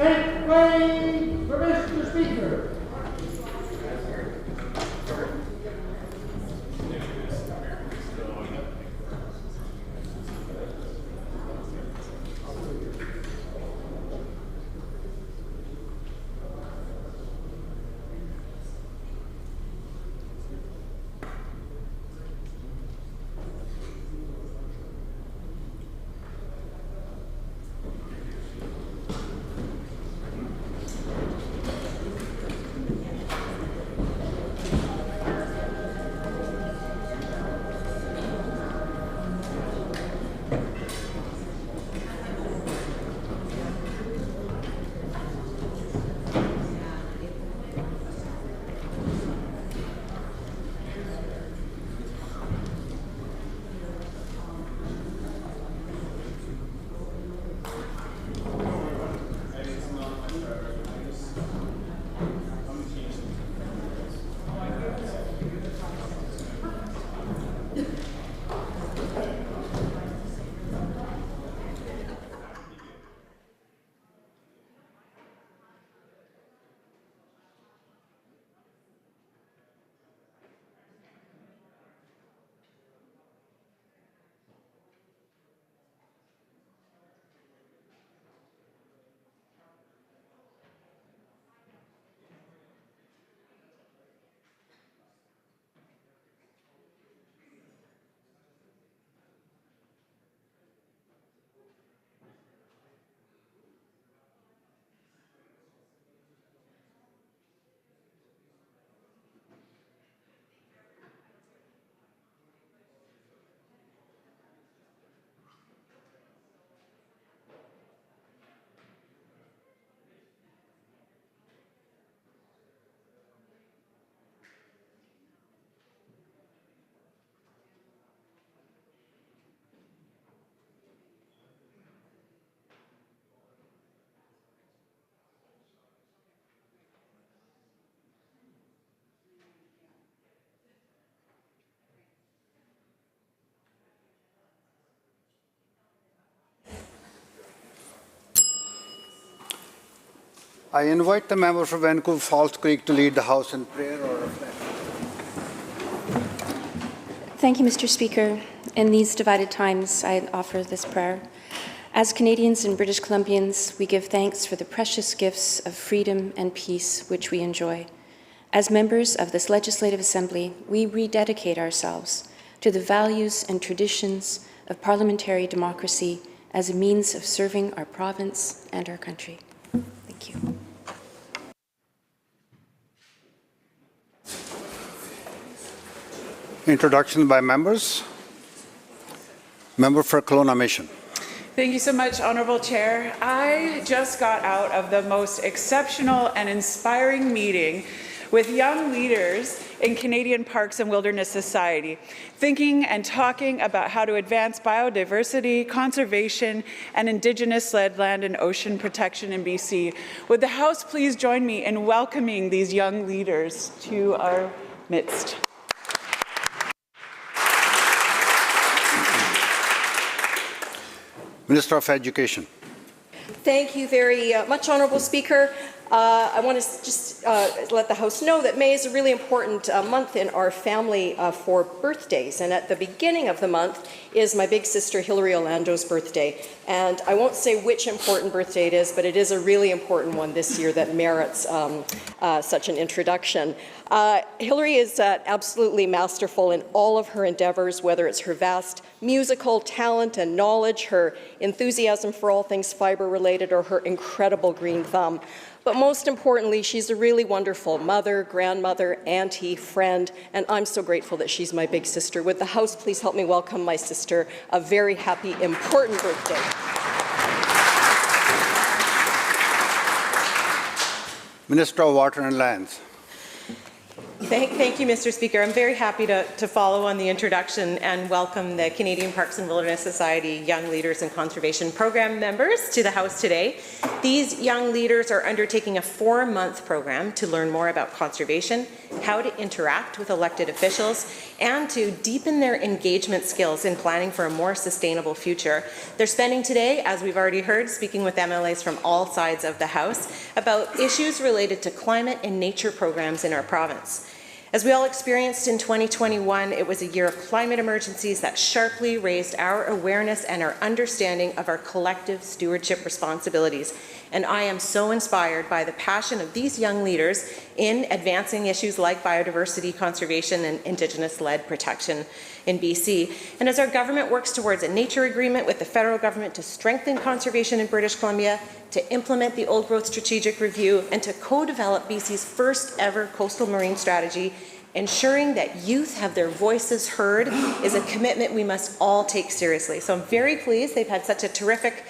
Make way for Mr. Speaker. I invite the member for Vancouver Falls Creek to lead the House in prayer or reflection. Thank you, Mr. Speaker. In these divided times, I offer this prayer. As Canadians and British Columbians, we give thanks for the precious gifts of freedom and peace which we enjoy. As members of this Legislative Assembly, we rededicate ourselves to the values and traditions of parliamentary democracy as a means of serving our province and our country. Thank you. Introduction by members. Member for Kelowna Mission. Thank you so much, Honourable Chair. I just got out of the most exceptional and inspiring meeting with young leaders in Canadian Parks and Wilderness Society, thinking and talking about how to advance biodiversity, conservation, and Indigenous-led land and ocean protection in BC. Would the House please join me in welcoming these young leaders to our midst? Minister of Education. Thank you very much, Honourable Speaker. I want to just let the House know that May is a really important month in our family for birthdays. And at the beginning of the month is my big sister Hilary Orlando's birthday. And I won't say which important birthday it is, but it is a really important one this year that merits such an introduction. Hilary is absolutely masterful in all of her endeavours, whether it's her vast musical talent and knowledge, her enthusiasm for all things fibre-related, or her incredible green thumb. But most importantly, she's a really wonderful mother, grandmother, auntie, friend, and I'm so grateful that she's my big sister. Would the House please help me welcome my sister a very happy, important birthday. Minister of Water and Lands. Thank you, Mr. Speaker. I'm very happy to follow on the introduction and welcome the Canadian Parks and Wilderness Society Young Leaders in Conservation Program members to the House today. These young leaders are undertaking a 4-month program to learn more about conservation, how to interact with elected officials, and to deepen their engagement skills in planning for a more sustainable future. They're spending today, as we've already heard, speaking with MLAs from all sides of the House about issues related to climate and nature programs in our province. As we all experienced in 2021, it was a year of climate emergencies that sharply raised our awareness and our understanding of our collective stewardship responsibilities. And I am so inspired by the passion of these young leaders in advancing issues like biodiversity conservation and Indigenous-led protection in BC. And as our government works towards a nature agreement with the federal government to strengthen conservation in British Columbia, to implement the Old Growth Strategic Review, and to co-develop BC's first ever coastal marine strategy, ensuring that youth have their voices heard is a commitment we must all take seriously. So I'm very pleased they've had such a terrific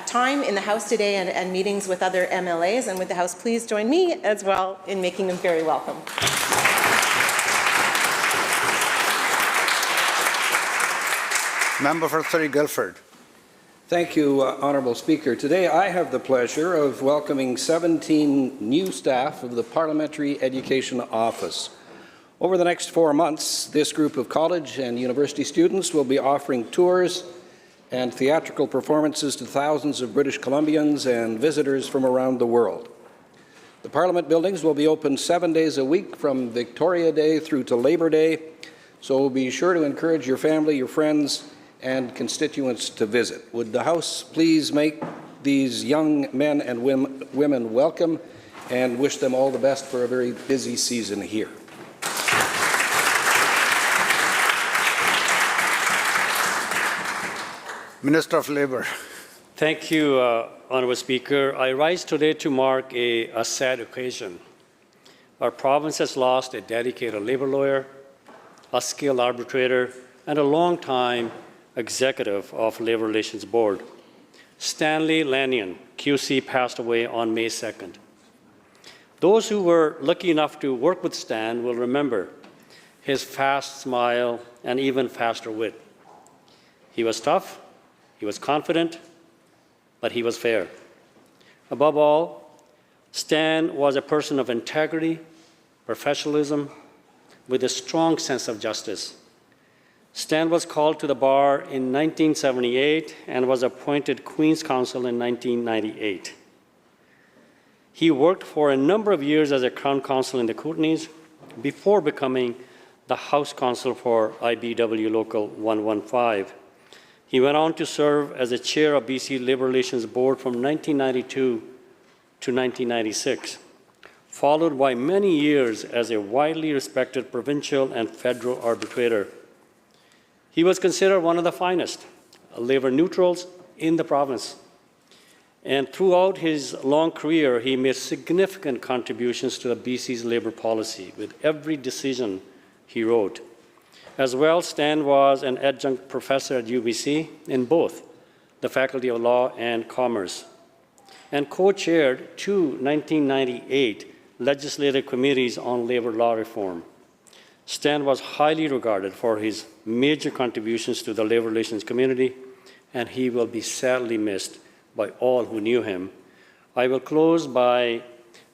time in the House today and meetings with other MLAs. And with the House, please join me as well in making them very welcome. Member for Surrey Guildford. Thank you, Honourable Speaker. Today I have the pleasure of welcoming 17 new staff of the Parliamentary Education Office. Over the next 4 months, this group of college and university students will be offering tours and theatrical performances to thousands of British Columbians and visitors from around the world. The Parliament buildings will be open 7 days a week from Victoria Day through to Labour Day, so be sure to encourage your family, your friends, and constituents to visit. Would the House please make these young men and women welcome and wish them all the best for a very busy season here. Minister of Labour. Thank you, Honourable Speaker. I rise today to mark a sad occasion. Our province has lost a dedicated labour lawyer, a skilled arbitrator, and a long-time executive of Labour Relations Board. Stanley Lanyon, QC, passed away on May 2nd. Those who were lucky enough to work with Stan will remember his fast smile and even faster wit. He was tough, he was confident, but he was fair. Above all, Stan was a person of integrity, professionalism, with a strong sense of justice. Stan was called to the bar in 1978 and was appointed Queen's Counsel in 1998. He worked for a number of years as a Crown Counsel in the Kootenays before becoming the House Counsel for IBW Local 115. He went on to serve as the chair of BC Labour Relations Board from 1992 to 1996, followed by many years as a widely respected provincial and federal arbitrator. He was considered one of the finest Labour neutrals in the province. And throughout his long career, he made significant contributions to the BC's labour policy with every decision he wrote. As well, Stan was an adjunct professor at UBC in both the Faculty of Law and Commerce, and co-chaired 2 1998 legislative committees on labour law reform. Stan was highly regarded for his major contributions to the labour relations community, and he will be sadly missed by all who knew him. I will close by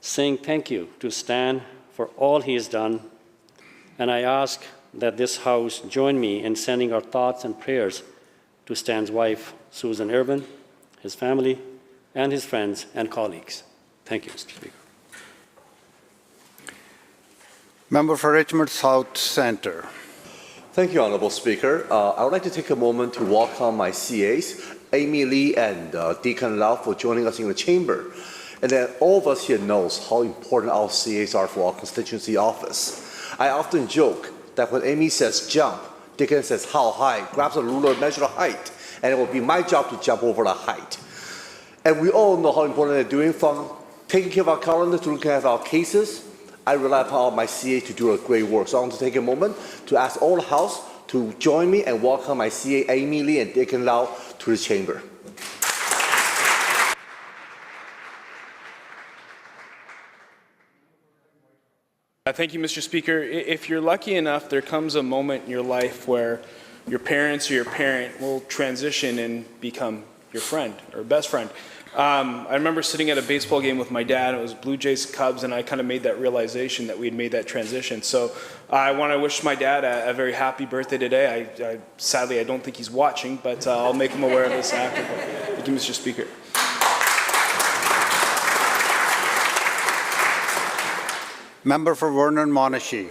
saying thank you to Stan for all he has done, and I ask that this House join me in sending our thoughts and prayers to Stan's wife, Susan Irvin, his family, and his friends and colleagues. Thank you, Mr. Speaker. Member for Richmond South Centre. Thank you, Honourable Speaker. I would like to take a moment to welcome my CAs, Amy Lee and Deacon Lau, for joining us in the chamber. And then all of us here knows how important our CAs are for our constituency office. I often joke that when Amy says jump, Deacon says how high, grabs a ruler, measure the height, and it will be my job to jump over the height. And we all know how important they're doing, from taking care of our calendar to looking care of our cases. I rely upon my CA to do a great work. So I want to take a moment to ask all the House to join me and welcome my CA, Amy Lee and Deacon Lau, to the chamber. Thank you, Mr. Speaker. If you're lucky enough, there comes a moment in your life where your parents or your parent will transition and become your friend or best friend. I remember sitting at a baseball game with my dad. It was Blue Jays Cubs, and I kind of made that realization that we had made that transition. So I want to wish my dad a very happy birthday today. Sadly, I don't think he's watching, but I'll make him aware of this after. Thank you, Mr. Speaker. Member for Vernon-Monashee.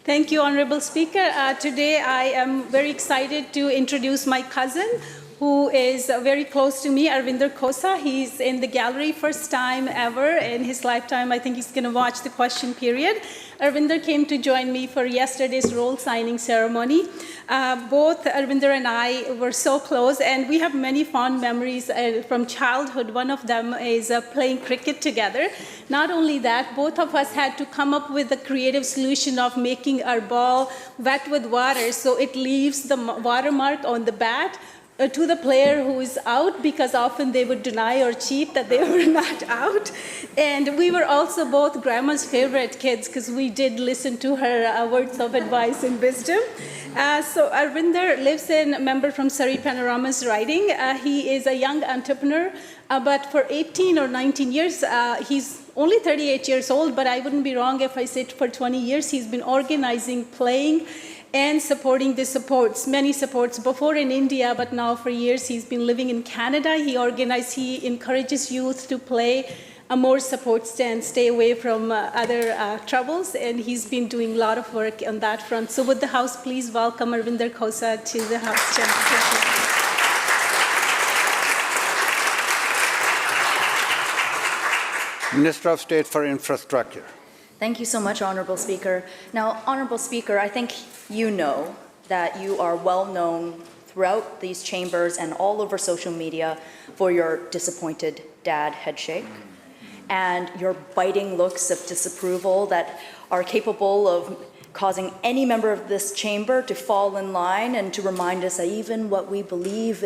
Thank you, Honorable Speaker. Today I am very excited to introduce my cousin, who is very close to me, Arvinder Khosa. He's in the gallery first time ever in his lifetime. I think he's going to watch the question period. Arvinder came to join me for yesterday's roll signing ceremony. Both Arvinder and I were so close, and we have many fond memories from childhood. One of them is playing cricket together. Not only that, both of us had to come up with a creative solution of making our ball wet with water so it leaves the watermark on the bat to the player who is out, because often they would deny or cheat that they were not out. And we were also both grandma's favorite kids because we did listen to her words of advice and wisdom. So Arvinder lives in a member from Surrey Panorama's riding. He is a young entrepreneur, but for 18 or 19 years, he's only 38 years old, but I wouldn't be wrong if I said for 20 years he's been organizing, playing, and supporting the supports, many supports, before in India, but now for years he's been living in Canada. He encourages youth to play a more support stand, stay away from other troubles, and he's been doing a lot of work on that front. So would the House please welcome Arvinder Khosa to the House Chamber. Minister of State for Infrastructure. Thank you so much, Honorable Speaker. Now, Honorable Speaker, I think you know that you are well known throughout these chambers and all over social media for your disappointed dad headshake and your biting looks of disapproval that are capable of causing any member of this chamber to fall in line and to remind us that even what we believe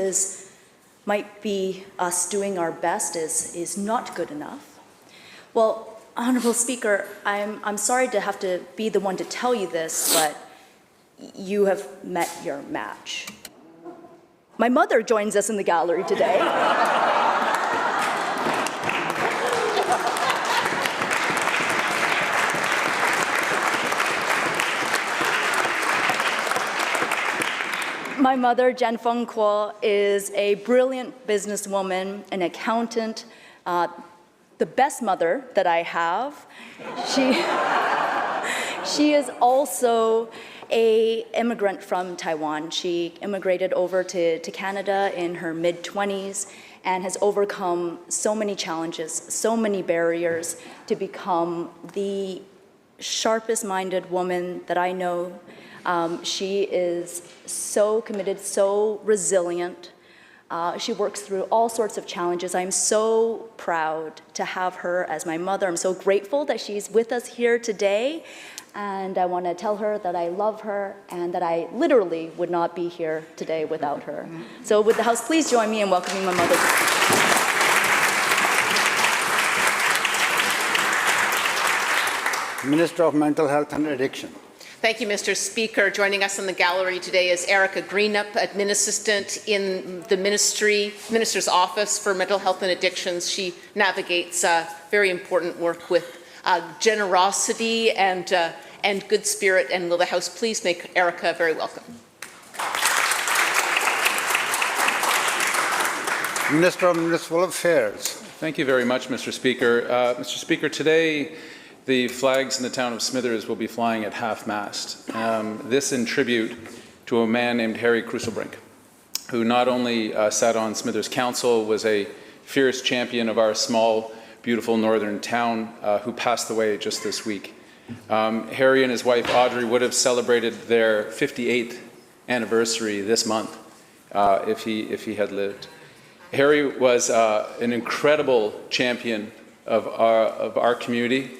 might be us doing our best is not good enough. Well, Honorable Speaker, I'm sorry to have to be the one to tell you this, but you have met your match. My mother joins us in the gallery today. My mother, Jen Feng Kuo, is a brilliant businesswoman, an accountant, the best mother that I have. She is also an immigrant from Taiwan. She immigrated over to Canada in her mid-20s and has overcome so many challenges, so many barriers to become the sharpest-minded woman that I know. She is so committed, so resilient. She works through all sorts of challenges. I'm so proud to have her as my mother. I'm so grateful that she's with us here today. And I want to tell her that I love her and that I literally would not be here today without her. So would the House please join me in welcoming my mother. Minister of Mental Health and Addiction. Thank you, Mr. Speaker. Joining us in the gallery today is Erica Greenup, Admin Assistant in the Minister's Office for Mental Health and Addictions. She navigates very important work with generosity and good spirit. And will the House please make Erica very welcome. Minister of Municipal Affairs. Thank you very much, Mr. Speaker. Mr. Speaker, today the flags in the town of Smithers will be flying at half-mast. This in tribute to a man named Harry Cruselbrink, who not only sat on Smithers Council, was a fierce champion of our small, beautiful northern town, who passed away just this week. Harry and his wife Audrey would have celebrated their 58th anniversary this month if he had lived. Harry was an incredible champion of our community.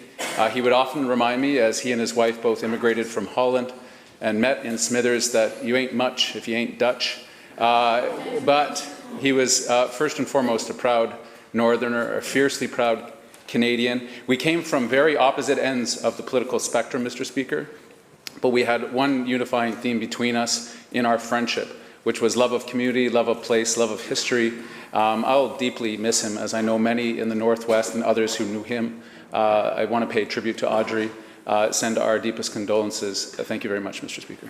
He would often remind me, as he and his wife both immigrated from Holland and met in Smithers, that you ain't much if you ain't Dutch. But he was first and foremost a proud Northerner, a fiercely proud Canadian. We came from very opposite ends of the political spectrum, Mr. Speaker, but we had one unifying theme between us in our friendship. which was love of community, love of place, love of history. I'll deeply miss him, as I know many in the Northwest and others who knew him. I want to pay tribute to Audrey, send our deepest condolences. Thank you very much, Mr. Speaker.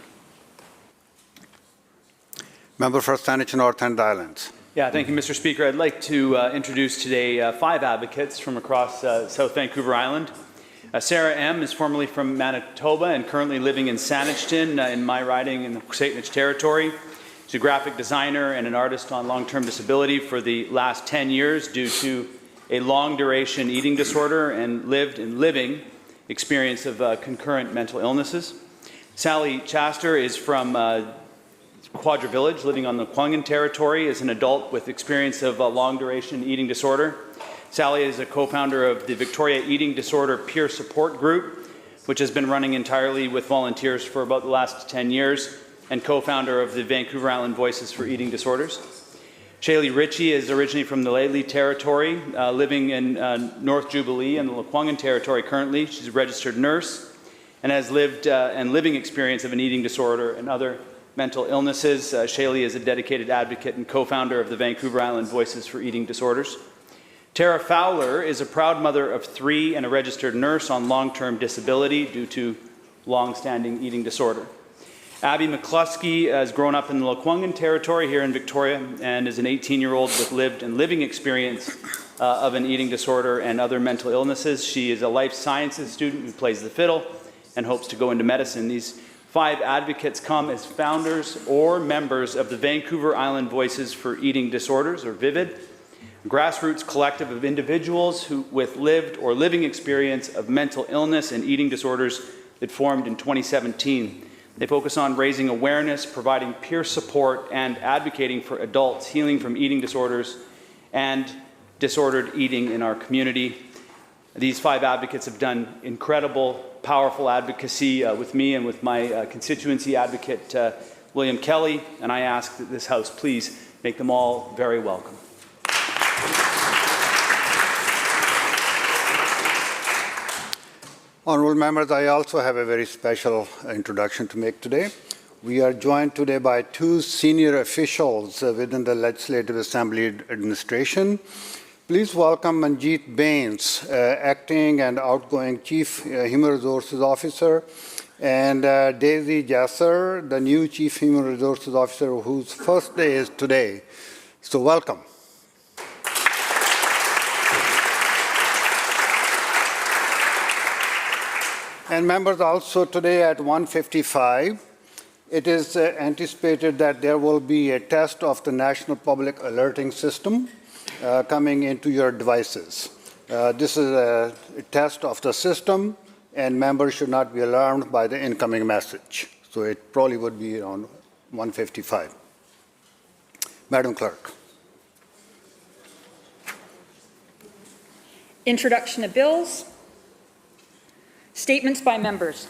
Member for Saanich North and Islands. Yeah, thank you, Mr. Speaker. I'd like to introduce today 5 advocates from across South Vancouver Island. Sarah M. is formerly from Manitoba and currently living in Saanich in my riding in the Saanich territory. She's a graphic designer and an artist on long-term disability for the last 10 years due to a long-duration eating disorder and living experience of concurrent mental illnesses. Sally Chaster is from Quadra Village, living on the Lekwungen territory as an adult with experience of long-duration eating disorder. Sally is a co-founder of the Victoria Eating Disorder Peer Support Group, which has been running entirely with volunteers for about the last 10 years, and co-founder of the Vancouver Island Voices for Eating Disorders. Shaylee Ritchie is originally from the Leyte territory, living in North Jubilee and the Lekwungen territory currently. She's a registered nurse and has lived and living experience of an eating disorder and other mental illnesses. Shaylee is a dedicated advocate and co-founder of the Vancouver Island Voices for Eating Disorders. Tara Fowler is a proud mother of 3 and a registered nurse on long-term disability due to long-standing eating disorder. Abby McCluskey has grown up in the Lekwungen territory here in Victoria and is an 18-year-old with lived and living experience of an eating disorder and other mental illnesses. She is a life sciences student who plays the fiddle and hopes to go into medicine. These 5 advocates come as founders or members of the Vancouver Island Voices for Eating Disorders, or VIVID, a grassroots collective of individuals who, with lived or living experience of mental illness and eating disorders that formed in 2017. They focus on raising awareness, providing peer support, and advocating for adults healing from eating disorders and disordered eating in our community. These 5 advocates have done incredible, powerful advocacy with me and with my constituency advocate, William Kelly, and I ask that this House please make them all very welcome. Honourable members, I also have a very special introduction to make today. We are joined today by 2 senior officials within the Legislative Assembly administration. Please welcome Manjeet Bains, Acting and Outgoing Chief Human Resources Officer, and Daisy Jasser, the new Chief Human Resources Officer, whose first day is today. So welcome. And members, also today at 1:55, it is anticipated that there will be a test of the National Public Alerting System coming into your devices. This is a test of the system, and members should not be alarmed by the incoming message. So it probably would be around 1:55. Madam Clerk. Introduction of bills. Statements by members.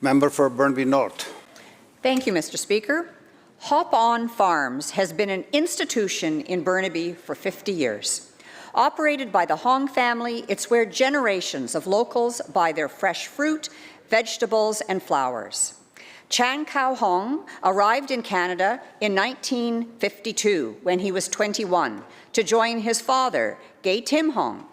Member for Burnaby North. Thank you, Mr. Speaker. Hop On Farms has been an institution in Burnaby for 50 years. Operated by the Hong family, it's where generations of locals buy their fresh fruit, vegetables, and flowers. Chan Kao Hong arrived in Canada in 1952 when he was 21 to join his father, Gay Tim Hong.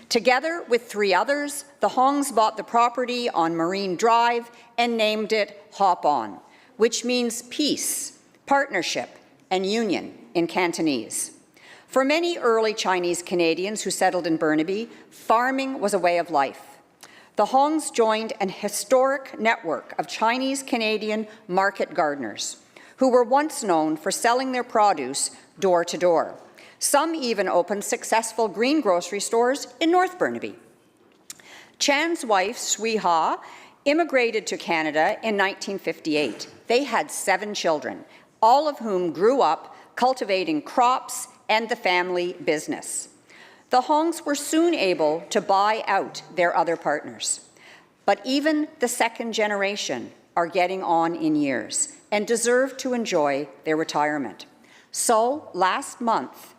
Together with 3 others, the Hongs bought the property on Marine Drive and named it Hop On, which means peace, partnership, and union in Cantonese. For many early Chinese Canadians who settled in Burnaby, farming was a way of life. The Hongs joined an historic network of Chinese Canadian market gardeners who were once known for selling their produce door to door. Some even opened successful greengrocery stores in North Burnaby. Chan's wife, Sui Ha, immigrated to Canada in 1958. They had 7 children, all of whom grew up cultivating crops and the family business. The Hongs were soon able to buy out their other partners. But even the second generation are getting on in years and deserve to enjoy their retirement. So last month,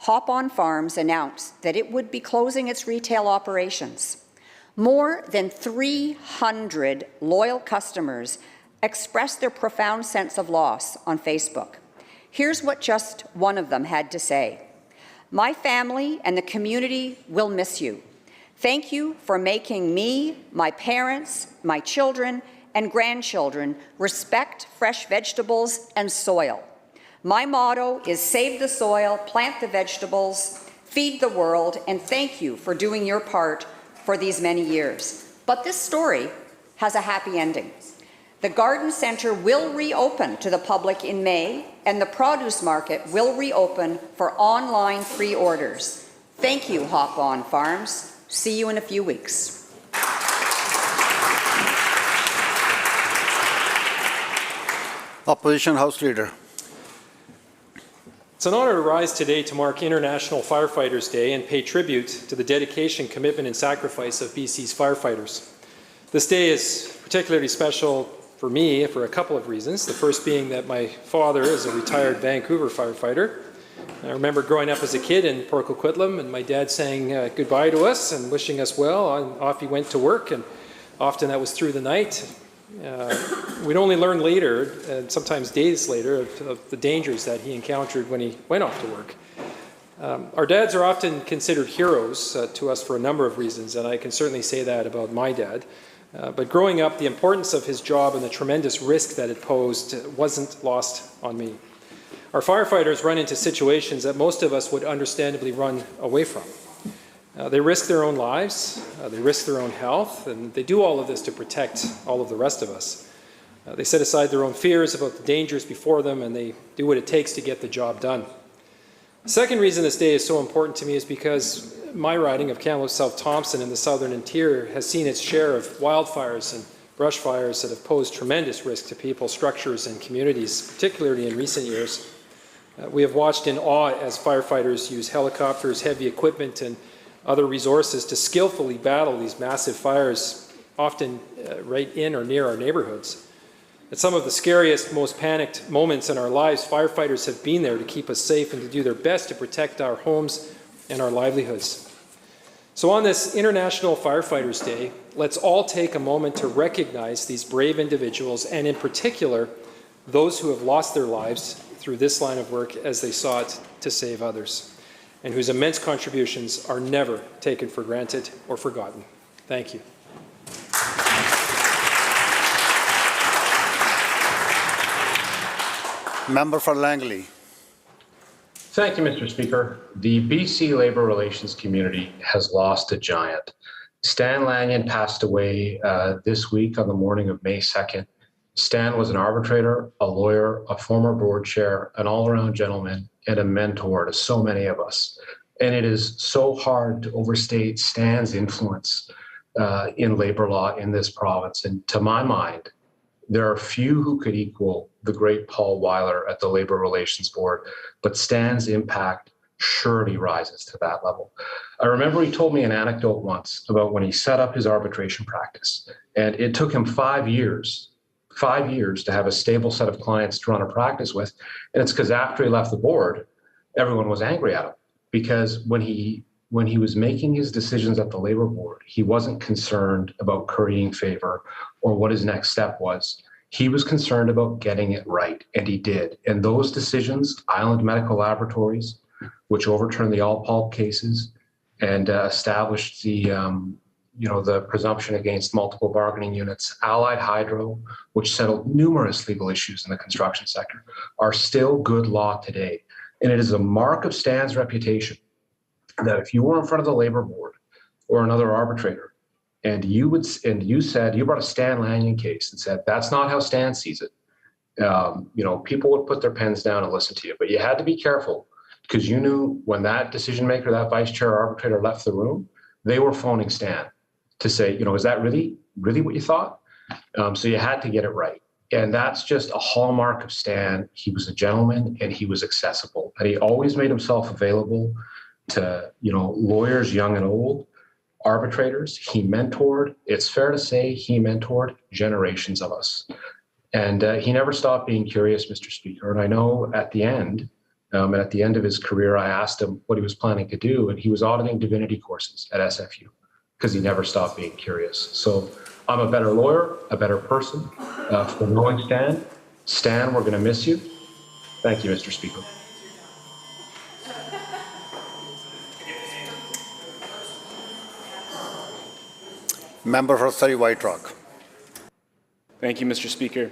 Hop On Farms announced that it would be closing its retail operations. More than 300 loyal customers expressed their profound sense of loss on Facebook. Here's what just one of them had to say. "My family and the community will miss you. Thank you for making me, my parents, my children, and grandchildren respect fresh vegetables and soil. My motto is save the soil, plant the vegetables, feed the world, and thank you for doing your part for these many years." But this story has a happy ending. The Garden Centre will reopen to the public in May, and the produce market will reopen for online pre-orders. Thank you, Hop On Farms. See you in a few weeks. Opposition House Leader. It's an honor to rise today to mark International Firefighters Day and pay tribute to the dedication, commitment, and sacrifice of BC's firefighters. This day is particularly special for me for a couple of reasons. The first being that my father is a retired Vancouver firefighter. I remember growing up as a kid in Port Coquitlam and my dad saying goodbye to us and wishing us well, and off he went to work, and often that was through the night. We'd only learn later, and sometimes days later, of the dangers that he encountered when he went off to work. Our dads are often considered heroes to us for a number of reasons, and I can certainly say that about my dad. But growing up, the importance of his job and the tremendous risk that it posed wasn't lost on me. Our firefighters run into situations that most of us would understandably run away from. They risk their own lives, they risk their own health, and they do all of this to protect all of the rest of us. They set aside their own fears about the dangers before them, and they do what it takes to get the job done. The second reason this day is so important to me is because my riding of Kamloops South Thompson in the southern interior has seen its share of wildfires and brush fires that have posed tremendous risk to people, structures, and communities, particularly in recent years. We have watched in awe as firefighters use helicopters, heavy equipment, and other resources to skillfully battle these massive fires, often right in or near our neighborhoods. At some of the scariest, most panicked moments in our lives, firefighters have been there to keep us safe and to do their best to protect our homes and our livelihoods. So on this International Firefighters Day, let's all take a moment to recognize these brave individuals, and in particular, those who have lost their lives through this line of work as they sought to save others, and whose immense contributions are never taken for granted or forgotten. Thank you. Member for Langley. Thank you, Mr. Speaker. The BC labour relations community has lost a giant. Stan Lanyon passed away this week on the morning of May 2nd. Stan was an arbitrator, a lawyer, a former board chair, an all-around gentleman, and a mentor to so many of us. And it is so hard to overstate Stan's influence in labour law in this province. And to my mind, there are few who could equal the great Paul Weiler at the Labour Relations Board, but Stan's impact surely rises to that level. I remember he told me an anecdote once about when he set up his arbitration practice, and it took him 5 years to have a stable set of clients to run a practice with. And it's because after he left the board, everyone was angry at him, because when he was making his decisions at the Labour Board, he wasn't concerned about currying favor or what his next step was. He was concerned about getting it right, and he did. And those decisions, Island Medical Laboratories, which overturned the All-Pulp cases and established the presumption against multiple bargaining units, Allied Hydro, which settled numerous legal issues in the construction sector, are still good law today. And it is a mark of Stan's reputation that if you were in front of the Labour Board or another arbitrator, and you brought a Stan Lanyon case and said, that's not how Stan sees it, people would put their pens down and listen to you. But you had to be careful, because you knew when that decision maker, that vice chair arbitrator left the room, they were phoning Stan to say, is that really what you thought? So you had to get it right. And that's just a hallmark of Stan. He was a gentleman and he was accessible. And he always made himself available to, lawyers, young and old, arbitrators. He mentored, it's fair to say, he mentored generations of us. And he never stopped being curious, Mr. Speaker. And I know at the end of his career, I asked him what he was planning to do, and he was auditing divinity courses at SFU, because he never stopped being curious. So I'm a better lawyer, a better person. For knowing Stan. Stan, we're going to miss you. Thank you, Mr. Speaker. Member for Surrey White Rock. Thank you, Mr. Speaker.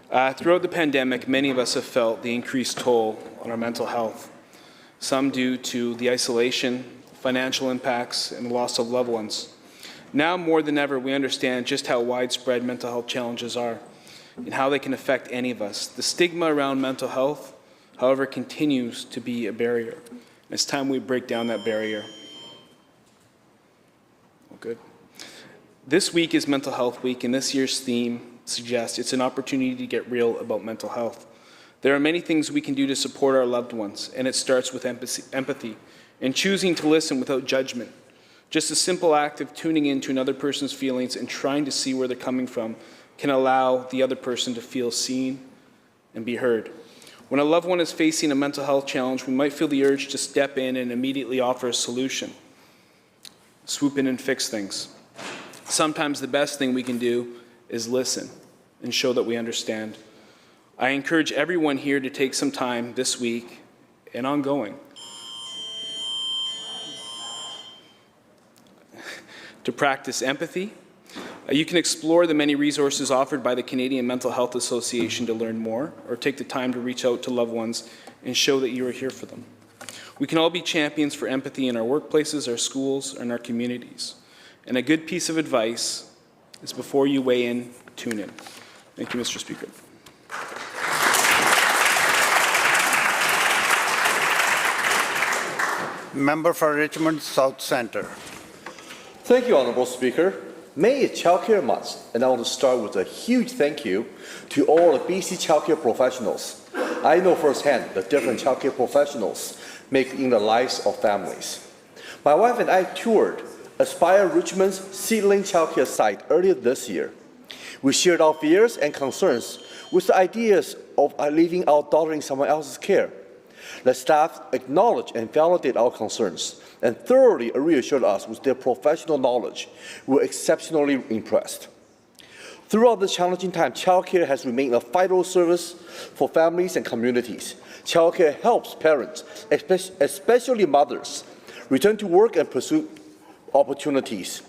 Throughout the pandemic, many of us have felt the increased toll on our mental health, some due to the isolation, financial impacts, and the loss of loved ones. Now more than ever, we understand just how widespread mental health challenges are and how they can affect any of us. The stigma around mental health, however, continues to be a barrier. It's time we break down that barrier. Oh, good. This week is Mental Health Week, and this year's theme suggests it's an opportunity to get real about mental health. There are many things we can do to support our loved ones, and it starts with empathy and choosing to listen without judgment. Just a simple act of tuning into another person's feelings and trying to see where they're coming from can allow the other person to feel seen and be heard. When a loved one is facing a mental health challenge, we might feel the urge to step in and immediately offer a solution, swoop in and fix things. Sometimes the best thing we can do is listen and show that we understand. I encourage everyone here to take some time this week and ongoing to practice empathy. You can explore the many resources offered by the Canadian Mental Health Association to learn more, or take the time to reach out to loved ones and show that you are here for them. We can all be champions for empathy in our workplaces, our schools, and our communities. And a good piece of advice is before you weigh in, tune in. Thank you, Mr. Speaker. Member for Richmond South Centre. Thank you, Honourable Speaker. May is Childcare Month, and I want to start with a huge thank you to all the BC childcare professionals. I know firsthand the different childcare professionals make in the lives of families. My wife and I toured Aspire Richmond's seedling childcare site earlier this year. We shared our fears and concerns with the ideas of leaving our daughter in someone else's care. The staff acknowledged and validated our concerns and thoroughly reassured us with their professional knowledge. We were exceptionally impressed. Throughout this challenging time, childcare has remained a vital service for families and communities. Childcare helps parents, especially mothers, return to work and pursue opportunities.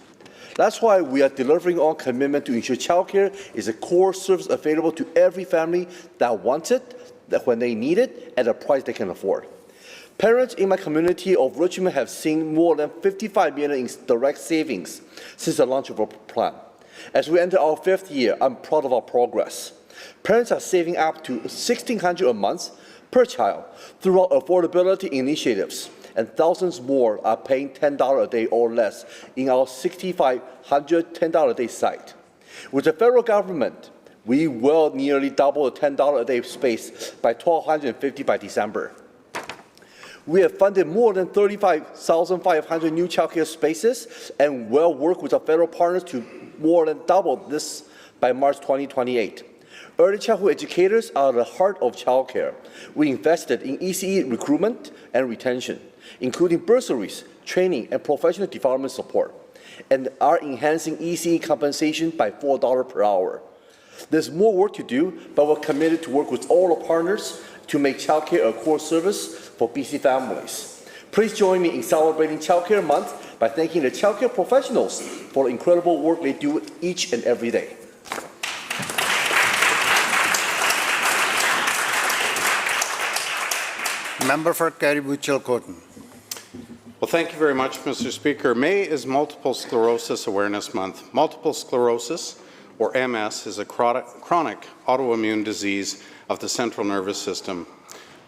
That's why we are delivering on commitment to ensure childcare is a core service available to every family that wants it, that when they need it, at a price they can afford. Parents in my community of Richmond have seen more than $55 million in direct savings since the launch of our plan. As we enter our 5th year, I'm proud of our progress. Parents are saving up to $1,600 a month per child through our affordability initiatives, and thousands more are paying $10 a day or less in our 6,500 $10 a day site. With the federal government, we will nearly double the $10 a day space by 1,250 by December. We have funded more than 35,500 new childcare spaces and will work with our federal partners to more than double this by March 2028. Early childhood educators are the heart of childcare. We invested in ECE recruitment and retention, including bursaries, training, and professional development support, and are enhancing ECE compensation by $4 per hour. There's more work to do, but we're committed to work with all our partners to make childcare a core service for BC families. Please join me in celebrating Childcare Month by thanking the childcare professionals for the incredible work they do each and every day. Member for Caribou-Chilcotin. Well, thank you very much, Mr. Speaker. May is Multiple Sclerosis Awareness Month. Multiple sclerosis, or MS, is a chronic autoimmune disease of the central nervous system.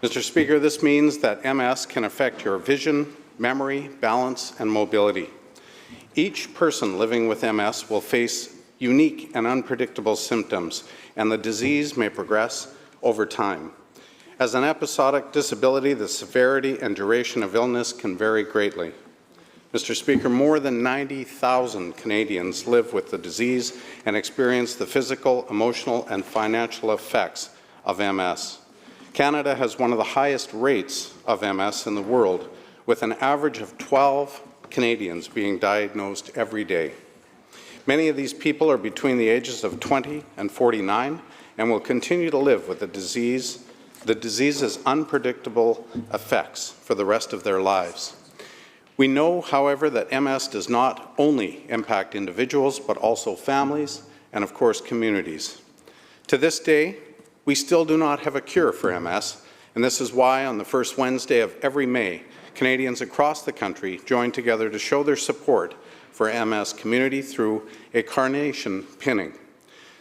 Mr. Speaker, this means that MS can affect your vision, memory, balance, and mobility. Each person living with MS will face unique and unpredictable symptoms, and the disease may progress over time. As an episodic disability, the severity and duration of illness can vary greatly. Mr. Speaker, more than 90,000 Canadians live with the disease and experience the physical, emotional, and financial effects of MS. Canada has one of the highest rates of MS in the world, with an average of 12 Canadians being diagnosed every day. Many of these people are between the ages of 20 and 49 and will continue to live with the disease's unpredictable effects for the rest of their lives. We know, however, that MS does not only impact individuals, but also families and, of course, communities. To this day, we still do not have a cure for MS, and this is why on the first Wednesday of every May, Canadians across the country join together to show their support for MS community through a carnation pinning.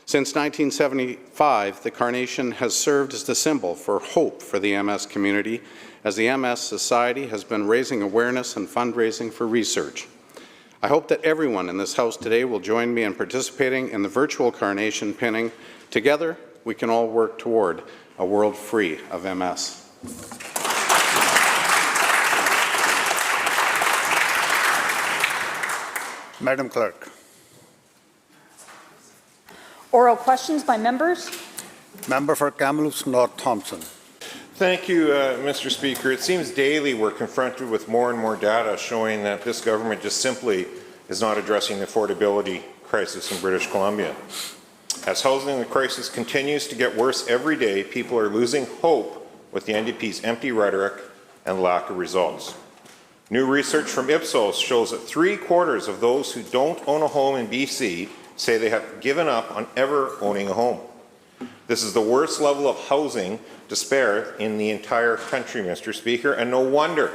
Since 1975, the carnation has served as the symbol for hope for the MS community, as the MS Society has been raising awareness and fundraising for research. I hope that everyone in this House today will join me in participating in the virtual carnation pinning. Together, we can all work toward a world free of MS. Madam Clerk. Oral questions by members. Member for Kamloops North Thompson. Thank you, Mr. Speaker. It seems daily we're confronted with more and more data showing that this government just simply is not addressing the affordability crisis in British Columbia. As housing crisis continues to get worse every day, people are losing hope with the NDP's empty rhetoric and lack of results. New research from Ipsos shows that 3/4 of those who don't own a home in BC say they have given up on ever owning a home. This is the worst level of housing despair in the entire country, Mr. Speaker, and no wonder,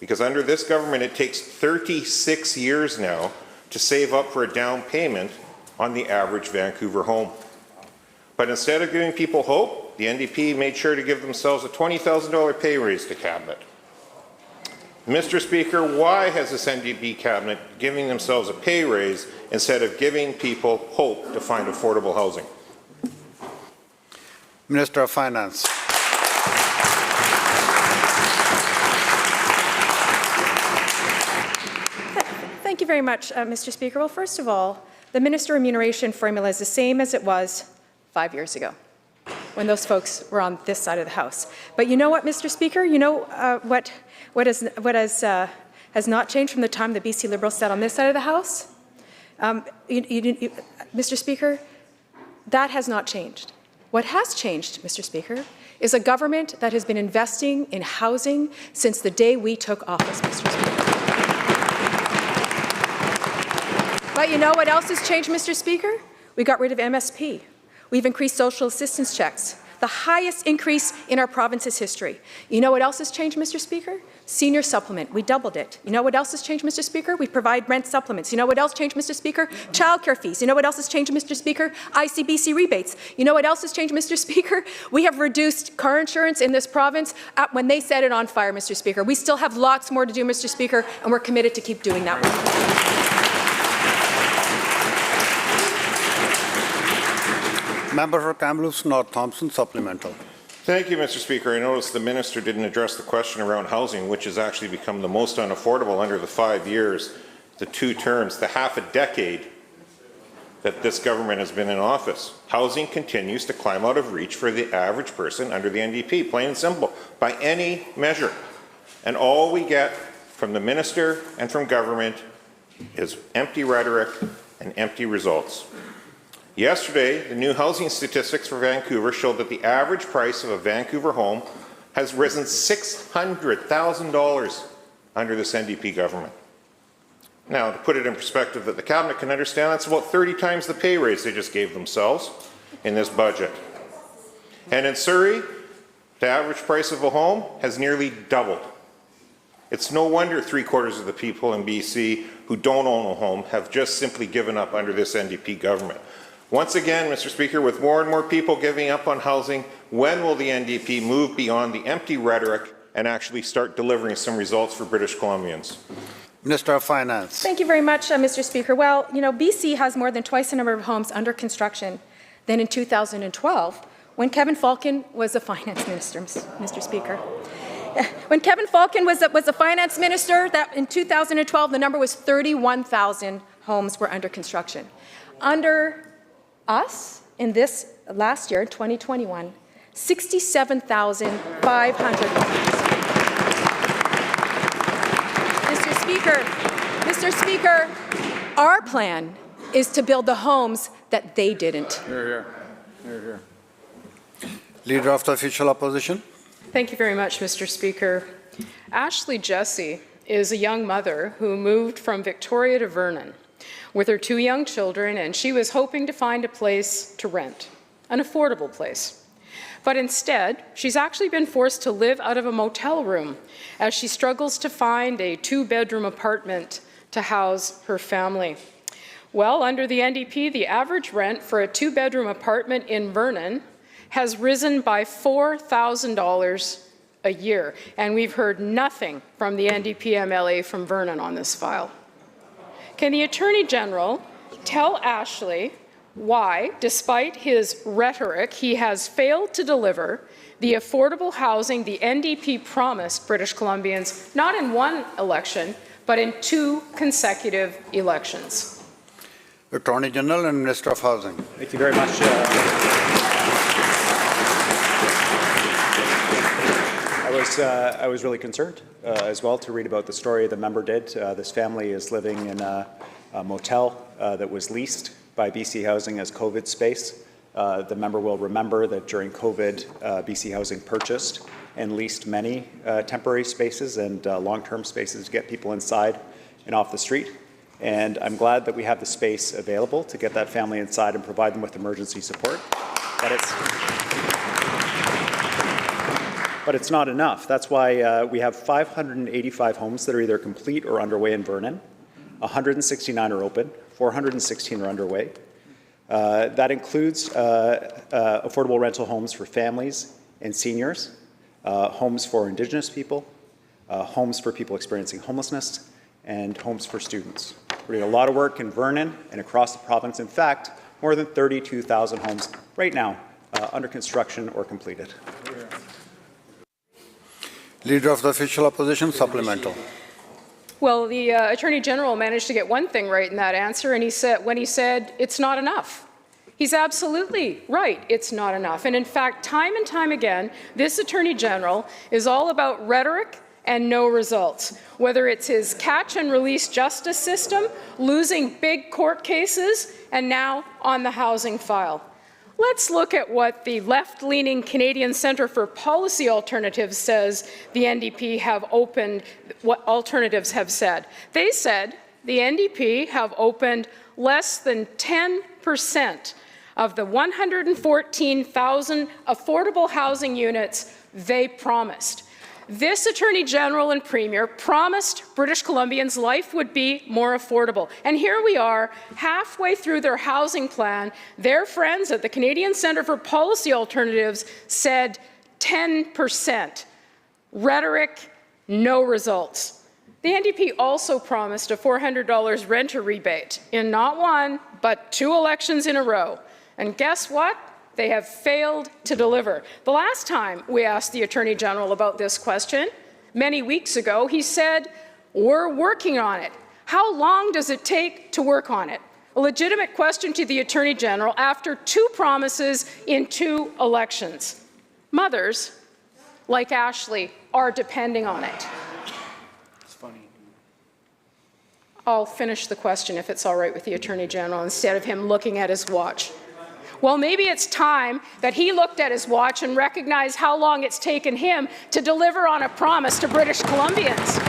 because under this government it takes 36 years now to save up for a down payment on the average Vancouver home. But instead of giving people hope, the NDP made sure to give themselves a $20,000 pay raise to Cabinet. Mr. Speaker, why has this NDP Cabinet giving themselves a pay raise instead of giving people hope to find affordable housing? Minister of Finance. Thank you very much, Mr. Speaker. Well, first of all, the minister remuneration formula is the same as it was 5 years ago, when those folks were on this side of the House. But you know what, Mr. Speaker? You know what has not changed from the time the BC Liberals sat on this side of the House? Mr. Speaker, that has not changed. What has changed, Mr. Speaker, is a government that has been investing in housing since the day we took office, Mr. Speaker. But you know what else has changed, Mr. Speaker? We got rid of MSP. We've increased social assistance checks, the highest increase in our province's history. You know what else has changed, Mr. Speaker? Senior supplement, we doubled it. You know what else has changed, Mr. Speaker? We provide rent supplements. You know what else changed, Mr. Speaker? Childcare fees. You know what else has changed, Mr. Speaker? ICBC rebates. You know what else has changed, Mr. Speaker? We have reduced car insurance in this province when they set it on fire, Mr. Speaker. We still have lots more to do, Mr. Speaker, and we're committed to keep doing that work. Member for Kamloops North Thompson, supplemental. Thank you, Mr. Speaker. I noticed the minister didn't address the question around housing, which has actually become the most unaffordable under the 5 years, the 2 terms, the half a decade that this government has been in office. Housing continues to climb out of reach for the average person under the NDP, plain and simple, by any measure. And all we get from the minister and from government is empty rhetoric and empty results. Yesterday, the new housing statistics for Vancouver showed that the average price of a Vancouver home has risen $600,000 under this NDP government. Now, to put it in perspective that the Cabinet can understand, that's about 30 times the pay raise they just gave themselves in this budget. And in Surrey, the average price of a home has nearly doubled. It's no wonder 3/4 of the people in BC who don't own a home have just simply given up under this NDP government. Once again, Mr. Speaker, with more and more people giving up on housing, when will the NDP move beyond the empty rhetoric and actually start delivering some results for British Columbians? Minister of Finance. Thank you very much, Mr. Speaker. Well, you know, BC has more than twice the number of homes under construction than in 2012, when Kevin Falcon was a finance minister, Mr. Speaker. When Kevin Falcon was a finance minister, that in 2012, the number was 31,000 homes were under construction. Under us, in this last year, 2021, 67,500 homes. Mr. Speaker, our plan is to build the homes that they didn't. Hear, hear. Hear, hear. Leader of the Official Opposition. Thank you very much, Mr. Speaker. Ashley Jesse is a young mother who moved from Victoria to Vernon with her 2 young children, and she was hoping to find a place to rent, an affordable place. But instead, she's actually been forced to live out of a motel room as she struggles to find a 2-bedroom apartment to house her family. Well, under the NDP, the average rent for a 2-bedroom apartment in Vernon has risen by $4,000 a year, and we've heard nothing from the NDP MLA from Vernon on this file. Can the Attorney General tell Ashley why, despite his rhetoric, he has failed to deliver the affordable housing the NDP promised British Columbians, not in 1 election, but in 2 consecutive elections? Attorney General and Minister of Housing. Thank you very much. I was really concerned as well to read about the story the member did. This family is living in a motel that was leased by BC Housing as COVID space. The member will remember that during COVID, BC Housing purchased and leased many temporary spaces and long-term spaces to get people inside and off the street. And I'm glad that we have the space available to get that family inside and provide them with emergency support. But it's not enough. That's why we have 585 homes that are either complete or underway in Vernon. 169 are open, 416 are underway. That includes affordable rental homes for families and seniors, homes for Indigenous people, homes for people experiencing homelessness, and homes for students. We're doing a lot of work in Vernon and across the province. In fact, more than 32,000 homes right now under construction or completed. Leader of the Official Opposition, supplemental. Well, the Attorney General managed to get one thing right in that answer, and when he said it's not enough. He's absolutely right, it's not enough. And in fact, time and time again, this Attorney General is all about rhetoric and no results. Whether it's his catch and release justice system, losing big court cases, and now on the housing file. Let's look at what the left-leaning Canadian Centre for Policy Alternatives says the NDP have opened, what alternatives have said. They said the NDP have opened less than 10% of the 114,000 affordable housing units they promised. This Attorney General and Premier promised British Columbians life would be more affordable. And here we are, halfway through their housing plan. Their friends at the Canadian Centre for Policy Alternatives said 10%. Rhetoric, no results. The NDP also promised a $400 renter rebate in not 1, but 2 elections in a row. And guess what? They have failed to deliver. The last time we asked the Attorney General about this question, many weeks ago, he said, we're working on it. How long does it take to work on it? A legitimate question to the Attorney General after 2 promises in 2 elections. Mothers, like Ashley, are depending on it. It's funny. I'll finish the question if it's all right with the Attorney General instead of him looking at his watch. Well, maybe it's time that he looked at his watch and recognized how long it's taken him to deliver on a promise to British Columbians.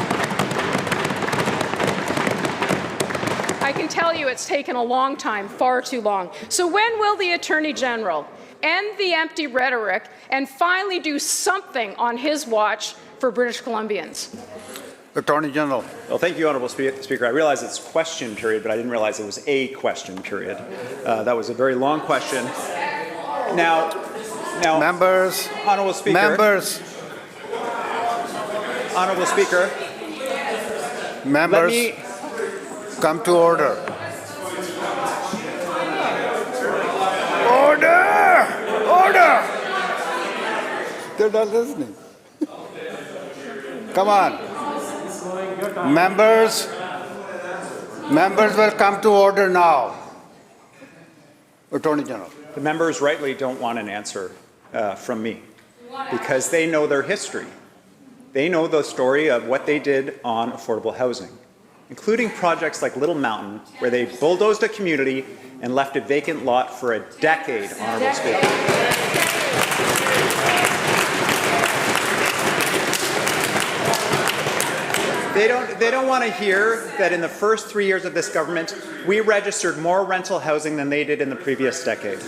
I can tell you it's taken a long time, far too long. So when will the Attorney General end the empty rhetoric and finally do something on his watch for British Columbians? Attorney General. Well, thank you, Honourable Speaker. I realize it's question period, but I didn't realize it was a question period. That was a very long question. Now, members, Honourable Speaker. Members. Honourable Speaker. Members, come to order. Order! Order! They're not listening. Come on. Members will come to order now. Attorney General. The members rightly don't want an answer from me because they know their history. They know the story of what they did on affordable housing. including projects like Little Mountain, where they bulldozed a community and left a vacant lot for a decade, Honourable Speaker. They don't want to hear that in the first 3 years of this government, we registered more rental housing than they did in the previous decade.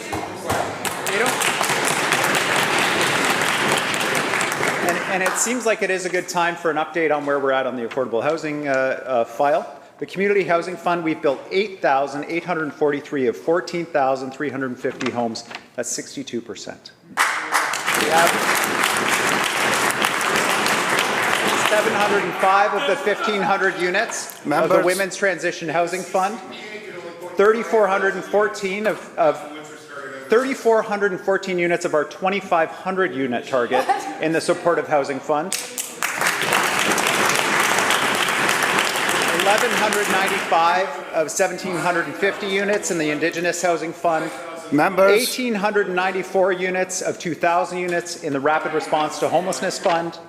And it seems like it is a good time for an update on where we're at on the affordable housing file. The Community Housing Fund, we've built 8,843 of 14,350 homes. That's 62%. We have 705 of the 1,500 units of the Women's Transition Housing Fund. 3,414 of 3,414 units of our 2,500 unit target in the Supportive Housing Fund. 1,195 of 1,750 units in the Indigenous Housing Fund. 1,894 units of 2,000 units in the Rapid Response to Homelessness Fund.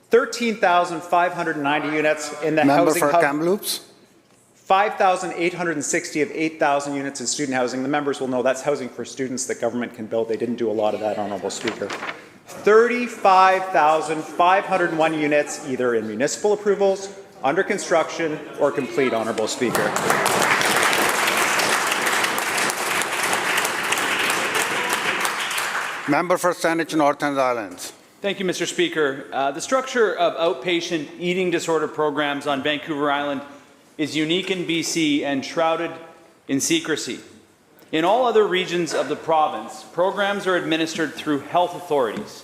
13,590 units in the Housing Hub. Kamloops. 5,860 of 8,000 units in student housing. The members will know that's housing for students that government can build. They didn't do a lot of that, Honourable Speaker. 35,501 units either in municipal approvals, under construction, or complete, Honourable Speaker. Member for Saanich North and Islands. Thank you, Mr. Speaker. The structure of outpatient eating disorder programs on Vancouver Island is unique in BC and shrouded in secrecy. In all other regions of the province, programs are administered through health authorities.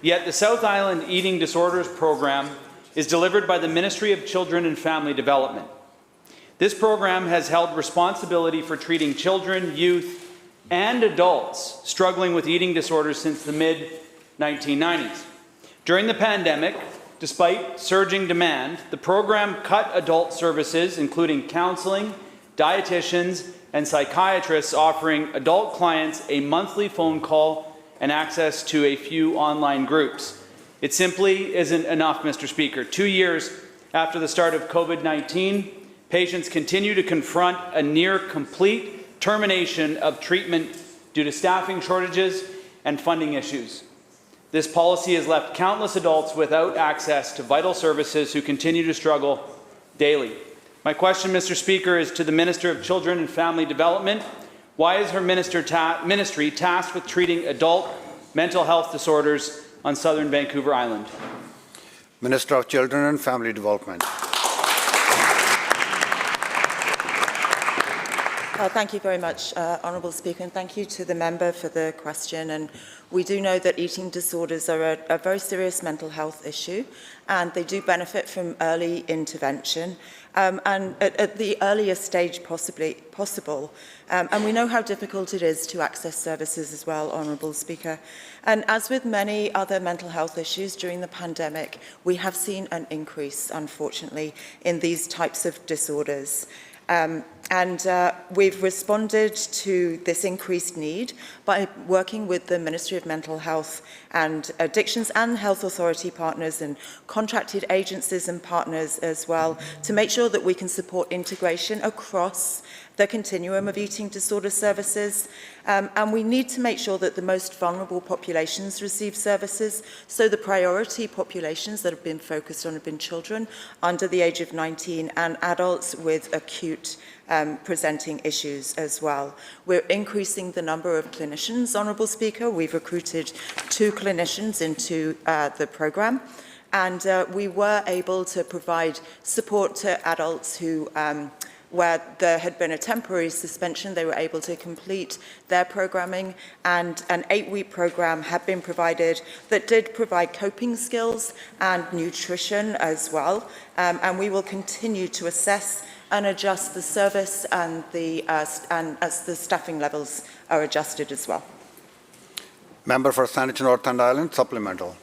Yet the South Island Eating Disorders Program is delivered by the Ministry of Children and Family Development. This program has held responsibility for treating children, youth, and adults struggling with eating disorders since the mid-1990s. During the pandemic, despite surging demand, the program cut adult services, including counseling, dietitians, and psychiatrists, offering adult clients a monthly phone call and access to a few online groups. It simply isn't enough, Mr. Speaker. 2 years after the start of COVID-19, patients continue to confront a near complete termination of treatment due to staffing shortages and funding issues. This policy has left countless adults without access to vital services who continue to struggle daily. My question, Mr. Speaker, is to the Minister of Children and Family Development. Why is her ministry tasked with treating adult mental health disorders on southern Vancouver Island? Minister of Children and Family Development. Thank you very much, Honourable Speaker, and thank you to the member for the question. And we do know that eating disorders are a very serious mental health issue, and they do benefit from early intervention and at the earliest stage possible. And we know how difficult it is to access services as well, Honourable Speaker. And as with many other mental health issues during the pandemic, we have seen an increase, unfortunately, in these types of disorders. We've responded to this increased need by working with the Ministry of Mental Health and Addictions and health authority partners and contracted agencies and partners as well to make sure that we can support integration across the continuum of eating disorder services. And we need to make sure that the most vulnerable populations receive services. So the priority populations that have been focused on have been children under the age of 19 and adults with acute presenting issues as well. We're increasing the number of clinicians, Honourable Speaker. We've recruited 2 clinicians into the programme. And we were able to provide support to adults who where there had been a temporary suspension. They were able to complete their programming, and an 8-week program had been provided that did provide coping skills and nutrition as well. And we will continue to assess and adjust the service and as the staffing levels are adjusted as well. Member for Saanich North and Island, supplemental.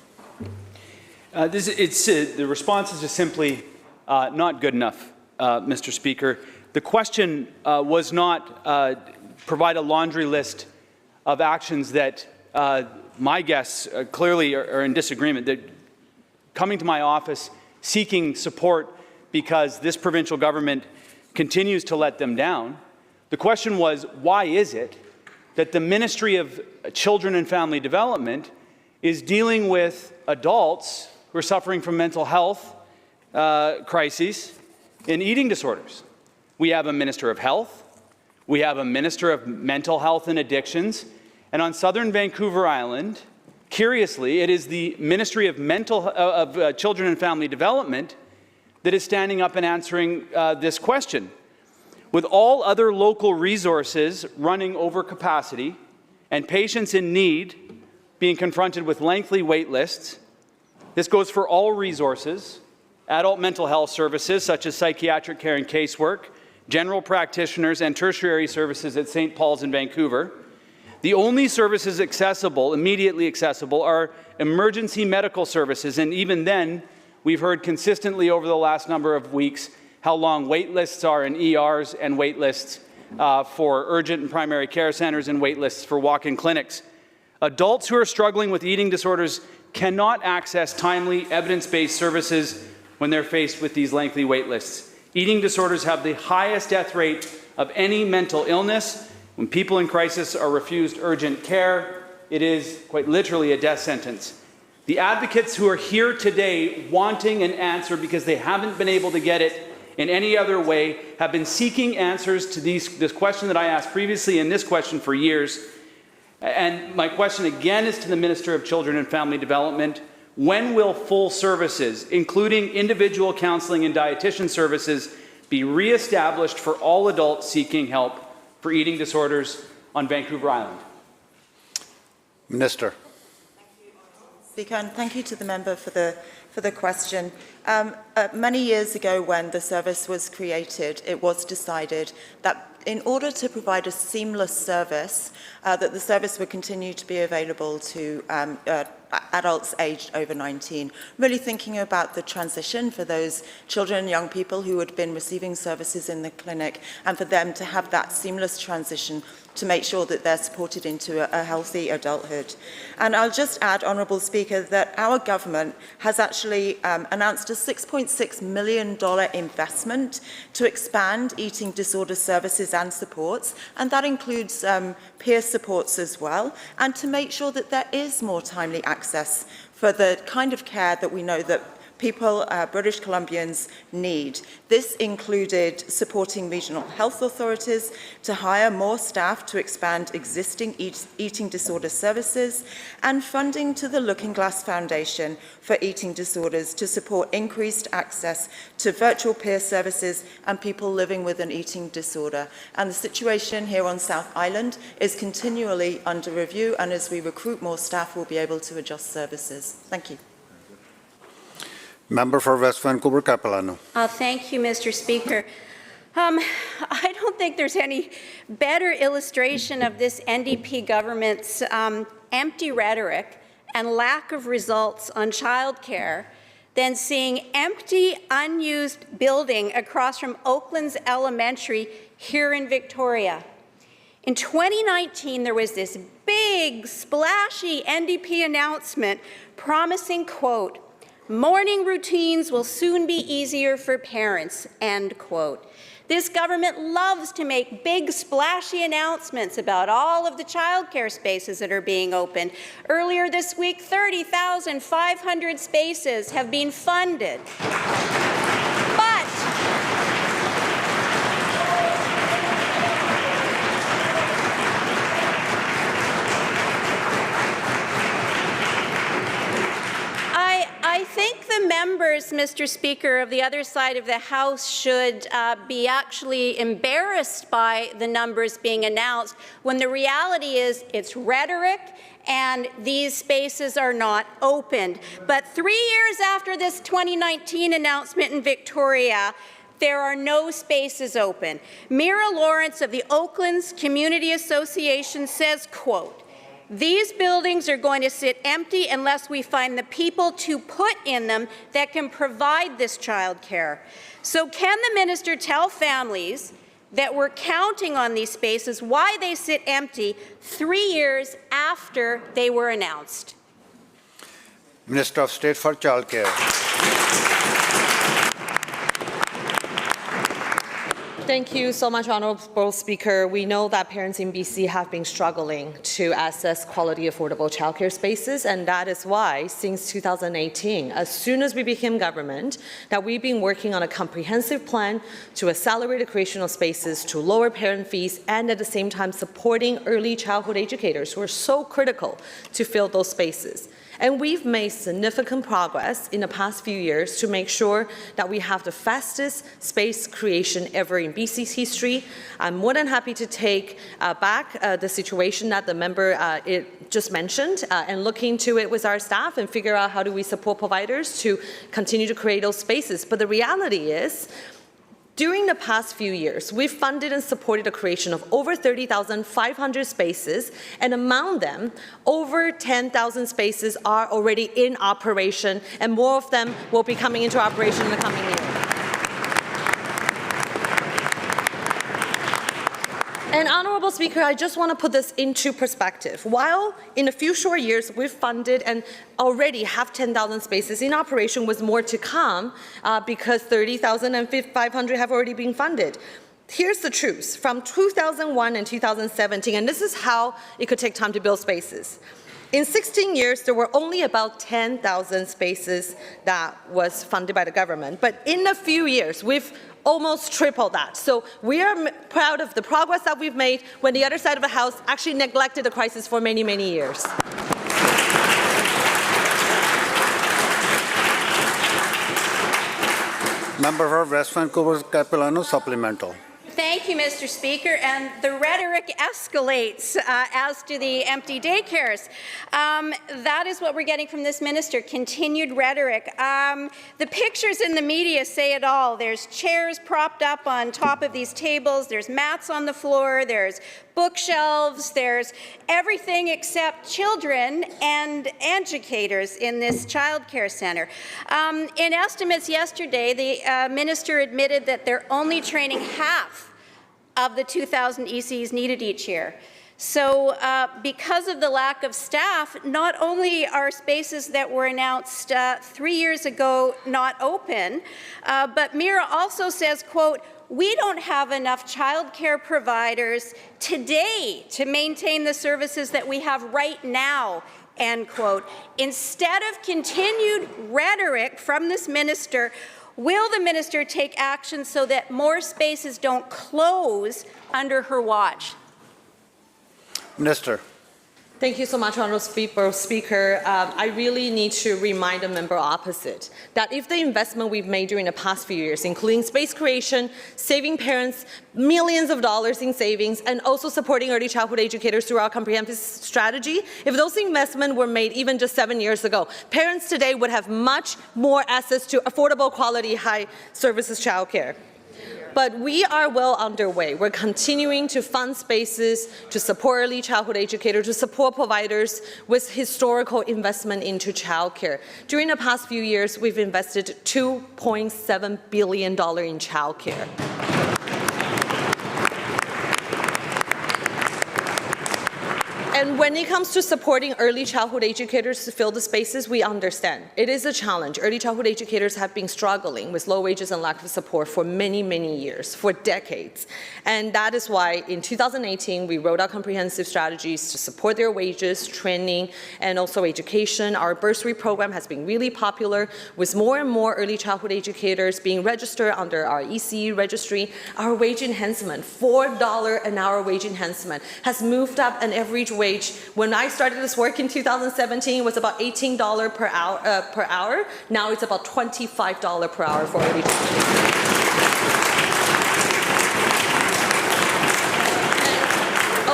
The response is just simply not good enough, Mr. Speaker. The question was not provide a laundry list of actions that my guests clearly are in disagreement, that coming to my office seeking support because this provincial government continues to let them down. The question was, why is it that the Ministry of Children and Family Development is dealing with adults who are suffering from mental health crises and eating disorders? We have a Minister of Health, we have a Minister of Mental Health and Addictions, and on southern Vancouver Island, curiously, it is the Ministry of Children and Family Development that is standing up and answering this question. With all other local resources running over capacity and patients in need being confronted with lengthy wait lists, this goes for all resources, adult mental health services such as psychiatric care and casework, general practitioners and tertiary services at St. Paul's in Vancouver. The only services accessible, immediately accessible, are emergency medical services, and even then, we've heard consistently over the last number of weeks how long wait lists are in ERs and wait lists for urgent and primary care centers and wait lists for walk-in clinics. Adults who are struggling with eating disorders cannot access timely, evidence-based services when they're faced with these lengthy wait lists. Eating disorders have the highest death rate of any mental illness. When people in crisis are refused urgent care, it is quite literally a death sentence. The advocates who are here today wanting an answer because they haven't been able to get it in any other way have been seeking answers to this question that I asked previously and this question for years. And my question again is to the Minister of Children and Family Development. When will full services, including individual counseling and dietitian services, be re-established for all adults seeking help for eating disorders on Vancouver Island? Minister. Speaker, and thank you to the member for the question. Many years ago, when the service was created, it was decided that in order to provide a seamless service, that the service would continue to be available to adults aged over 19, really thinking about the transition for those children and young people who had been receiving services in the clinic, and for them to have that seamless transition to make sure that they're supported into a healthy adulthood. And I'll just add, Honourable Speaker, that our government has actually announced a $6.6 million investment to expand eating disorder services and supports, and that includes peer supports as well, and to make sure that there is more timely access for the kind of care that we know that people, British Columbians, need. This included supporting regional health authorities to hire more staff to expand existing eating disorder services, and funding to the Looking Glass Foundation for eating disorders to support increased access to virtual peer services and people living with an eating disorder. And the situation here on South Island is continually under review, and as we recruit more staff, we'll be able to adjust services. Thank you. Member for West Vancouver, Capilano. Thank you, Mr. Speaker. I don't think there's any better illustration of this NDP government's empty rhetoric and lack of results on childcare than seeing empty, unused building across from Oakland's Elementary here in Victoria. In 2019, there was this big, splashy NDP announcement promising, quote, "Morning routines will soon be easier for parents," end quote. This government loves to make big, splashy announcements about all of the childcare spaces that are being opened. Earlier this week, 30,500 spaces have been funded. But I think the members, Mr. Speaker, of the other side of the House should be actually embarrassed by the numbers being announced, when the reality is it's rhetoric and these spaces are not opened. But 3 years after this 2019 announcement in Victoria, there are no spaces open. Mira Lawrence of the Oaklands Community Association says, quote, "These buildings are going to sit empty unless we find the people to put in them that can provide this child care." So can the minister tell families that we're counting on these spaces why they sit empty 3 years after they were announced? Minister of State for Childcare. Thank you so much, Honourable Speaker. We know that parents in BC have been struggling to access quality, affordable childcare spaces, and that is why, since 2018, as soon as we became government, that we've been working on a comprehensive plan to accelerate the creation of spaces, to lower parent fees, and at the same time supporting early childhood educators who are so critical to fill those spaces. And we've made significant progress in the past few years to make sure that we have the fastest space creation ever in BC's history. I'm more than happy to take back the situation that the member just mentioned and look into it with our staff and figure out how do we support providers to continue to create those spaces. But the reality is, during the past few years, we've funded and supported the creation of over 30,500 spaces, and among them, over 10,000 spaces are already in operation, and more of them will be coming into operation in the coming year. And Honourable Speaker, I just want to put this into perspective. While in a few short years we've funded and already have 10,000 spaces in operation with more to come because 30,500 have already been funded. Here's the truth. From 2001 and 2017, and this is how it could take time to build spaces. In 16 years, there were only about 10,000 spaces that was funded by the government. But in a few years, we've almost tripled that. So we are proud of the progress that we've made when the other side of the House actually neglected the crisis for many, many years. Member for West Vancouver Capilano, supplemental. Thank you, Mr. Speaker. And the rhetoric escalates as do the empty daycares. That is what we're getting from this minister, continued rhetoric. The pictures in the media say it all. There's chairs propped up on top of these tables. There's mats on the floor. There's bookshelves. There's everything except children and educators in this child care centre. In estimates yesterday, the minister admitted that they're only training half of the 2,000 ECs needed each year. So because of the lack of staff, not only are spaces that were announced 3 years ago not open, but Mira also says, quote, "We don't have enough childcare providers today to maintain the services that we have right now," end quote. Instead of continued rhetoric from this minister, will the minister take action so that more spaces don't close under her watch? Minister. Thank you so much, Honourable Speaker. I really need to remind the member opposite that if the investment we've made during the past few years, including space creation, saving parents millions of dollars in savings, and also supporting early childhood educators through our comprehensive strategy, if those investments were made even just 7 years ago, parents today would have much more access to affordable, quality, high services childcare. But we are well underway. We're continuing to fund spaces, to support early childhood educators, to support providers with historical investment into childcare. During the past few years, we've invested $2.7 billion in childcare. And when it comes to supporting early childhood educators to fill the spaces, we understand. It is a challenge. Early childhood educators have been struggling with low wages and lack of support for many, many years, for decades. And that is why in 2018, we wrote out comprehensive strategies to support their wages, training, and also education. Our bursary program has been really popular, with more and more early childhood educators being registered under our ECE registry. Our wage enhancement, $4 an hour wage enhancement, has moved up an average wage. When I started this work in 2017, it was about $18 per hour. Now it's about $25 per hour for early childhood.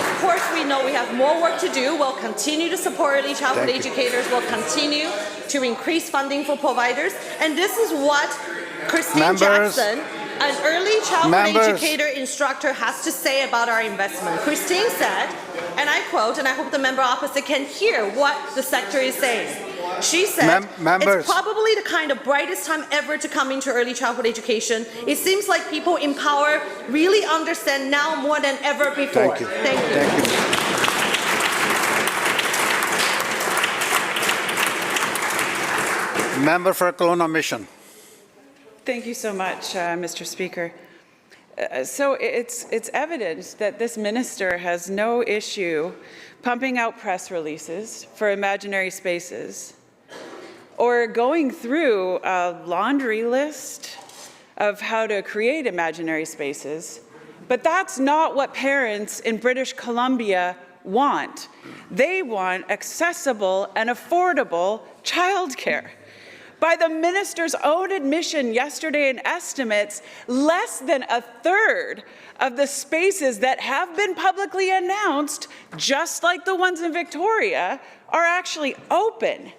Of course, we know we have more work to do. We'll continue to support early childhood educators. We'll continue to increase funding for providers. And this is what Christine Jackson, an early childhood educator instructor, has to say about our investment. Christine said, and I quote, and I hope the member opposite can hear what the sector is saying. She said, it's probably the kind of brightest time ever to come into early childhood education. It seems like people in power really understand now more than ever before. Thank you. Thank you. Member for Kelowna Mission. Thank you so much, Mr. Speaker. So it's evident that this minister has no issue pumping out press releases for imaginary spaces or going through a laundry list of how to create imaginary spaces. But that's not what parents in British Columbia want. They want accessible and affordable childcare. By the minister's own admission yesterday in estimates, less than a third of the spaces that have been publicly announced, just like the ones in Victoria, are actually open.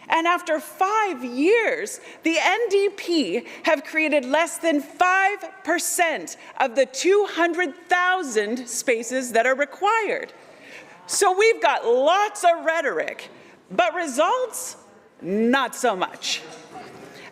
And after 5 years, the NDP have created less than 5% of the 200,000 spaces that are required. So we've got lots of rhetoric, but results? Not so much.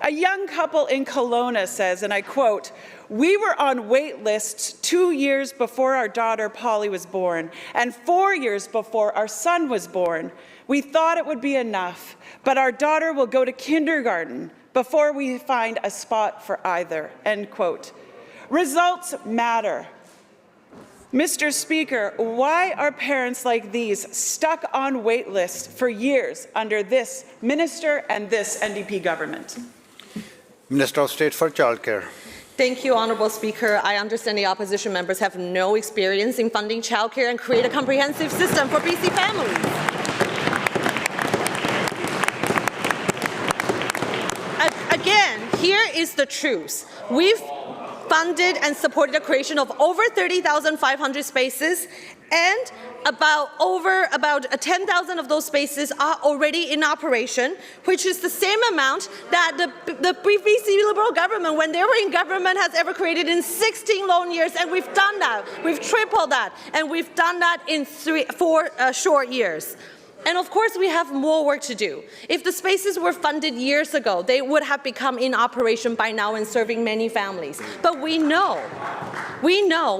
A young couple in Kelowna says, and I quote, "We were on wait lists 2 years before our daughter Polly was born and 4 years before our son was born. We thought it would be enough, but our daughter will go to kindergarten before we find a spot for either," end quote. Results matter. Mr. Speaker, why are parents like these stuck on wait lists for years under this minister and this NDP government? Minister of State for Childcare. Thank you, Honourable Speaker. I understand the opposition members have no experience in funding childcare and create a comprehensive system for BC families. Again, here is the truth. We've funded and supported the creation of over 30,500 spaces, and about 10,000 of those spaces are already in operation, which is the same amount that the BC Liberal government, when they were in government, has ever created in 16 long years, and we've done that. We've tripled that, and we've done that in 4 short years. And of course, we have more work to do. If the spaces were funded years ago, they would have become in operation by now and serving many families. But we know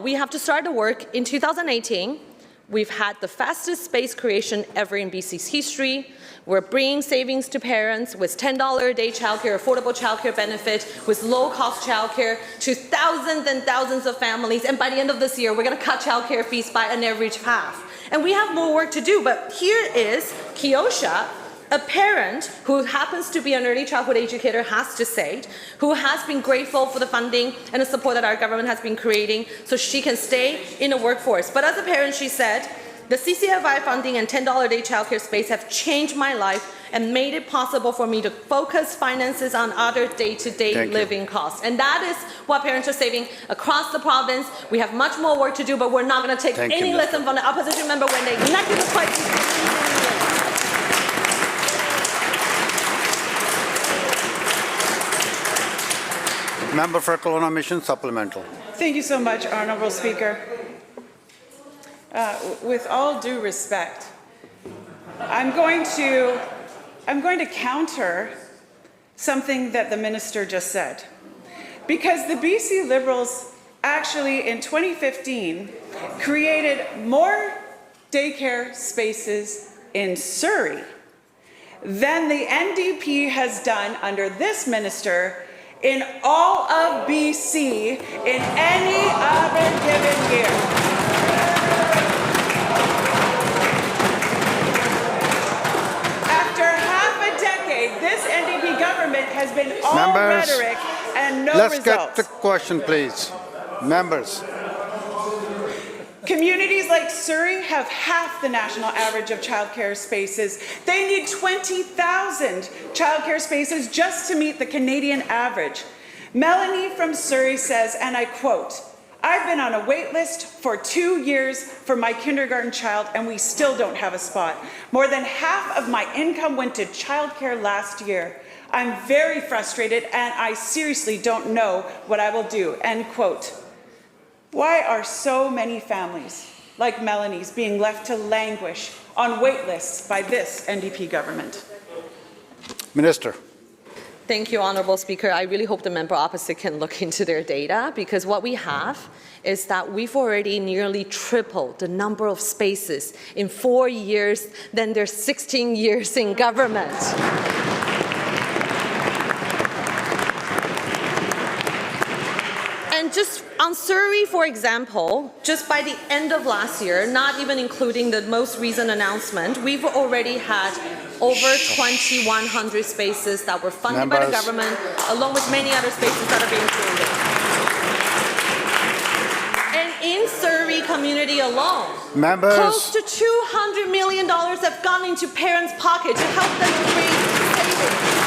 we have to start the work in 2018. We've had the fastest space creation ever in BC's history. We're bringing savings to parents with $10 a day childcare, affordable childcare benefit, with low-cost childcare to thousands and thousands of families. And by the end of this year, we're going to cut childcare fees by an average half. And we have more work to do, but here is Kiosha, a parent who happens to be an early childhood educator, has to say, who has been grateful for the funding and the support that our government has been creating so she can stay in the workforce. But as a parent, she said, the CCFI funding and $10 a day childcare space have changed my life and made it possible for me to focus finances on other day-to-day living costs. And that is what parents are saving across the province. We have much more work to do, but we're not going to take any lesson from the opposition member when they neglected the crisis. Member for Kelowna Mission Supplemental. Thank you so much, Honourable Speaker. With all due respect, I'm going to counter something that the minister just said, because the BC Liberals actually in 2015 created more daycare spaces in Surrey than the NDP has done under this minister in all of BC in any other given year. This NDP government has been all rhetoric and no results. Let's get the question, please. Members. Communities like Surrey have half the national average of childcare spaces. They need 20,000 childcare spaces just to meet the Canadian average. Melanie from Surrey says, and I quote, "I've been on a wait list for 2 years for my kindergarten child, and we still don't have a spot. More than half of my income went to childcare last year. I'm very frustrated, and I seriously don't know what I will do," end quote. Why are so many families like Melanie's being left to languish on wait lists by this NDP government? Minister. Thank you, Honourable Speaker. I really hope the member opposite can look into their data, because what we have is that we've already nearly tripled the number of spaces in 4 years than their 16 years in government. And just on Surrey, for example, just by the end of last year, not even including the most recent announcement, we've already had over 2,100 spaces that were funded by the government, along with many other spaces that are being created. And in Surrey community alone, close to $200 million have gone into parents' pockets to help them to raise savings.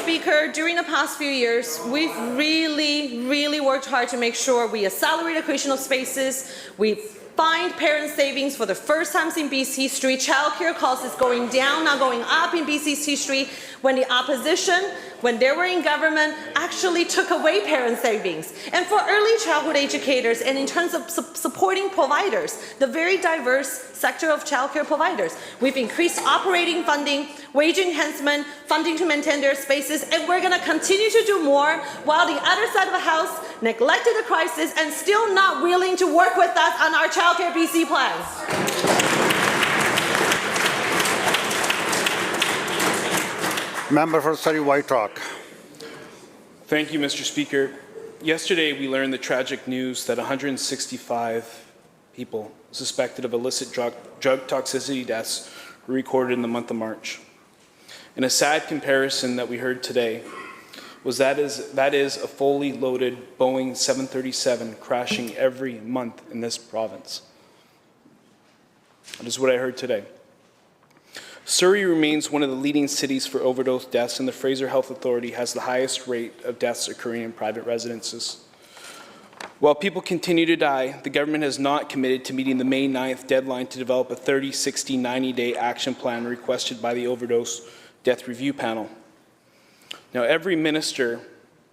Speaker, during the past few years, we've really worked hard to make sure we accelerate the creation of spaces. We find parent savings for the first time in BC history. Childcare costs is going down, not going up in BC's history. When the opposition, when they were in government, actually took away parent savings. And for early childhood educators, and in terms of supporting providers, the very diverse sector of childcare providers, we've increased operating funding, wage enhancement, funding to maintain their spaces, and we're going to continue to do more while the other side of the House neglected the crisis and still not willing to work with us on our childcare BC plans. Member for Surrey White Rock. Thank you, Mr. Speaker. Yesterday, we learned the tragic news that 165 people suspected of illicit drug toxicity deaths were recorded in the month of March. And a sad comparison that we heard today was that is a fully loaded Boeing 737 crashing every month in this province. That is what I heard today. Surrey remains one of the leading cities for overdose deaths, and the Fraser Health Authority has the highest rate of deaths occurring in private residences. While people continue to die, the government has not committed to meeting the May 9th deadline to develop a 30, 60, 90-day action plan requested by the Overdose Death Review Panel. Now, every minister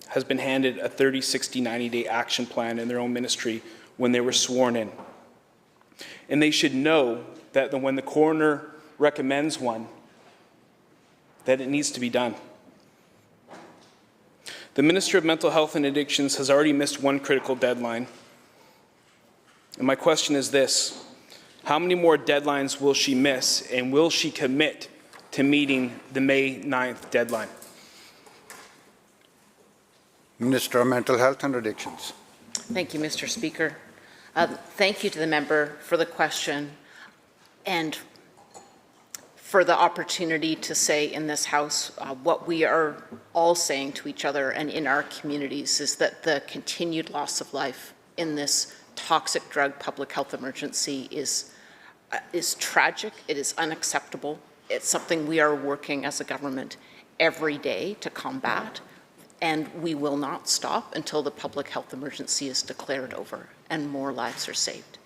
has been handed a 30, 60, 90-day action plan in their own ministry when they were sworn in. And they should know that when the coroner recommends one, that it needs to be done. The Minister of Mental Health and Addictions has already missed one critical deadline. And my question is this: how many more deadlines will she miss, and will she commit to meeting the May 9th deadline? Minister of Mental Health and Addictions. Thank you, Mr. Speaker. Thank you to the member for the question and for the opportunity to say in this House what we are all saying to each other and in our communities is that the continued loss of life in this toxic drug public health emergency is tragic. It is unacceptable. It's something we are working as a government every day to combat, and we will not stop until the public health emergency is declared over and more lives are saved.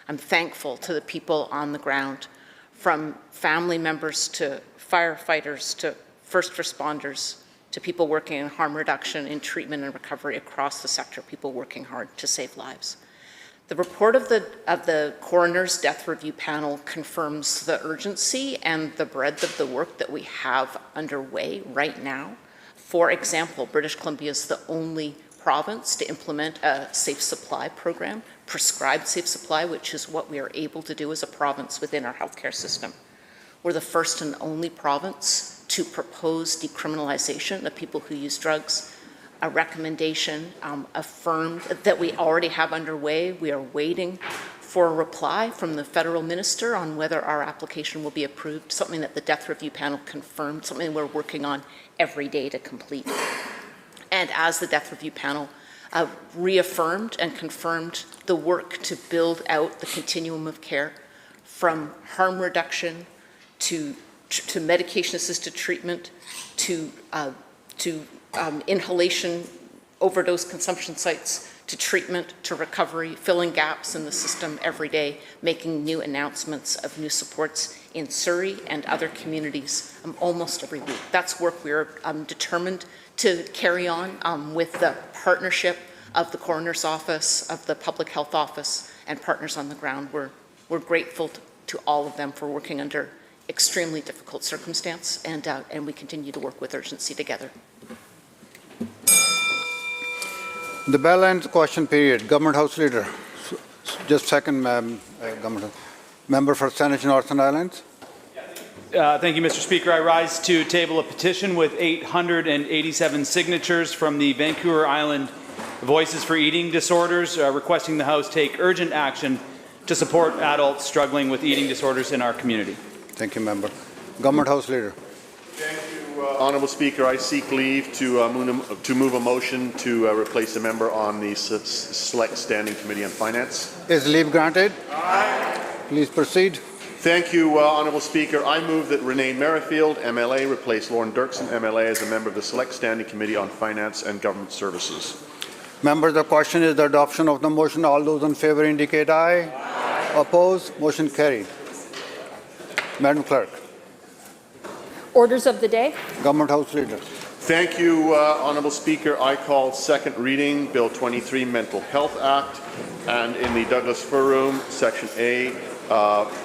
I'm thankful to the people on the ground, from family members to firefighters to first responders to people working in harm reduction, in treatment and recovery across the sector, people working hard to save lives. The report of the coroner's death review panel confirms the urgency and the breadth of the work that we have underway right now. For example, British Columbia is the only province to implement a safe supply program, prescribed safe supply, which is what we are able to do as a province within our healthcare system. We're the first and only province to propose decriminalization of people who use drugs, a recommendation affirmed that we already have underway. We are waiting for a reply from the federal minister on whether our application will be approved, something that the death review panel confirmed, something we're working on every day to complete. And as the death review panel reaffirmed and confirmed the work to build out the continuum of care from harm reduction to medication-assisted treatment to inhalation overdose consumption sites, to treatment, to recovery, filling gaps in the system every day, making new announcements of new supports in Surrey and other communities almost every week. That's work we're determined to carry on with the partnership of the coroner's office, of the public health office, and partners on the ground. We're grateful to all of them for working under extremely difficult circumstance, and we continue to work with urgency together. The bell ends question period. Government House Leader. Just second, Government. Member for Saanich Northern Islands. Thank you, Mr. Speaker. I rise to table a petition with 887 signatures from the Vancouver Island Voices for Eating Disorders, requesting the House take urgent action to support adults struggling with eating disorders in our community. Thank you, Member. Government House Leader. Thank you, Honourable Speaker. I seek leave to move a motion to replace a member on the Select Standing Committee on Finance. Is leave granted? Aye. Please proceed. Thank you, Honourable Speaker. I move that Renee Merrifield, MLA, replace Lauren Dirksen, MLA, as a member of the Select Standing Committee on Finance and Government Services. Members, the question is the adoption of the motion. All those in favour indicate aye. Aye. Opposed? Motion carried. Madam Clerk. Orders of the day. Government House Leader. Thank you, Honourable Speaker. I call second reading Bill 23, Mental Health Act, and in the Douglas Fur Room, Section A,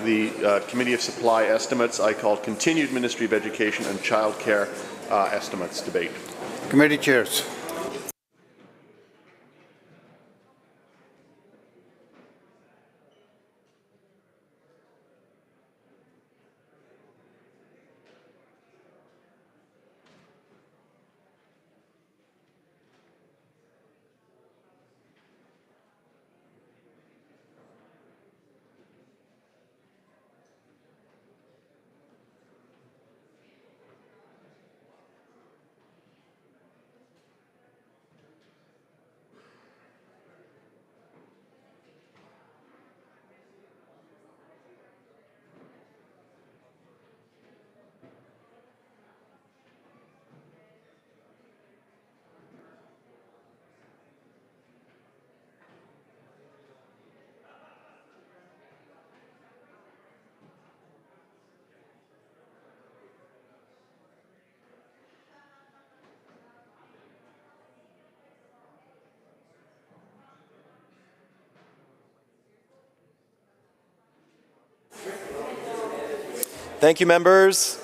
the Committee of Supply Estimates, I call continued Ministry of Education and Child Care estimates debate. Committee chairs. Thank you, members.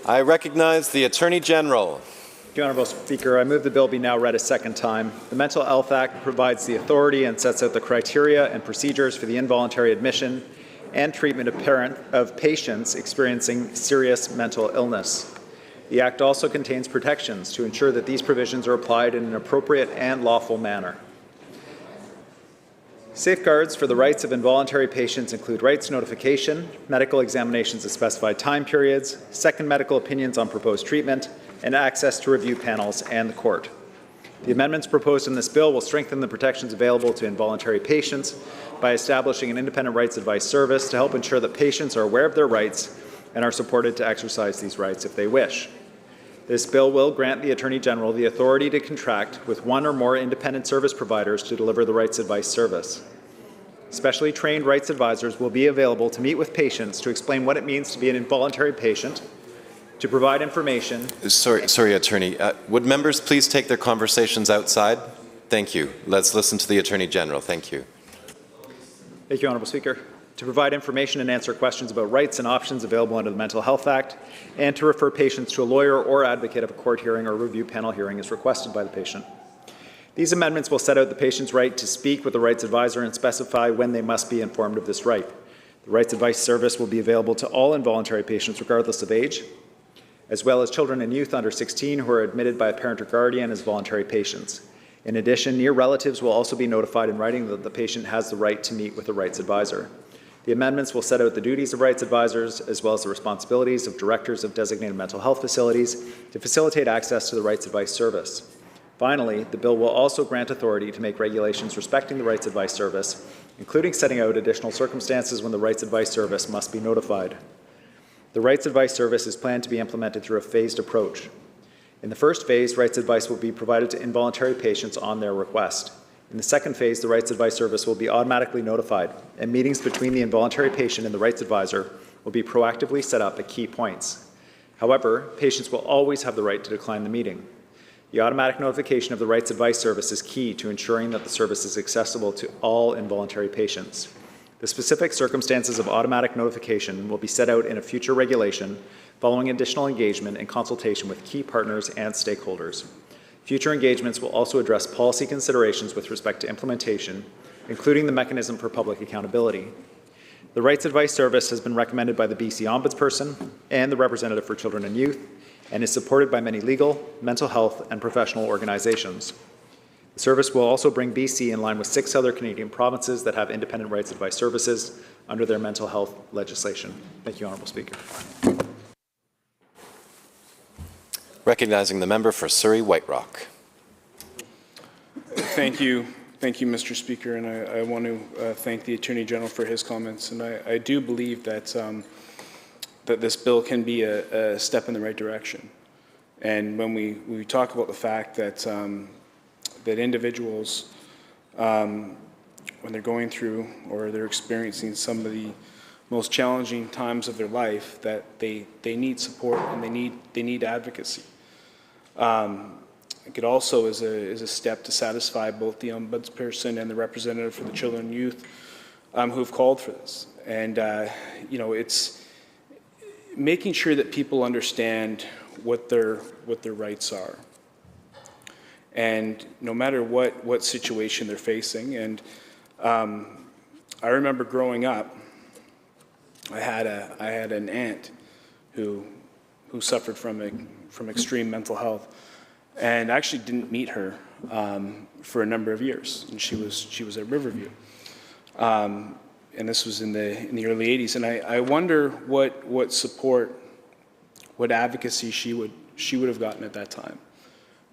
I recognize the Attorney General. Thank you, Honourable Speaker. I move the bill be now read a second time. The Mental Health Act provides the authority and sets out the criteria and procedures for the involuntary admission and treatment of patients experiencing serious mental illness. The Act also contains protections to ensure that these provisions are applied in an appropriate and lawful manner. Safeguards for the rights of involuntary patients include rights notification, medical examinations at specified time periods, second medical opinions on proposed treatment, and access to review panels and the court. The amendments proposed in this bill will strengthen the protections available to involuntary patients by establishing an independent rights advice service to help ensure that patients are aware of their rights and are supported to exercise these rights if they wish. This bill will grant the Attorney General the authority to contract with one or more independent service providers to deliver the rights advice service. Specially trained rights advisors will be available to meet with patients to explain what it means to be an involuntary patient, to provide information. Sorry, Attorney. Would members please take their conversations outside? Thank you. Let's listen to the Attorney General. Thank you. Thank you, Honourable Speaker. To provide information and answer questions about rights and options available under the Mental Health Act, and to refer patients to a lawyer or advocate if a court hearing or review panel hearing is requested by the patient. These amendments will set out the patient's right to speak with the rights advisor and specify when they must be informed of this right. The rights advice service will be available to all involuntary patients regardless of age, as well as children and youth under 16 who are admitted by a parent or guardian as voluntary patients. In addition, near relatives will also be notified in writing that the patient has the right to meet with a rights advisor. The amendments will set out the duties of rights advisors as well as the responsibilities of directors of designated mental health facilities to facilitate access to the rights advice service. Finally, the bill will also grant authority to make regulations respecting the rights advice service, including setting out additional circumstances when the rights advice service must be notified. The rights advice service is planned to be implemented through a phased approach. In the first phase, rights advice will be provided to involuntary patients on their request. In the second phase, the rights advice service will be automatically notified, and meetings between the involuntary patient and the rights advisor will be proactively set up at key points. However, patients will always have the right to decline the meeting. The automatic notification of the rights advice service is key to ensuring that the service is accessible to all involuntary patients. The specific circumstances of automatic notification will be set out in a future regulation following additional engagement and consultation with key partners and stakeholders. Future engagements will also address policy considerations with respect to implementation, including the mechanism for public accountability. The Rights Advice Service has been recommended by the BC Ombudsperson and the Representative for Children and Youth, and is supported by many legal, mental health, and professional organizations. The service will also bring BC in line with 6 other Canadian provinces that have independent rights advice services under their mental health legislation. Thank you, Honourable Speaker. Recognizing the member for Surrey White Rock. Thank you, Mr. Speaker, and I want to thank the Attorney General for his comments. And I do believe that that this bill can be a step in the right direction. And when we talk about the fact that that individuals, when they're going through or they're experiencing some of the most challenging times of their life, that they need support and they need advocacy. It also is a step to satisfy both the Ombudsperson and the Representative for the Children and Youth who've called for this. And you know, it's making sure that people understand what their rights are, and no matter what situation they're facing. And I remember growing up, I had an aunt who suffered from extreme mental health, and I actually didn't meet her for a number of years, and she was at Riverview. And this was in the early 80s, and I wonder what support, what advocacy she would have gotten at that time,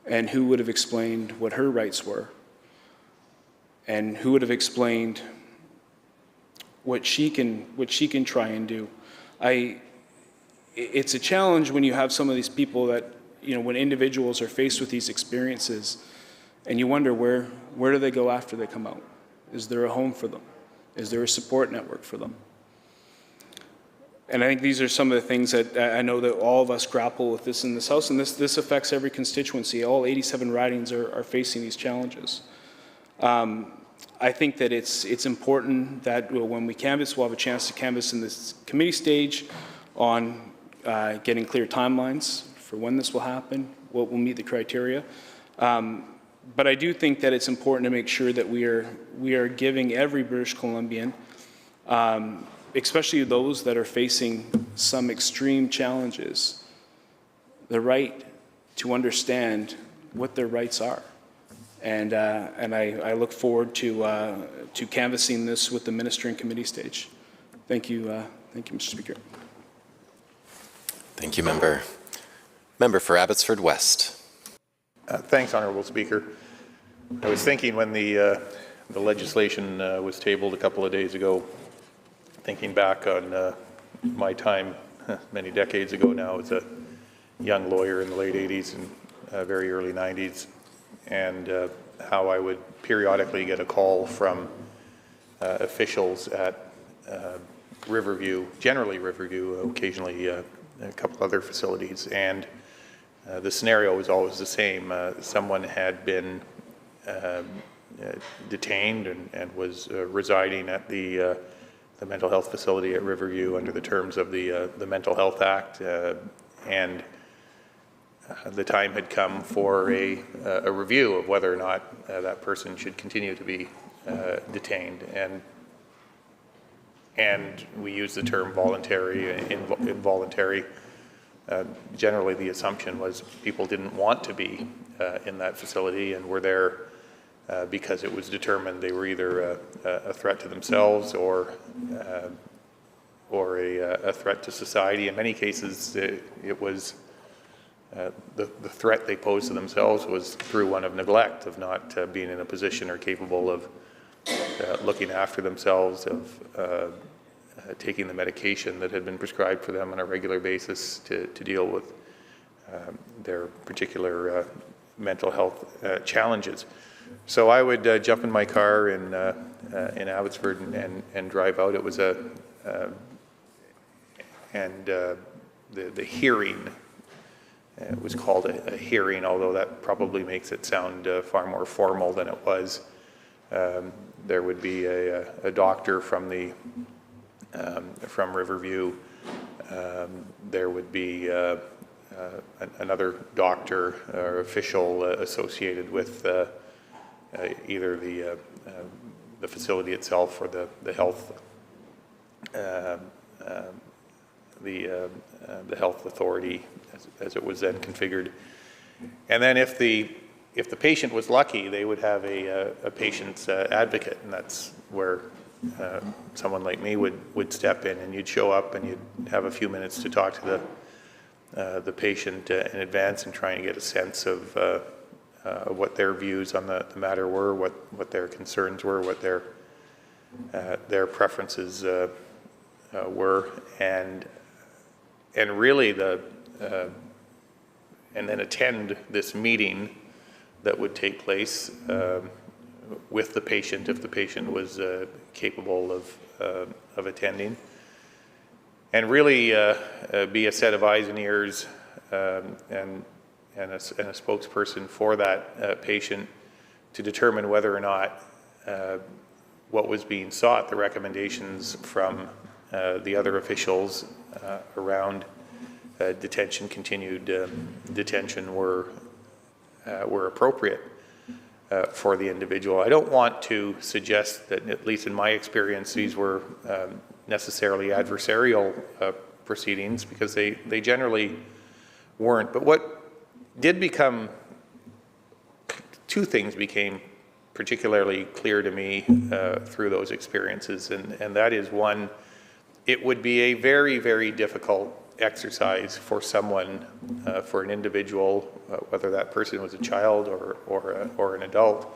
and who would have explained what her rights were, and who would have explained what she can try and do. It's a challenge when you have some of these people that, you know, when individuals are faced with these experiences, and you wonder where do they go after they come out? Is there a home for them? Is there a support network for them? And I think these are some of the things that I know that all of us grapple with this in this House, and this affects every constituency. All 87 ridings are facing these challenges. I think that it's important that when we canvass, we'll have a chance to canvass in this committee stage on getting clear timelines for when this will happen, what will meet the criteria. But I do think that it's important to make sure that we are giving every British Columbian, especially those that are facing some extreme challenges, the right to understand what their rights are. And I look forward to canvassing this with the Minister in committee stage. Thank you, Mr. Speaker. Thank you, Member. Member for Abbotsford West. Thanks, Honourable Speaker. I was thinking when the legislation was tabled a couple of days ago, thinking back on my time many decades ago now as a young lawyer in the late 80s and very early 90s, and how I would periodically get a call from officials at Riverview, generally Riverview, occasionally a couple other facilities, and the scenario was always the same. Someone had been detained and was residing at the mental health facility at Riverview under the terms of the Mental Health Act, and the time had come for a review of whether or not that person should continue to be detained, and we use the term voluntary, involuntary. Generally, the assumption was people didn't want to be in that facility and were there because it was determined they were either a threat to themselves or a threat to society. In many cases, it was the threat they posed to themselves was through one of neglect, of not being in a position or capable of looking after themselves, of taking the medication that had been prescribed for them on a regular basis to deal with their particular mental health challenges. So I would jump in my car in Abbotsford and drive out. It was the hearing. It was called a hearing, although that probably makes it sound far more formal than it was. There would be a doctor from Riverview. There would be another doctor or official associated with either the facility itself or the health the health authority as it was then configured. And then if the patient was lucky, they would have a patient's advocate, and that's where someone like me would step in, and you'd show up and you'd have a few minutes to talk to the patient in advance and try and get a sense of what their views on the matter were, what their concerns were, what their preferences were, and really and then attend this meeting that would take place with the patient if the patient was capable of attending, and really be a set of eyes and ears and a spokesperson for that patient to determine whether or not what was being sought, the recommendations from the other officials around detention, continued detention, were appropriate for the individual. I don't want to suggest that, at least in my experience, these were necessarily adversarial proceedings, because they generally weren't. But what did become, two things became particularly clear to me through those experiences, and that is, one, it would be a very, very difficult exercise for someone, for an individual, whether that person was a child or an adult,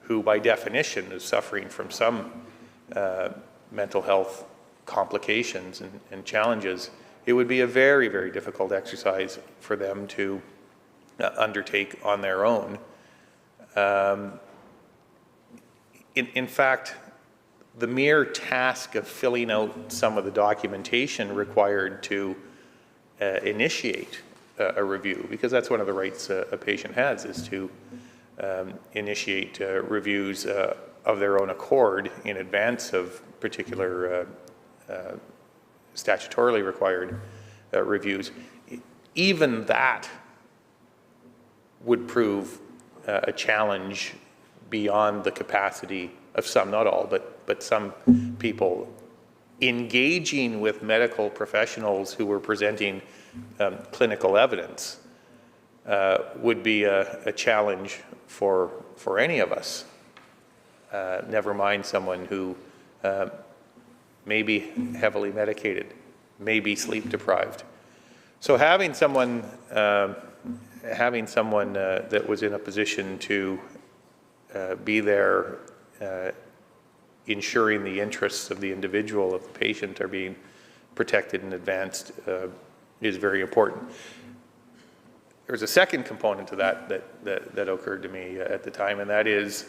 who by definition is suffering from some mental health complications and challenges. It would be a very, very difficult exercise for them to undertake on their own. In fact, the mere task of filling out some of the documentation required to initiate a review, because that's one of the rights a patient has, is to initiate reviews of their own accord in advance of particular statutorily required reviews. Even that would prove a challenge beyond the capacity of some, not all, but some people engaging with medical professionals who were presenting clinical evidence would be a challenge for any of us, never mind someone who may be heavily medicated, may be sleep deprived. So having someone that was in a position to be there ensuring the interests of the individual, of the patient, are being protected and advanced is very important. There's a second component to that occurred to me at the time, and that is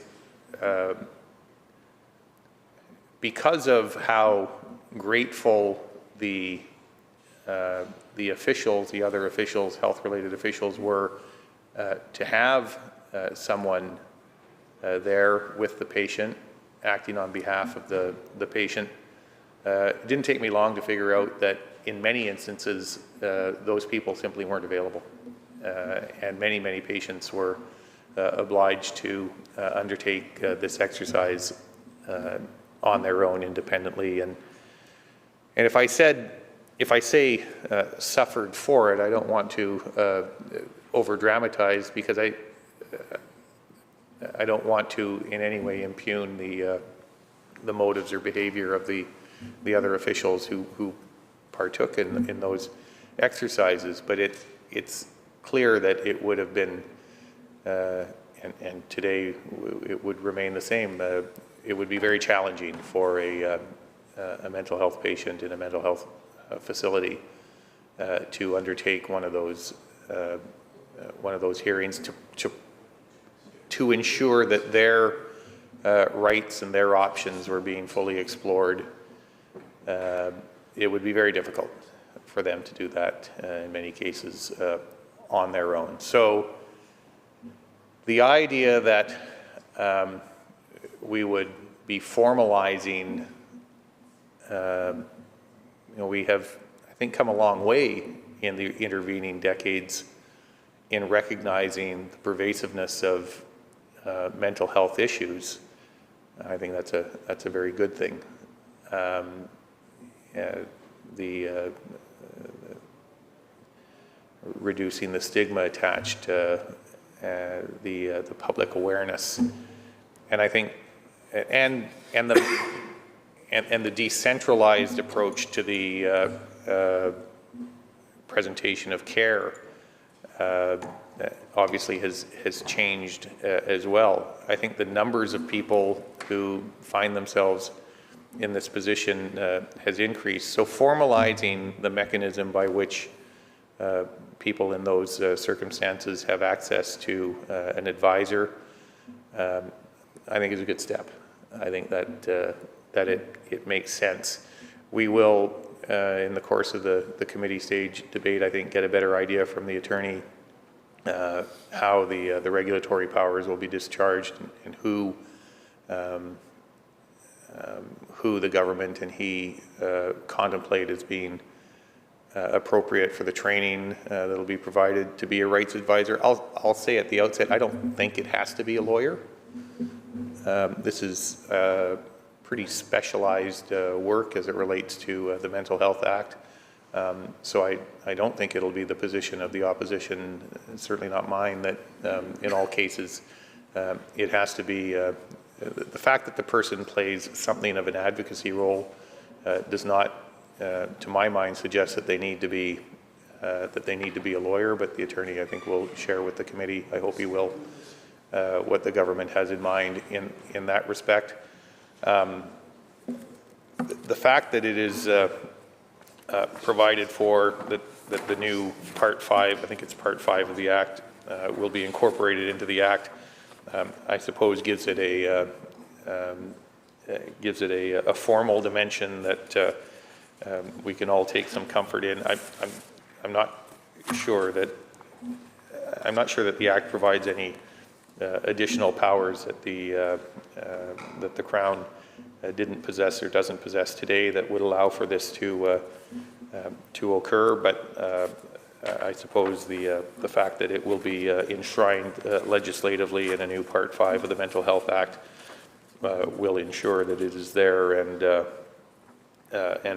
because of how grateful the officials, the other officials, health-related officials, were to have someone there with the patient, acting on behalf of the patient. It didn't take me long to figure out that in many instances, those people simply weren't available. And many, many patients were obliged to undertake this exercise on their own independently. And if I say suffered for it, I don't want to over-dramatize, because I don't want to in any way impugn the motives or behavior of the other officials who partook in those exercises. But it's clear that it would have been, and today it would remain the same, it would be very challenging for a mental health patient in a mental health facility to undertake one of those hearings to ensure that their rights and their options were being fully explored. It would be very difficult for them to do that in many cases on their own. So the idea that we would be formalizing, we have, I think, come a long way in the intervening decades in recognizing the pervasiveness of mental health issues. I think that's a very good thing. reducing the stigma attached to the public awareness, and I think and the decentralized approach to the presentation of care obviously has changed as well. I think the numbers of people who find themselves in this position has increased. So formalizing the mechanism by which people in those circumstances have access to an advisor, I think is a good step. I think that it makes sense. We will, in the course of the committee stage debate, I think, get a better idea from the attorney how the regulatory powers will be discharged and who the government and he contemplate as being appropriate for the training that will be provided to be a rights advisor. I'll say at the outset, I don't think it has to be a lawyer. This is pretty specialized work as it relates to the Mental Health Act. So I don't think it'll be the position of the opposition, certainly not mine, that in all cases it has to be, the fact that the person plays something of an advocacy role does not, to my mind, suggest that they need to be a lawyer, but the attorney, I think, will share with the committee, I hope he will, what the government has in mind in that respect. The fact that it is provided for that the new Part 5, I think it's Part 5 of the Act, will be incorporated into the Act, I suppose gives it a formal dimension that we can all take some comfort in. I'm not sure that the Act provides any additional powers that the Crown didn't possess or doesn't possess today that would allow for this to occur. But I suppose the fact that it will be enshrined legislatively in a new Part 5 of the Mental Health Act will ensure that it is there and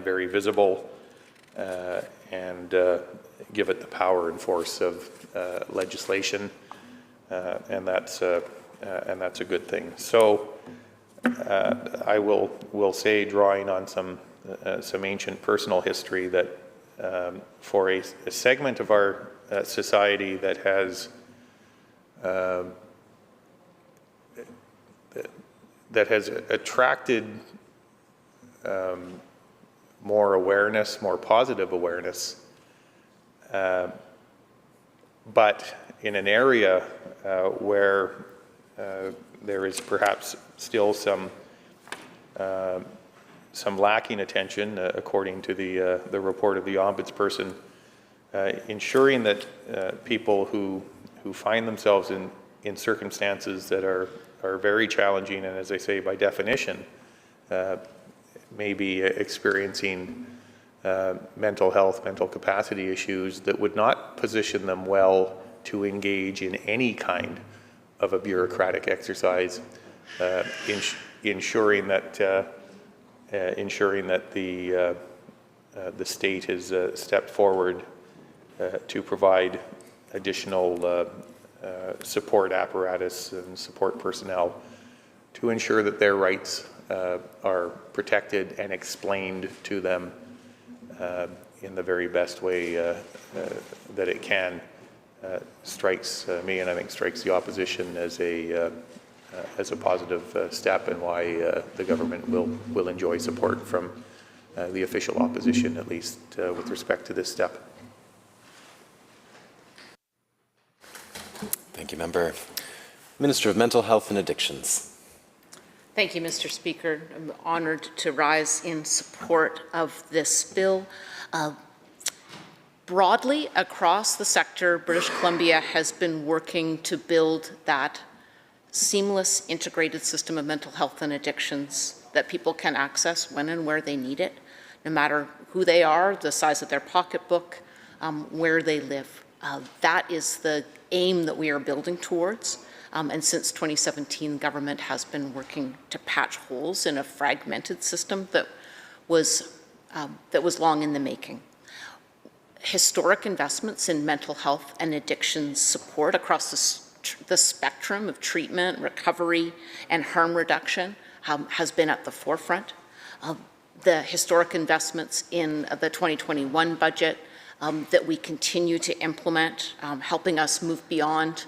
very visible and give it the power and force of legislation, and that's a good thing. So I will say, drawing on some ancient personal history, that for a segment of our society that has attracted more awareness, more positive awareness, but in an area where there is perhaps still some lacking attention, according to the report of the Ombudsperson, ensuring that people who find themselves in circumstances that are very challenging, and as I say, by definition, may be experiencing mental health, mental capacity issues that would not position them well to engage in any kind of a bureaucratic exercise, ensuring that the state has stepped forward to provide additional support apparatus and support personnel to ensure that their rights are protected and explained to them in the very best way that it can, strikes me, and I think strikes the opposition, as a positive step, and why the government will enjoy support from the official opposition, at least with respect to this step. Thank you, Member. Minister of Mental Health and Addictions. Thank you, Mr. Speaker. I'm honored to rise in support of this bill. Broadly across the sector, British Columbia has been working to build that seamless, integrated system of mental health and addictions that people can access when and where they need it, no matter who they are, the size of their pocketbook, where they live. That is the aim that we are building towards. And since 2017, government has been working to patch holes in a fragmented system that was that was long in the making. Historic investments in mental health and addiction support across the spectrum of treatment, recovery, and harm reduction has been at the forefront. The historic investments in the 2021 budget that we continue to implement, helping us move beyond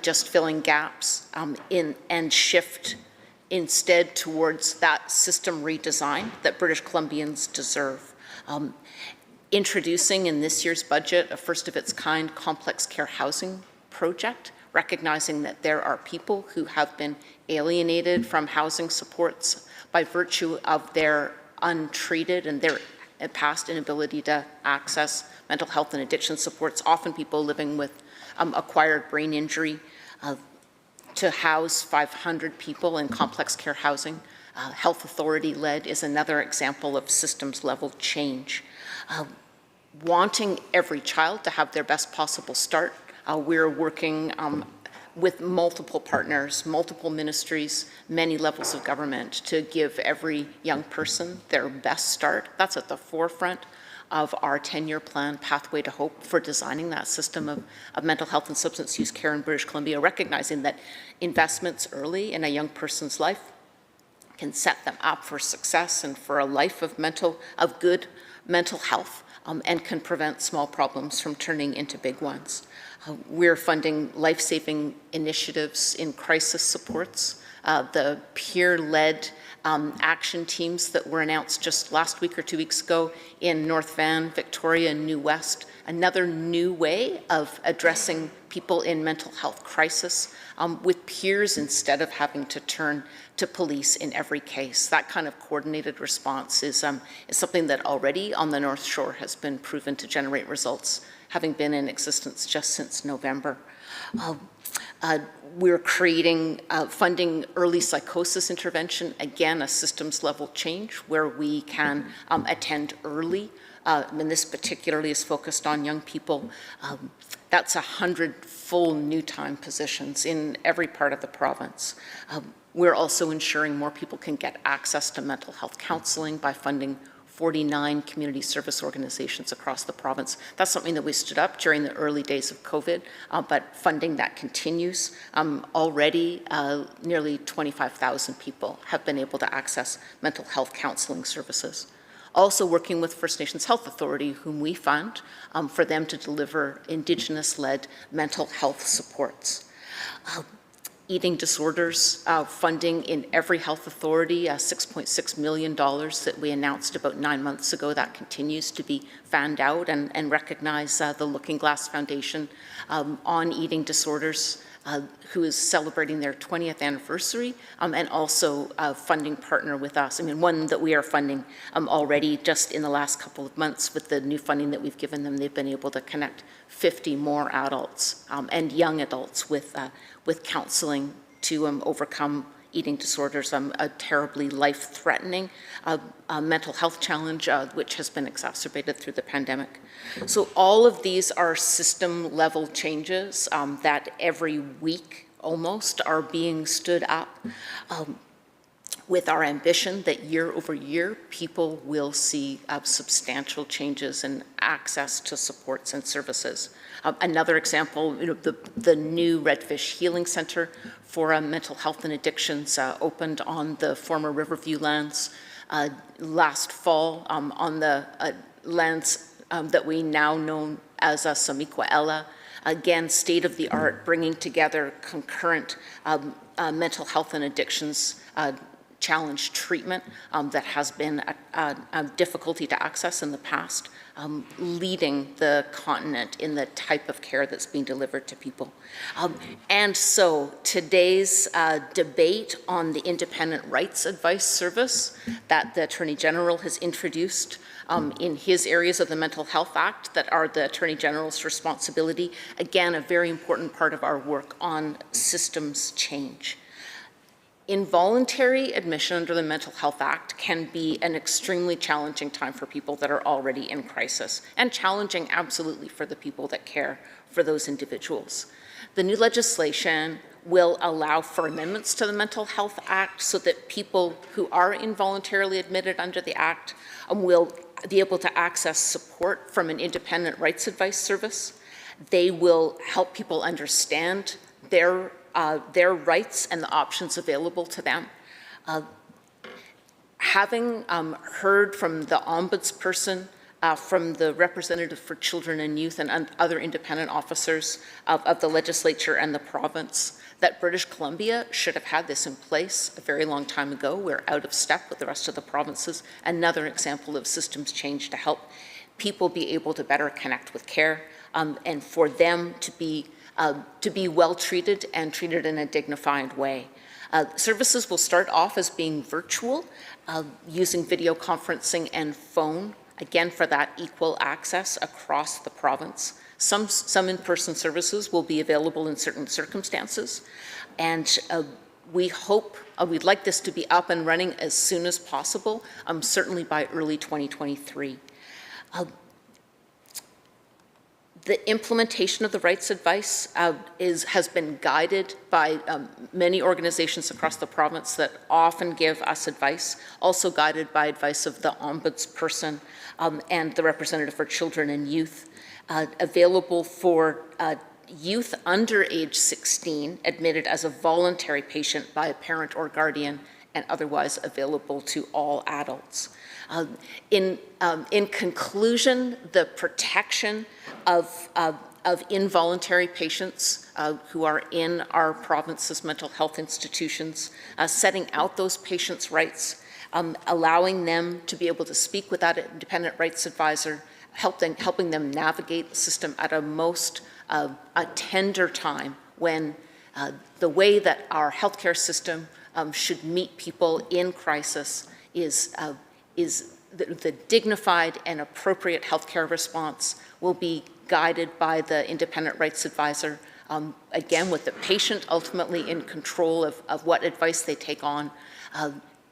just filling gaps and shift instead towards that system redesign that British Columbians deserve. Introducing in this year's budget a first of its kind complex care housing project, recognizing that there are people who have been alienated from housing supports by virtue of their untreated and their past inability to access mental health and addiction supports, often people living with acquired brain injury. To house 500 people in complex care housing, health authority led, is another example of systems level change. Wanting every child to have their best possible start, we're working with multiple partners, multiple ministries, many levels of government to give every young person their best start. That's at the forefront of our 10-year plan, Pathway to Hope, for designing that system of mental health and substance use care in British Columbia, recognizing that investments early in a young person's life can set them up for success and for a life of good mental health, and can prevent small problems from turning into big ones. We're funding life-saving initiatives in crisis supports, the peer-led action teams that were announced just last week or 2 weeks ago in North Van, Victoria, and New West, another new way of addressing people in mental health crisis with peers instead of having to turn to police in every case. That kind of coordinated response is something that already on the North Shore has been proven to generate results, having been in existence just since November. We're creating, funding early psychosis intervention, again, a systems level change where we can attend early. And this particularly is focused on young people. That's 100 full new time positions in every part of the province. We're also ensuring more people can get access to mental health counseling by funding 49 community service organizations across the province. That's something that we stood up during the early days of COVID, but funding that continues. Already, nearly 25,000 people have been able to access mental health counseling services. Also working with First Nations Health Authority, whom we fund, for them to deliver Indigenous-led mental health supports. Eating disorders, funding in every health authority, $6.6 million that we announced about 9 months ago. That continues to be fanned out and recognize the Looking Glass Foundation on eating disorders, who is celebrating their 20th anniversary, and also a funding partner with us. I mean, one that we are funding already just in the last couple of months with the new funding that we've given them. They've been able to connect 50 more adults and young adults with counseling to overcome eating disorders, a terribly life-threatening mental health challenge, which has been exacerbated through the pandemic. So all of these are system-level changes that every week almost are being stood up with our ambition that year over year, people will see substantial changes in access to supports and services. Another example, the new Redfish Healing Center for mental health and addictions opened on the former Riverview lands last fall, on the lands that we now know as Samiquaela. Again, state-of-the-art, bringing together concurrent mental health and addictions challenge treatment that has been a difficulty to access in the past, leading the continent in the type of care that's being delivered to people. And so today's debate on the Independent Rights Advice Service that the Attorney General has introduced in his areas of the Mental Health Act that are the Attorney General's responsibility, again, a very important part of our work on systems change. Involuntary admission under the Mental Health Act can be an extremely challenging time for people that are already in crisis, and challenging absolutely for the people that care for those individuals. The new legislation will allow for amendments to the Mental Health Act so that people who are involuntarily admitted under the Act will be able to access support from an independent rights advice service. They will help people understand their rights and the options available to them. Having heard from the ombudsperson, from the representative for children and youth and other independent officers of the legislature and the province, that British Columbia should have had this in place a very long time ago. We're out of step with the rest of the provinces. Another example of systems change to help people be able to better connect with care, and for them to be well treated and treated in a dignified way. Services will start off as being virtual, using video conferencing and phone, again for that equal access across the province. Some in-person services will be available in certain circumstances, and we'd like this to be up and running as soon as possible, certainly by early 2023. The implementation of the rights advice has been guided by many organizations across the province that often give us advice, also guided by advice of the ombudsperson and the representative for children and youth, available for youth under age 16 admitted as a voluntary patient by a parent or guardian, and otherwise available to all adults. In conclusion, the protection of involuntary patients who are in our province's mental health institutions, setting out those patients' rights, allowing them to be able to speak with that independent rights advisor, helping them navigate the system at a tender time when the way that our healthcare system should meet people in crisis is the dignified and appropriate healthcare response will be guided by the independent rights advisor, again with the patient ultimately in control of what advice they take on,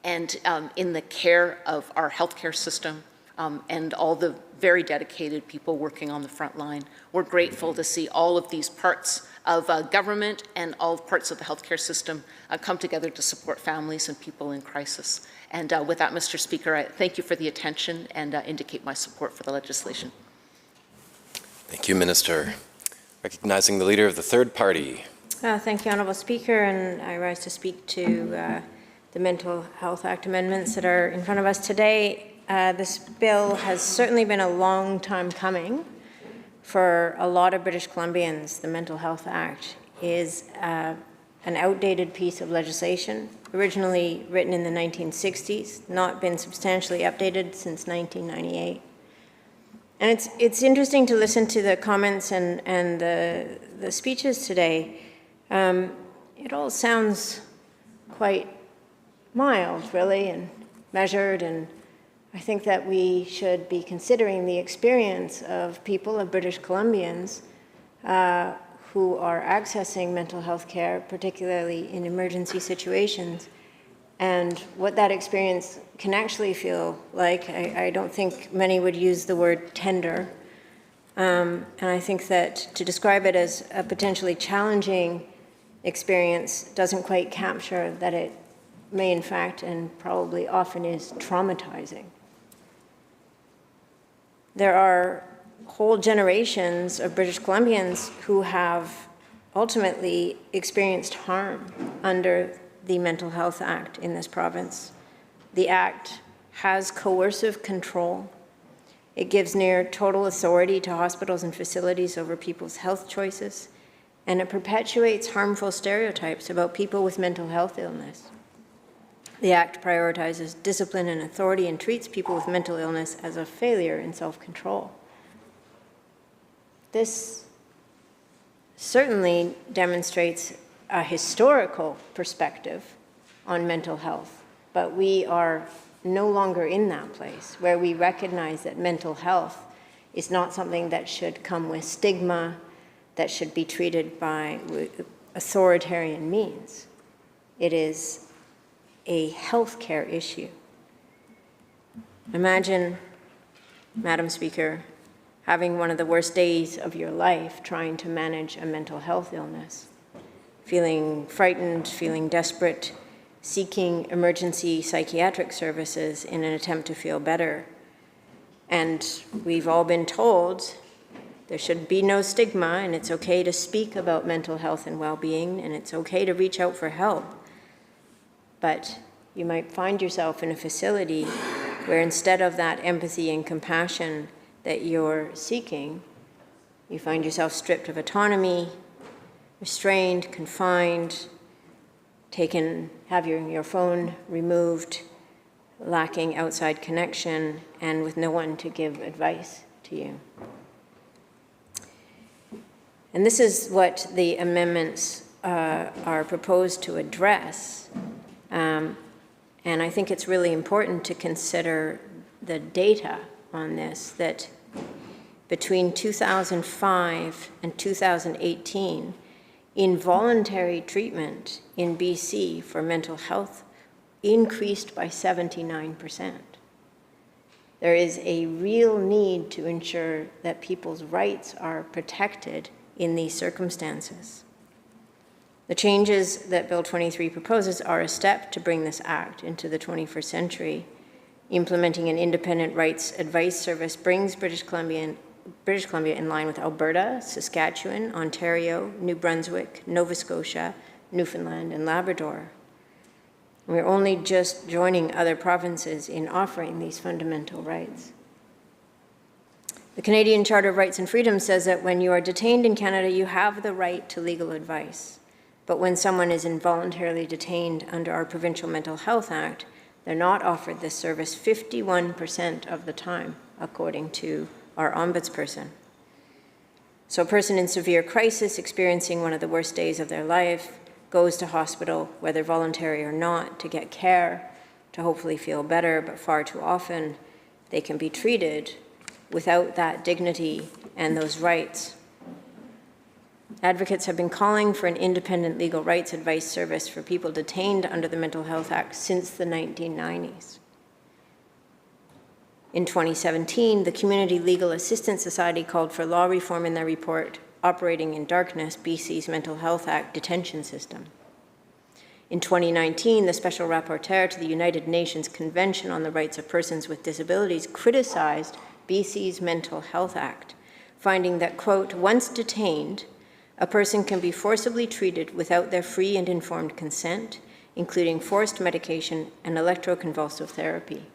and in the care of our healthcare system and all the very dedicated people working on the front line. We're grateful to see all of these parts of government and all parts of the healthcare system come together to support families and people in crisis. And with that, Mr. Speaker, I thank you for the attention and indicate my support for the legislation. Thank you, Minister. Recognizing the leader of the third party. Thank you, Honourable Speaker, and I rise to speak to the Mental Health Act amendments that are in front of us today. This bill has certainly been a long time coming for a lot of British Columbians. The Mental Health Act is an outdated piece of legislation, originally written in the 1960s, not been substantially updated since 1998. And it's interesting to listen to the comments and the speeches today. It all sounds quite mild, really, and measured, and I think that we should be considering the experience of people, of British Columbians, who are accessing mental health care, particularly in emergency situations, and what that experience can actually feel like. I don't think many would use the word tender. And I think that to describe it as a potentially challenging experience doesn't quite capture that it may in fact and probably often is traumatizing. There are whole generations of British Columbians who have ultimately experienced harm under the Mental Health Act in this province. The Act has coercive control. It gives near total authority to hospitals and facilities over people's health choices, and it perpetuates harmful stereotypes about people with mental health illness. The Act prioritizes discipline and authority and treats people with mental illness as a failure in self-control. This certainly demonstrates a historical perspective on mental health, but we are no longer in that place where we recognize that mental health is not something that should come with stigma, that should be treated by authoritarian means. It is a healthcare issue. Imagine, Madam Speaker, having one of the worst days of your life trying to manage a mental health illness, feeling frightened, feeling desperate, seeking emergency psychiatric services in an attempt to feel better. And we've all been told there should be no stigma, and it's okay to speak about mental health and well-being, and it's okay to reach out for help. But you might find yourself in a facility where instead of that empathy and compassion that you're seeking, you find yourself stripped of autonomy, restrained, confined, having your phone removed, lacking outside connection, and with no one to give advice to you. And this is what the amendments are proposed to address. And I think it's really important to consider the data on this, that between 2005 and 2018, involuntary treatment in BC for mental health increased by 79%. There is a real need to ensure that people's rights are protected in these circumstances. The changes that Bill 23 proposes are a step to bring this act into the 21st century. Implementing an independent rights advice service brings British Columbia in line with Alberta, Saskatchewan, Ontario, New Brunswick, Nova Scotia, Newfoundland, and Labrador. We're only just joining other provinces in offering these fundamental rights. The Canadian Charter of Rights and Freedoms says that when you are detained in Canada, you have the right to legal advice. But when someone is involuntarily detained under our Provincial Mental Health Act, they're not offered this service 51% of the time, according to our ombudsperson. So a person in severe crisis, experiencing one of the worst days of their life, goes to hospital, whether voluntary or not, to get care, to hopefully feel better, but far too often they can be treated without that dignity and those rights. Advocates have been calling for an independent legal rights advice service for people detained under the Mental Health Act since the 1990s. In 2017, the Community Legal Assistance Society called for law reform in their report, Operating in Darkness, BC's Mental Health Act Detention System. In 2019, the Special Rapporteur to the United Nations Convention on the Rights of Persons with Disabilities criticized BC's Mental Health Act, finding that, quote, once detained, a person can be forcibly treated without their free and informed consent, including forced medication and electroconvulsive therapy.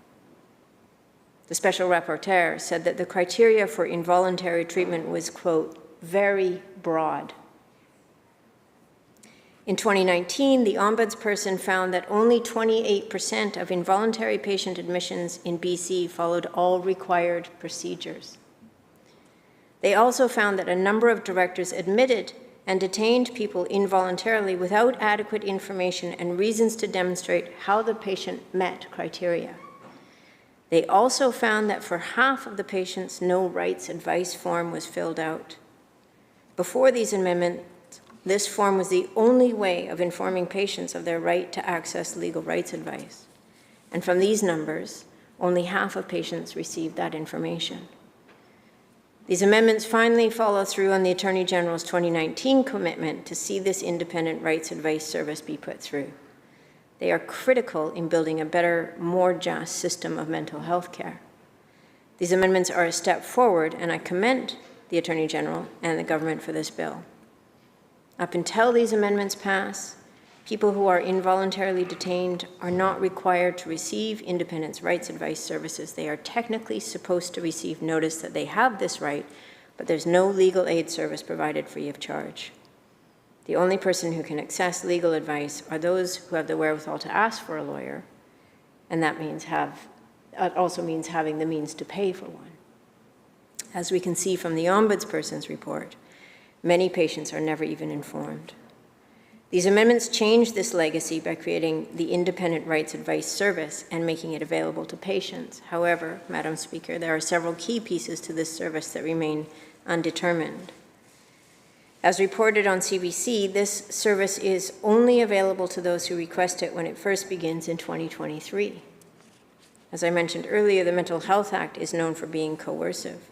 The Special Rapporteur said that the criteria for involuntary treatment was, quote, very broad. In 2019, the ombudsperson found that only 28% of involuntary patient admissions in BC followed all required procedures. They also found that a number of directors admitted and detained people involuntarily without adequate information and reasons to demonstrate how the patient met criteria. They also found that for half of the patients, no rights advice form was filled out. Before these amendments, this form was the only way of informing patients of their right to access legal rights advice. And from these numbers, only half of patients received that information. These amendments finally follow through on the Attorney General's 2019 commitment to see this independent rights advice service be put through. They are critical in building a better, more just system of mental health care. These amendments are a step forward, and I commend the Attorney General and the government for this bill. Up until these amendments pass, people who are involuntarily detained are not required to receive independent rights advice services. They are technically supposed to receive notice that they have this right, but there's no legal aid service provided free of charge. The only person who can access legal advice are those who have the wherewithal to ask for a lawyer, and that also means having the means to pay for one. As we can see from the Ombudsperson's report, many patients are never even informed. These amendments change this legacy by creating the Independent Rights Advice Service and making it available to patients. However, Madam Speaker, there are several key pieces to this service that remain undetermined. As reported on CBC, this service is only available to those who request it when it first begins in 2023. As I mentioned earlier, the Mental Health Act is known for being coercive.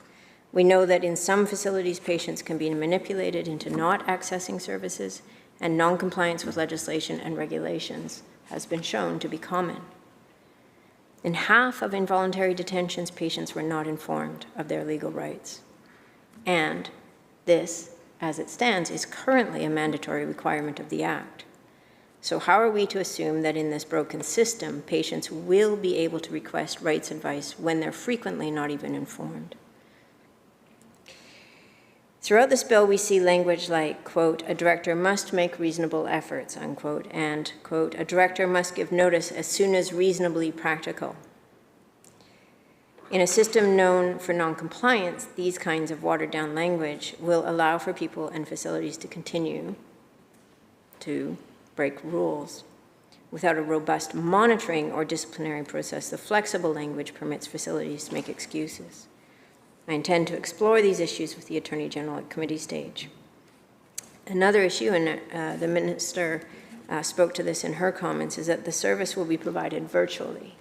We know that in some facilities, patients can be manipulated into not accessing services, and non-compliance with legislation and regulations has been shown to be common. In half of involuntary detentions, patients were not informed of their legal rights. And this, as it stands, is currently a mandatory requirement of the Act. So how are we to assume that in this broken system, patients will be able to request rights advice when they're frequently not even informed? Throughout this bill, we see language like, quote, a director must make reasonable efforts, unquote, and, quote, a director must give notice as soon as reasonably practical. In a system known for noncompliance, these kinds of watered-down language will allow for people and facilities to continue to break rules. Without a robust monitoring or disciplinary process, the flexible language permits facilities to make excuses. I intend to explore these issues with the Attorney General at committee stage. Another issue, and the Minister spoke to this in her comments, is that the service will be provided virtually.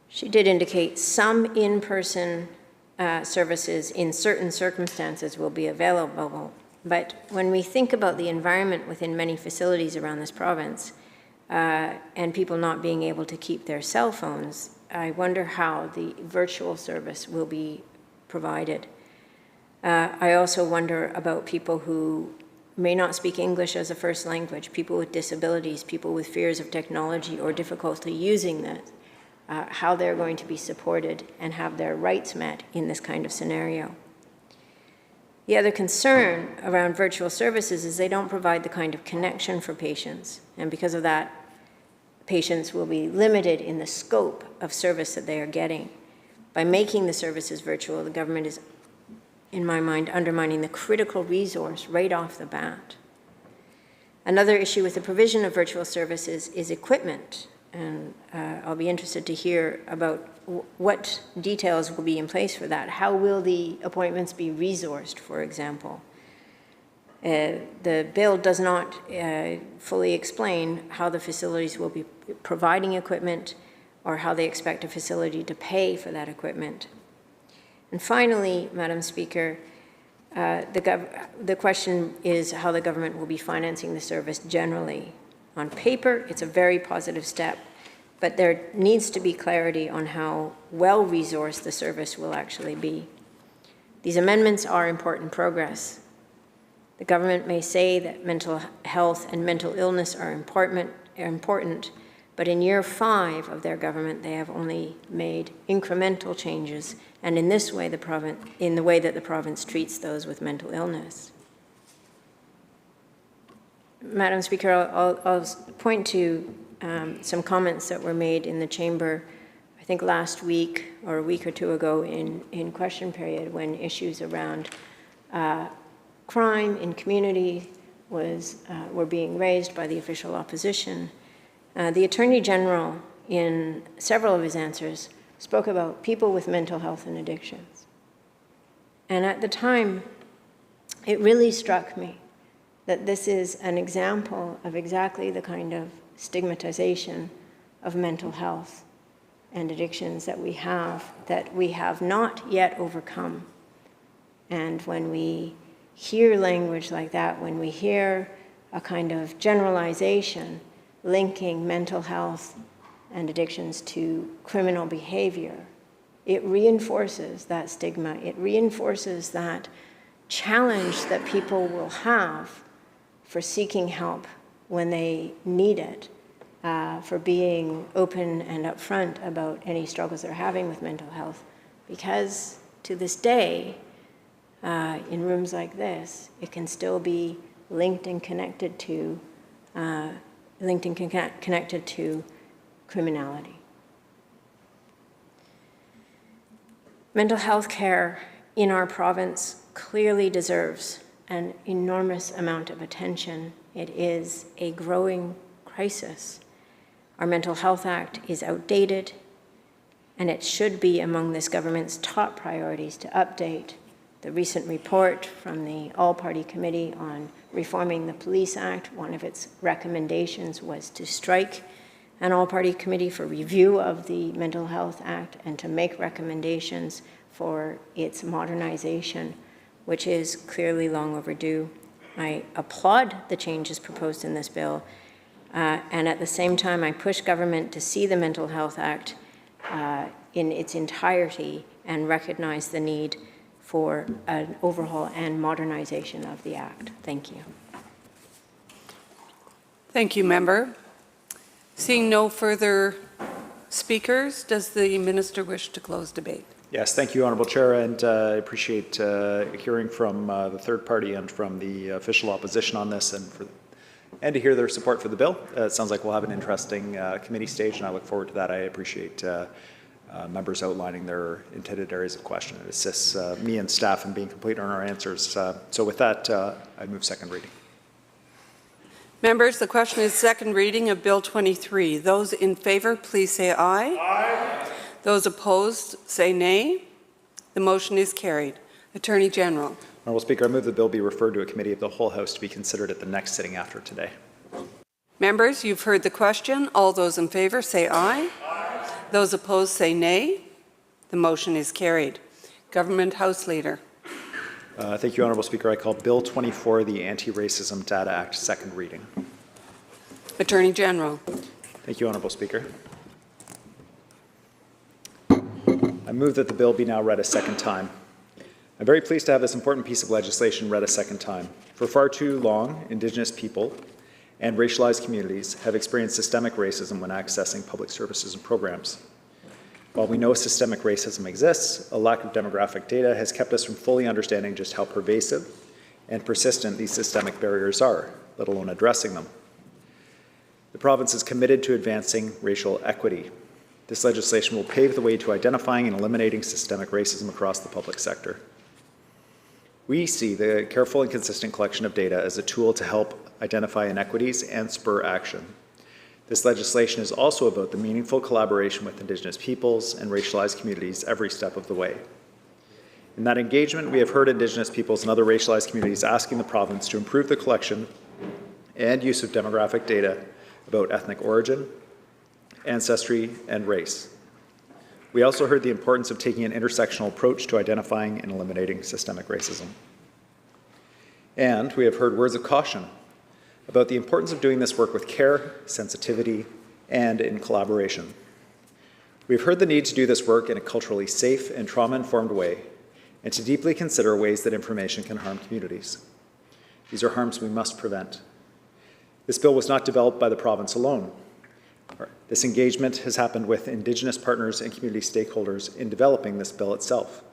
She did indicate some in-person services in certain circumstances will be available, but when we think about the environment within many facilities around this province and people not being able to keep their cell phones, I wonder how the virtual service will be provided. I also wonder about people who may not speak English as a first language, people with disabilities, people with fears of technology or difficulty using that, how they're going to be supported and have their rights met in this kind of scenario. The other concern around virtual services is they don't provide the kind of connection for patients, and because of that, patients will be limited in the scope of service that they are getting. By making the services virtual, the government is, in my mind, undermining the critical resource right off the bat. Another issue with the provision of virtual services is equipment, and I'll be interested to hear about what details will be in place for that. How will the appointments be resourced, for example? The bill does not fully explain how the facilities will be providing equipment or how they expect a facility to pay for that equipment. And finally, Madam Speaker, the question is how the government will be financing the service generally. On paper, it's a very positive step, but there needs to be clarity on how well-resourced the service will actually be. These amendments are important progress. The government may say that mental health and mental illness are important, but in year 5 of their government, they have only made incremental changes, and in this way, in the way that the province treats those with mental illness. Madam Speaker, I'll point to some comments that were made in the chamber, I think last week or a week or two ago in question period, when issues around crime in community were being raised by the official opposition. The Attorney General, in several of his answers, spoke about people with mental health and addictions. And at the time, it really struck me that this is an example of exactly the kind of stigmatization of mental health and addictions that we have not yet overcome. And when we hear language like that, when we hear a kind of generalization linking mental health and addictions to criminal behavior, it reinforces that stigma. It reinforces that challenge that people will have for seeking help when they need it, for being open and upfront about any struggles they're having with mental health. Because to this day, in rooms like this, it can still be linked and connected to criminality. Mental health care in our province clearly deserves an enormous amount of attention. It is a growing crisis. Our Mental Health Act is outdated, and it should be among this government's top priorities to update. The recent report from the All-Party Committee on Reforming the Police Act, one of its recommendations was to strike an All-Party Committee for review of the Mental Health Act and to make recommendations for its modernization, which is clearly long overdue. I applaud the changes proposed in this bill, And at the same time, I push government to see the Mental Health Act in its entirety and recognize the need for an overhaul and modernization of the Act. Thank you. Thank you, Member. Seeing no further speakers, does the Minister wish to close debate? Yes, thank you, Honourable Chair, and I appreciate hearing from the third party and from the official opposition on this, and to hear their support for the bill. It sounds like we'll have an interesting committee stage, and I look forward to that. I appreciate members outlining their intended areas of question. It assists me and staff in being complete on our answers. So with that, I move second reading. Members, the question is second reading of Bill 23. Those in favour, please say aye. Aye. Those opposed, say nay. The motion is carried. Attorney General. Honourable Speaker, I move the bill be referred to a committee of the whole House to be considered at the next sitting after today. Members, you've heard the question. All those in favour, say aye. Aye. Those opposed, say nay. The motion is carried. Government House Leader. Thank you, Honourable Speaker. I call Bill 24, the Anti-Racism Data Act, second reading. Attorney General. Thank you, Honourable Speaker. I move that the bill be now read a second time. I'm very pleased to have this important piece of legislation read a second time. For far too long, Indigenous people and racialized communities have experienced systemic racism when accessing public services and programs. While we know systemic racism exists, a lack of demographic data has kept us from fully understanding just how pervasive and persistent these systemic barriers are, let alone addressing them. The province is committed to advancing racial equity. This legislation will pave the way to identifying and eliminating systemic racism across the public sector. We see the careful and consistent collection of data as a tool to help identify inequities and spur action. This legislation is also about the meaningful collaboration with Indigenous peoples and racialized communities every step of the way. In that engagement, we have heard Indigenous peoples and other racialized communities asking the province to improve the collection and use of demographic data about ethnic origin, ancestry, and race. We also heard the importance of taking an intersectional approach to identifying and eliminating systemic racism. And we have heard words of caution about the importance of doing this work with care, sensitivity, and in collaboration. We've heard the need to do this work in a culturally safe and trauma-informed way, and to deeply consider ways that information can harm communities. These are harms we must prevent. This bill was not developed by the province alone. This engagement has happened with Indigenous partners and community stakeholders in developing this bill itself.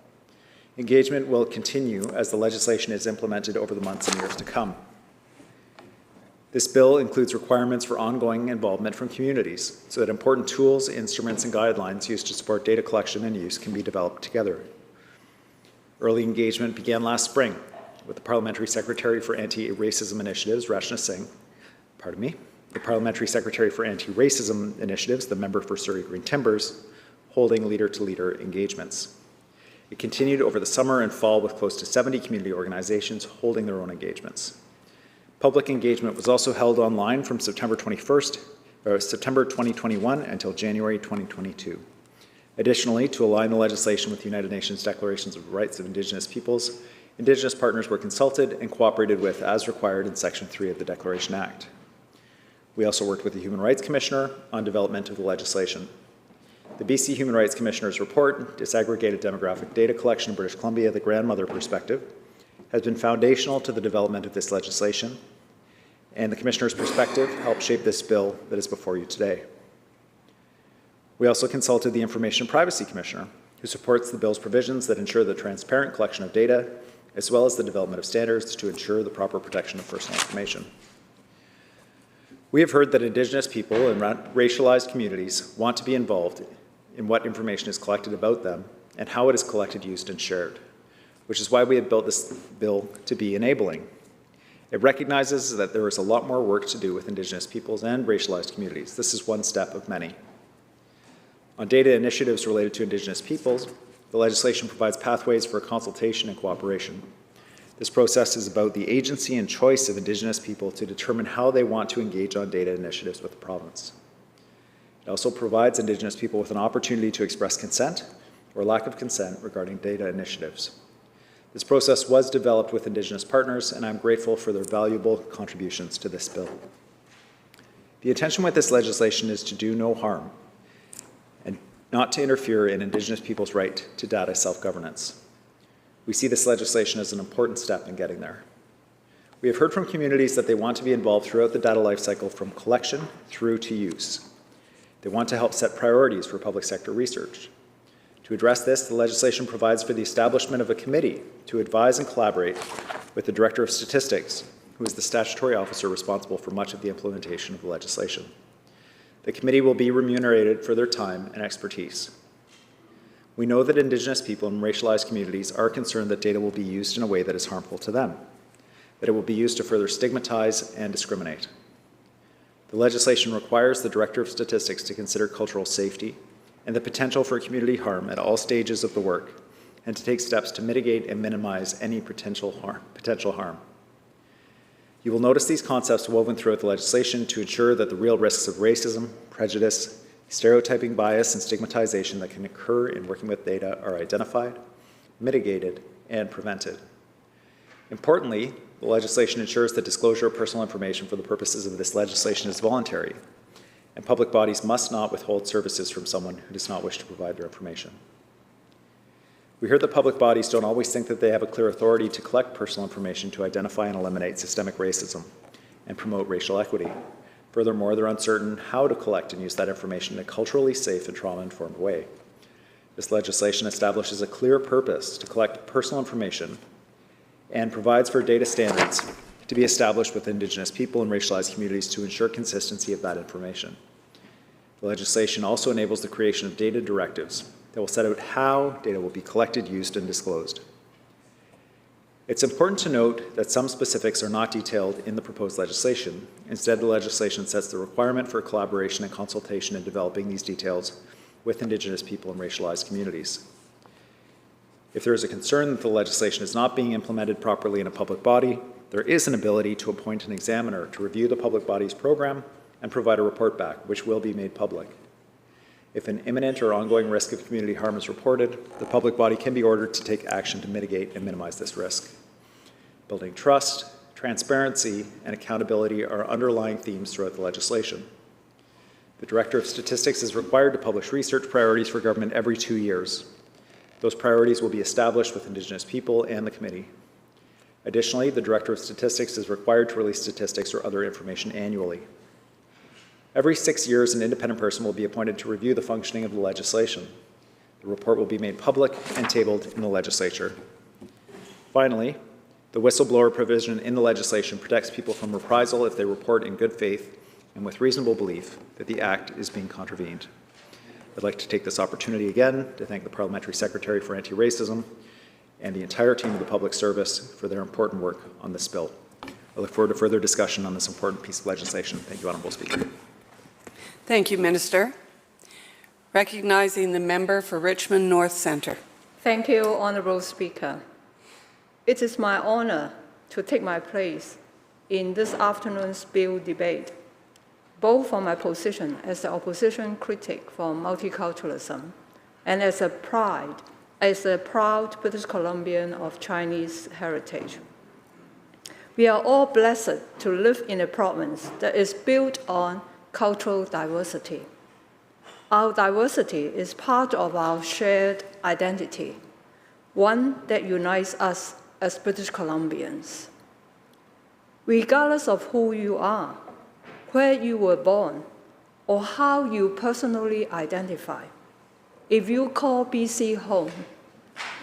Engagement will continue as the legislation is implemented over the months and years to come. This bill includes requirements for ongoing involvement from communities so that important tools, instruments, and guidelines used to support data collection and use can be developed together. Early engagement began last spring with the Parliamentary Secretary for Anti-Racism Initiatives, Rashna Singh, the Parliamentary Secretary for Anti-Racism Initiatives, the member for Surrey Green Timbers, holding leader-to-leader engagements. It continued over the summer and fall with close to 70 community organizations holding their own engagements. Public engagement was also held online from September 2021 until January 2022. Additionally, to align the legislation with the United Nations Declarations of the Rights of Indigenous Peoples, Indigenous partners were consulted and cooperated with as required in Section 3 of the Declaration Act. We also worked with the Human Rights Commissioner on development of the legislation. The BC Human Rights Commissioner's report, Disaggregated Demographic Data Collection in British Columbia, the Grandmother Perspective, has been foundational to the development of this legislation, and the Commissioner's perspective helped shape this bill that is before you today. We also consulted the Information Privacy Commissioner, who supports the bill's provisions that ensure the transparent collection of data, as well as the development of standards to ensure the proper protection of personal information. We have heard that Indigenous people and racialized communities want to be involved in what information is collected about them and how it is collected, used, and shared, which is why we have built this bill to be enabling. It recognizes that there is a lot more work to do with Indigenous peoples and racialized communities. This is one step of many. On data initiatives related to Indigenous peoples, the legislation provides pathways for consultation and cooperation. This process is about the agency and choice of Indigenous people to determine how they want to engage on data initiatives with the province. It also provides Indigenous people with an opportunity to express consent or lack of consent regarding data initiatives. This process was developed with Indigenous partners, and I'm grateful for their valuable contributions to this bill. The intention with this legislation is to do no harm and not to interfere in Indigenous people's right to data self-governance. We see this legislation as an important step in getting there. We have heard from communities that they want to be involved throughout the data lifecycle from collection through to use. They want to help set priorities for public sector research. To address this, the legislation provides for the establishment of a committee to advise and collaborate with the Director of Statistics, who is the statutory officer responsible for much of the implementation of the legislation. The committee will be remunerated for their time and expertise. We know that Indigenous people and racialized communities are concerned that data will be used in a way that is harmful to them, that it will be used to further stigmatize and discriminate. The legislation requires the Director of Statistics to consider cultural safety and the potential for community harm at all stages of the work, and to take steps to mitigate and minimize any potential harm. You will notice these concepts woven throughout the legislation to ensure that the real risks of racism, prejudice, stereotyping bias, and stigmatization that can occur in working with data are identified, mitigated, and prevented. Importantly, the legislation ensures that disclosure of personal information for the purposes of this legislation is voluntary, and public bodies must not withhold services from someone who does not wish to provide their information. We heard that public bodies don't always think that they have a clear authority to collect personal information to identify and eliminate systemic racism and promote racial equity. Furthermore, they're uncertain how to collect and use that information in a culturally safe and trauma-informed way. This legislation establishes a clear purpose to collect personal information and provides for data standards to be established with Indigenous people and racialized communities to ensure consistency of that information. The legislation also enables the creation of data directives that will set out how data will be collected, used, and disclosed. It's important to note that some specifics are not detailed in the proposed legislation. Instead, the legislation sets the requirement for collaboration and consultation in developing these details with Indigenous people and racialized communities. If there is a concern that the legislation is not being implemented properly in a public body, there is an ability to appoint an examiner to review the public body's program and provide a report back, which will be made public. If an imminent or ongoing risk of community harm is reported, the public body can be ordered to take action to mitigate and minimize this risk. Building trust, transparency, and accountability are underlying themes throughout the legislation. The Director of Statistics is required to publish research priorities for government every 2 years. Those priorities will be established with Indigenous people and the committee. Additionally, the Director of Statistics is required to release statistics or other information annually. Every 6 years, an independent person will be appointed to review the functioning of the legislation. The report will be made public and tabled in the Legislature. Finally, the whistleblower provision in the legislation protects people from reprisal if they report in good faith and with reasonable belief that the Act is being contravened. I'd like to take this opportunity again to thank the Parliamentary Secretary for Anti-Racism and the entire team of the Public Service for their important work on this bill. I look forward to further discussion on this important piece of legislation. Thank you, Honourable Speaker. Thank you, Minister. Recognizing the member for Richmond North Centre. Thank you, Honourable Speaker. It is my honour to take my place in this afternoon's bill debate, both from my position as the opposition critic for multiculturalism and as a proud British Columbian of Chinese heritage. We are all blessed to live in a province that is built on cultural diversity. Our diversity is part of our shared identity, one that unites us as British Columbians. Regardless of who you are, where you were born, or how you personally identify, if you call BC home,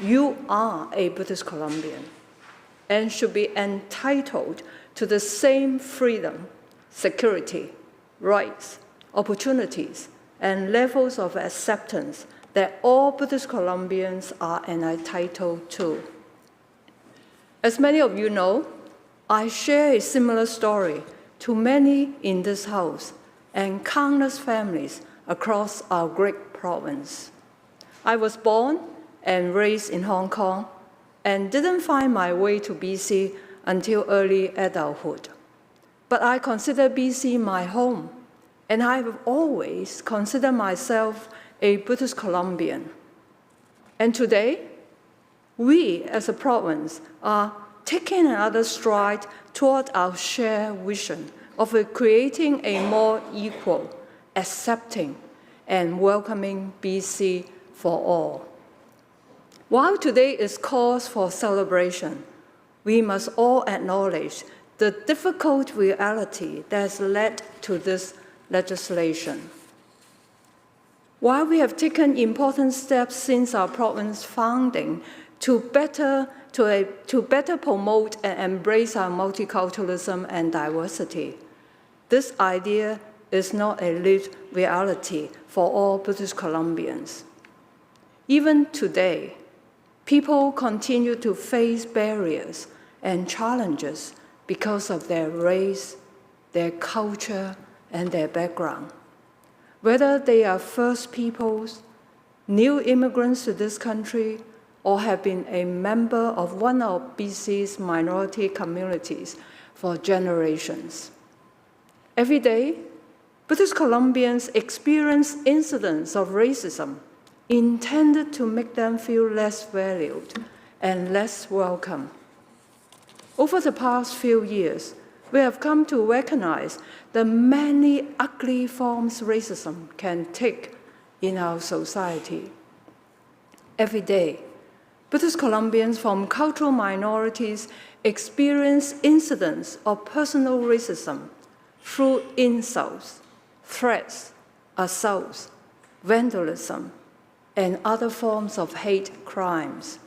you are a British Columbian and should be entitled to the same freedom, security, rights, opportunities, and levels of acceptance that all British Columbians are entitled to. As many of you know, I share a similar story to many in this House and countless families across our great province. I was born and raised in Hong Kong and didn't find my way to BC until early adulthood. But I consider BC my home, and I have always considered myself a British Columbian. And today, we as a province are taking another stride toward our shared vision of creating a more equal, accepting, and welcoming BC for all. While today is cause for celebration, we must all acknowledge the difficult reality that has led to this legislation. While we have taken important steps since our province founding to better promote and embrace our multiculturalism and diversity, this idea is not a lived reality for all British Columbians. Even today, people continue to face barriers and challenges because of their race, their culture, and their background. Whether they are First Peoples, new immigrants to this country, or have been a member of one of BC's minority communities for generations. Every day, British Columbians experience incidents of racism intended to make them feel less valued and less welcome. Over the past few years, we have come to recognize the many ugly forms racism can take in our society. Every day, British Columbians from cultural minorities experience incidents of personal racism through insults, threats, assaults, vandalism, and other forms of hate crimes.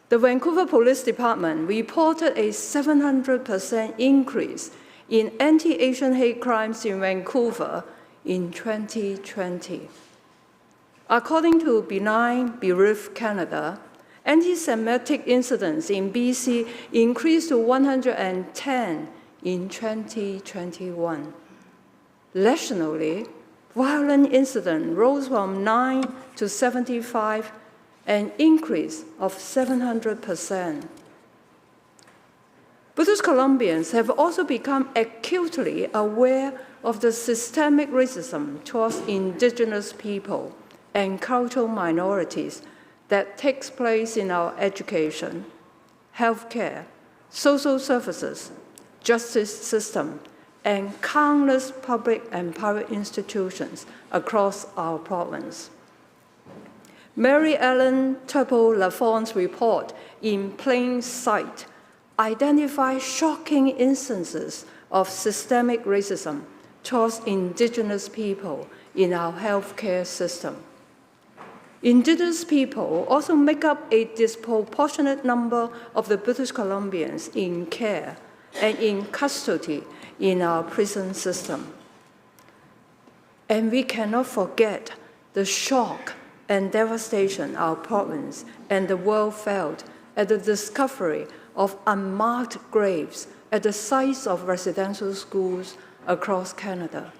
The Vancouver Police Department reported a 700% increase in anti-Asian hate crimes in Vancouver in 2020. According to Benign Bereaved Canada, anti-Semitic incidents in BC increased to 110 in 2021. Nationally, violent incidents rose from 9 to 75, an increase of 700%. British Columbians have also become acutely aware of the systemic racism towards Indigenous people and cultural minorities that takes place in our education, healthcare, social services, justice system, and countless public and private institutions across our province. Mary Ellen Turple-Lafon's report, In Plain Sight, identifies shocking instances of systemic racism towards Indigenous people in our healthcare system. Indigenous people also make up a disproportionate number of the British Columbians in care and in custody in our prison system. And we cannot forget the shock and devastation our province and the world felt at the discovery of unmarked graves at the sites of residential schools across Canada.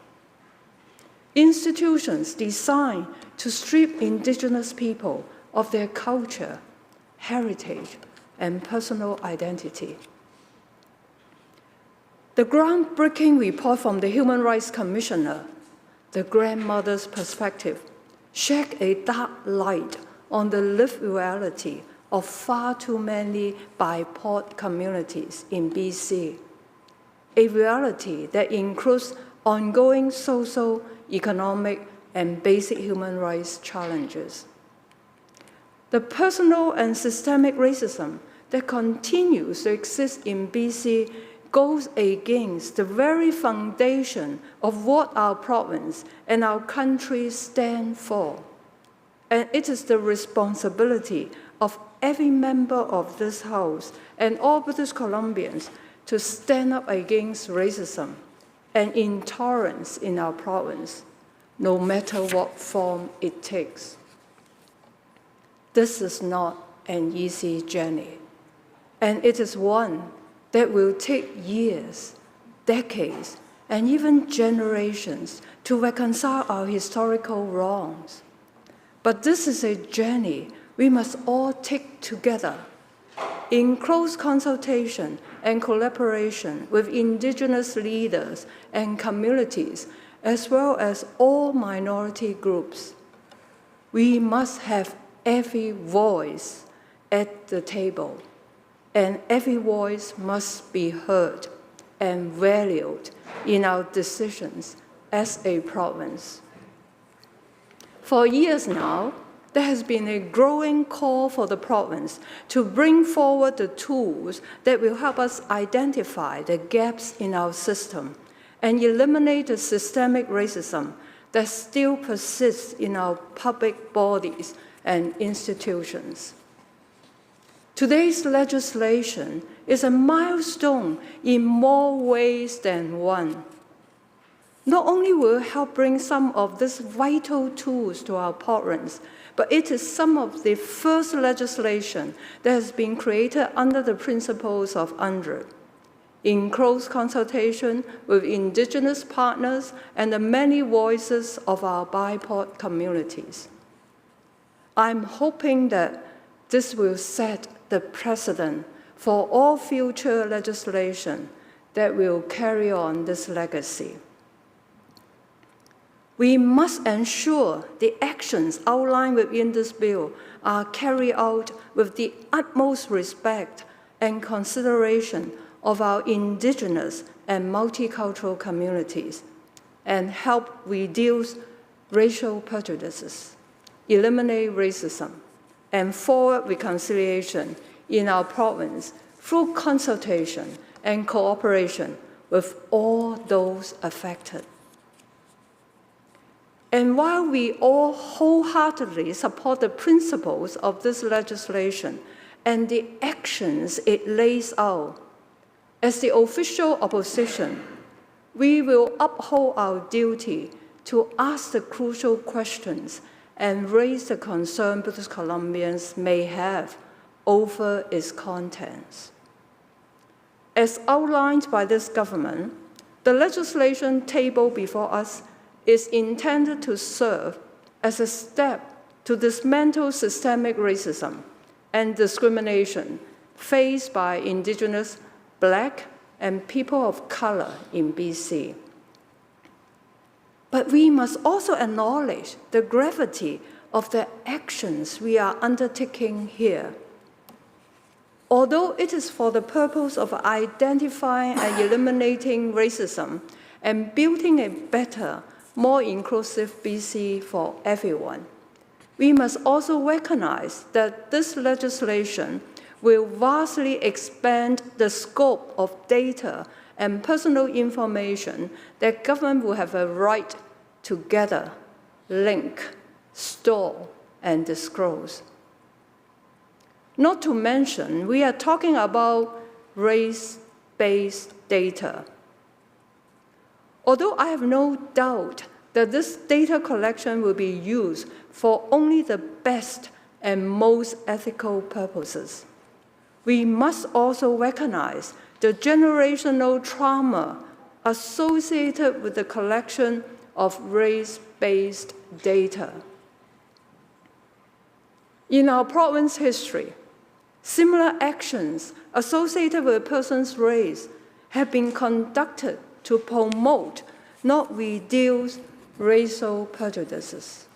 Institutions designed to strip Indigenous people of their culture, heritage, and personal identity. The groundbreaking report from the Human Rights Commissioner, The Grandmother's Perspective, shed a dark light on the lived reality of far too many BIPOC communities in BC, a reality that includes ongoing social, economic, and basic human rights challenges. The personal and systemic racism that continues to exist in BC goes against the very foundation of what our province and our country stand for. And it is the responsibility of every member of this House and all British Columbians to stand up against racism and intolerance in our province, no matter what form it takes. This is not an easy journey, and it is one that will take years, decades, and even generations to reconcile our historical wrongs. But this is a journey we must all take together in close consultation and collaboration with Indigenous leaders and communities, as well as all minority groups. We must have every voice at the table, and every voice must be heard and valued in our decisions as a province. For years now, there has been a growing call for the province to bring forward the tools that will help us identify the gaps in our system and eliminate the systemic racism that still persists in our public bodies and institutions. Today's legislation is a milestone in more ways than one. Not only will it help bring some of these vital tools to our province, but it is some of the first legislation that has been created under the principles of UNDRIP, in close consultation with Indigenous partners and the many voices of our BIPOC communities. I'm hoping that this will set the precedent for all future legislation that will carry on this legacy. We must ensure the actions outlined within this bill are carried out with the utmost respect and consideration of our Indigenous and multicultural communities and help reduce racial prejudices, eliminate racism, and forward reconciliation in our province through consultation and cooperation with all those affected. And while we all wholeheartedly support the principles of this legislation and the actions it lays out, as the official opposition, we will uphold our duty to ask the crucial questions and raise the concern British Columbians may have over its contents. As outlined by this government, the legislation tabled before us is intended to serve as a step to dismantle systemic racism and discrimination faced by Indigenous, Black, and people of color in BC. But we must also acknowledge the gravity of the actions we are undertaking here. Although it is for the purpose of identifying and eliminating racism and building a better, more inclusive BC for everyone, we must also recognize that this legislation will vastly expand the scope of data and personal information that government will have a right to gather, link, store, and disclose. Not to mention, we are talking about race-based data. Although I have no doubt that this data collection will be used for only the best and most ethical purposes, we must also recognize the generational trauma associated with the collection of race-based data. In our province history, similar actions associated with a person's race have been conducted to promote, not reduce, racial prejudices.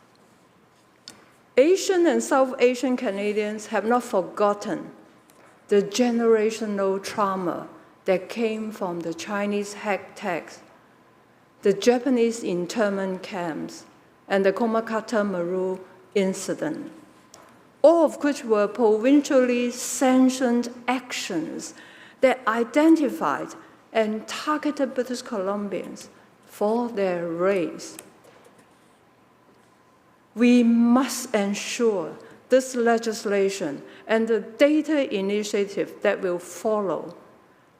Asian and South Asian Canadians have not forgotten the generational trauma that came from the Chinese hack tax, the Japanese internment camps, and the Komakata Maru incident, all of which were provincially sanctioned actions that identified and targeted British Columbians for their race. We must ensure this legislation and the data initiative that will follow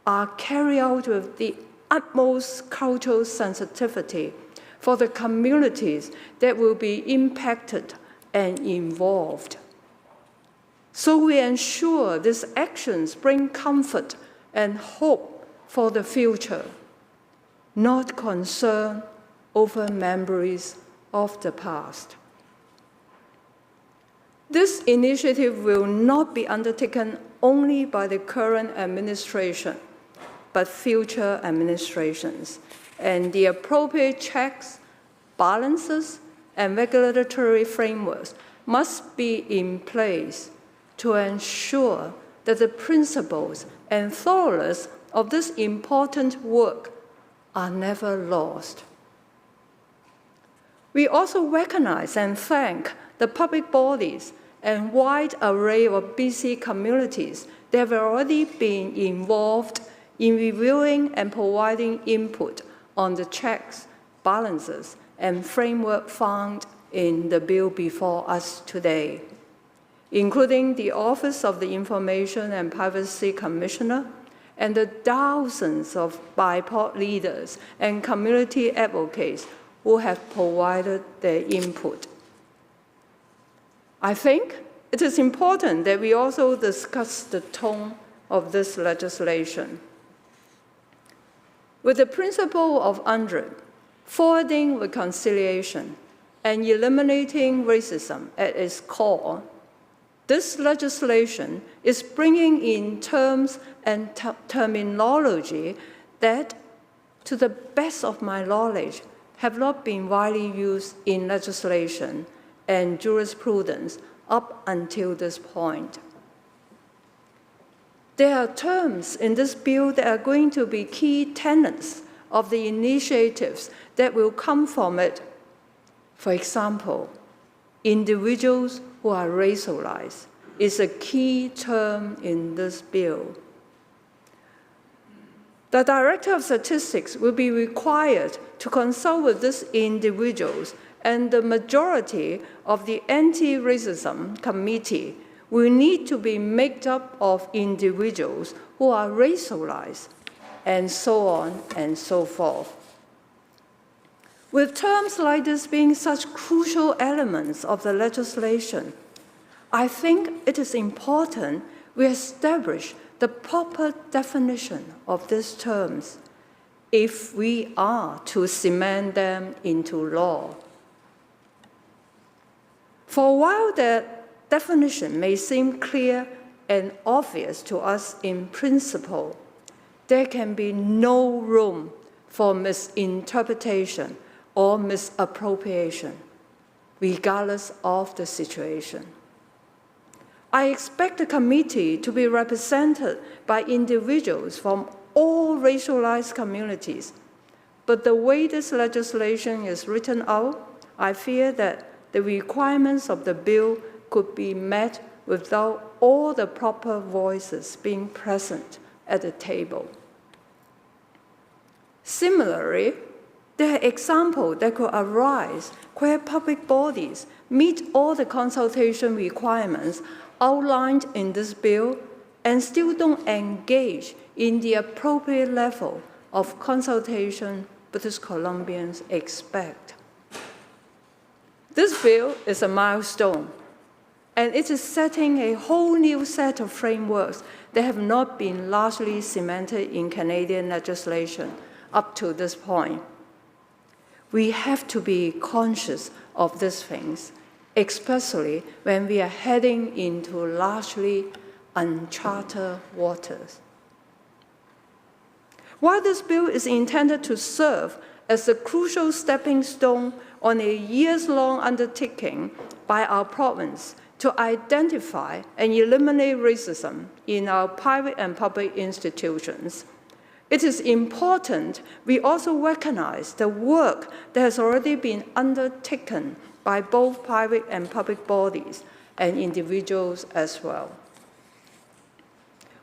are carried out with the utmost cultural sensitivity for the communities that will be impacted and involved. So we ensure these actions bring comfort and hope for the future, not concern over memories of the past. This initiative will not be undertaken only by the current administration, but future administrations, and the appropriate checks, balances, and regulatory frameworks must be in place to ensure that the principles and thoroughness of this important work are never lost. We also recognize and thank the public bodies and wide array of BC communities that have already been involved in reviewing and providing input on the checks, balances, and framework found in the bill before us today, including the Office of the Information and Privacy Commissioner and the thousands of BIPOC leaders and community advocates who have provided their input. I think it is important that we also discuss the tone of this legislation. With the principle of UNDRIP, forwarding reconciliation and eliminating racism at its core, this legislation is bringing in terms and terminology that, to the best of my knowledge, have not been widely used in legislation and jurisprudence up until this point. There are terms in this bill that are going to be key tenets of the initiatives that will come from it. For example, individuals who are racialized is a key term in this bill. The Director of Statistics will be required to consult with these individuals, and the majority of the Anti-Racism Committee will need to be made up of individuals who are racialized, and so on and so forth. With terms like this being such crucial elements of the legislation, I think it is important we establish the proper definition of these terms if we are to cement them into law. For a while, that definition may seem clear and obvious to us in principle, there can be no room for misinterpretation or misappropriation, regardless of the situation. I expect the committee to be represented by individuals from all racialized communities, but the way this legislation is written out, I fear that the requirements of the bill could be met without all the proper voices being present at the table. Similarly, there are examples that could arise where public bodies meet all the consultation requirements outlined in this bill and still don't engage in the appropriate level of consultation British Columbians expect. This bill is a milestone, and it is setting a whole new set of frameworks that have not been largely cemented in Canadian legislation up to this point. We have to be conscious of these things, especially when we are heading into largely uncharted waters. While this bill is intended to serve as a crucial stepping stone on a years-long undertaking by our province to identify and eliminate racism in our private and public institutions, it is important we also recognize the work that has already been undertaken by both private and public bodies and individuals as well.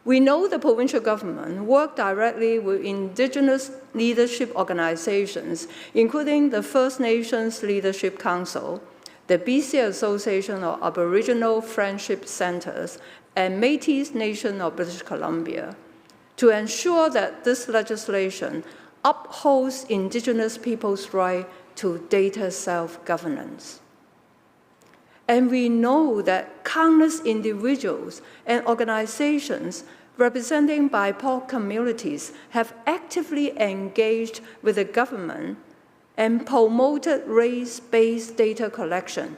We know the provincial government worked directly with Indigenous leadership organizations, including the First Nations Leadership Council, the BC Association of Aboriginal Friendship Centres, and Métis Nation of British Columbia, to ensure that this legislation upholds Indigenous people's right to data self-governance. And we know that countless individuals and organizations representing BIPOC communities have actively engaged with the government and promoted race-based data collection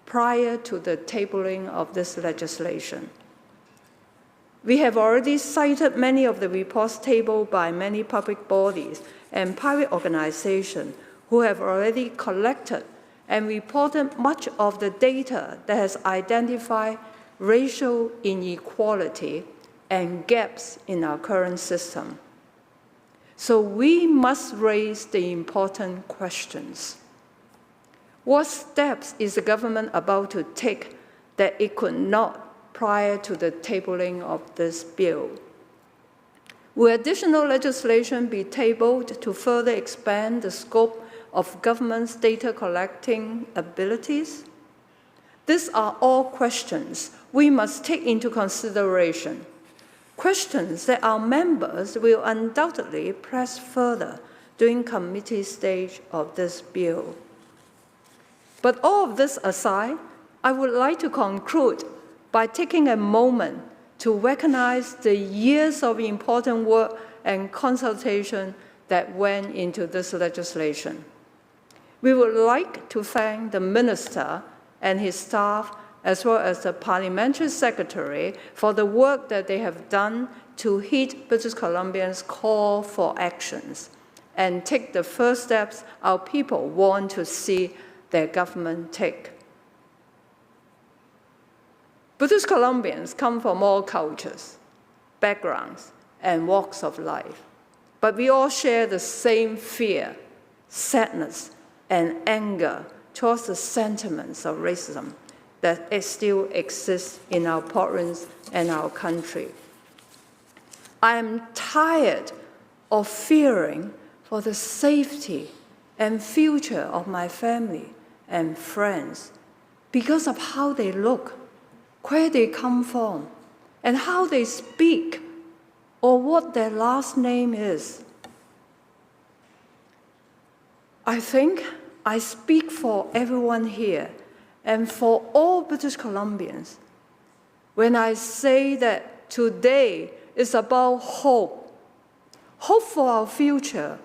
prior to the tabling of this legislation. We have already cited many of the reports tabled by many public bodies and private organizations who have already collected and reported much of the data that has identified racial inequality and gaps in our current system. So we must raise the important questions. What steps is the government about to take that it could not prior to the tabling of this bill? Will additional legislation be tabled to further expand the scope of government's data collecting abilities? These are all questions we must take into consideration, questions that our members will undoubtedly press further during committee stage of this bill. But all of this aside, I would like to conclude by taking a moment to recognize the years of important work and consultation that went into this legislation. We would like to thank the Minister and his staff, as well as the Parliamentary Secretary, for the work that they have done to heed British Columbians' call for actions and take the first steps our people want to see their government take. British Columbians come from all cultures, backgrounds, and walks of life, but we all share the same fear, sadness, and anger towards the sentiments of racism that it still exists in our province and our country. I am tired of fearing for the safety and future of my family and friends because of how they look, where they come from, and how they speak, or what their last name is. I think I speak for everyone here and for all British Columbians when I say that today is about hope, hope for our future,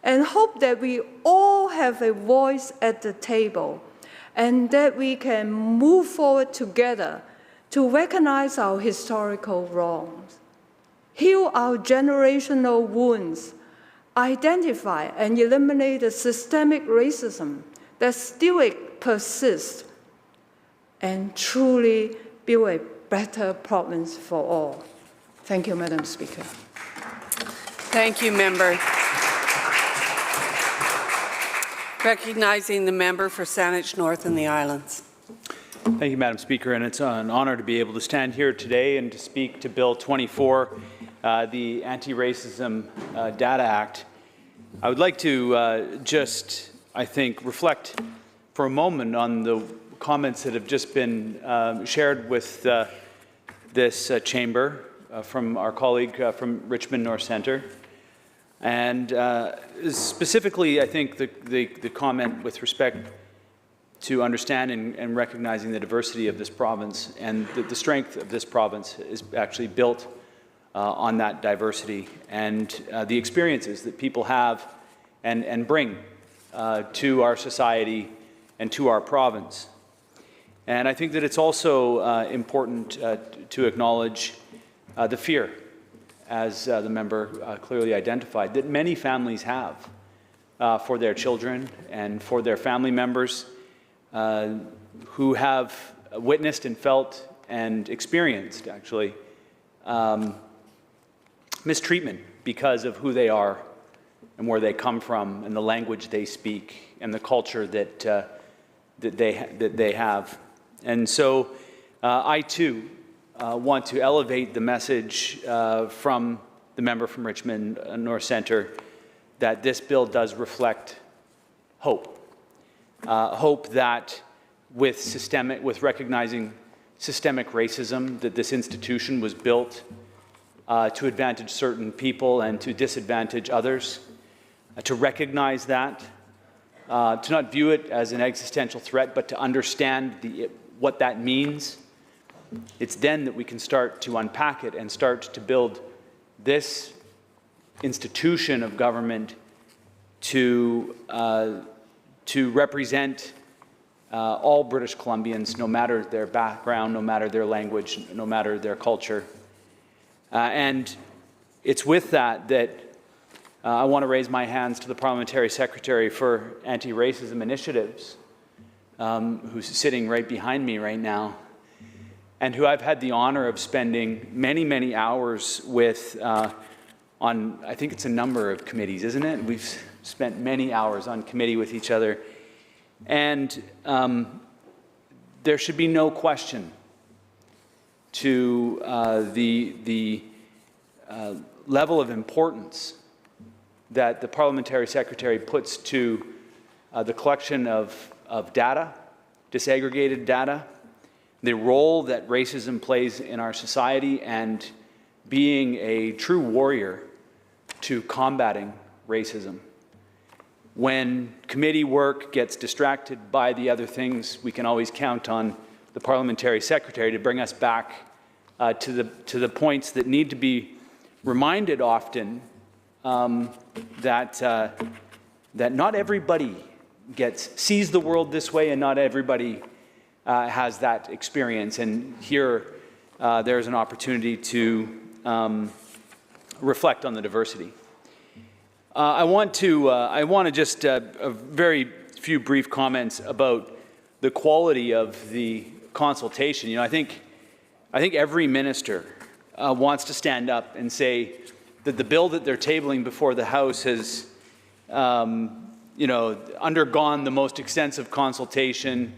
and hope that we all have a voice at the table and that we can move forward together to recognize our historical wrongs, heal our generational wounds, identify and eliminate the systemic racism that still persists, and truly build a better province for all. Thank you, Madam Speaker. Thank you, member. Recognizing the member for Saanich North and the Islands. Thank you, Madam Speaker, and it's an honor to be able to stand here today and to speak to Bill 24, the Anti-Racism Data Act. I would like to I think, reflect for a moment on the comments that have just been shared with this chamber from our colleague from Richmond North Centre. And specifically, I think the comment with respect to understanding and recognizing the diversity of this province and the strength of this province is actually built on that diversity and the experiences that people have and bring to our society and to our province. And I think that it's also important to acknowledge the fear, as the member clearly identified, that many families have for their children and for their family members who have witnessed and felt and experienced, actually, mistreatment because of who they are and where they come from and the language they speak and the culture that they have. And so I, too, want to elevate the message from the member from Richmond North Centre that this bill does reflect hope. Hope that with recognizing systemic racism, that this institution was built to advantage certain people and to disadvantage others, to recognize that, to not view it as an existential threat, but to understand what that means. It's then that we can start to unpack it and start to build this institution of government to represent all British Columbians, no matter their background, no matter their language, no matter their culture. And it's with that I want to raise my hands to the Parliamentary Secretary for Anti-Racism Initiatives, who's sitting right behind me right now, and who I've had the honor of spending many, many hours with I think it's a number of committees, isn't it? We've spent many hours on committee with each other. And there should be no question to the level of importance that the Parliamentary Secretary puts to the collection of data, disaggregated data, the role that racism plays in our society, and being a true warrior to combating racism. When committee work gets distracted by the other things, we can always count on the Parliamentary Secretary to bring us back to the points that need to be reminded often, that not everybody sees the world this way, and not everybody has that experience. And here there's an opportunity to reflect on the diversity. I want to just a very few brief comments about the quality of the consultation. You know, I think every minister wants to stand up and say that the bill that they're tabling before the House has, undergone the most extensive consultation.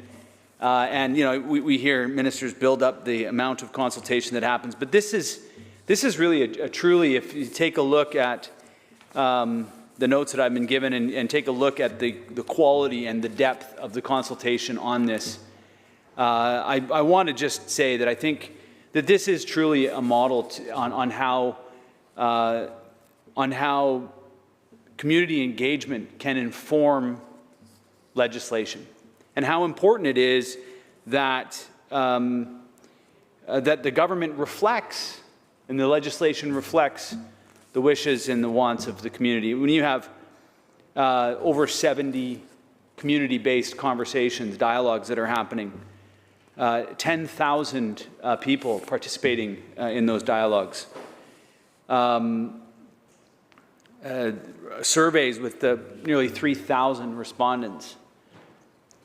And we hear ministers build up the amount of consultation that happens, but this is really a truly, if you take a look at the notes that I've been given and take a look at the quality and the depth of the consultation on this, I want to just say that I think that this is truly a model on how community engagement can inform legislation, and how important it is that that the government reflects and the legislation reflects the wishes and the wants of the community. When you have over 70 community-based conversations, dialogues that are happening, 10,000 people participating in those dialogues, surveys with nearly 3,000 respondents,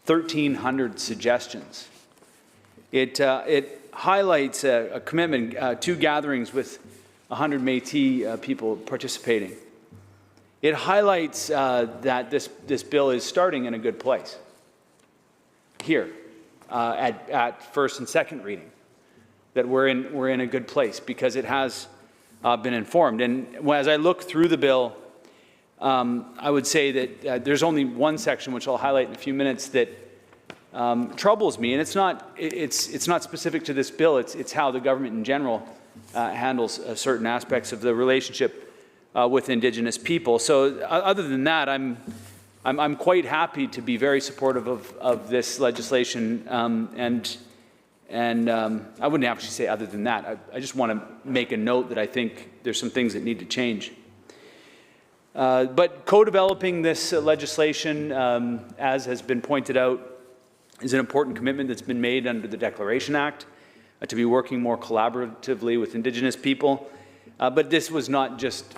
1,300 suggestions. It highlights a commitment, 2 gatherings with 100 Métis people participating. It highlights that this bill is starting in a good place here at first and second reading, that we're in a good place because it has been informed. And as I look through the bill, I would say that there's only one section which I'll highlight in a few minutes that troubles me, and it's not specific to this bill. It's how the government in general handles certain aspects of the relationship with Indigenous people. So other than that, I'm quite happy to be very supportive of this legislation, and I wouldn't actually say other than that. I just want to make a note that I think there's some things that need to change. But co-developing this legislation, as has been pointed out, is an important commitment that's been made under the Declaration Act to be working more collaboratively with Indigenous people. But this was not just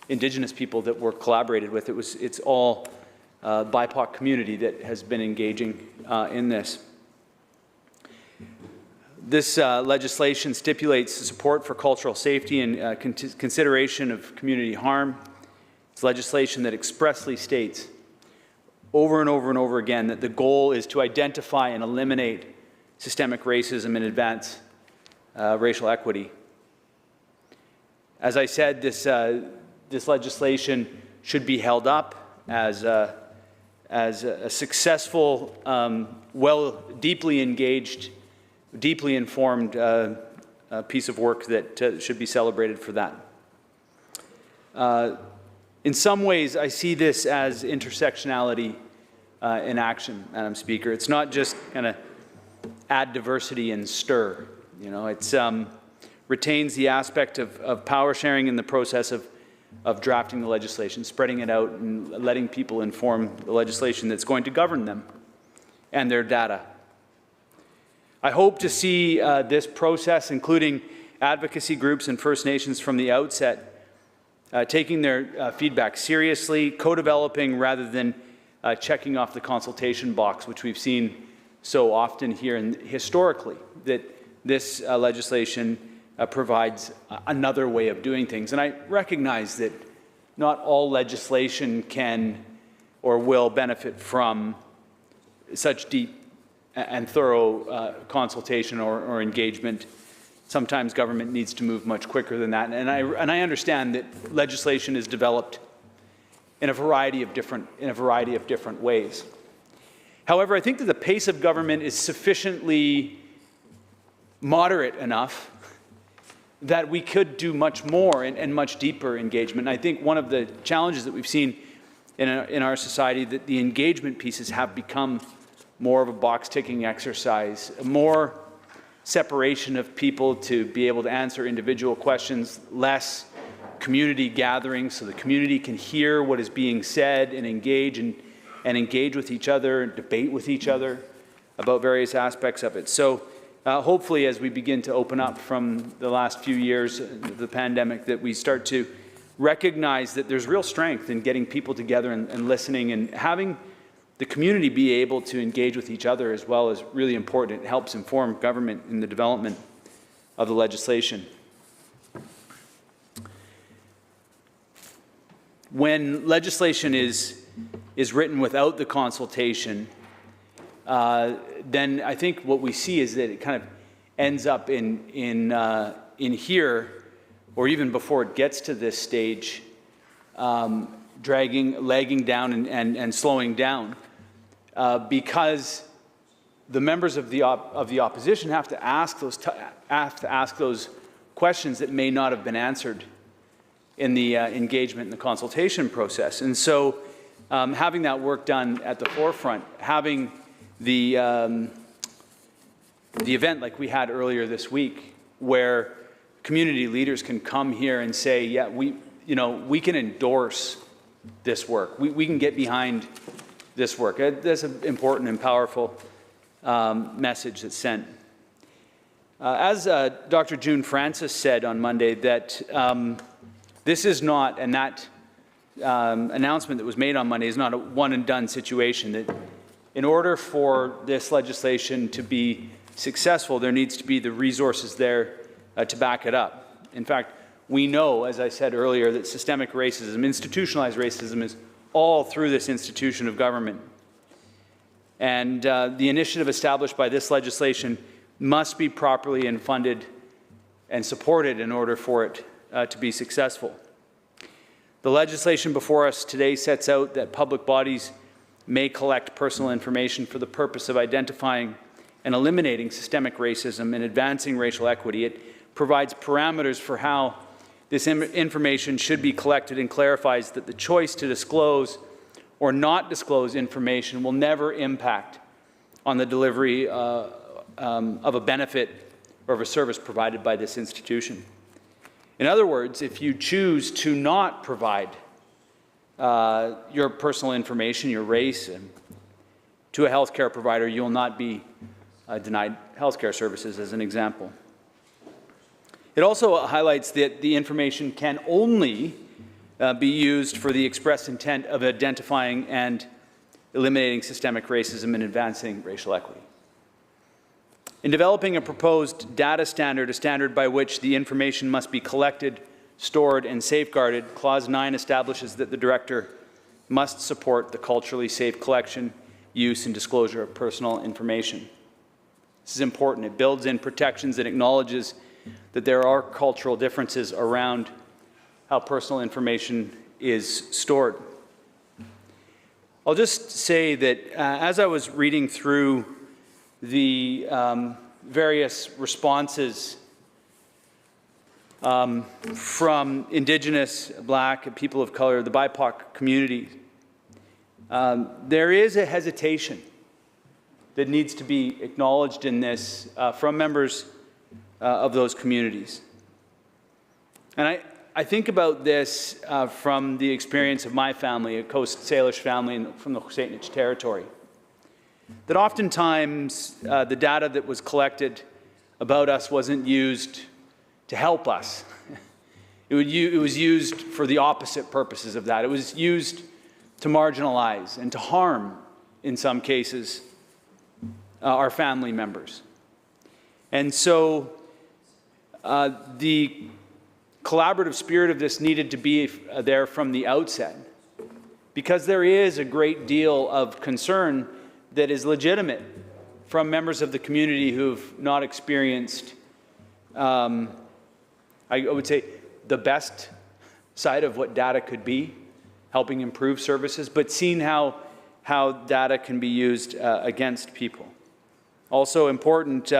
Indigenous people that were collaborated with. It's all BIPOC community that has been engaging in this. This legislation stipulates support for cultural safety and consideration of community harm. It's legislation that expressly states over and over and over again that the goal is to identify and eliminate systemic racism and advance racial equity. As I said, this legislation should be held up as a successful, deeply engaged, deeply informed piece of work that should be celebrated for that. In some ways, I see this as intersectionality in action, Madam Speaker. It's not just kind of add diversity and stir. It's retains the aspect of power sharing in the process of drafting the legislation, spreading it out and letting people inform the legislation that's going to govern them and their data. I hope to see this process, including advocacy groups and First Nations from the outset, taking their feedback seriously, co-developing rather than checking off the consultation box, which we've seen so often here and historically, that this legislation provides another way of doing things. And I recognize that not all legislation can or will benefit from such deep and thorough consultation or engagement. Sometimes government needs to move much quicker than that. And I understand that legislation is developed in a variety of different ways. However, I think that the pace of government is sufficiently moderate enough that we could do much more and much deeper engagement. And I think one of the challenges that we've seen in our society, that the engagement pieces have become more of a box-ticking exercise, more separation of people to be able to answer individual questions, less community gatherings so the community can hear what is being said and engage with each other and debate with each other about various aspects of it. So hopefully as we begin to open up from the last few years of the pandemic, that we start to recognize that there's real strength in getting people together and listening, and having the community be able to engage with each other as well is really important. It helps inform government in the development of the legislation. When legislation is written without the consultation, then I think what we see is that it kind of ends up in here, or even before it gets to this stage, lagging down and slowing down, because the members of the opposition have to ask those questions that may not have been answered in the engagement and the consultation process. And so having that work done at the forefront, having the event like we had earlier this week, where community leaders can come here and say, yeah, we can endorse this work. We can get behind this work. That's an important and powerful message that's sent. As Dr. June Francis said on Monday, that this is not, and that announcement that was made on Monday is not a one-and-done situation, that in order for this legislation to be successful, there needs to be the resources there to back it up. In fact, we know, as I said earlier, that systemic racism, institutionalized racism, is all through this institution of government. And the initiative established by this legislation must be properly funded and supported in order for it to be successful. The legislation before us today sets out that public bodies may collect personal information for the purpose of identifying and eliminating systemic racism and advancing racial equity. It provides parameters for how this information should be collected and clarifies that the choice to disclose or not disclose information will never impact on the delivery of a benefit or of a service provided by this institution. In other words, if you choose to not provide your personal information, your race, to a healthcare provider, you will not be denied healthcare services, as an example. It also highlights that the information can only be used for the express intent of identifying and eliminating systemic racism and advancing racial equity. In developing a proposed data standard, a standard by which the information must be collected, stored, and safeguarded, Clause 9 establishes that the Director must support the culturally safe collection, use, and disclosure of personal information. This is important. It builds in protections and acknowledges that there are cultural differences around how personal information is stored. I'll just say that as I was reading through the various responses from Indigenous, Black, and people of color, the BIPOC community, there is a hesitation that needs to be acknowledged in this from members of those communities. And I think about this from the experience of my family, a Coast Salish family from the Saanich territory, that oftentimes the data that was collected about us wasn't used to help us. It was used for the opposite purposes of that. It was used to marginalize and to harm, in some cases, our family members. And so The collaborative spirit of this needed to be there from the outset, because there is a great deal of concern that is legitimate from members of the community who've not experienced, I would say, the best side of what data could be, helping improve services, but seeing how data can be used against people. Also important,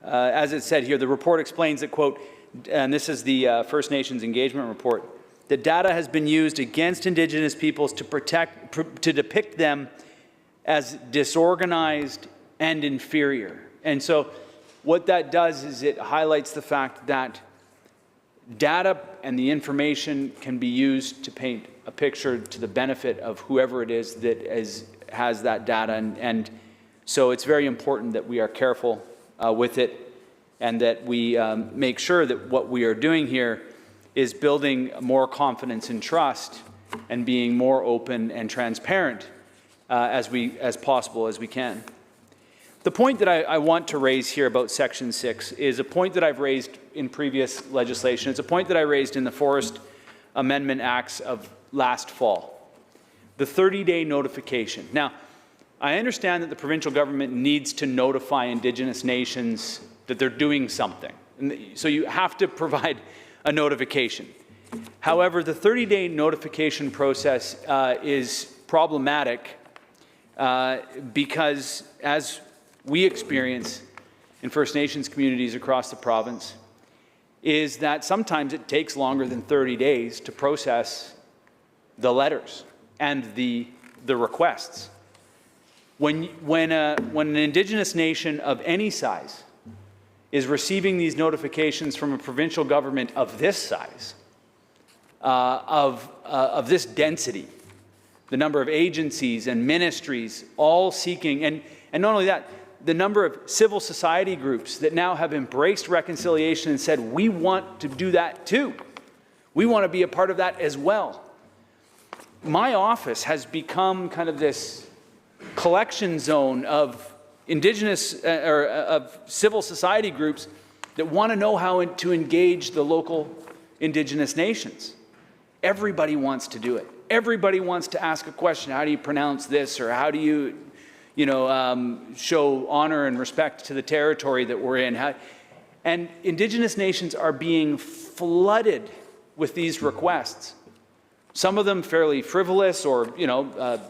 as it said here, the report explains that, quote, and this is the First Nations Engagement Report, that data has been used against Indigenous peoples to depict them as disorganized and inferior. And so what that does is it highlights the fact that data and the information can be used to paint a picture to the benefit of whoever it is that has that data. And so it's very important that we are careful with it, and that we make sure that what we are doing here is building more confidence and trust and being more open and transparent as possible as we can. The point that I want to raise here about Section 6 is a point that I've raised in previous legislation. It's a point that I raised in the Forest Amendment Acts of last fall. The 30-day notification. Now, I understand that the provincial government needs to notify Indigenous nations that they're doing something. And so you have to provide a notification. However, the 30-day notification process is problematic because, as we experience in First Nations communities across the province, is that sometimes it takes longer than 30 days to process the letters and the requests. When an Indigenous nation of any size is receiving these notifications from a provincial government of this size, of this density, the number of agencies and ministries all seeking, and not only that, the number of civil society groups that now have embraced reconciliation and said, we want to do that too. We want to be a part of that as well. My office has become kind of this collection zone of Indigenous or of civil society groups that want to know how to engage the local Indigenous nations. Everybody wants to do it. Everybody wants to ask a question. How do you pronounce this? Or how do you show honor and respect to the territory that we're in? And Indigenous nations are being flooded with these requests. Some of them fairly frivolous or,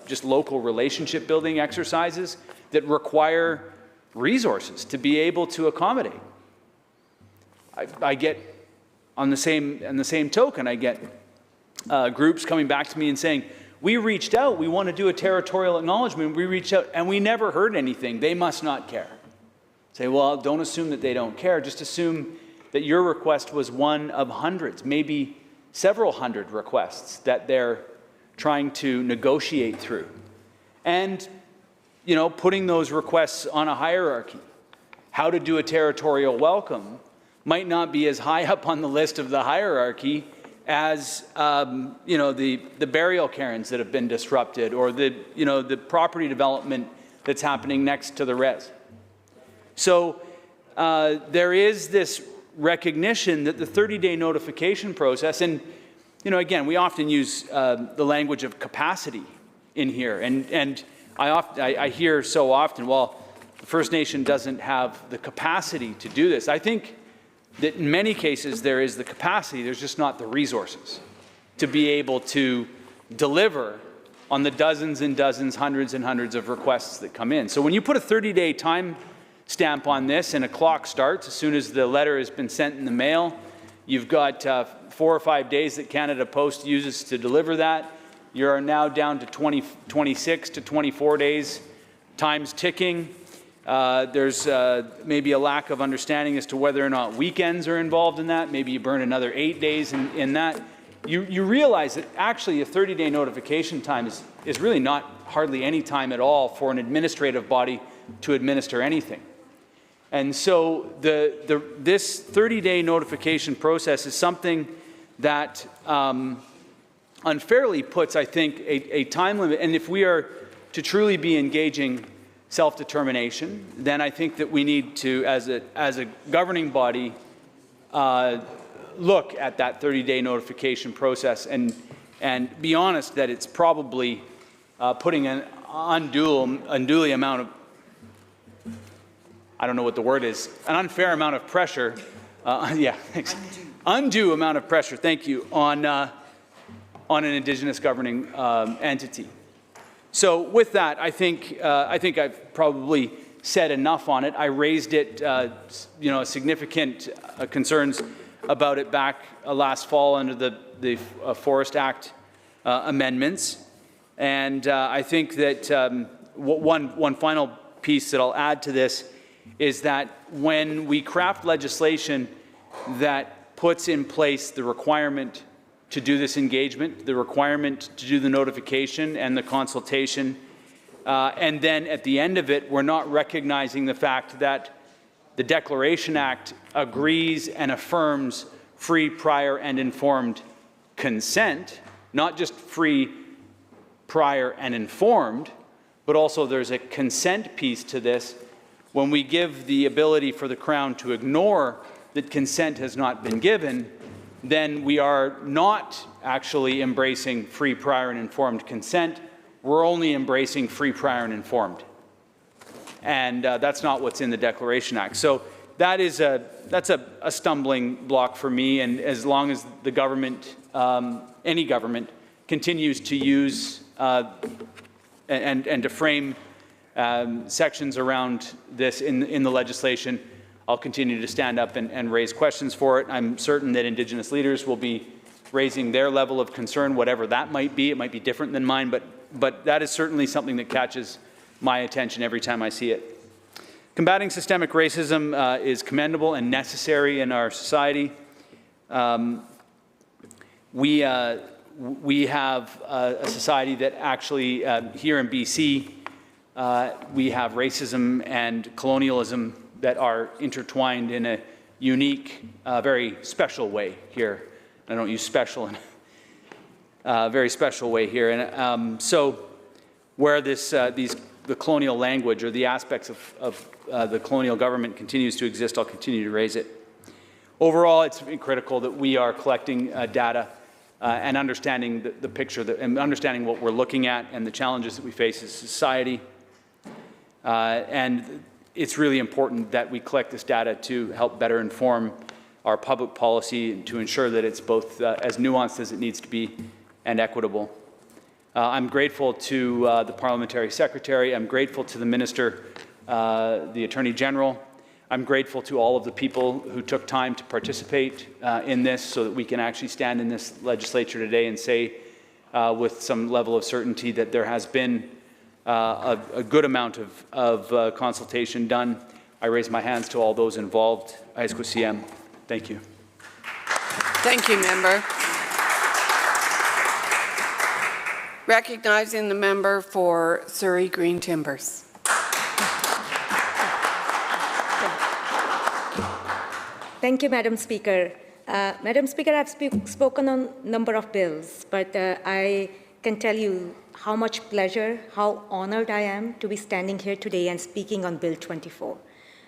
just local relationship building exercises that require resources to be able to accommodate. I get, on the same token, I get groups coming back to me and saying, we reached out, we want to do a territorial acknowledgement, we reached out and we never heard anything, they must not care. Say, well, don't assume that they don't care, just assume that your request was one of hundreds, maybe several hundred requests that they're trying to negotiate through. And, putting those requests on a hierarchy. How to do a territorial welcome might not be as high up on the list of the hierarchy as, the burial cairns that have been disrupted, or the property development that's happening next to the res. So there is this recognition that the 30-day notification process, and again, we often use the language of capacity in here, and I hear so often, well, the First Nation doesn't have the capacity to do this. I think that in many cases there is the capacity, there's just not the resources to be able to deliver on the dozens and dozens, hundreds and hundreds of requests that come in. So when you put a 30-day time stamp on this and a clock starts as soon as the letter has been sent in the mail, you've got 4 or 5 days that Canada Post uses to deliver that. You're now down to 26 to 24 days, time's ticking. There's maybe a lack of understanding as to whether or not weekends are involved in that. Maybe you burn another 8 days in that. You realize that actually a 30-day notification time is really not hardly any time at all for an administrative body to administer anything. And so this 30-day notification process is something that unfairly puts, I think, a time limit. And if we are to truly be engaging self-determination, then I think that we need to, as a governing body, look at that 30-day notification process and be honest that it's probably putting an unduly amount of, I don't know what the word is, an unfair amount of pressure, undue amount of pressure, thank you, on an Indigenous governing entity. So with that, I think I've probably said enough on it. I raised it, significant concerns about it back last fall under the Forest Act amendments. And I think that one final piece that I'll add to this is that when we craft legislation that puts in place the requirement to do this engagement, the requirement to do the notification and the consultation, and then at the end of it, we're not recognizing the fact that the Declaration Act agrees and affirms free, prior, and informed consent, not just free, prior, and informed, but also there's a consent piece to this. When we give the ability for the Crown to ignore that consent has not been given, then we are not actually embracing free, prior, and informed consent. We're only embracing free, prior, and informed. And that's not what's in the Declaration Act. So that's a stumbling block for me, and as long as the government, any government, continues to use and to frame sections around this in the legislation, I'll continue to stand up and raise questions for it. I'm certain that Indigenous leaders will be raising their level of concern, whatever that might be. It might be different than mine, but that is certainly something that catches my attention every time I see it. Combating systemic racism is commendable and necessary in our society. We have a society that actually, here in BC, we have racism and colonialism that are intertwined in a unique, very special way here. I don't use special in a very special way here. And so where the colonial language or the aspects of the colonial government continues to exist, I'll continue to raise it. Overall, it's critical that we are collecting data and understanding the picture and understanding what we're looking at and the challenges that we face as a society. And it's really important that we collect this data to help better inform our public policy and to ensure that it's both as nuanced as it needs to be and equitable. I'm grateful to the Parliamentary Secretary. I'm grateful to the Minister, the Attorney General. I'm grateful to all of the people who took time to participate in this so that we can actually stand in this legislature today and say with some level of certainty that there has been a good amount of consultation done. I raise my hands to all those involved. CM. Thank you. Thank you, member. Recognizing the member for Surrey Green Timbers. Thank you, Madam Speaker. Madam Speaker, I've spoken on a number of bills, but I can tell you how much pleasure, how honored I am to be standing here today and speaking on Bill 24.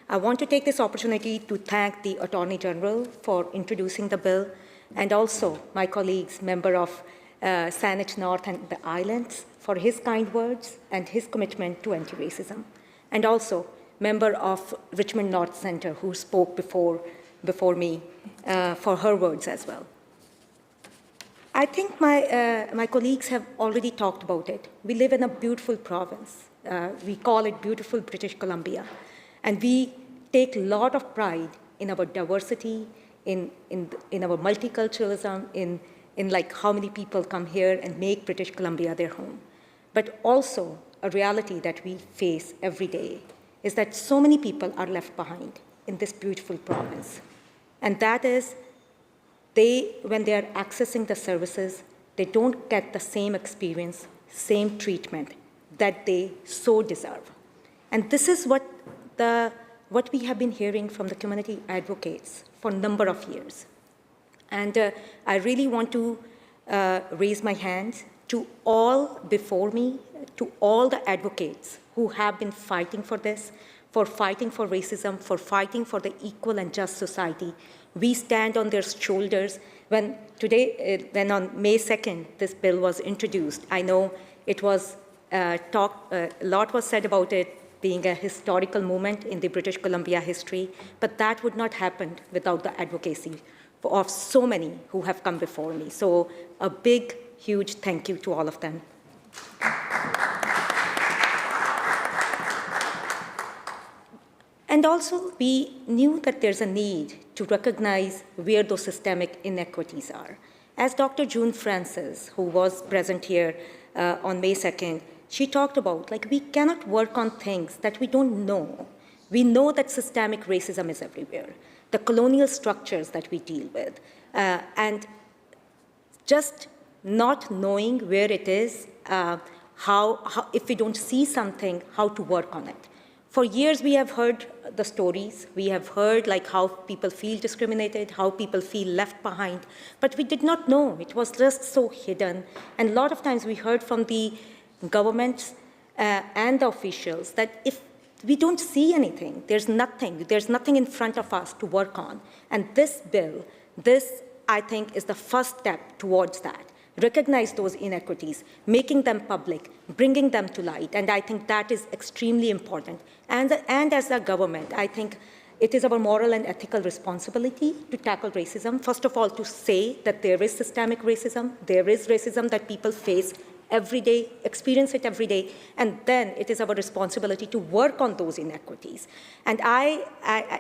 I want to take this opportunity to thank the Attorney General for introducing the bill, and also my colleagues, member of Saanich North and the Islands, for his kind words and his commitment to anti-racism, and also member of Richmond North Centre who spoke before me for her words as well. I think my colleagues have already talked about it. We live in a beautiful province. We call it beautiful British Columbia. And we take a lot of pride in our diversity, in our multiculturalism, in like how many people come here and make British Columbia their home. But also a reality that we face every day is that so many people are left behind in this beautiful province. And that is, when they are accessing the services, they don't get the same experience, same treatment that they so deserve. And this is what we have been hearing from the community advocates for a number of years. And I really want to raise my hand to all before me, to all the advocates who have been fighting for this, for fighting for racism, for fighting for the equal and just society. We stand on their shoulders. When on May 2nd, this bill was introduced, I know it was a lot was said about it being a historical moment in the British Columbia history, but that would not happen without the advocacy of so many who have come before me. So a big, huge thank you to all of them. And also, we knew that there's a need to recognize where those systemic inequities are. As Dr. June Francis, who was present here on May 2nd, she talked about, like, we cannot work on things that we don't know. We know that systemic racism is everywhere, the colonial structures that we deal with, and just not knowing where it is, how if we don't see something, how to work on it. For years, we have heard the stories. We have heard like how people feel discriminated, how people feel left behind, but we did not know. It was just so hidden. And a lot of times we heard from the governments and the officials that if we don't see anything, there's nothing in front of us to work on. And this bill, I think, is the first step towards that. Recognize those inequities, making them public, bringing them to light, and I think that is extremely important. And as a government, I think it is our moral and ethical responsibility to tackle racism. First of all, to say that there is systemic racism, there is racism that people face every day, experience it every day, and then it is our responsibility to work on those inequities. And I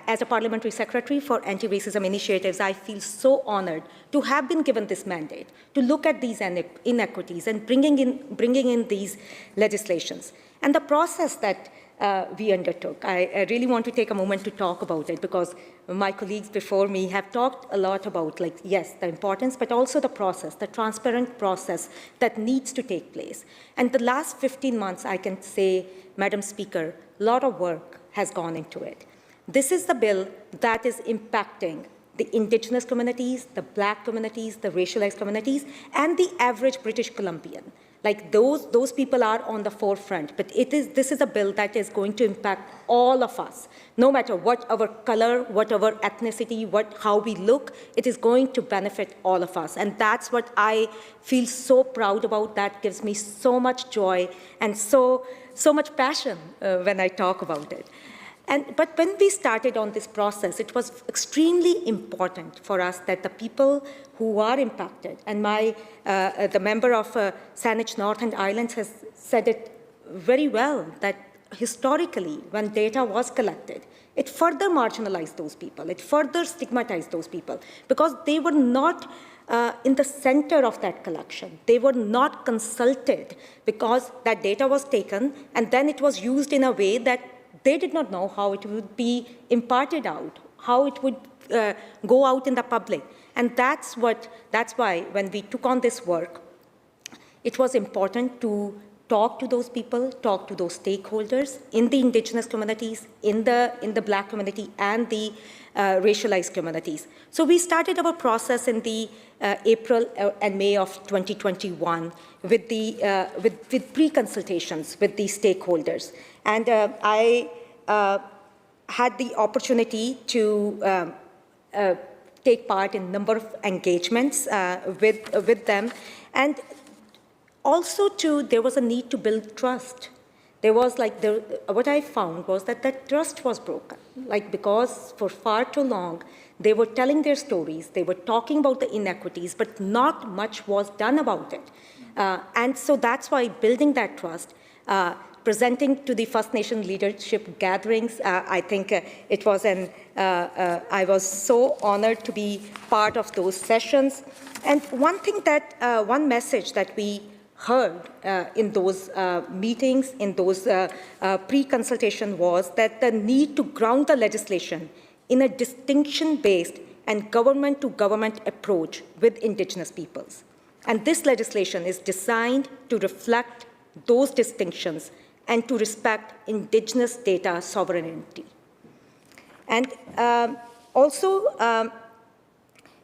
as a parliamentary secretary for anti-racism initiatives, I feel so honored to have been given this mandate to look at these inequities and bringing in these legislations. And the process that we undertook, I really want to take a moment to talk about it because my colleagues before me have talked a lot about, like, yes, the importance, but also the process, the transparent process that needs to take place. And the last 15 months, I can say, Madam Speaker, a lot of work has gone into it. This is the bill that is impacting the Indigenous communities, the Black communities, the racialized communities, and the average British Columbian. Like those people are on the forefront, but this is a bill that is going to impact all of us, no matter what our color, what our ethnicity, how we look, it is going to benefit all of us. And that's what I feel so proud about. That gives me so much joy and so much passion when I talk about it. But when we started on this process, it was extremely important for us that the people who are impacted, and the member of Saanich North and Islands has said it very well, that historically, when data was collected, it further marginalized those people, it further stigmatized those people, because they were not in the center of that collection. They were not consulted, because that data was taken, and then it was used in a way that they did not know how it would be imparted out, how it would go out in the public. And that's why when we took on this work, it was important to talk to those people, talk to those stakeholders in the Indigenous communities, in the Black community, and the racialized communities. So we started our process in the April and May of 2021 with pre-consultations with the stakeholders. And I had the opportunity to take part in a number of engagements with them. And also, there was a need to build trust. There was what I found was that trust was broken, because for far too long, they were telling their stories, they were talking about the inequities, but not much was done about it. And so that's why building that trust, presenting to the First Nation leadership gatherings, I think it was I was so honored to be part of those sessions. And one message that we heard in those meetings, in those pre-consultation was that the need to ground the legislation in a distinction-based and government-to-government approach with Indigenous peoples. And this legislation is designed to reflect those distinctions and to respect Indigenous data sovereignty. And also,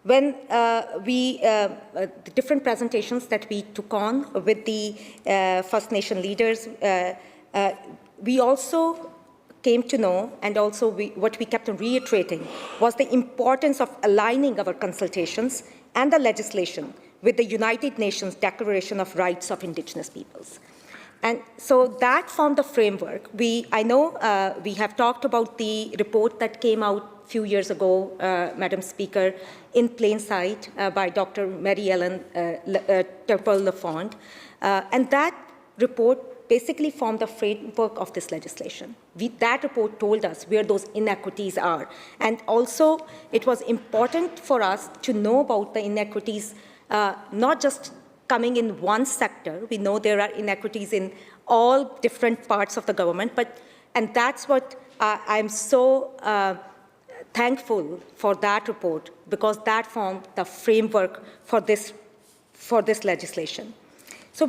When the different presentations that we took on with the First Nation leaders, we also came to know, and also what we kept on reiterating, was the importance of aligning our consultations and the legislation with the United Nations Declaration of Rights of Indigenous Peoples. And so that formed the framework. I know we have talked about the report that came out a few years ago, Madam Speaker, in plain sight by Dr. Mary Ellen Turpel-Lafond. And that report basically formed the framework of this legislation. That report told us where those inequities are. And also, it was important for us to know about the inequities, not just coming in one sector. We know there are inequities in all different parts of the government, and that's what I'm so thankful for that report, because that formed the framework for this legislation. So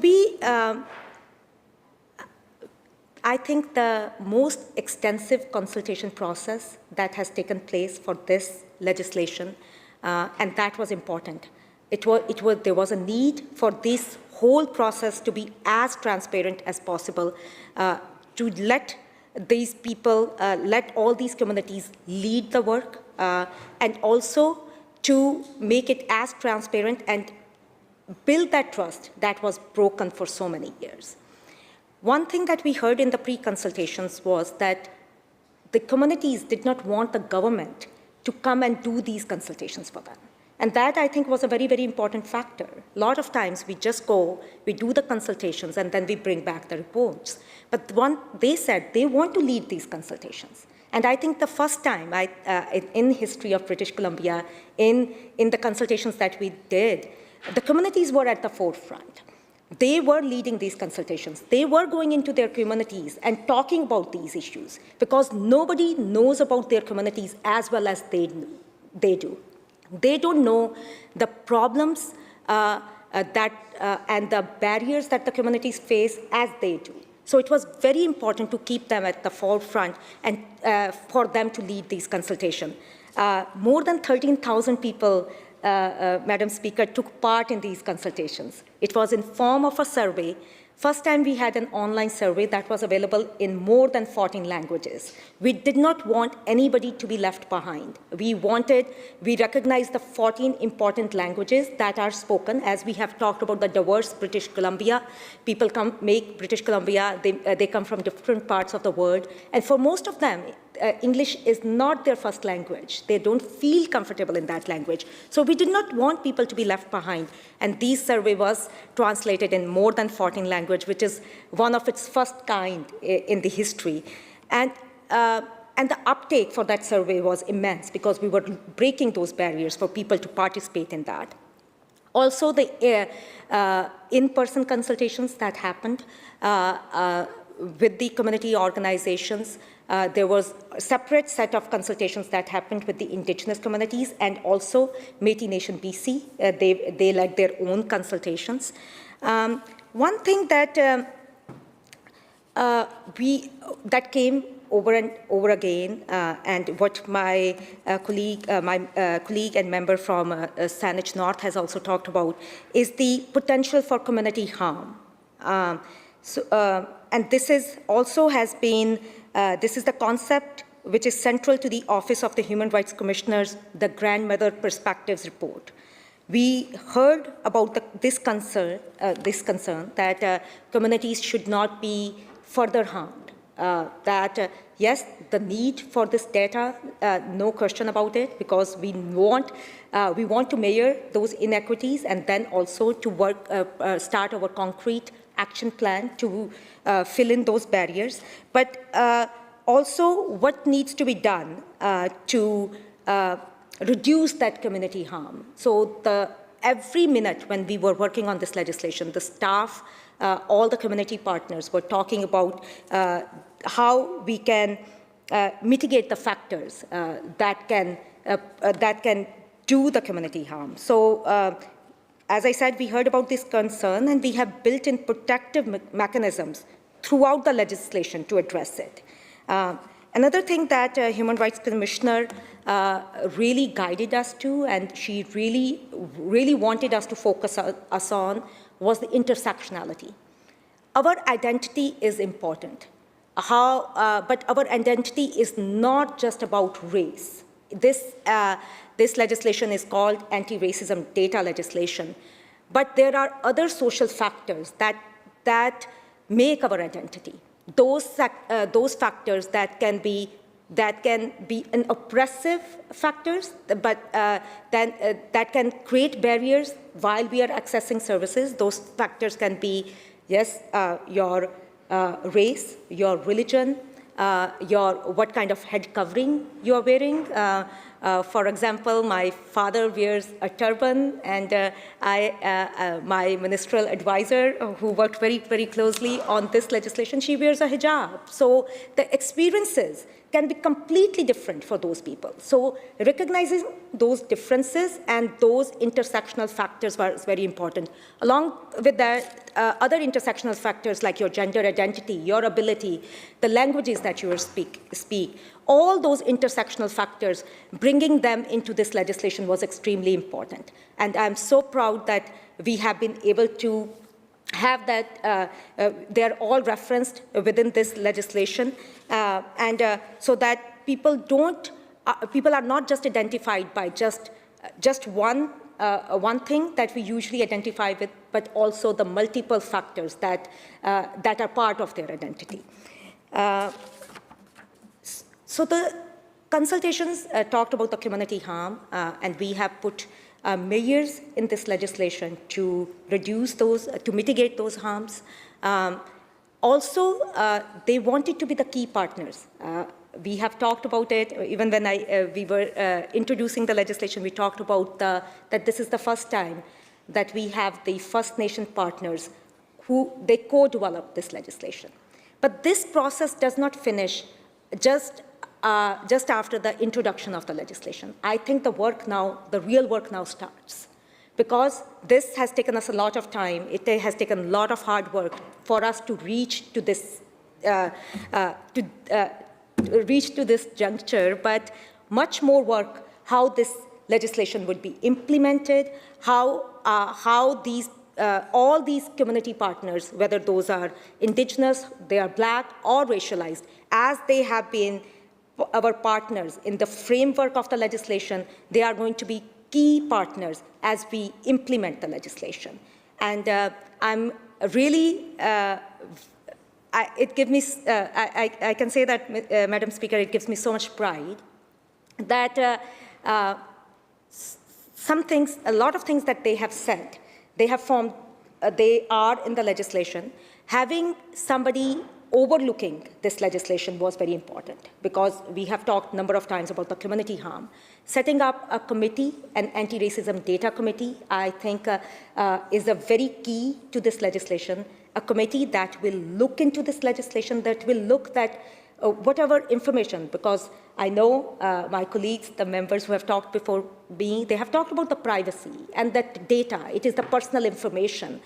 I think the most extensive consultation process that has taken place for this legislation, and that was important. There was a need for this whole process to be as transparent as possible, to let these people, let all these communities lead the work, and also to make it as transparent and build that trust that was broken for so many years. One thing that we heard in the pre-consultations was that the communities did not want the government to come and do these consultations for them. And that, I think, was a very, very important factor. A lot of times we just go, we do the consultations, and then we bring back the reports. But they said they want to lead these consultations. And I think the first time in history of British Columbia, in the consultations that we did, the communities were at the forefront. They were leading these consultations. They were going into their communities and talking about these issues, because nobody knows about their communities as well as they do. They don't know the problems and the barriers that the communities face as they do. So it was very important to keep them at the forefront and for them to lead these consultations. More than 13,000 people, Madam Speaker, took part in these consultations. It was in form of a survey. First time we had an online survey that was available in more than 14 languages. We did not want anybody to be left behind. We recognized the 14 important languages that are spoken, as we have talked about the diverse British Columbia. People make British Columbia, they come from different parts of the world. And for most of them, English is not their first language. They don't feel comfortable in that language. So we did not want people to be left behind. And this survey was translated in more than 14 languages, which is one of its first kind in the history. And the uptake for that survey was immense, because we were breaking those barriers for people to participate in that. Also, the in-person consultations that happened with the community organizations. There was a separate set of consultations that happened with the Indigenous communities and also Métis Nation BC. They led their own consultations. One thing that that came over and over again, and what my colleague and member from Saanich North has also talked about, is the potential for community harm. And this is also has been, this is the concept which is central to the Office of the Human Rights Commissioner's The Grandmother Perspectives Report. We heard about this concern that communities should not be further harmed. Yes, the need for this data, no question about it, because we want to measure those inequities and then also to start our concrete action plan to fill in those barriers. But also what needs to be done to reduce that community harm. So every minute when we were working on this legislation, the staff, all the community partners were talking about how we can mitigate the factors that can do the community harm. So as I said, we heard about this concern, and we have built in protective mechanisms throughout the legislation to address it. Another thing that Human Rights Commissioner really guided us to, and she really wanted us to focus us on, was the intersectionality. Our identity is important, but our identity is not just about race. This legislation is called anti-racism data legislation, but there are other social factors that make our identity. Those factors that can be an oppressive factors, but that can create barriers while we are accessing services. Those factors can be, yes, your race, your religion, what kind of head covering you're wearing. For example, my father wears a turban, and my ministerial advisor, who worked very, very closely on this legislation, she wears a hijab. So the experiences can be completely different for those people. So recognizing those differences and those intersectional factors was very important. Along with that, other intersectional factors like your gender identity, your ability, the languages that you speak, all those intersectional factors, bringing them into this legislation was extremely important. And I'm so proud that we have been able to have that, they're all referenced within this legislation, so that people are not just identified by just one thing that we usually identify with, but also the multiple factors that are part of their identity. So the consultations talked about the community harm, and we have put measures in this legislation to reduce those, to mitigate those harms. Also, they wanted to be the key partners. We have talked about it, even when we were introducing the legislation, we talked about that this is the first time that we have the First Nation partners who they co-develop this legislation. But this process does not finish just after the introduction of the legislation. I think the real work now starts, because this has taken us a lot of time. It has taken a lot of hard work for us to reach to this juncture, but much more work how this legislation would be implemented, how all these community partners, whether those are Indigenous, they are Black, or racialized, as they have been our partners in the framework of the legislation, they are going to be key partners as we implement the legislation. And I'm really, it gives me, I can say that, Madam Speaker, it gives me so much pride that a lot of things that they have said, they have formed, they are in the legislation. Having somebody overlooking this legislation was very important, because we have talked a number of times about the community harm. Setting up a committee, an anti-racism data committee, I think is a very key to this legislation. A committee that will look into this legislation, that will look at whatever information, because I know my colleagues, the members who have talked before me, they have talked about the privacy and that data. It is the personal information.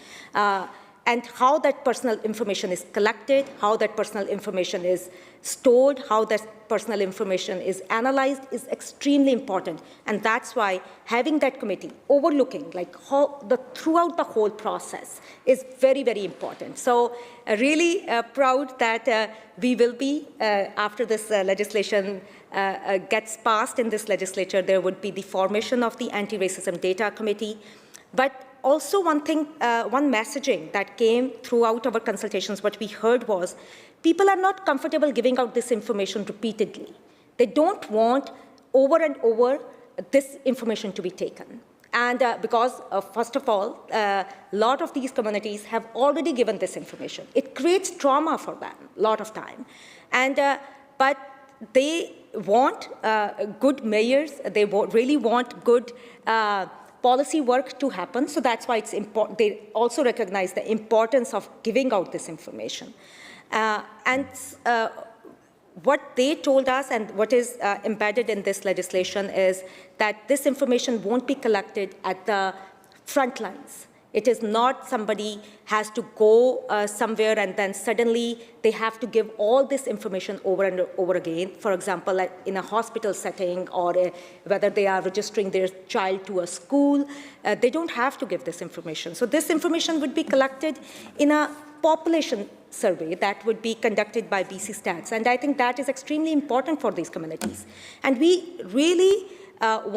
And how that personal information is collected, how that personal information is stored, how that personal information is analyzed is extremely important. And that's why having that committee overlooking throughout the whole process is very, very important. So really proud that we will be, after this legislation gets passed in this legislature, there would be the formation of the Anti-Racism Data Committee. But also one thing, one messaging that came throughout our consultations, what we heard was, people are not comfortable giving out this information repeatedly. They don't want over and over this information to be taken. And because, first of all, a lot of these communities have already given this information. It creates trauma for them a lot of time. And, but they want good mayors, they really want good policy work to happen, so that's why it's important. They also recognize the importance of giving out this information. What they told us and what is embedded in this legislation is that this information won't be collected at the front lines. It is not somebody has to go somewhere and then suddenly they have to give all this information over and over again. For example, like in a hospital setting or whether they are registering their child to a school, they don't have to give this information. So this information would be collected in a population survey that would be conducted by BC Stats. And I think that is extremely important for these communities. And we really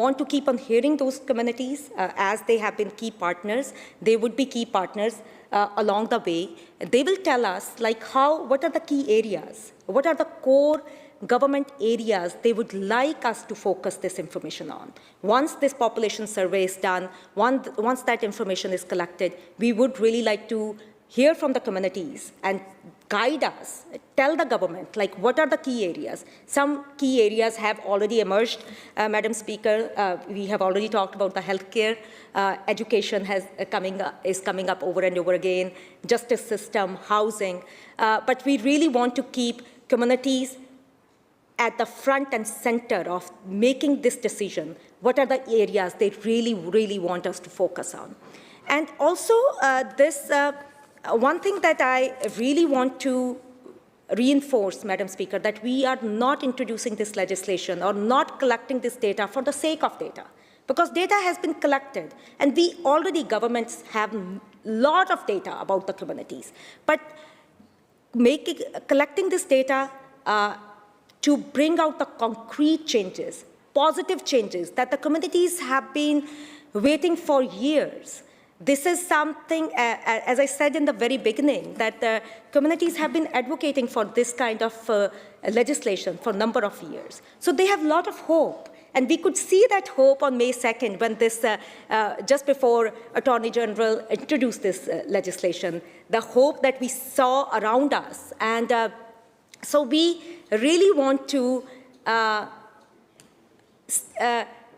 want to keep on hearing those communities as they have been key partners. They would be key partners along the way. They will tell us like what are the key areas, what are the core government areas they would like us to focus this information on. Once this population survey is done, once that information is collected, we would really like to hear from the communities and guide us, tell the government, like what are the key areas. Some key areas have already emerged, Madam Speaker. We have already talked about the healthcare. Education is coming up over and over again, justice system, housing. But we really want to keep communities at the front and center of making this decision. What are the areas they really, really want us to focus on? And also one thing that I really want to reinforce, Madam Speaker, that we are not introducing this legislation or not collecting this data for the sake of data, because data has been collected, and governments have a lot of data about the communities. But collecting this data to bring out the concrete changes, positive changes that the communities have been waiting for years. This is something, as I said in the very beginning, that the communities have been advocating for this kind of legislation for a number of years. So they have a lot of hope. And we could see that hope on May 2nd when this, just before Attorney General introduced this legislation, the hope that we saw around us. And so we really want to,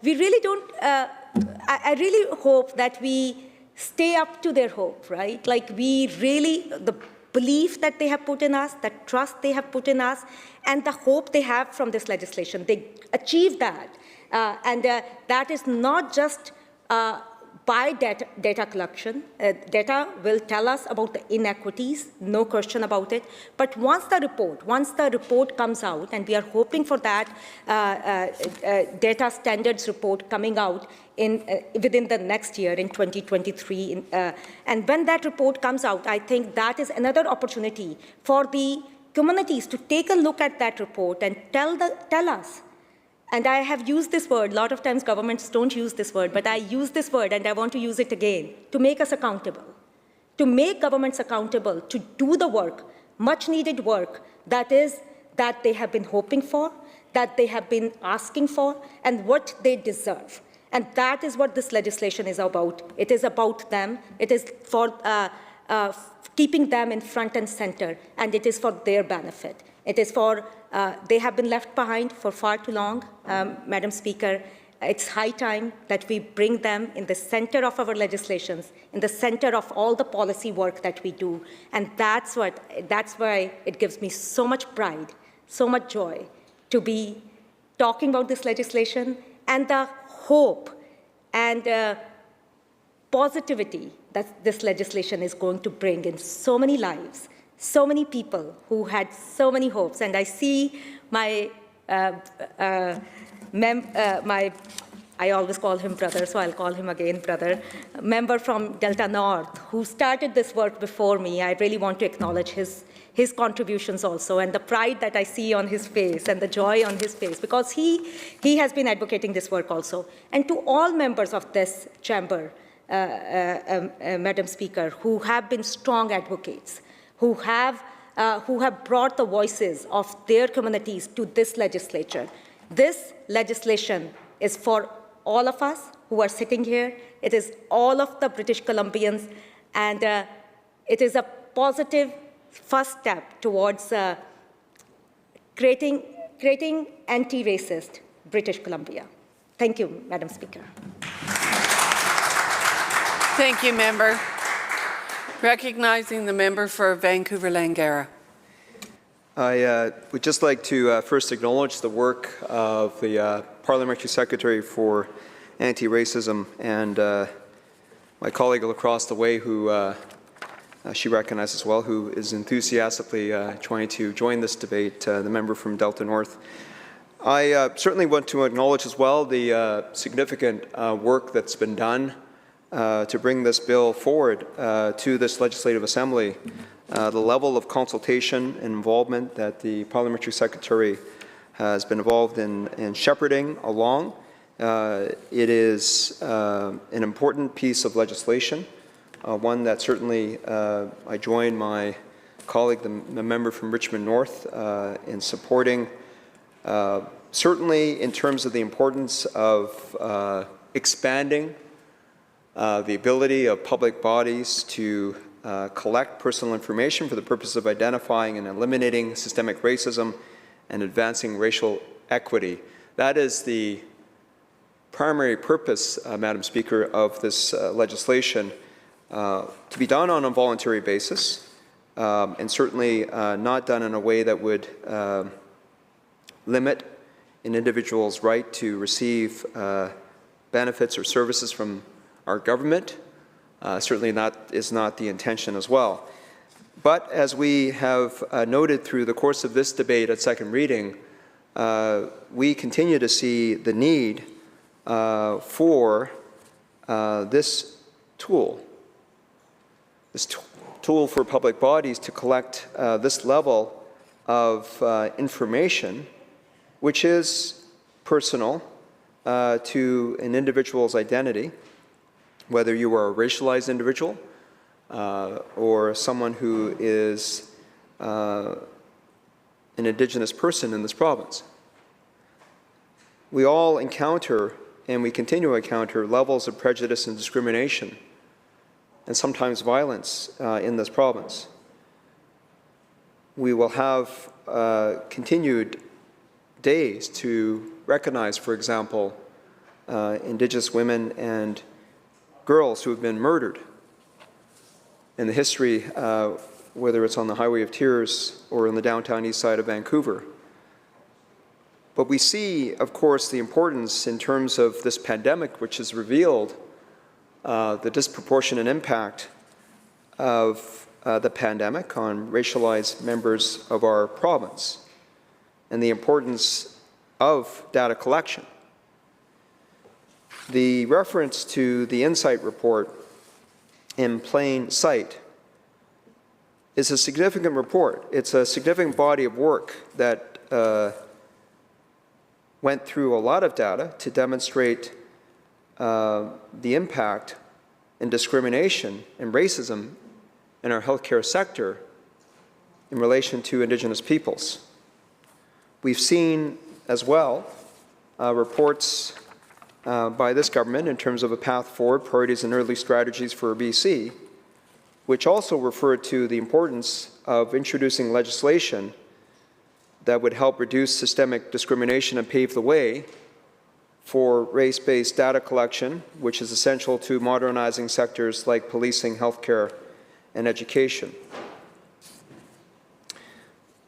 we really don't, I really hope that we stay up to their hope, right? Like the belief that they have put in us, the trust they have put in us, and the hope they have from this legislation. They achieve that. And that is not just by data collection. Data will tell us about the inequities, no question about it. But once the report comes out, and we are hoping for that data standards report coming out within the next year in 2023. And when that report comes out, I think that is another opportunity for the communities to take a look at that report and tell us. And I have used this word, a lot of times governments don't use this word, but I use this word and I want to use it again, to make us accountable, to make governments accountable, to do the work, much needed work that they have been hoping for, that they have been asking for, and what they deserve. And that is what this legislation is about. It is about them. It is for keeping them in front and center, and it is for their benefit. It is for, they have been left behind for far too long, Madam Speaker. It's high time that we bring them in the center of our legislations, in the center of all the policy work that we do. And that's why it gives me so much pride, so much joy to be talking about this legislation and the hope and positivity that this legislation is going to bring in so many lives, so many people who had so many hopes. And I see I always call him brother, so I'll call him again brother, member from Delta North, who started this work before me. I really want to acknowledge his contributions also, and the pride that I see on his face and the joy on his face, because he has been advocating this work also. And to all members of this chamber, Madam Speaker, who have been strong advocates, who have brought the voices of their communities to this legislature. This legislation is for all of us who are sitting here. It is all of the British Columbians, and it is a positive first step towards creating anti-racist British Columbia. Thank you, Madam Speaker. Thank you, member. Recognizing the member for Vancouver-Langara. I would just like to first acknowledge the work of the Parliamentary Secretary for Anti-Racism and my colleague across the way who she recognized as well, who is enthusiastically trying to join this debate, the member from Delta North. I certainly want to acknowledge as well the significant work that's been done to bring this bill forward to this Legislative Assembly. The level of consultation and involvement that the Parliamentary Secretary has been involved in shepherding along. It is an important piece of legislation, one that certainly I join my colleague, the member from Richmond North, in supporting, certainly in terms of the importance of expanding the ability of public bodies to collect personal information for the purpose of identifying and eliminating systemic racism and advancing racial equity. That is the primary purpose, Madam Speaker, of this legislation, to be done on a voluntary basis, and certainly not done in a way that would limit an individual's right to receive benefits or services from our government. Certainly is not the intention as well. But as we have noted through the course of this debate at second reading, we continue to see the need for this tool for public bodies to collect this level of information, which is personal to an individual's identity, whether you are a racialized individual or someone who is an Indigenous person in this province. We all encounter, and we continue to encounter, levels of prejudice and discrimination, and sometimes violence in this province. We will have continued days to recognize, for example, Indigenous women and girls who have been murdered in the history, whether it's on the Highway of Tears or in the downtown east side of Vancouver. But we see, of course, the importance in terms of this pandemic, which has revealed the disproportionate impact of the pandemic on racialized members of our province, and the importance of data collection. The reference to the Insight report in plain sight is a significant report. It's a significant body of work that went through a lot of data to demonstrate the impact and discrimination and racism in our healthcare sector in relation to Indigenous peoples. We've seen as well reports by this government in terms of a path forward, priorities and early strategies for BC, which also referred to the importance of introducing legislation that would help reduce systemic discrimination and pave the way for race-based data collection, which is essential to modernizing sectors like policing, healthcare, and education.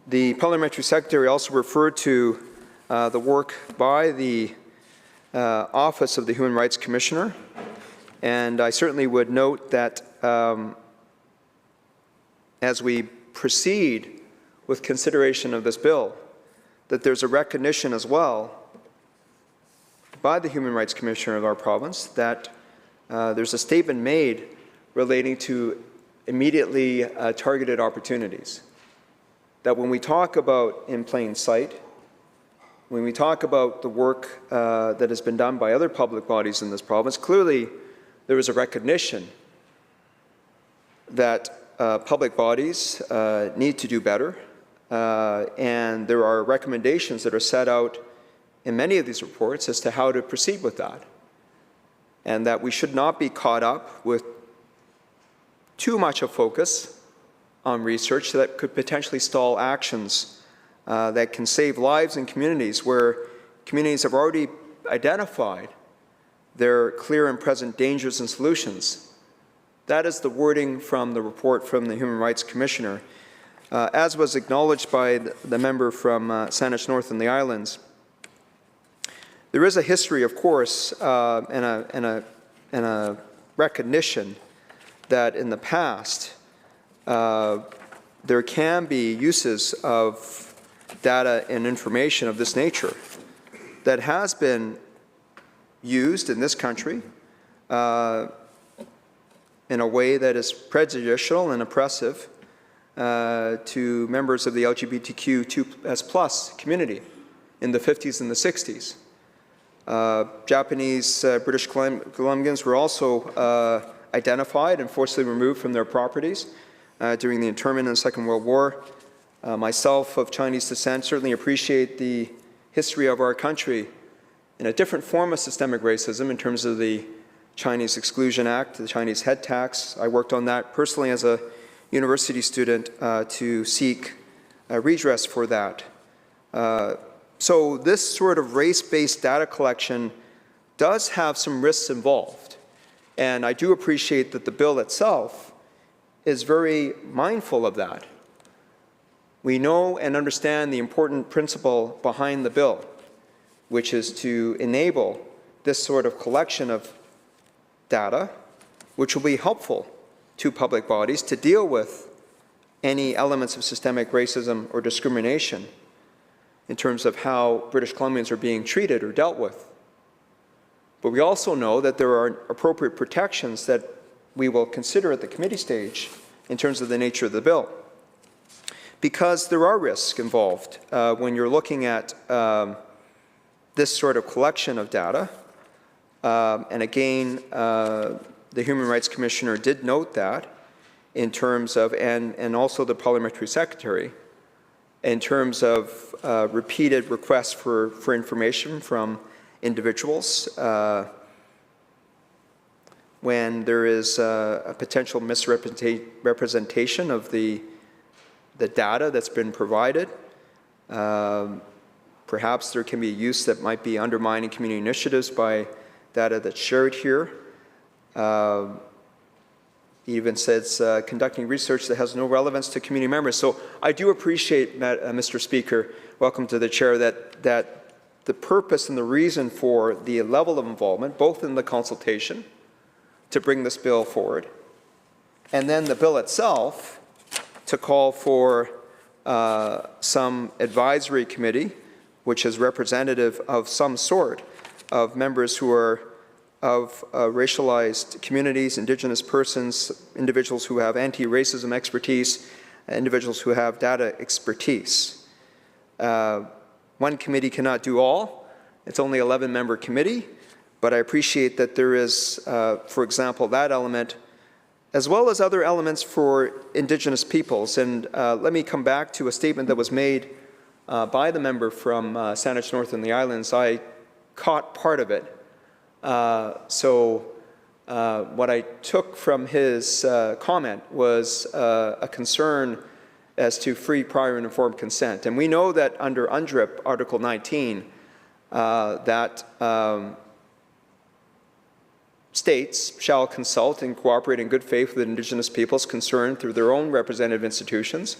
The Parliamentary Secretary also referred to the work by the Office of the Human Rights Commissioner, and I certainly would note that as we proceed with consideration of this bill, that there's a recognition as well by the Human Rights Commissioner of our province that there's a statement made relating to immediately targeted opportunities. That when we talk about in plain sight, when we talk about the work that has been done by other public bodies in this province, clearly there is a recognition that public bodies need to do better, and there are recommendations that are set out in many of these reports as to how to proceed with that, and that we should not be caught up with too much of focus on research that could potentially stall actions that can save lives in communities where communities have already identified their clear and present dangers and solutions. That is the wording from the report from the Human Rights Commissioner. As was acknowledged by the member from Saanich North and the Islands, there is a history, of course, and a recognition that in the past there can be uses of data and information of this nature that has been used in this country in a way that is prejudicial and oppressive to members of the LGBTQ2S+ community in the 50s and the 60s. Japanese British Columbians were also identified and forcibly removed from their properties during the internment in the Second World War. Myself, of Chinese descent, certainly appreciate the history of our country in a different form of systemic racism in terms of the Chinese Exclusion Act, the Chinese head tax. I worked on that personally as a university student to seek redress for that. So this sort of race-based data collection does have some risks involved. And I do appreciate that the bill itself is very mindful of that. We know and understand the important principle behind the bill, which is to enable this sort of collection of data, which will be helpful to public bodies to deal with any elements of systemic racism or discrimination in terms of how British Columbians are being treated or dealt with. But we also know that there are appropriate protections that we will consider at the committee stage in terms of the nature of the bill. Because there are risks involved when you're looking at this sort of collection of data. And again, the Human Rights Commissioner did note that in terms of, and also the Parliamentary Secretary, in terms of repeated requests for information from individuals when there is a potential misrepresentation of the data that's been provided. Perhaps there can be use that might be undermining community initiatives by data that's shared here. He even says conducting research that has no relevance to community members. So I do appreciate, Mr. Speaker, welcome to the chair, that the purpose and the reason for the level of involvement, both in the consultation to bring this bill forward, and then the bill itself to call for some advisory committee, which is representative of some sort of members who are of racialized communities, Indigenous persons, individuals who have anti-racism expertise, individuals who have data expertise. One committee cannot do all. It's only an 11-member committee, but I appreciate that there is, for example, that element, as well as other elements for Indigenous peoples. And let me come back to a statement that was made by the member from Saanich North and the Islands. I caught part of it. So what I took from his comment was a concern as to free, prior, and informed consent. And we know that under UNDRIP, Article 19, that states shall consult and cooperate in good faith with Indigenous peoples concerned through their own representative institutions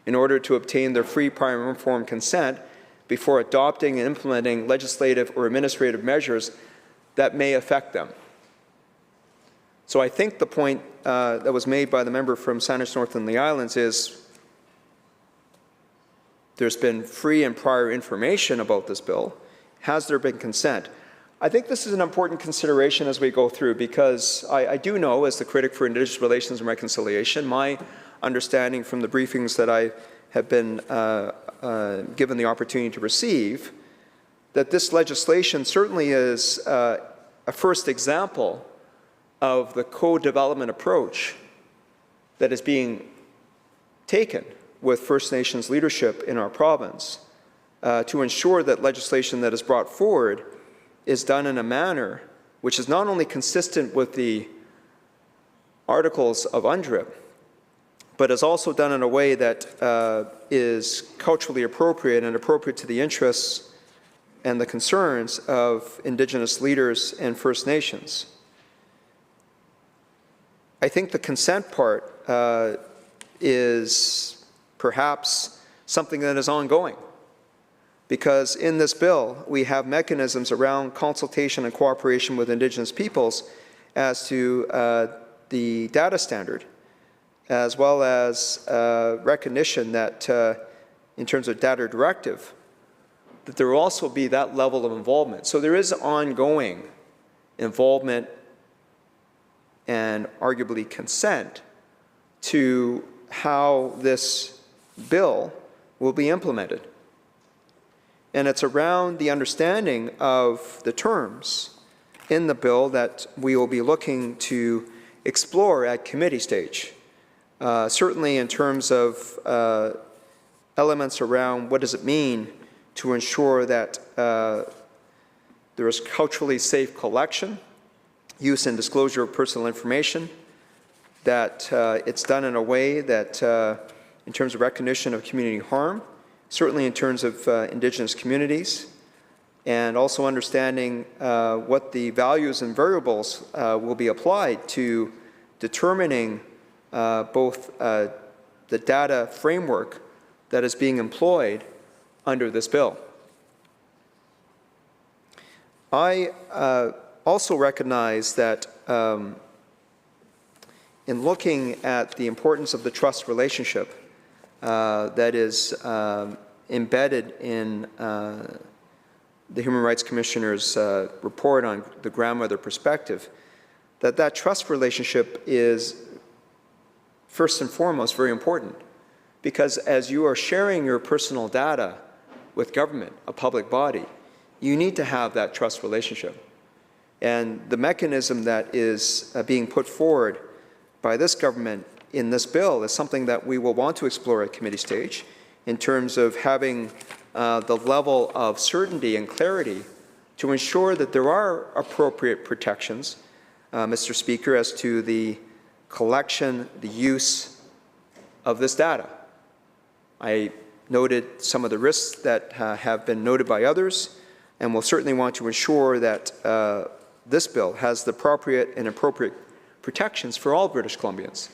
in order to obtain their free, prior, and informed consent before adopting and implementing legislative or administrative measures that may affect them. So I think the point that was made by the member from Saanich North and the Islands is there's been free and prior information about this bill. Has there been consent? I think this is an important consideration as we go through, because I do know, as the critic for Indigenous Relations and Reconciliation, my understanding from the briefings that I have been given the opportunity to receive, that this legislation certainly is a first example of the co-development approach that is being taken with First Nations leadership in our province to ensure that legislation that is brought forward is done in a manner which is not only consistent with the articles of UNDRIP, but is also done in a way that is culturally appropriate and appropriate to the interests and the concerns of Indigenous leaders and First Nations. I think the consent part is perhaps something that is ongoing, because in this bill we have mechanisms around consultation and cooperation with Indigenous peoples, as to the data standard, as well as recognition that in terms of data directive, that there will also be that level of involvement. So there is ongoing involvement and arguably consent to how this bill will be implemented. And it's around the understanding of the terms in the bill that we will be looking to explore at committee stage. Certainly in terms of elements around what does it mean to ensure that there is culturally safe collection, use and disclosure of personal information, that it's done in a way that in terms of recognition of community harm, certainly in terms of Indigenous communities, and also understanding what the values and variables will be applied to determining both the data framework that is being employed under this bill. I also recognize that in looking at the importance of the trust relationship that is embedded in the Human Rights Commissioner's report on the grandmother perspective, that trust relationship is first and foremost very important, because as you are sharing your personal data with government, a public body, you need to have that trust relationship. And the mechanism that is being put forward by this government in this bill is something that we will want to explore at committee stage in terms of having the level of certainty and clarity to ensure that there are appropriate protections, Mr. Speaker, as to the collection, the use of this data. I noted some of the risks that have been noted by others, and will certainly want to ensure that this bill has the appropriate protections for all British Columbians.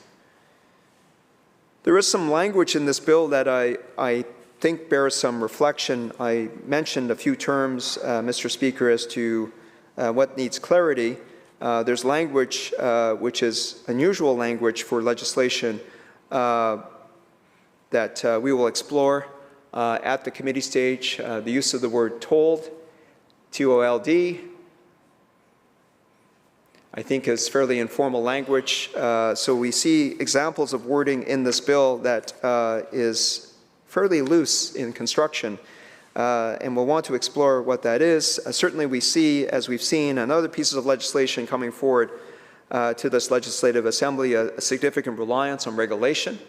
There is some language in this bill that I think bears some reflection. I mentioned a few terms, Mr. Speaker, as to what needs clarity. There's language which is unusual language for legislation that we will explore at the committee stage. The use of the word told, T-O-L-D, I think is fairly informal language. So we see examples of wording in this bill that is fairly loose in construction, and we'll want to explore what that is. Certainly we see, as we've seen on other pieces of legislation coming forward to this Legislative Assembly, a significant reliance on regulation.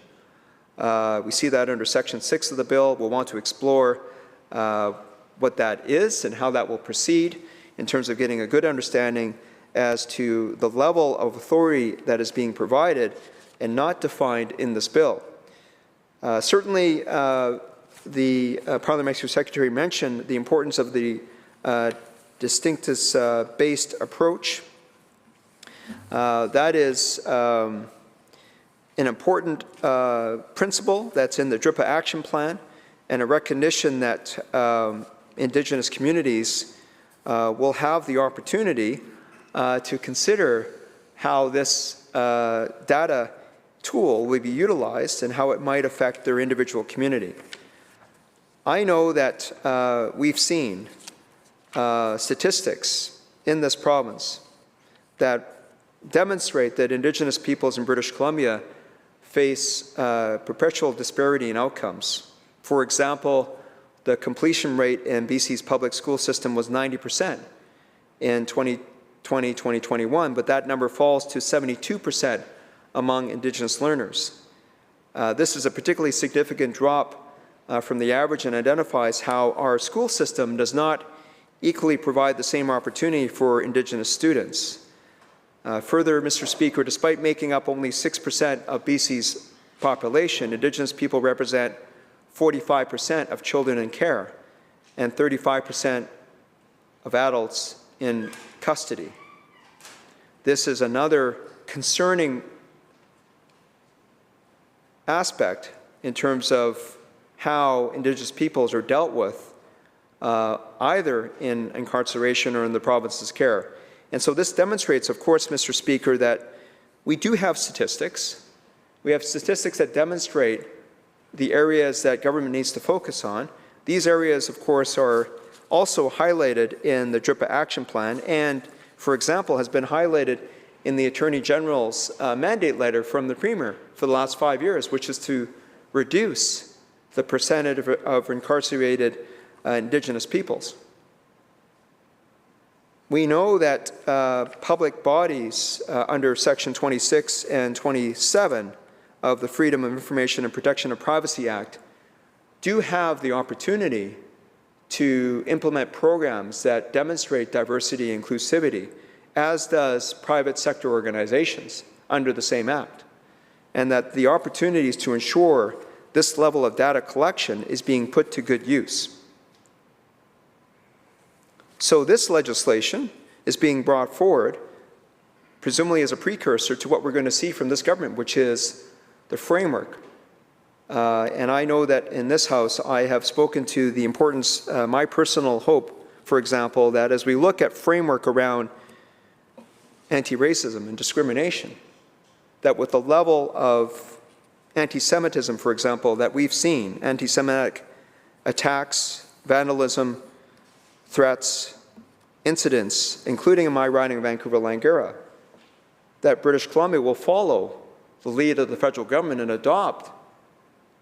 We see that under Section 6 of the bill. We'll want to explore what that is and how that will proceed in terms of getting a good understanding as to the level of authority that is being provided and not defined in this bill. Certainly, the Parliamentary Secretary mentioned the importance of the distinctus-based approach. That is an important principle that's in the DRIPA Action Plan, and a recognition that Indigenous communities will have the opportunity to consider how this data tool will be utilized and how it might affect their individual community. I know that we've seen statistics in this province that demonstrate that Indigenous peoples in British Columbia face perpetual disparity in outcomes. For example, the completion rate in BC's public school system was 90% in 2020-2021, but that number falls to 72% among Indigenous learners. This is a particularly significant drop from the average, and identifies how our school system does not equally provide the same opportunity for Indigenous students. Further, Mr. Speaker, despite making up only 6% of BC's population, Indigenous people represent 45% of children in care and 35% of adults in custody. This is another concerning aspect in terms of how Indigenous peoples are dealt with either in incarceration or in the province's care. And so this demonstrates, of course, Mr. Speaker, that we do have statistics. We have statistics that demonstrate the areas that government needs to focus on. These areas, of course, are also highlighted in the DRIPA action plan and, for example, has been highlighted in the Attorney General's mandate letter from the Premier for the last 5 years, which is to reduce the percentage of incarcerated Indigenous peoples. We know that public bodies under Section 26 and 27 of the Freedom of Information and Protection of Privacy Act do have the opportunity to implement programs that demonstrate diversity and inclusivity, as does private sector organizations under the same act, and that the opportunities to ensure this level of data collection is being put to good use. So this legislation is being brought forward, presumably as a precursor to what we're going to see from this government, which is the framework. And I know that in this House, I have spoken to the importance, my personal hope, for example, that as we look at framework around anti-racism and discrimination, that with the level of anti-Semitism, for example, that we've seen, anti-Semitic attacks, vandalism, threats, incidents, including in my riding of Vancouver-Langara, that British Columbia will follow the lead of the federal government and adopt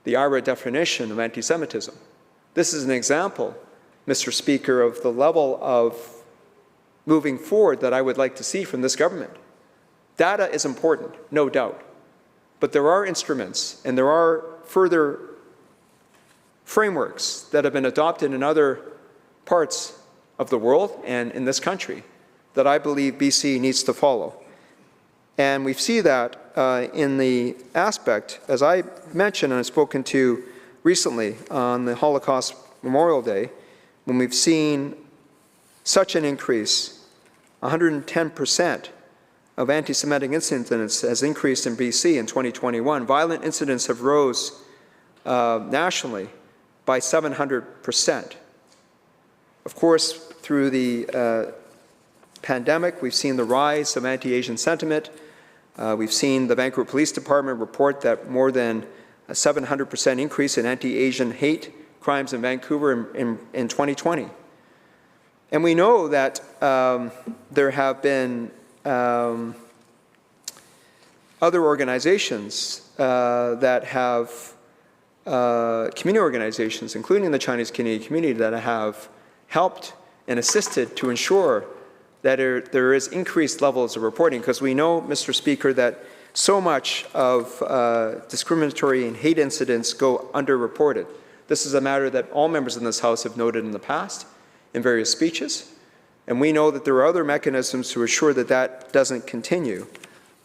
the IRA definition of anti-Semitism. This is an example, Mr. Speaker, of the level of moving forward that I would like to see from this government. Data is important, no doubt, but there are instruments and there are further frameworks that have been adopted in other parts of the world and in this country that I believe BC needs to follow. And we see that in the aspect, as I mentioned and I've spoken to recently on the Holocaust Memorial Day, when we've seen such an increase, 110% of anti-Semitic incidents has increased in BC in 2021. Violent incidents have rose nationally by 700%. Of course, through the pandemic, we've seen the rise of anti-Asian sentiment. We've seen the Vancouver Police Department report that more than a 700% increase in anti-Asian hate crimes in Vancouver in 2020. And we know that there have been other organizations that have, community organizations, including the Chinese Canadian community, that have helped and assisted to ensure that there is increased levels of reporting, because we know, Mr. Speaker, that so much of discriminatory and hate incidents go underreported. This is a matter that all members in this House have noted in the past in various speeches, and we know that there are other mechanisms to assure that that doesn't continue,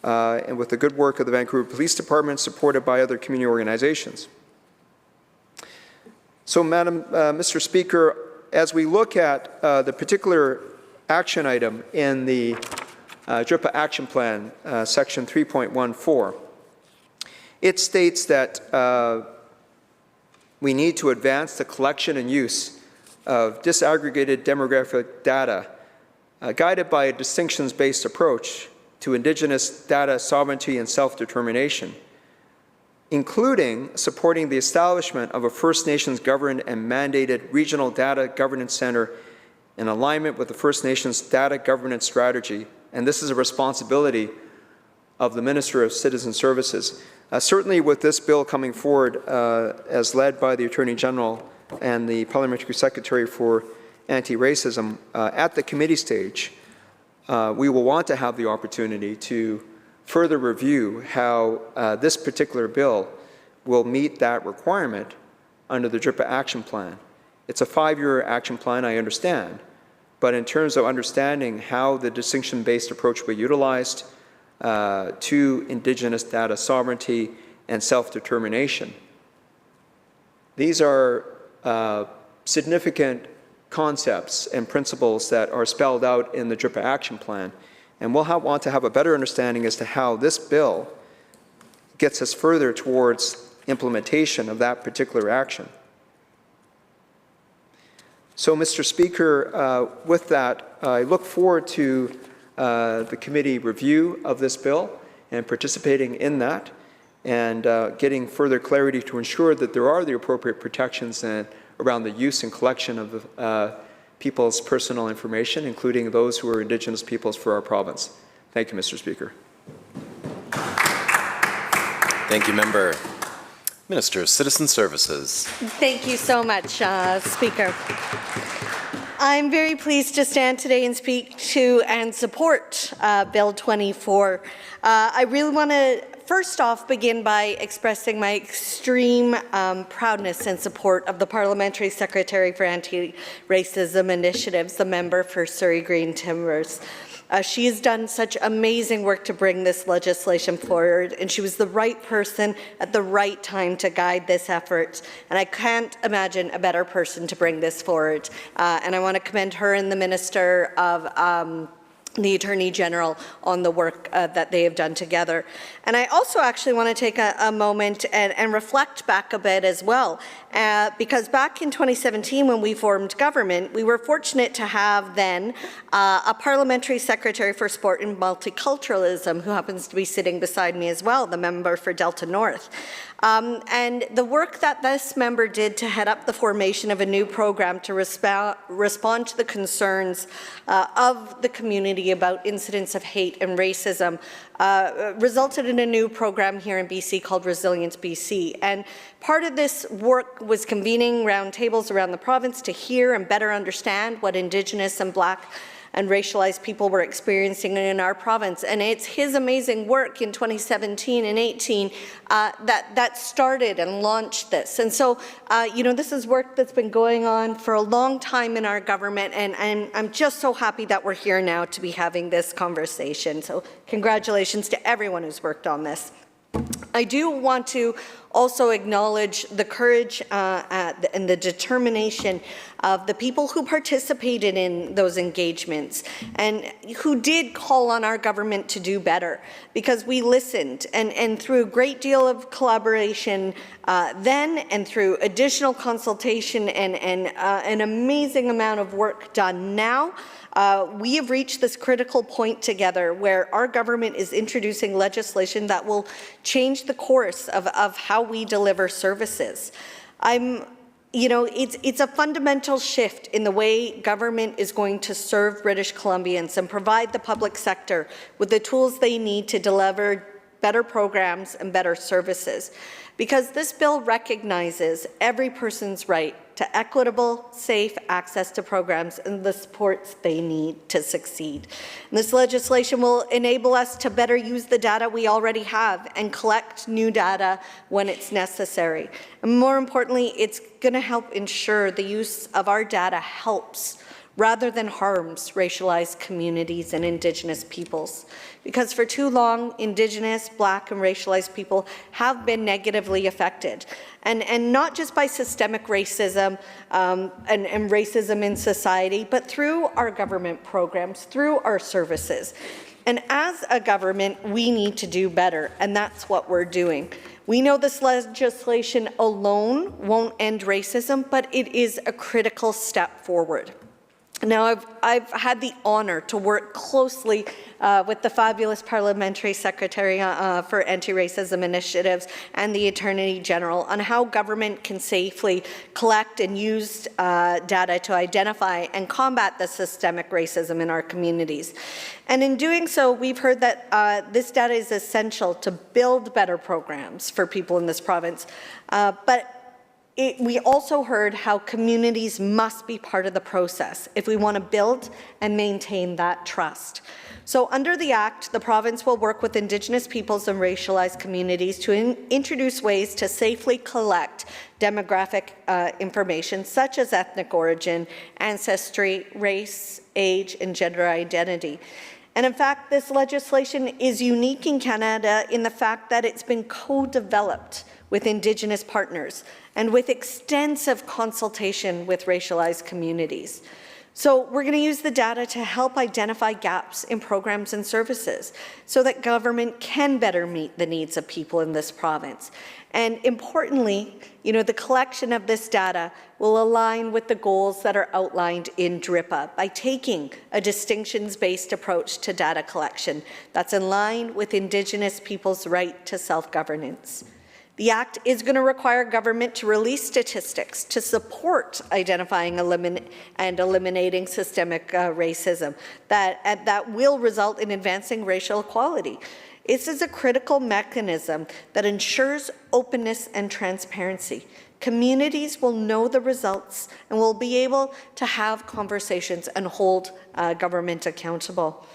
and with the good work of the Vancouver Police Department, supported by other community organizations. So, Mr. Speaker, as we look at the particular action item in the DRIPA Action Plan, Section 3.14, it states that we need to advance the collection and use of disaggregated demographic data guided by a distinctions-based approach to Indigenous data sovereignty and self-determination, including supporting the establishment of a First Nations governed and mandated regional data governance center in alignment with the First Nations data governance strategy. And this is a responsibility of the Minister of Citizen Services. Certainly with this bill coming forward as led by the Attorney General and the Parliamentary Secretary for Anti-Racism at the committee stage, we will want to have the opportunity to further review how this particular bill will meet that requirement under the DRIPA Action Plan. It's a 5-year action plan, I understand, but in terms of understanding how the distinction-based approach will be utilized to Indigenous data sovereignty and self-determination, these are significant concepts and principles that are spelled out in the DRIPA Action Plan, and we'll want to have a better understanding as to how this bill gets us further towards implementation of that particular action. So, Mr. Speaker, with that, I look forward to the committee review of this bill and participating in that and getting further clarity to ensure that there are the appropriate protections around the use and collection of people's personal information, including those who are Indigenous peoples for our province. Thank you, Mr. Speaker. Thank you, Member. Minister of Citizen Services. Thank you so much, Speaker. I'm very pleased to stand today and speak to and support Bill 24. I really want to first off begin by expressing my extreme proudness and support of the Parliamentary Secretary for Anti-Racism Initiatives, the member for Surrey Green Timbers. She has done such amazing work to bring this legislation forward, and she was the right person at the right time to guide this effort. And I can't imagine a better person to bring this forward. And I want to commend her and the Minister of the Attorney General on the work that they have done together. And I also actually want to take a moment and reflect back a bit as well, because back in 2017 when we formed government, we were fortunate to have then a Parliamentary Secretary for Sport and Multiculturalism, who happens to be sitting beside me as well, the member for Delta North. And the work that this member did to head up the formation of a new program to respond to the concerns of the community about incidents of hate and racism resulted in a new program here in BC called Resilience BC. And part of this work was convening roundtables around the province to hear and better understand what Indigenous and Black and racialized people were experiencing in our province. And it's his amazing work in 2017 and 18 that started and launched this. And so, this is work that's been going on for a long time in our government, and I'm just so happy that we're here now to be having this conversation. So congratulations to everyone who's worked on this. I do want to also acknowledge the courage and the determination of the people who participated in those engagements and who did call on our government to do better, because we listened, and through a great deal of collaboration then and through additional consultation and an amazing amount of work done now, we have reached this critical point together where our government is introducing legislation that will change the course of how we deliver services. It's a fundamental shift in the way government is going to serve British Columbians and provide the public sector with the tools they need to deliver better programs and better services. Because this bill recognizes every person's right to equitable, safe access to programs and the supports they need to succeed. And this legislation will enable us to better use the data we already have and collect new data when it's necessary. And more importantly, it's going to help ensure the use of our data helps rather than harms racialized communities and Indigenous peoples. Because for too long, Indigenous, Black, and racialized people have been negatively affected. And not just by systemic racism and racism in society, but through our government programs, through our services. And as a government, we need to do better, and that's what we're doing. We know this legislation alone won't end racism, but it is a critical step forward. Now, I've had the honor to work closely with the fabulous Parliamentary Secretary for Anti-Racism Initiatives and the Attorney General on how government can safely collect and use data to identify and combat the systemic racism in our communities. And in doing so, we've heard that this data is essential to build better programs for people in this province. We also heard how communities must be part of the process if we want to build and maintain that trust. So under the Act, the province will work with Indigenous peoples and racialized communities to introduce ways to safely collect demographic information such as ethnic origin, ancestry, race, age, and gender identity. And in fact, this legislation is unique in Canada in the fact that it's been co-developed with Indigenous partners and with extensive consultation with racialized communities. So we're going to use the data to help identify gaps in programs and services so that government can better meet the needs of people in this province. And importantly, the collection of this data will align with the goals that are outlined in DRIPA by taking a distinctions-based approach to data collection that's in line with Indigenous people's right to self-governance. The Act is going to require government to release statistics to support identifying and eliminating systemic racism that will result in advancing racial equality. This is a critical mechanism that ensures openness and transparency. Communities will know the results and will be able to have conversations and hold government accountable.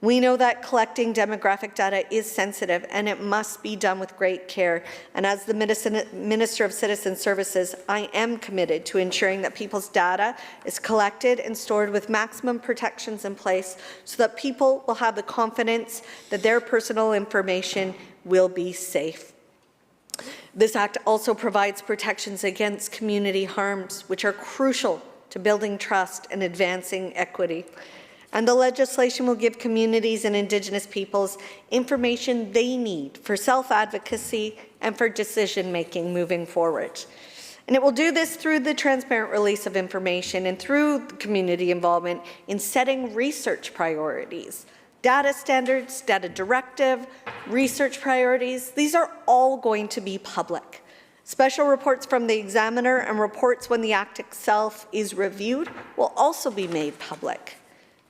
We know that collecting demographic data is sensitive and it must be done with great care. And as the Minister of Citizen Services, I am committed to ensuring that people's data is collected and stored with maximum protections in place so that people will have the confidence that their personal information will be safe. This Act also provides protections against community harms, which are crucial to building trust and advancing equity. And the legislation will give communities and Indigenous peoples information they need for self-advocacy and for decision-making moving forward. And it will do this through the transparent release of information and through community involvement in setting research priorities. Data standards, data directive, research priorities, these are all going to be public. Special reports from the examiner and reports when the Act itself is reviewed will also be made public.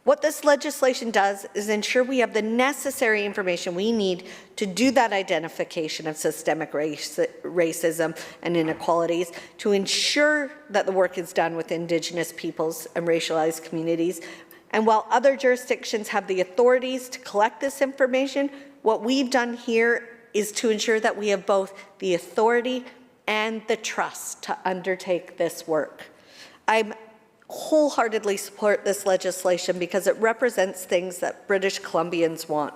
What this legislation does is ensure we have the necessary information we need to do that identification of systemic racism and inequalities, to ensure that the work is done with Indigenous peoples and racialized communities. And while other jurisdictions have the authorities to collect this information, what we've done here is to ensure that we have both the authority and the trust to undertake this work. I wholeheartedly support this legislation because it represents things that British Columbians want: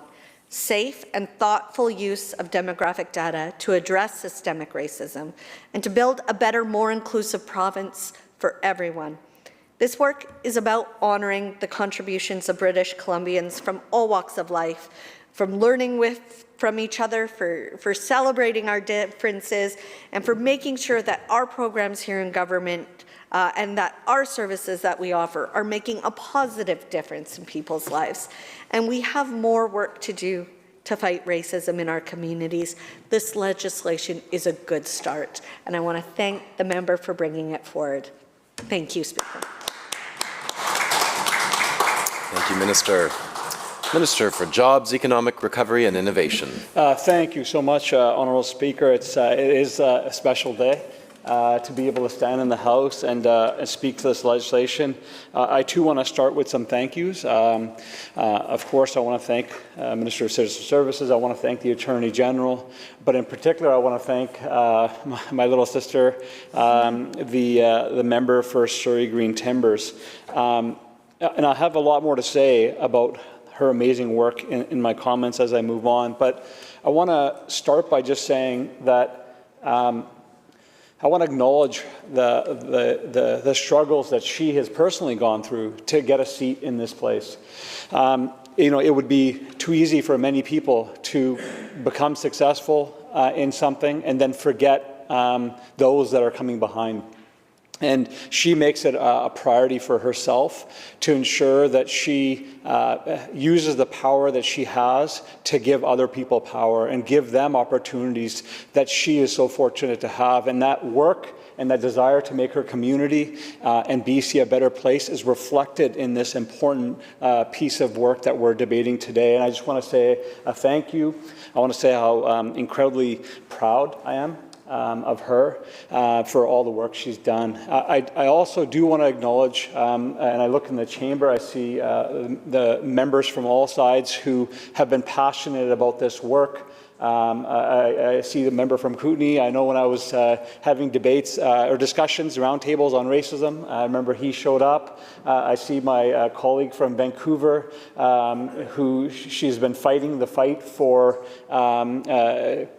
safe and thoughtful use of demographic data to address systemic racism and to build a better, more inclusive province for everyone. This work is about honouring the contributions of British Columbians from all walks of life, from learning from each other, for celebrating our differences, and for making sure that our programs here in government and that our services that we offer are making a positive difference in people's lives. And we have more work to do to fight racism in our communities. This legislation is a good start, and I want to thank the member for bringing it forward. Thank you, Speaker. Thank you, Minister. Minister for Jobs, Economic Recovery and Innovation. Thank you so much, Honourable Speaker. It is a special day to be able to stand in the House and speak to this legislation. I too want to start with some thank yous. Of course, I want to thank Minister of Citizen Services. I want to thank the Attorney General, but in particular, I want to thank my little sister, the member for Surrey Green Timbers. And I have a lot more to say about her amazing work in my comments as I move on, but I want to start by just saying that I want to acknowledge the struggles that she has personally gone through to get a seat in this place. It would be too easy for many people to become successful in something and then forget those that are coming behind. And she makes it a priority for herself to ensure that she uses the power that she has to give other people power and give them opportunities that she is so fortunate to have. And that work and that desire to make her community and BC a better place is reflected in this important piece of work that we're debating today. And I just want to say a thank you. I want to say how incredibly proud I am of her for all the work she's done. I also do want to acknowledge, and I look in the chamber, I see the members from all sides who have been passionate about this work. I see the member from Kootenay. I know when I was having debates or discussions, roundtables on racism, I remember he showed up. I see my colleague from Vancouver, who she's been fighting the fight for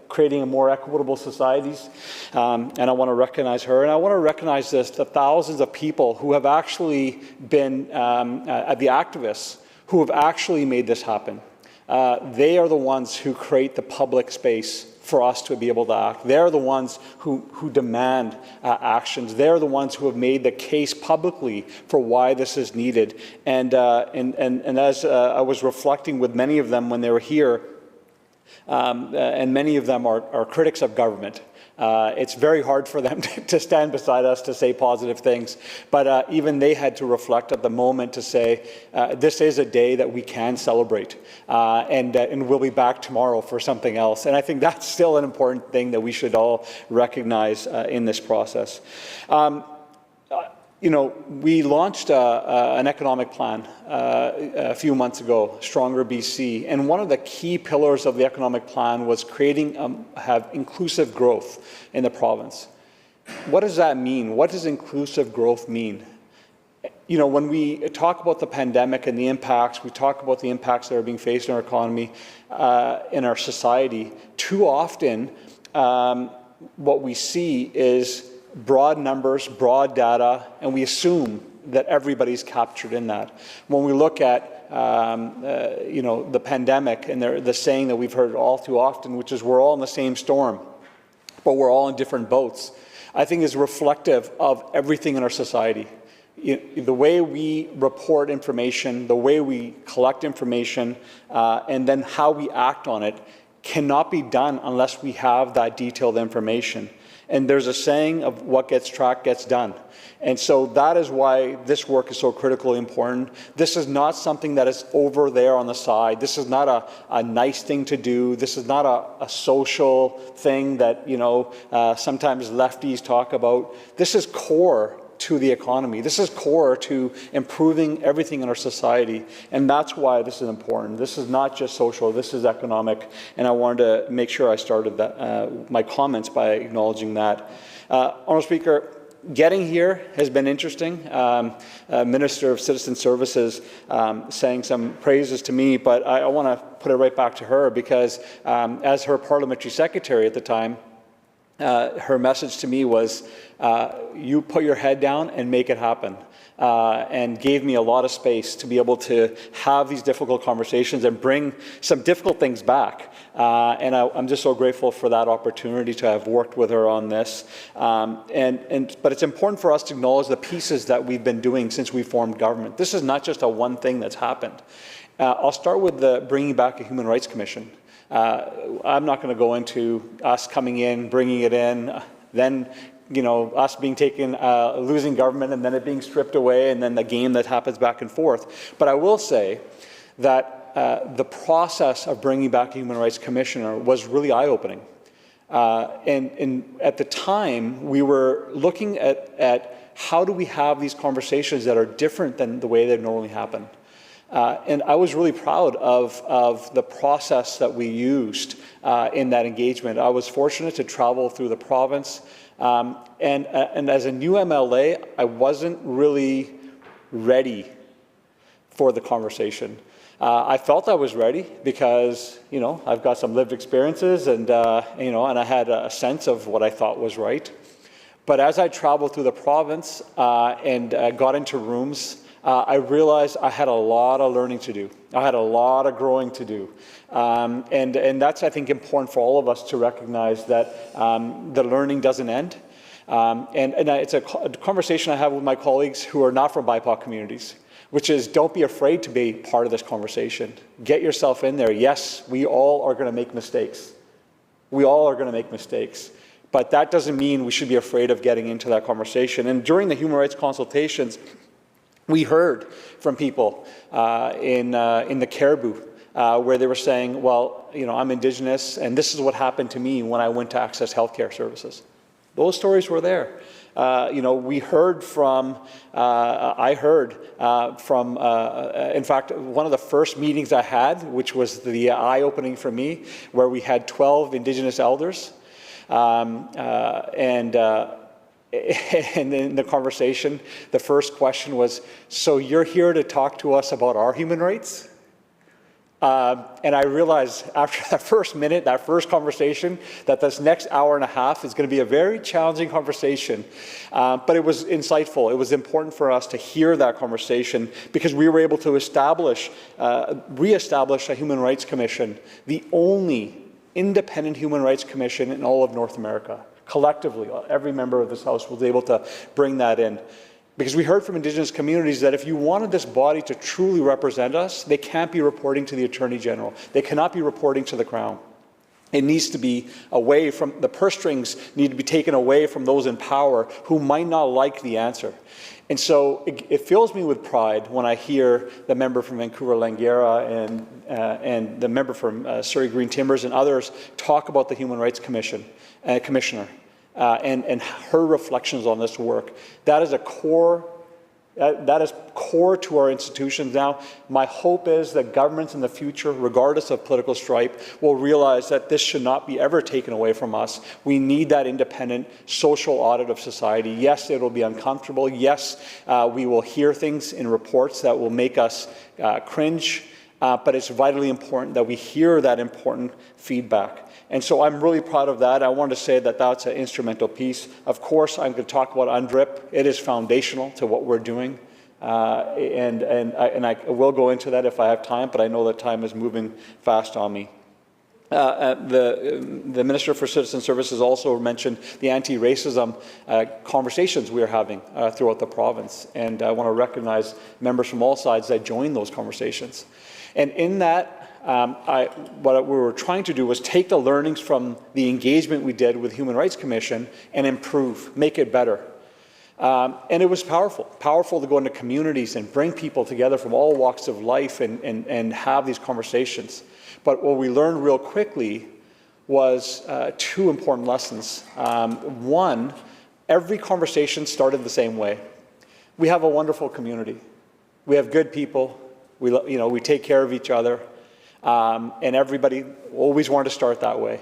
creating a more equitable societies, and I want to recognize her. And I want to recognize the thousands of people who have actually been the activists who have actually made this happen. They are the ones who create the public space for us to be able to act. They're the ones who demand actions. They're the ones who have made the case publicly for why this is needed. And as I was reflecting with many of them when they were here, and many of them are critics of government. It's very hard for them to stand beside us to say positive things, but even they had to reflect at the moment to say, this is a day that we can celebrate, and we'll be back tomorrow for something else. And I think that's still an important thing that we should all recognize in this process. You know, we launched an economic plan a few months ago, Stronger BC, and one of the key pillars of the economic plan was have inclusive growth in the province. What does that mean? What does inclusive growth mean? You know, when we talk about the pandemic and the impacts, we talk about the impacts that are being faced in our economy, in our society, too often what we see is broad numbers, broad data, and we assume that everybody's captured in that. When we look at you know, the pandemic and the saying that we've heard all too often, which is we're all in the same storm, but we're all in different boats, I think is reflective of everything in our society. The way we report information, the way we collect information, and then how we act on it cannot be done unless we have that detailed information. And there's a saying of what gets tracked gets done. And so that is why this work is so critically important. This is not something that is over there on the side. This is not a nice thing to do. This is not a social thing that, you know, sometimes lefties talk about. This is core to the economy. This is core to improving everything in our society, and that's why this is important. This is not just social, this is economic, and I wanted to make sure I started that, my comments by acknowledging that. Honourable Speaker, getting here has been interesting. Minister of Citizen Services saying some praises to me, but I want to put it right back to her because as her parliamentary secretary at the time, her message to me was, you put your head down and make it happen, and gave me a lot of space to be able to have these difficult conversations and bring some difficult things back. And I'm just so grateful for that opportunity to have worked with her on this. But it's important for us to acknowledge the pieces that we've been doing since we formed government. This is not just a one thing that's happened. I'll start with the bringing back a Human Rights Commission. I'm not going to go into us coming in, bringing it in, then, you know, us being taken, losing government, and then it being stripped away, and then the game that happens back and forth. But I will say that the process of bringing back a Human Rights Commissioner was really eye-opening. And at the time, we were looking at how do we have these conversations that are different than the way they normally happen. And I was really proud of the process that we used in that engagement. I was fortunate to travel through the province, and as a new MLA, I wasn't really ready for the conversation. I felt I was ready because, you know, I've got some lived experiences, and you know, and I had a sense of what I thought was right. But as I traveled through the province and got into rooms, I realized I had a lot of learning to do. I had a lot of growing to do. And that's, I think, important for all of us to recognize that the learning doesn't end. And it's a conversation I have with my colleagues who are not from BIPOC communities, which is don't be afraid to be part of this conversation. Get yourself in there. Yes, we all are going to make mistakes. We all are going to make mistakes. But that doesn't mean we should be afraid of getting into that conversation. And during the human rights consultations, we heard from people in the Caribou where they were saying, well, you know, I'm Indigenous, and this is what happened to me when I went to access healthcare services. Those stories were there. We heard from, I heard from, in fact, one of the first meetings I had, which was the eye-opening for me, where we had 12 Indigenous elders. And in the conversation, the first question was, so you're here to talk to us about our human rights? And I realized after that first minute, that first conversation, that this next hour and a half is going to be a very challenging conversation. But it was insightful. It was important for us to hear that conversation because we were able to reestablish a Human Rights Commission, the only independent human rights commission in all of North America. Collectively, every member of this House was able to bring that in. Because we heard from Indigenous communities that if you wanted this body to truly represent us, they can't be reporting to the Attorney General. They cannot be reporting to the Crown. It needs to be away from, the purse strings need to be taken away from those in power who might not like the answer. And so it fills me with pride when I hear the member from Vancouver-Langara and the member from Surrey Green Timbers and others talk about the Human Rights Commissioner. And her reflections on this work. That is core to our institutions now. My hope is that governments in the future, regardless of political stripe, will realize that this should not be ever taken away from us. We need that independent social audit of society. Yes, it will be uncomfortable. Yes, we will hear things in reports that will make us cringe, but it's vitally important that we hear that important feedback. And so I'm really proud of that. I want to say that that's an instrumental piece. Of course, I'm going to talk about UNDRIP. It is foundational to what we're doing. And I will go into that if I have time, but I know that time is moving fast on me. The Minister for Citizen Services also mentioned the anti-racism conversations we are having throughout the province. And I want to recognize members from all sides that joined those conversations. And in that, what we were trying to do was take the learnings from the engagement we did with Human Rights Commission and improve, make it better. And it was powerful to go into communities and bring people together from all walks of life and have these conversations. But what we learned real quickly was two important lessons. One, every conversation started the same way. We have a wonderful community. We have good people. We take care of each other. And everybody always wanted to start that way.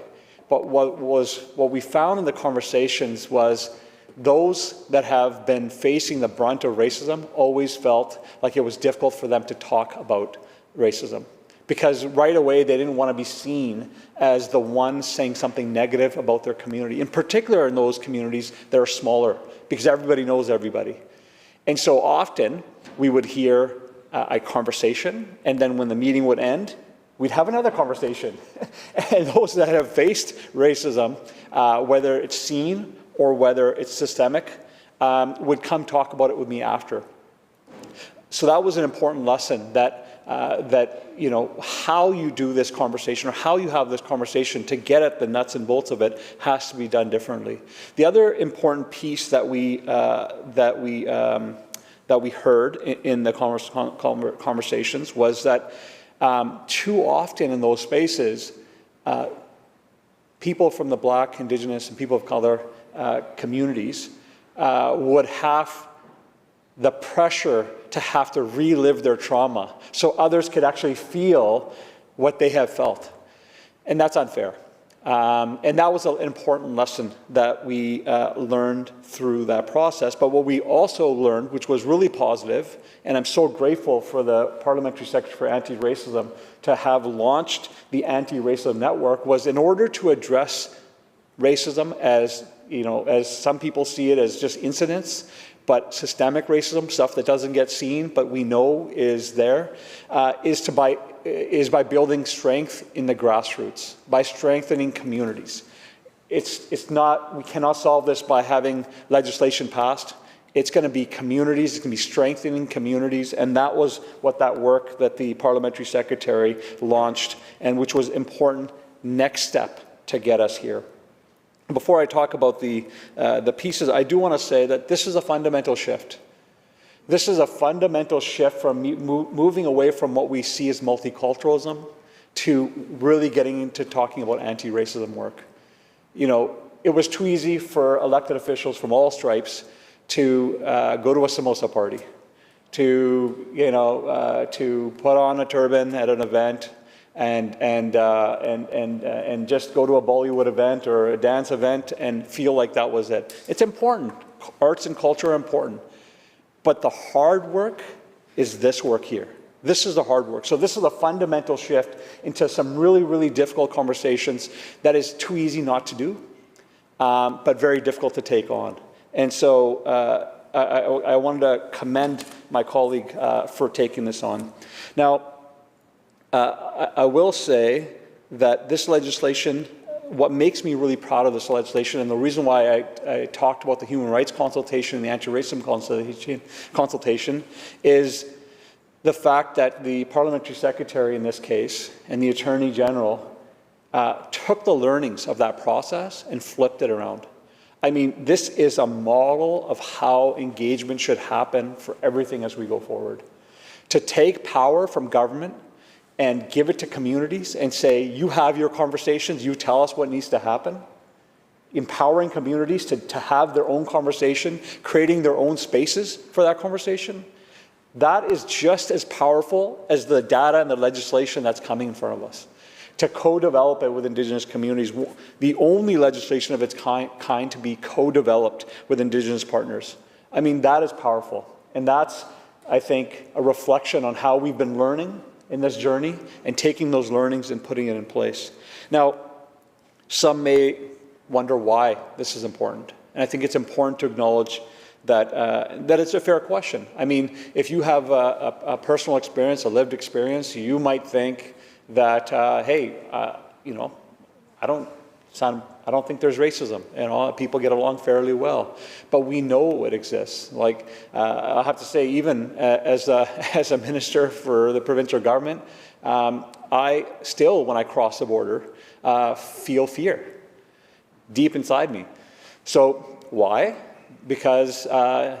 But what we found in the conversations was those that have been facing the brunt of racism always felt like it was difficult for them to talk about racism. Because right away they didn't want to be seen as the one saying something negative about their community, in particular in those communities that are smaller, because everybody knows everybody. And so often we would hear a conversation, and then when the meeting would end, we'd have another conversation. And those that have faced racism, whether it's seen or whether it's systemic, would come talk about it with me after. So that was an important lesson that how you do this conversation or how you have this conversation to get at the nuts and bolts of it has to be done differently. The other important piece that we heard in the conversations was that too often in those spaces, people from the Black, Indigenous, and people of color communities would have the pressure to have to relive their trauma so others could actually feel what they have felt. And that's unfair. And that was an important lesson that we learned through that process. But what we also learned, which was really positive, and I'm so grateful for the Parliamentary Secretary for Anti-Racism to have launched the Anti-Racism Network, was in order to address racism as some people see it as just incidents, but systemic racism, stuff that doesn't get seen but we know is there, is by building strength in the grassroots, by strengthening communities. We cannot solve this by having legislation passed. It's going to be communities, it's going to be strengthening communities, and that was what that work that the Parliamentary Secretary launched, and which was important next step to get us here. Before I talk about the pieces, I do want to say that this is a fundamental shift. This is a fundamental shift from moving away from what we see as multiculturalism to really getting into talking about anti-racism work. it was too easy for elected officials from all stripes to go to a samosa party, to to put on a turban at an event, and just go to a Bollywood event or a dance event and feel like that was it. It's important. Arts and culture are important. But the hard work is this work here. This is the hard work. So this is a fundamental shift into some really, really difficult conversations that is too easy not to do, but very difficult to take on. And so I wanted to commend my colleague for taking this on. Now, I will say that this legislation, what makes me really proud of this legislation, and the reason why I talked about the human rights consultation and the anti-racism consultation is the fact that the parliamentary secretary in this case and the attorney general took the learnings of that process and flipped it around. I mean, this is a model of how engagement should happen for everything as we go forward. To take power from government and give it to communities and say, you have your conversations, you tell us what needs to happen. Empowering communities to have their own conversation, creating their own spaces for that conversation. That is just as powerful as the data and the legislation that's coming in front of us. To co-develop it with Indigenous communities, the only legislation of its kind to be co-developed with Indigenous partners. I mean, that is powerful. And that's, I think, a reflection on how we've been learning in this journey and taking those learnings and putting it in place. Now, some may wonder why this is important. And I think it's important to acknowledge that, that it's a fair question. I mean, if you have a personal experience, a lived experience, you might think that, hey, you know, I don't think there's racism. You know, people get along fairly well, but we know it exists. Like I'll have to say, even as a minister for the provincial government, I still, when I cross the border, feel fear deep inside me. So why? Because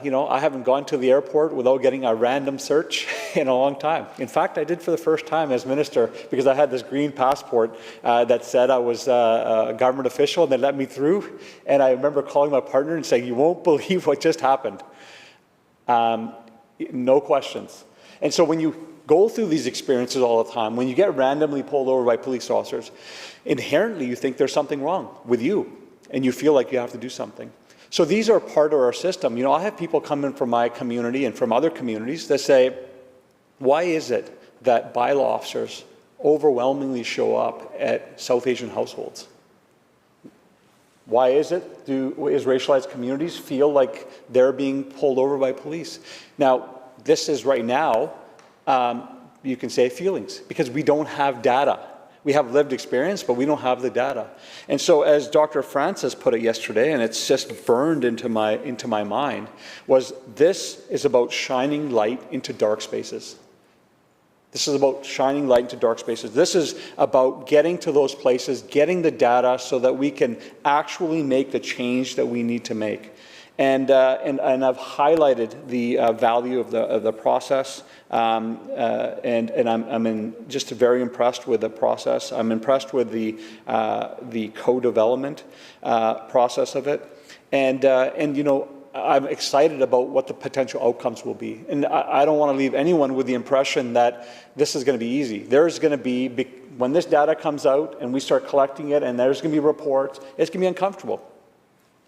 you know, I haven't gone to the airport without getting a random search in a long time. In fact, I did for the first time as minister because I had this green passport that said I was a government official, and they let me through. And I remember calling my partner and saying, "You won't believe what just happened." No questions. And so when you go through these experiences all the time, when you get randomly pulled over by police officers, inherently you think there's something wrong with you, and you feel like you have to do something. So these are part of our system. You know, I have people come in from my community and from other communities that say, why is it that bylaw officers overwhelmingly show up at South Asian households? Why is it? Is racialized communities feel like they're being pulled over by police? Now, this is right now, you can say feelings, because we don't have data. We have lived experience, but we don't have the data. And so as Dr. Francis put it yesterday, and it's just burned into my mind, was this is about shining light into dark spaces. This is about shining light into dark spaces. This is about getting to those places, getting the data so that we can actually make the change that we need to make. And I've highlighted the value of the process, and I'm just very impressed with the process. I'm impressed with the co-development process of it, and you know, I'm excited about what the potential outcomes will be. And I don't want to leave anyone with the impression that this is going to be easy. There's going to be, when this data comes out and we start collecting it, and there's going to be reports, it's going to be uncomfortable.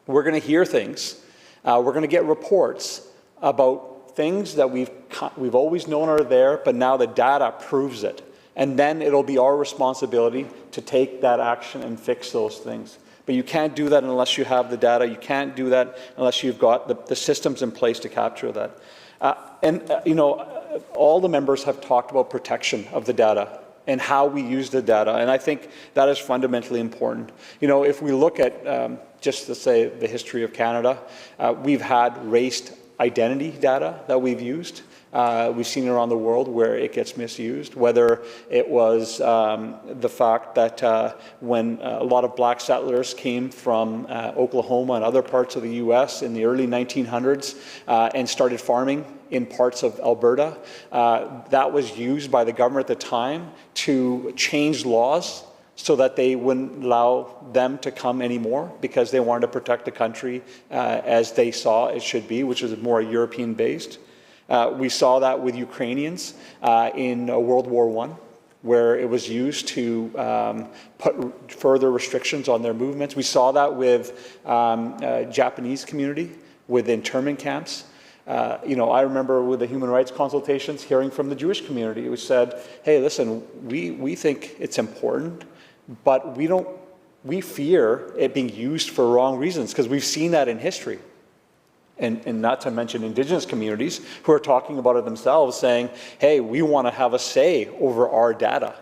We're going to hear things. We're going to get reports about things that we've always known are there, but now the data proves it. And then it'll be our responsibility to take that action and fix those things. But you can't do that unless you have the data. You can't do that unless you've got the systems in place to capture that. You know, all the members have talked about protection of the data and how we use the data. And I think that is fundamentally important. You know, if we look at just to say the history of Canada, we've had race identity data that we've used. We've seen it around the world where it gets misused, whether it was the fact that when a lot of black settlers came from Oklahoma and other parts of the US in the early 1900s and started farming in parts of Alberta, that was used by the government at the time to change laws so that they wouldn't allow them to come anymore because they wanted to protect the country as they saw it should be, which is more European-based. We saw that with Ukrainians in World War I, where it was used to put further restrictions on their movements. We saw that with Japanese community, with internment camps. I remember with the human rights consultations hearing from the Jewish community, who said, hey, listen, we think it's important, but we fear it being used for wrong reasons, because we've seen that in history. And not to mention Indigenous communities who are talking about it themselves, saying, hey, we want to have a say over our data.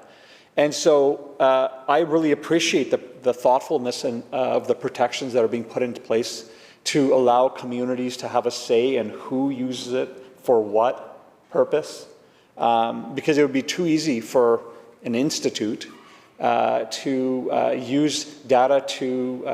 And so I really appreciate the thoughtfulness of the protections that are being put into place to allow communities to have a say in who uses it for what purpose. Because it would be too easy for an institute to use data to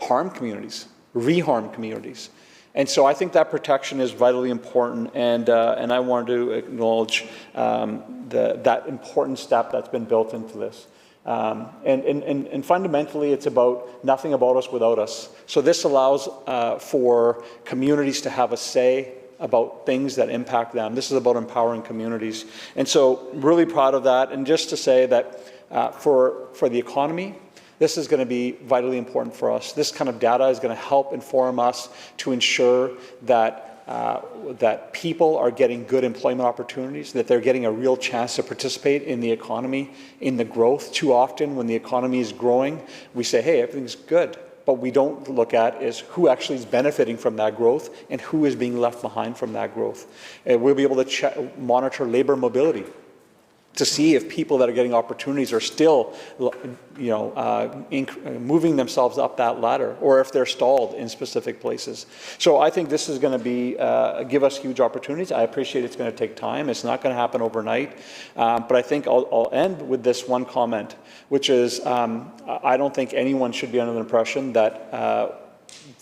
harm communities, reharm communities. And so I think that protection is vitally important, and I wanted to acknowledge that important step that's been built into this. And fundamentally, it's about nothing about us without us. So this allows for communities to have a say about things that impact them. This is about empowering communities. And so really proud of that. And just to say that for the economy, this is going to be vitally important for us. This kind of data is going to help inform us to ensure that that people are getting good employment opportunities, that they're getting a real chance to participate in the economy, in the growth. Too often when the economy is growing, we say, hey, everything's good. But we don't look at is who actually is benefiting from that growth and who is being left behind from that growth. And we'll be able to monitor labor mobility to see if people that are getting opportunities are still, moving themselves up that ladder, or if they're stalled in specific places. So I think this is going to be give us huge opportunities. I appreciate it's going to take time. It's not going to happen overnight. But I think I'll end with this one comment, which is I don't think anyone should be under the impression that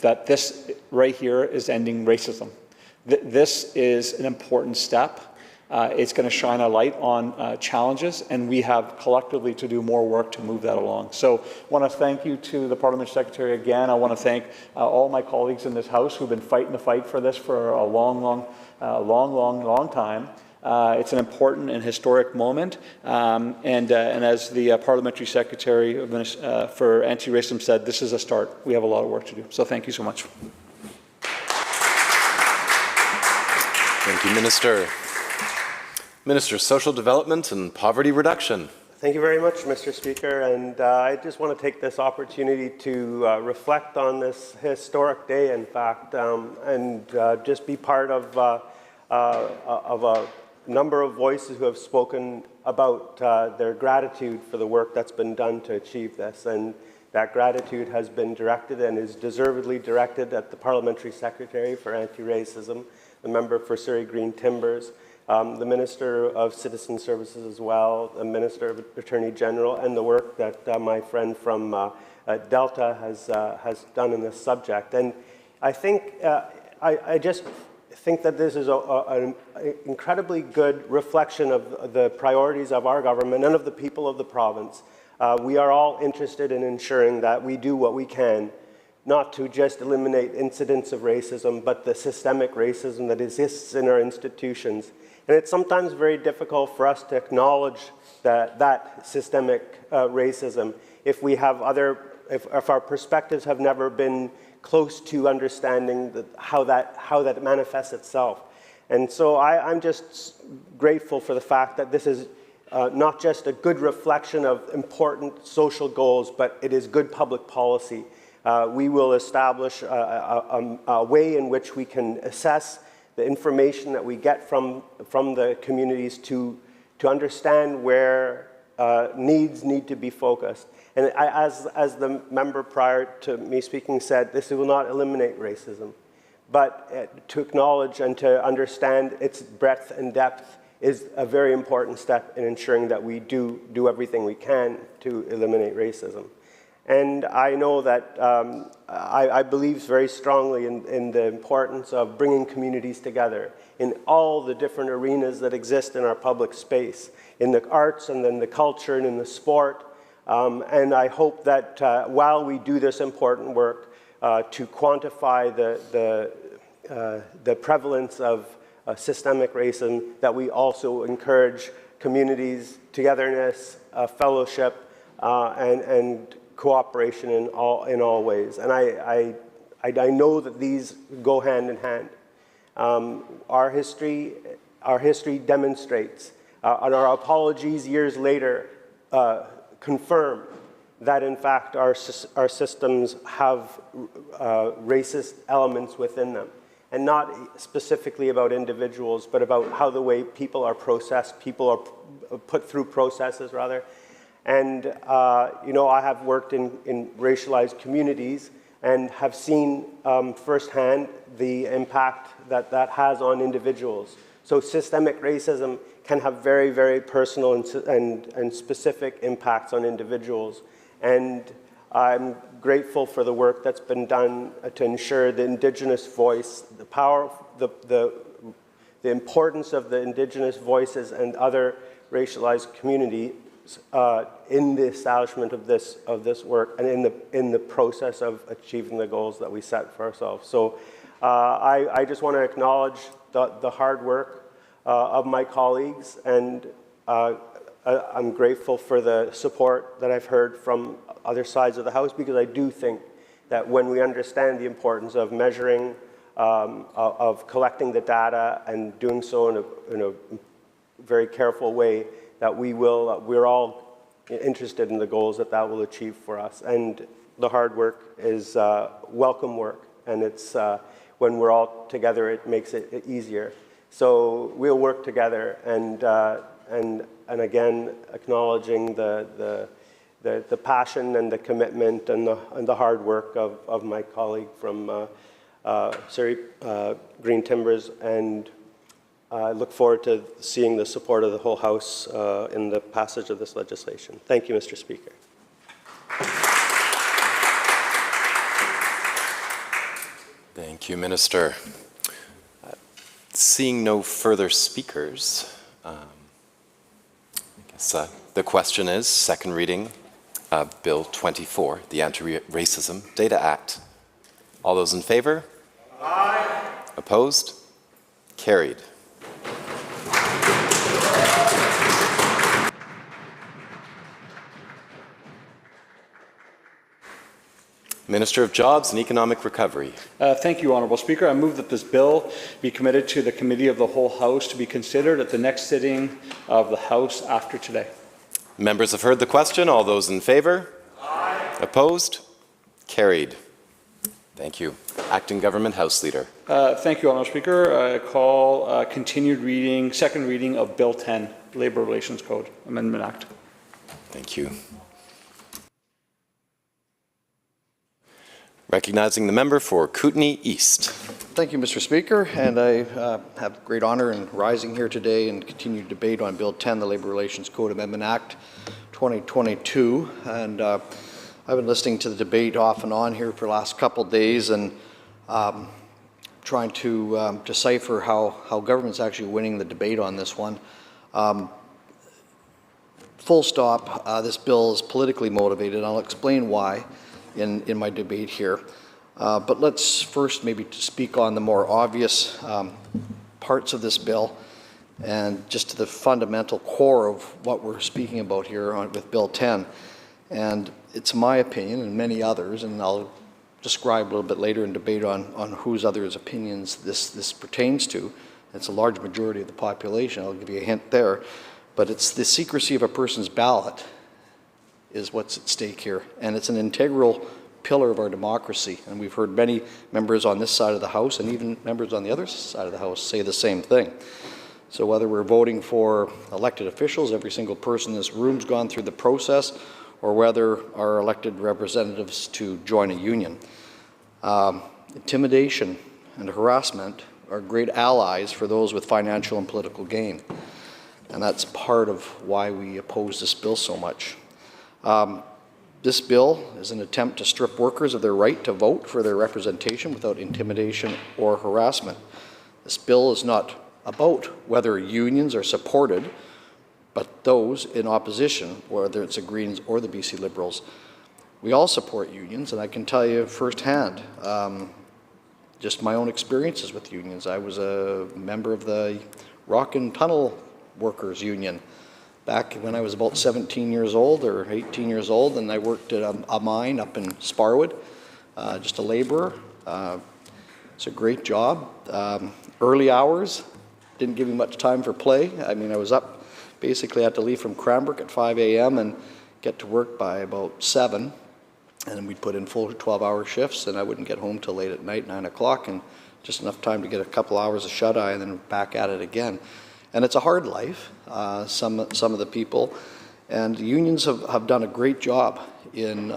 that this right here is ending racism. This is an important step. It's going to shine a light on challenges, and we have collectively to do more work to move that along. So I want to thank you to the Parliamentary Secretary again. I want to thank all my colleagues in this House who've been fighting the fight for this for a long time. It's an important and historic moment. And as the Parliamentary Secretary for Anti-Racism said, this is a start. We have a lot of work to do. So thank you so much. Thank you, Minister. Minister of Social Development and Poverty Reduction. Thank you very much, Mr. Speaker, and I just want to take this opportunity to reflect on this historic day, in fact, and just be part of a number of voices who have spoken about their gratitude for the work that's been done to achieve this. And that gratitude has been directed and is deservedly directed at the Parliamentary Secretary for Anti-Racism, the member for Surrey Green Timbers, the Minister of Citizen Services as well, the Minister of Attorney General, and the work that my friend from Delta has done in this subject. And I think, I just think that this is an incredibly good reflection of the priorities of our government and of the people of the province. We are all interested in ensuring that we do what we can not to just eliminate incidents of racism, but the systemic racism that exists in our institutions. And it's sometimes very difficult for us to acknowledge that systemic racism if we have if our perspectives have never been close to understanding how that manifests itself. And so I'm just grateful for the fact that this is not just a good reflection of important social goals, but it is good public policy. We will establish a way in which we can assess the information that we get from the communities to understand where needs need to be focused. And as the member prior to me speaking said, this will not eliminate racism, but to acknowledge and to understand its breadth and depth is a very important step in ensuring that we do everything we can to eliminate racism. And I know that I believe very strongly in the importance of bringing communities together in all the different arenas that exist in our public space, in the arts and in the culture and in the sport. And I hope that while we do this important work to quantify the prevalence of systemic racism, that we also encourage communities, togetherness, fellowship, and cooperation in all ways. And I know that these go hand in hand. Our history demonstrates, and our apologies years later confirm that in fact our systems have racist elements within them, and not specifically about individuals, but about how the way people are processed, people are put through processes rather. And you know, I have worked in racialized communities and have seen firsthand the impact that has on individuals. So systemic racism can have very, very personal and specific impacts on individuals. And I'm grateful for the work that's been done to ensure the Indigenous voice, the power, the importance of the Indigenous voices and other racialized communities in the establishment of this work and in the process of achieving the goals that we set for ourselves. So I just want to acknowledge the hard work of my colleagues, and I'm grateful for the support that I've heard from other sides of the House, because I do think that when we understand the importance of measuring, of collecting the data and doing so in a very careful way, that we're all interested in the goals that will achieve for us. And the hard work is welcome work, and it's when we're all together, it makes it easier. So we'll work together, and again, acknowledging the passion and the commitment and the hard work of my colleague from Surrey Green Timbers, and I look forward to seeing the support of the whole House in the passage of this legislation. Thank you, Mr. Speaker. Thank you, Minister. Seeing no further speakers, I guess the question is, second reading, Bill 24, the Anti-Racism Data Act. All those in favor? Aye. Opposed? Carried. Minister of Jobs and Economic Recovery. Thank you, Honourable Speaker. I move that this bill be committed to the Committee of the Whole House to be considered at the next sitting of the House after today. Members have heard the question. All those in favour? Aye. Opposed? Carried. Thank you. Acting Government House Leader. Thank you, Honourable Speaker. I call continued reading, second reading of Bill 10, Labour Relations Code Amendment Act. Thank you. Recognizing the member for Kootenay East. Thank you, Mr. Speaker, and I have great honor in rising here today and continue debate on Bill 10, the Labour Relations Code Amendment Act 2022. And I've been listening to the debate off and on here for the last couple of days, and trying to decipher how government's actually winning the debate on this one. Full stop, this bill is politically motivated, and I'll explain why in my debate here. But let's first maybe speak on the more obvious parts of this bill and just to the fundamental core of what we're speaking about here with Bill 10. And it's my opinion, and many others, and I'll describe a little bit later in debate on whose others' opinions this pertains to. It's a large majority of the population, I'll give you a hint there. But it's the secrecy of a person's ballot is what's at stake here, and it's an integral pillar of our democracy. And we've heard many members on this side of the House and even members on the other side of the House say the same thing. So whether we're voting for elected officials, every single person in this room's gone through the process, or whether our elected representatives to join a union. Intimidation and harassment are great allies for those with financial and political gain. And that's part of why we oppose this bill so much. This bill is an attempt to strip workers of their right to vote for their representation without intimidation or harassment. This bill is not about whether unions are supported, but those in opposition, whether it's the Greens or the BC Liberals. We all support unions, and I can tell you firsthand, just my own experiences with unions. I was a member of the Rock and Tunnel Workers Union back when I was about 17 years old or 18 years old, and I worked at a mine up in Sparwood, just a laborer. It's a great job. Early hours, didn't give me much time for play. I mean, I was up, basically had to leave from Cranbrook at 5 a.m. and get to work by about 7. And then we'd put in full 12-hour shifts, and I wouldn't get home till late at night, 9 o'clock, and just enough time to get a couple hours of shut-eye and then back at it again. And it's a hard life, some of the people. And unions have done a great job in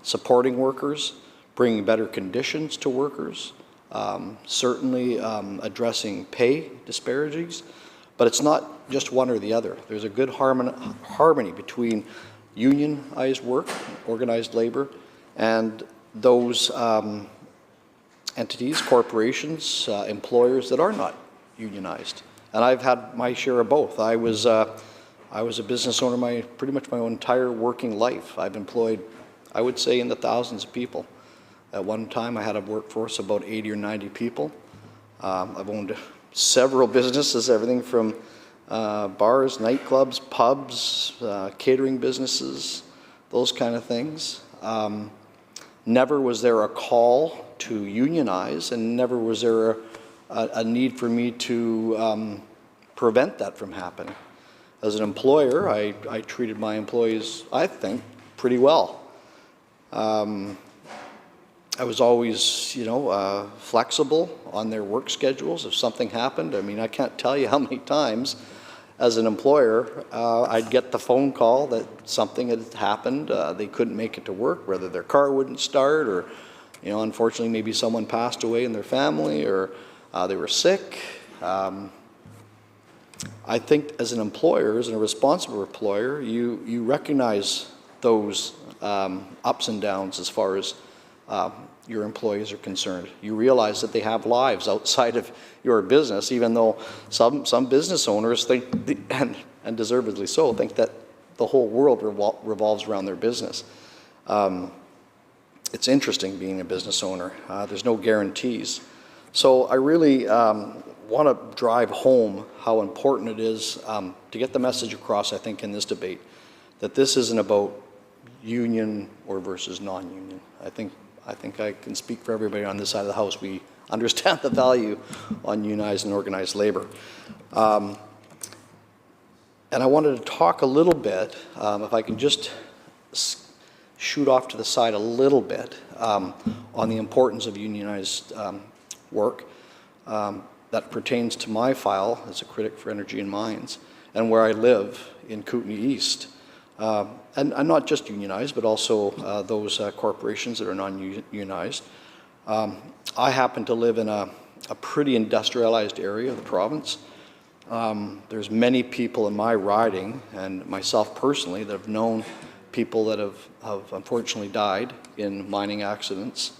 supporting workers, bringing better conditions to workers, certainly addressing pay disparities. But it's not just one or the other. There's a good harmony between unionized work, organized labor, and those entities, corporations, employers that are not unionized. And I've had my share of both. I was a business owner pretty much my entire working life. I've employed, I would say, in the thousands of people. At one time, I had a workforce of about 80 or 90 people. I've owned several businesses, everything from bars, nightclubs, pubs, catering businesses, those kind of things. Never was there a call to unionize, and never was there a need for me to prevent that from happening. As an employer, I treated my employees, I think, pretty well. I was always, flexible on their work schedules if something happened. I mean, I can't tell you how many times as an employer, I'd get the phone call that something had happened. They couldn't make it to work, whether their car wouldn't start, or, unfortunately, maybe someone passed away in their family, or they were sick. I think as an employer, as a responsible employer, you recognize those ups and downs as far as your employees are concerned. You realize that they have lives outside of your business, even though some business owners think, and deservedly so, think that the whole world revolves around their business. It's interesting being a business owner. There's no guarantees. So I really want to drive home how important it is to get the message across, I think, in this debate, that this isn't about union or versus non-union. I think I can speak for everybody on this side of the House. We understand the value on unionized and organized labor. And I wanted to talk a little bit, if I can just shoot off to the side a little bit, on the importance of unionized work that pertains to my file as a critic for energy and mines, and where I live in Kootenay East. And not just unionized, but also those corporations that are non-unionized. I happen to live in a pretty industrialized area of the province. There's many people in my riding, and myself personally, that have known people that have unfortunately died in mining accidents.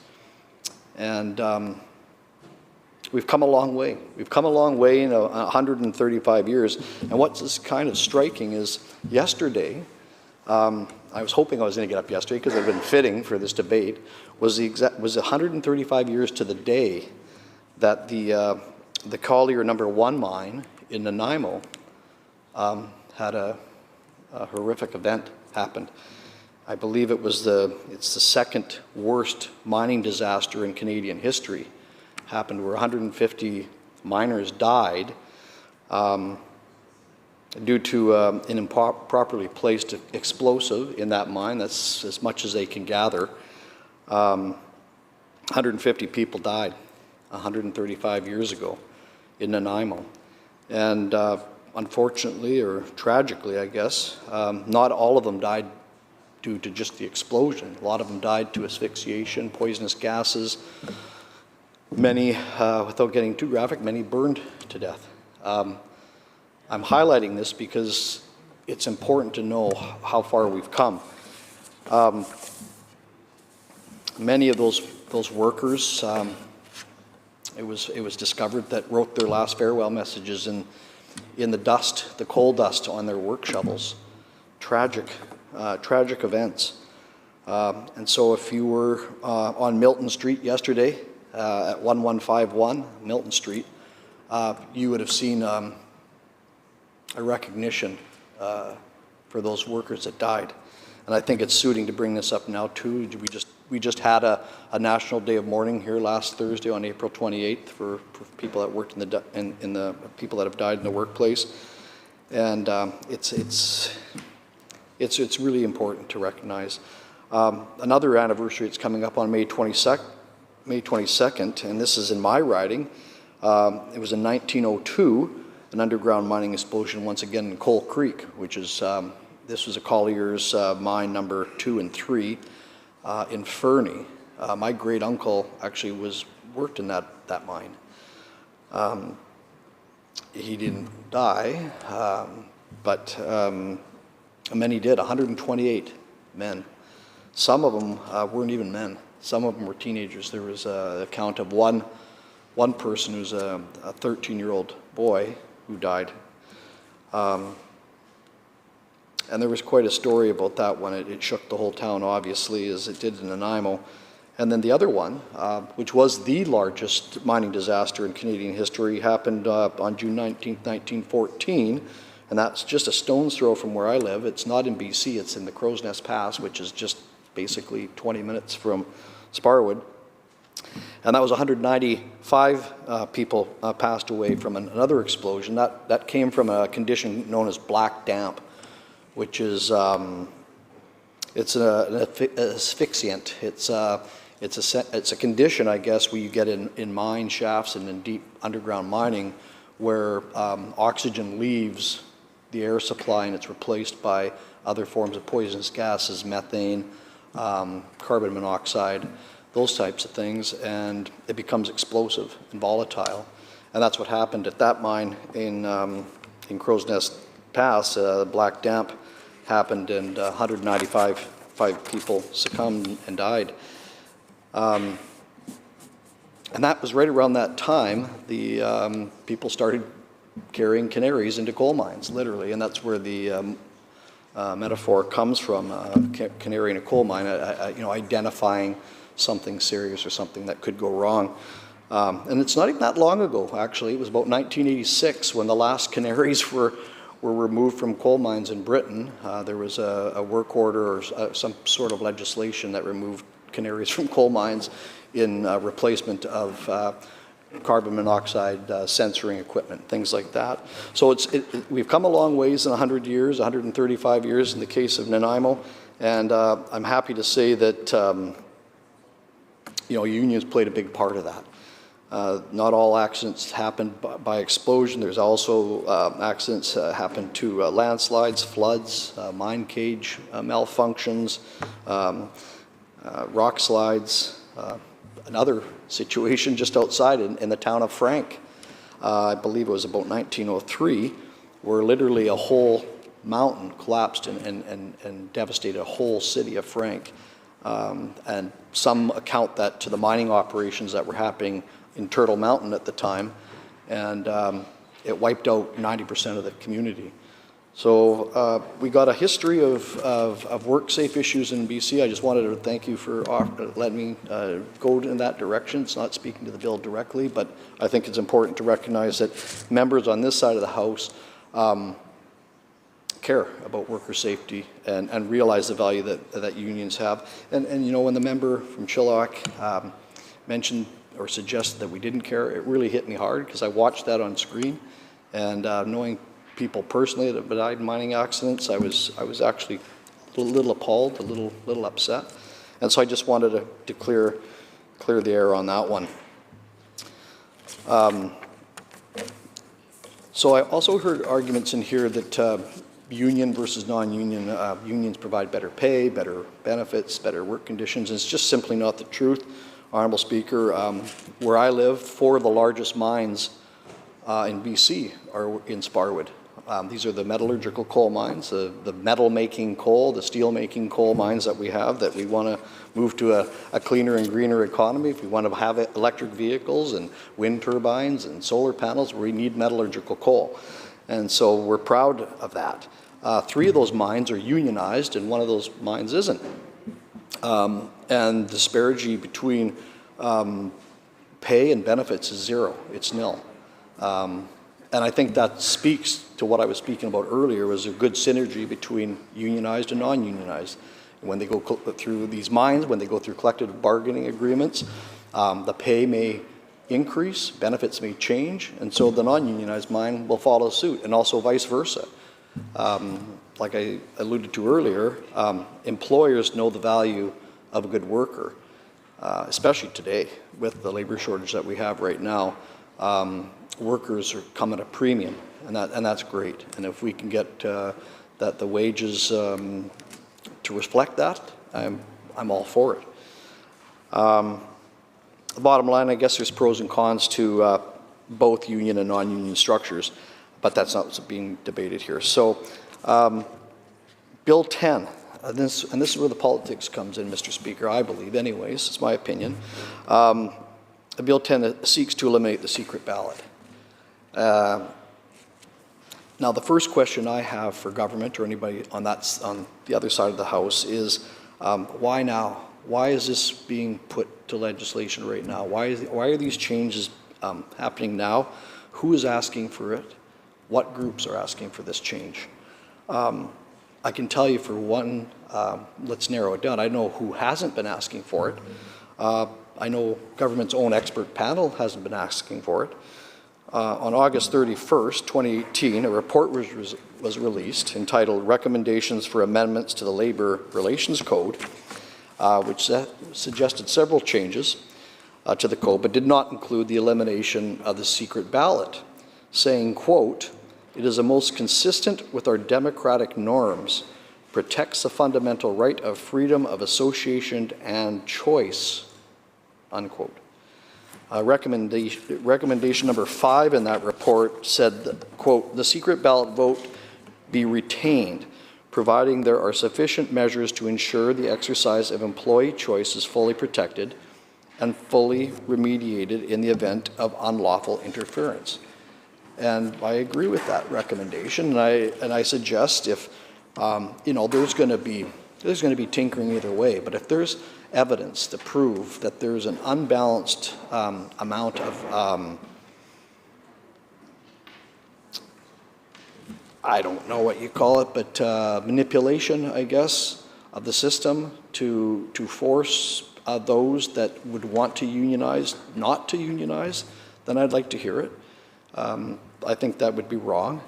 And we've come a long way. We've come a long way in 135 years. And what's kind of striking is yesterday, I was hoping I was going to get up yesterday because I've been fitting for this debate, was 135 years to the day that the Collier No. 1 mine in Nanaimo had a horrific event happen. I believe it's the second worst mining disaster in Canadian history. Happened where 150 miners died due to an improperly placed explosive in that mine. That's as much as they can gather. 150 people died 135 years ago in Nanaimo. And unfortunately, or tragically, I guess, not all of them died due to just the explosion. A lot of them died to asphyxiation, poisonous gases. Many, without getting too graphic, many burned to death. I'm highlighting this because it's important to know how far we've come. Many of those workers, it was discovered that wrote their last farewell messages in the dust, the coal dust on their work shovels. Tragic events. And so if you were on Milton Street yesterday at 1151 Milton Street, you would have seen a recognition for those workers that died. And I think it's suiting to bring this up now too. We just had a National Day of Mourning here last Thursday on April 28th for people that worked in the people that have died in the workplace, and it's really important to recognize. Another anniversary that's coming up on May 22nd, and this is in my riding. It was in 1902, an underground mining explosion once again in Coal Creek, which is this was a Collier's mine number 2 and 3 in Fernie. My great uncle actually worked in that mine. He didn't die, but many did. 128 men. Some of them weren't even men. Some of them were teenagers. There was a account of one person who's a 13-year-old boy who died. And there was quite a story about that one. It shook the whole town, obviously, as it did in Nanaimo. And then the other one, which was the largest mining disaster in Canadian history, happened on June 19, 1914. And that's just a stone's throw from where I live. It's not in BC, it's in the Crow's Nest Pass, which is just basically 20 minutes from Sparwood. And that was 195 people passed away from another explosion. That came from a condition known as black damp, which is it's an asphyxiant. It's a condition, I guess, where you get in mine shafts and in deep underground mining, where oxygen leaves the air supply and it's replaced by other forms of poisonous gases, methane, carbon monoxide, those types of things, and it becomes explosive and volatile. And that's what happened at that mine in Crow's Nest Pass. Black damp happened, and 195 people succumbed and died. And that was right around that time the people started carrying canaries into coal mines, literally, and that's where the metaphor comes from, canary in a coal mine, identifying something serious or something that could go wrong. And it's not even that long ago, actually. It was about 1986 when the last canaries were removed from coal mines in Britain. There was a work order or some sort of legislation that removed canaries from coal mines in replacement of carbon monoxide censoring equipment, things like that. So we've come a long ways in 100 years, 135 years in the case of Nanaimo, and I'm happy to say that unions played a big part of that. Not all accidents happen by explosion. There's also accidents happen to landslides, floods, mine cage malfunctions, rock slides. Another situation just outside in the town of Frank, I believe it was about 1903, where literally a whole mountain collapsed and devastated a whole city of Frank. And some account that to the mining operations that were happening in Turtle Mountain at the time, and it wiped out 90% of the community. So we got a history of work-safe issues in BC. I just wanted to thank you for letting me go in that direction. It's not speaking to the bill directly, but I think it's important to recognize that members on this side of the House care about worker safety and realize the value that unions have. And when the member from Chilliwack mentioned or suggested that we didn't care, it really hit me hard because I watched that on screen, and knowing people personally that have died in mining accidents, I was actually a little appalled, a little upset, and so I just wanted to clear the air on that one. So I also heard arguments in here that union versus non-union, unions provide better pay, better benefits, better work conditions. It's just simply not the truth. Honourable Speaker, where I live, 4 of the largest mines in BC are in Sparwood. These are the metallurgical coal mines, the metal-making coal, the steel-making coal mines that we have, that we want to move to a cleaner and greener economy. If we want to have electric vehicles and wind turbines and solar panels, we need metallurgical coal. And so we're proud of that. 3 of those mines are unionized, and 1 of those mines isn't. And the disparity between pay and benefits is 0. It's nil. And I think that speaks to what I was speaking about earlier, was a good synergy between unionized and non-unionized. When they go through these mines, when they go through collective bargaining agreements, the pay may increase, benefits may change, and so the non-unionized mine will follow suit, and also vice versa. Like I alluded to earlier, employers know the value of a good worker, especially today with the labor shortage that we have right now. Workers are come at a premium, and that's great. And if we can get that the wages to reflect that, I'm all for it. The bottom line, I guess there's pros and cons to both union and non-union structures, but that's not what's being debated here. So, Bill 10, and this is where the politics comes in, Mr. Speaker, I believe, anyways, it's my opinion. Bill 10 seeks to eliminate the secret ballot. Now, the first question I have for government or anybody on the other side of the House is, why now? Why is this being put to legislation right now? Why are these changes happening now? Who is asking for it? What groups are asking for this change? I can tell you for one, let's narrow it down. I know who hasn't been asking for it. I know government's own expert panel hasn't been asking for it. On August 31st, 2018, a report was released entitled Recommendations for Amendments to the Labor Relations Code, which suggested several changes to the code, but did not include the elimination of the secret ballot, saying, quote, "It is the most consistent with our democratic norms, protects the fundamental right of freedom of association and choice," unquote. Recommendation number 5 in that report said that, quote, "The secret ballot vote be retained, providing there are sufficient measures to ensure the exercise of employee choice is fully protected and fully remediated in the event of unlawful interference." And I agree with that recommendation, and I suggest if there's going to be tinkering either way, but if there's evidence to prove that there's an unbalanced amount of I don't know what you call it, but manipulation, I guess, of the system to force those that would want to unionize not to unionize, then I'd like to hear it. I think that would be wrong.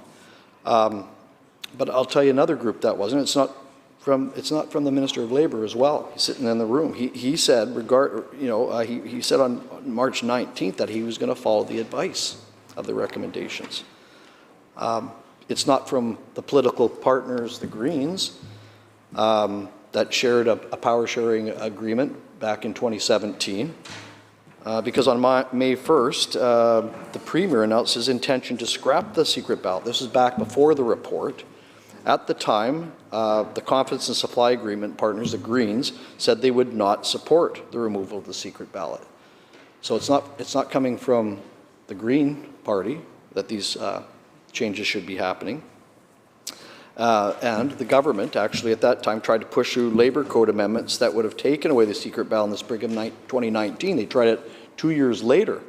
But I'll tell you another group that wasn't. It's not from the Minister of Labour as well. He's sitting in the room. He said he said on March 19th that he was going to follow the advice of the recommendations. It's not from the political partners, the Greens, that shared a power sharing agreement back in 2017. Because on May 1st, the Premier announced his intention to scrap the secret ballot. This is back before the report. At the time, the Confidence and Supply Agreement partners, the Greens, said they would not support the removal of the secret ballot. So it's not coming from the Green Party that these changes should be happening. And the government actually at that time tried to push through Labour Code amendments that would have taken away the secret ballot in the spring of 2019. They tried it 2 years later.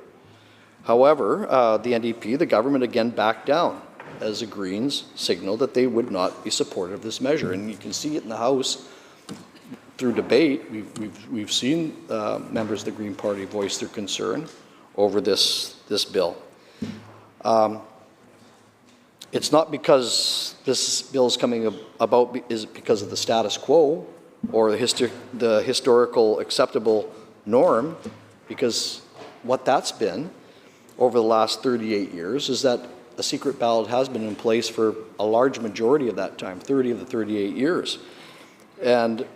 However, the NDP, the government, again backed down as the Greens signaled that they would not be supportive of this measure. And you can see it in the House through debate. We've seen members of the Green Party voice their concern over this bill. It's not because this bill is coming about is because of the status quo or the historical acceptable norm, because what that's been over the last 38 years is that a secret ballot has been in place for a large majority of that time, 30 of the 38 years. And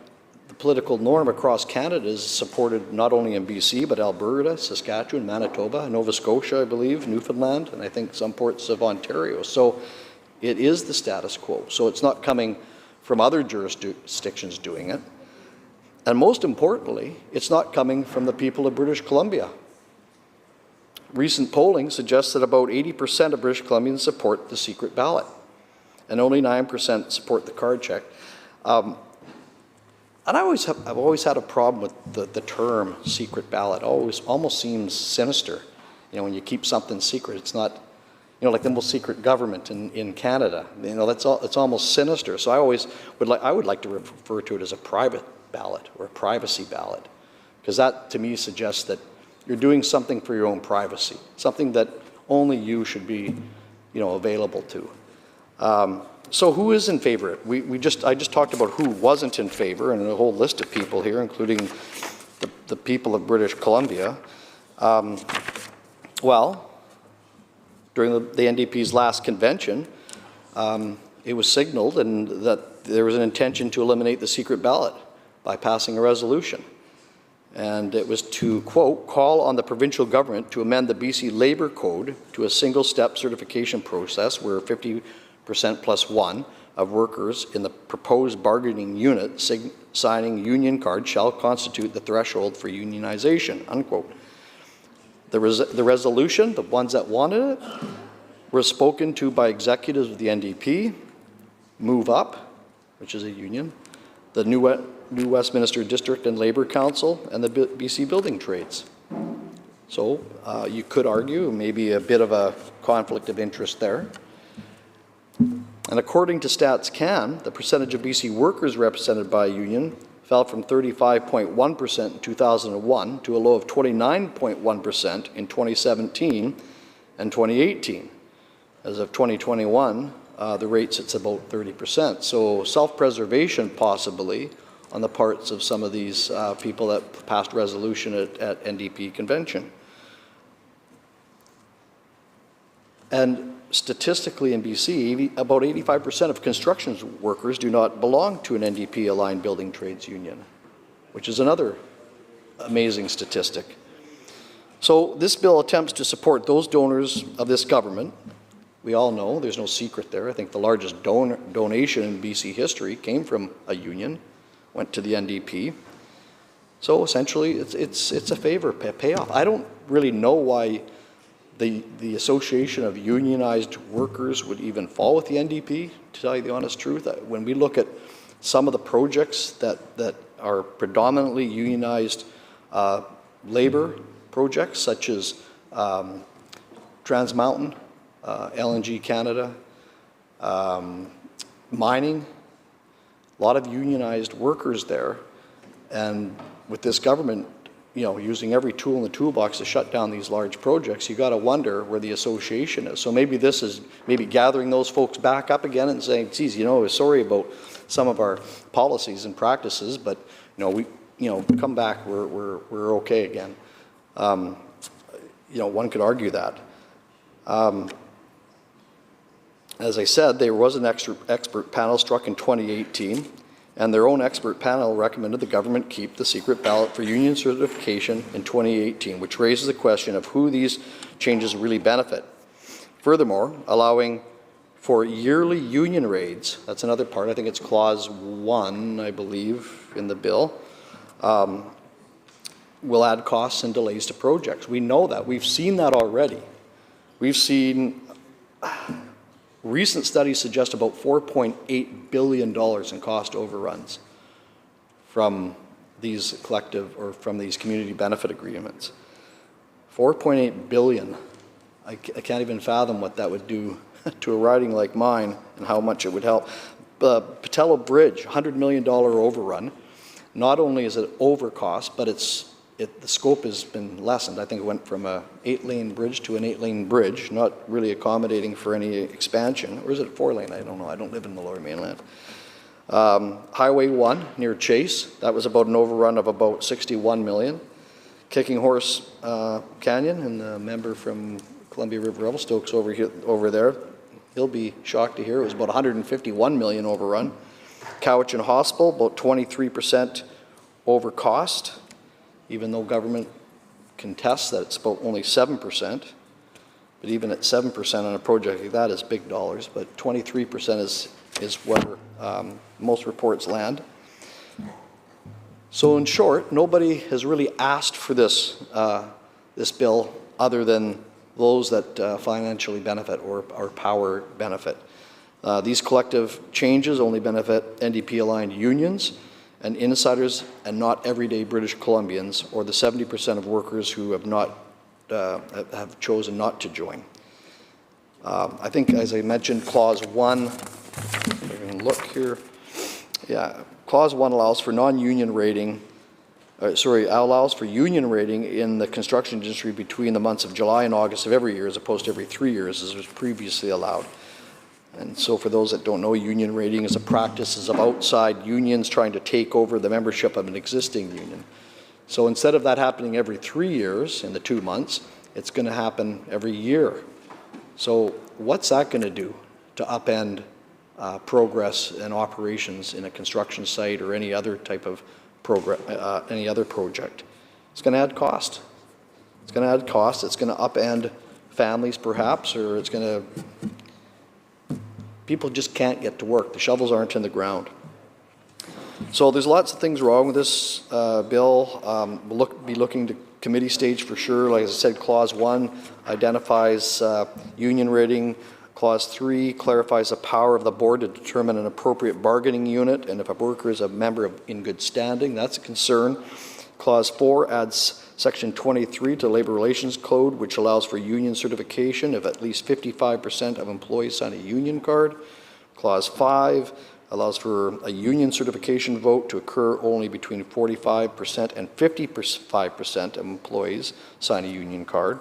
the political norm across Canada is supported not only in BC, but Alberta, Saskatchewan, Manitoba, Nova Scotia, I believe, Newfoundland, and I think some parts of Ontario. So It is the status quo. So it's not coming from other jurisdictions doing it. And most importantly, it's not coming from the people of British Columbia. Recent polling suggests that about 80% of British Columbians support the secret ballot, and only 9% support the card check. And I've always had a problem with the term secret ballot. Almost seems sinister. You know, when you keep something secret, it's not, you know, like the most secret government in Canada. You know, it's almost sinister. So I would like to refer to it as a private ballot or a privacy ballot, because that to me suggests that you're doing something for your own privacy, something that only you should be, you know, available to. So who is in favor? I just talked about who wasn't in favor, and a whole list of people here, including the people of British Columbia. Well, during the NDP's last convention, it was signaled and that there was an intention to eliminate the secret ballot by passing a resolution. And it was to, quote, call on the provincial government to amend the BC Labour Code to a single-step certification process where 50% plus one of workers in the proposed bargaining unit signing union card shall constitute the threshold for unionization, unquote. The resolution, the ones that wanted it, were spoken to by executives of the NDP, Move Up, which is a union, the New Westminster District and Labour Council, and the BC Building Trades. So you could argue maybe a bit of a conflict of interest there. And according to Stats Can, the percentage of BC workers represented by a union fell from 35.1% in 2001 to a low of 29.1% in 2017 and 2018. As of 2021, the rate sits about 30%. So self-preservation possibly on the parts of some of these people that passed resolution at NDP convention. And statistically in BC, about 85% of construction workers do not belong to an NDP-aligned building trades union, which is another amazing statistic. So this bill attempts to support those donors of this government. We all know, there's no secret there. I think the largest donation in BC history came from a union, went to the NDP. So essentially, it's a favor, payoff. I don't really know why the Association of Unionized Workers would even fall with the NDP, to tell you the honest truth. When we look at some of the projects that are predominantly unionized labor projects, such as Trans Mountain, LNG Canada, mining, a lot of unionized workers there, and with this government, you know, using every tool in the toolbox to shut down these large projects, you got to wonder where the association is. So maybe this is gathering those folks back up again and saying, geez, you know, we're sorry about some of our policies and practices, but come back, we're okay again. One could argue that. As I said, there was an expert panel struck in 2018, and their own expert panel recommended the government keep the secret ballot for union certification in 2018, which raises the question of who these changes really benefit. Furthermore, allowing for yearly union raids, that's another part, I think it's clause 1, I believe, in the bill, will add costs and delays to projects. We know that. We've seen that already. We've seen recent studies suggest about $4.8 billion in cost overruns from these collective or from these community benefit agreements. $4.8 billion. I can't even fathom what that would do to a riding like mine and how much it would help. Patello Bridge, $100 million overrun. Not only is it over cost, but the scope has been lessened. I think it went from a 8-lane bridge to an 8-lane bridge, not really accommodating for any expansion. Or is it a 4-lane? I don't know. I don't live in the Lower Mainland. Highway 1 near Chase, that was about an overrun of about $61 million. Kicking Horse Canyon, and the member from Columbia River Revelstoke's over there, he'll be shocked to hear it was about $151 million overrun. Cowichan Hospital, about 23% over cost, even though government contests that it's about only 7%. But even at 7% on a project like that is big dollars, but 23% is where most reports land. So in short, nobody has really asked for this, this bill other than those that financially benefit or power benefit. These collective changes only benefit NDP-aligned unions and insiders and not everyday British Columbians or the 70% of workers who have not have chosen not to join. I think, as I mentioned, Clause 1, if I can look here, yeah, Clause 1 allows for non-union rating, allows for union rating in the construction industry between the months of July and August of every year as opposed to every 3 years as was previously allowed. And so for those that don't know, union rating is a practice of outside unions trying to take over the membership of an existing union. So instead of that happening every 3 years in the 2 months, it's going to happen every year. So what's that going to do to upend progress and operations in a construction site or any other type of any other project? It's going to add cost. It's going to add cost. It's going to upend families perhaps, or it's going to, people just can't get to work. The shovels aren't in the ground. So there's lots of things wrong with this bill. We'll be looking to committee stage for sure. Like I said, Clause 1 identifies union rating. Clause 3 clarifies the power of the board to determine an appropriate bargaining unit, and if a worker is a member in good standing, that's a concern. Clause 4 adds Section 23 to the Labour Relations Code, which allows for union certification if at least 55% of employees sign a union card. Clause 5 allows for a union certification vote to occur only between 45% and 55% of employees sign a union card.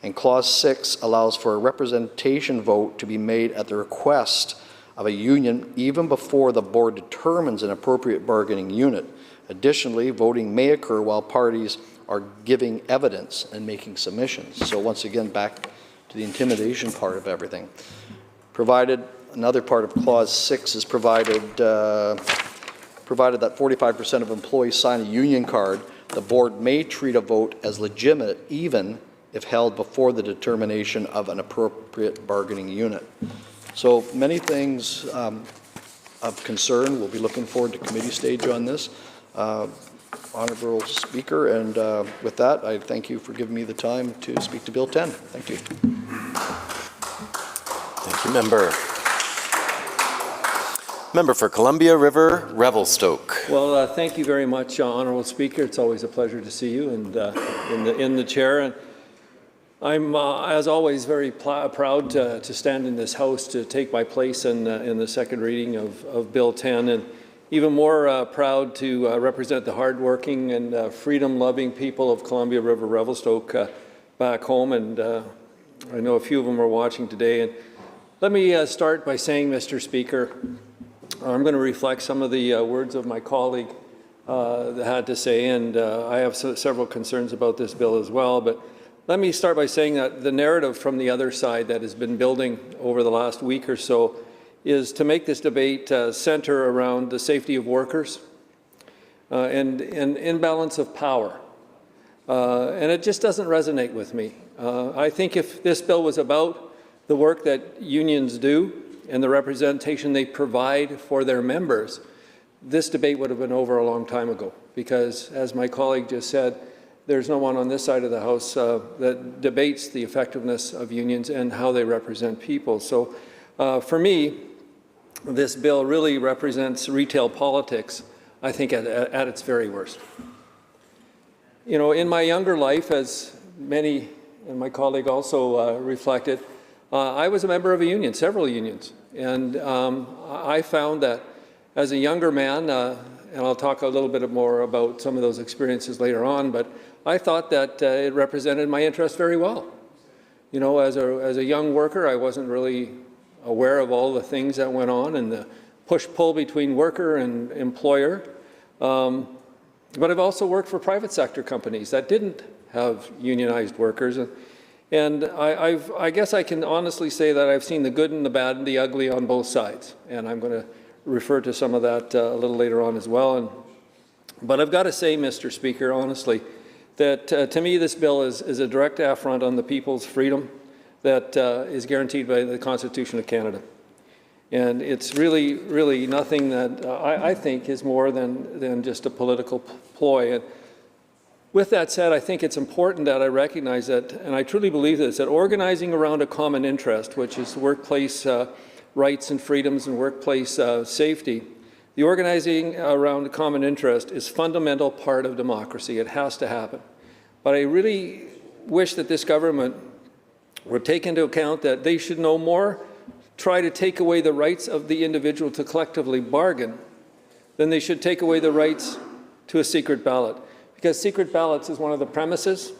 And Clause 6 allows for a representation vote to be made at the request of a union even before the board determines an appropriate bargaining unit. Additionally, voting may occur while parties are giving evidence and making submissions. So once again, back to the intimidation part of everything. Provided, another part of Clause 6 is provided that 45% of employees sign a union card, the board may treat a vote as legitimate even if held before the determination of an appropriate bargaining unit. So many things of concern. We'll be looking forward to committee stage on this. Honourable Speaker, and with that, I thank you for giving me the time to speak to Bill 10. Thank you. Thank you, Member. Member for Columbia River, Revelstoke. Well, thank you very much, Honourable Speaker. It's always a pleasure to see you and in the chair. And I'm, as always, very proud to stand in this House to take my place in the second reading of Bill 10, and even more proud to represent the hardworking and freedom-loving people of Columbia River Revelstoke back home. And I know a few of them are watching today. And let me start by saying, Mr. Speaker, I'm going to reflect some of the words of my colleague that had to say, and I have several concerns about this bill as well. But let me start by saying that the narrative from the other side that has been building over the last week or so is to make this debate center around the safety of workers and imbalance of power. And it just doesn't resonate with me. I think if this bill was about the work that unions do and the representation they provide for their members, this debate would have been over a long time ago. Because, as my colleague just said, there's no one on this side of the House that debates the effectiveness of unions and how they represent people. So for me, this bill really represents retail politics, I think, at its very worst. You know, in my younger life, as many, and my colleague also reflected, I was a member of a union, several unions. And I found that as a younger man, and I'll talk a little bit more about some of those experiences later on, but I thought that it represented my interest very well. You know, as a young worker, I wasn't really aware of all the things that went on and the push-pull between worker and employer. But I've also worked for private sector companies that didn't have unionized workers. And I guess I can honestly say that I've seen the good and the bad and the ugly on both sides. And I'm going to refer to some of that a little later on as well. But I've got to say, Mr. Speaker, honestly, that to me this bill is a direct affront on the people's freedom that is guaranteed by the Constitution of Canada. And it's really, really nothing that I think is more than just a political ploy. And with that said, I think it's important that I recognize that, and I truly believe this, that organizing around a common interest, which is workplace rights and freedoms and workplace safety, the organizing around a common interest is a fundamental part of democracy. It has to happen. But I really wish that this government would take into account that they should no more try to take away the rights of the individual to collectively bargain than they should take away the rights to a secret ballot. Because secret ballots is one of the premises,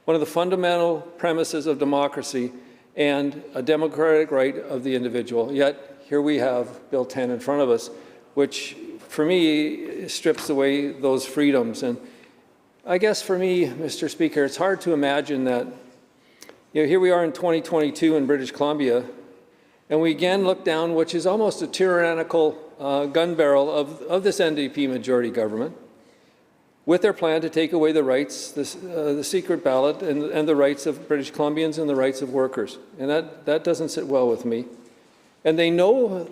one of the fundamental premises of democracy and a democratic right of the individual. Yet here we have Bill 10 in front of us, which for me strips away those freedoms. And I guess for me, Mr. Speaker, it's hard to imagine that, here we are in 2022 in British Columbia, and we again look down, which is almost a tyrannical gun barrel of this NDP majority government, with their plan to take away the rights, the secret ballot, and the rights of British Columbians and the rights of workers. And that doesn't sit well with me. And they know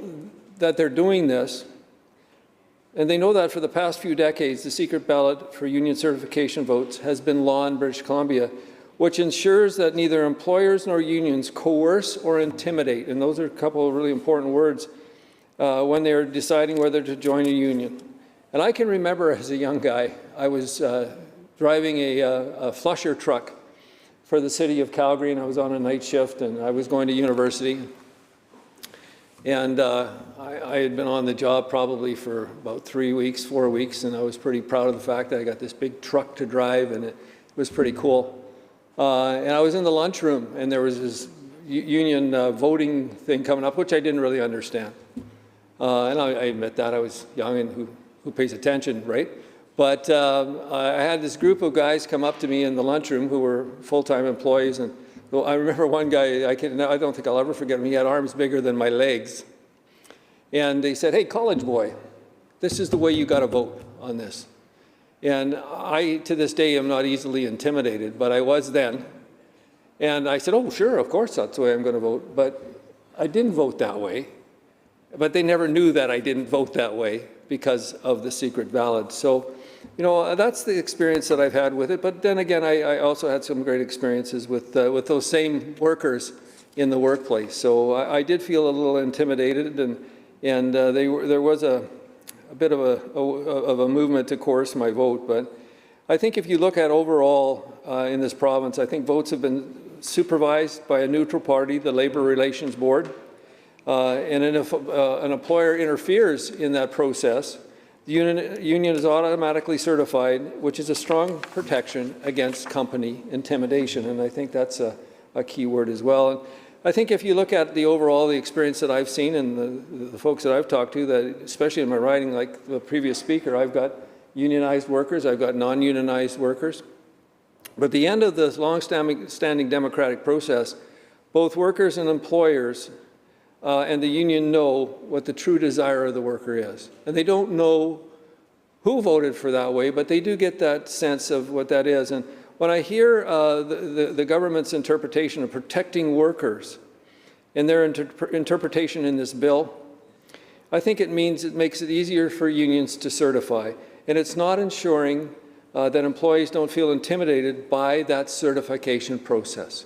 that they're doing this, and they know that for the past few decades, the secret ballot for union certification votes has been law in British Columbia, which ensures that neither employers nor unions coerce or intimidate, and those are a couple of really important words, when they're deciding whether to join a union. And I can remember as a young guy, I was driving a flusher truck for the city of Calgary, and I was on a night shift, and I was going to university. And I had been on the job probably for about 3 weeks, 4 weeks, and I was pretty proud of the fact that I got this big truck to drive, and it was pretty cool. And I was in the lunchroom, and there was this union voting thing coming up, which I didn't really understand. And I admit that I was young, and who pays attention, right? But I had this group of guys come up to me in the lunchroom who were full-time employees, and I remember one guy, I don't think I'll ever forget him, he had arms bigger than my legs. And they said, "Hey, college boy, this is the way you got to vote on this." And I, to this day, am not easily intimidated, but I was then. And I said, "Oh, sure, of course, that's the way I'm going to vote." But I didn't vote that way. But they never knew that I didn't vote that way because of the secret ballot. So, that's the experience that I've had with it. But then again, I also had some great experiences with those same workers in the workplace. So I did feel a little intimidated, and there was a bit of a movement to coerce my vote. But I think if you look at overall in this province, I think votes have been supervised by a neutral party, the Labour Relations Board. And if an employer interferes in that process, the union is automatically certified, which is a strong protection against company intimidation. And I think that's a key word as well. And I think if you look at the experience that I've seen and the folks that I've talked to, that especially in my riding, like the previous speaker, I've got unionized workers, I've got non-unionized workers. But at the end of this long-standing democratic process, both workers and employers and the union know what the true desire of the worker is. And they don't know who voted for that way, but they do get that sense of what that is. And when I hear the government's interpretation of protecting workers and their interpretation in this bill, I think it makes it easier for unions to certify. And it's not ensuring that employees don't feel intimidated by that certification process.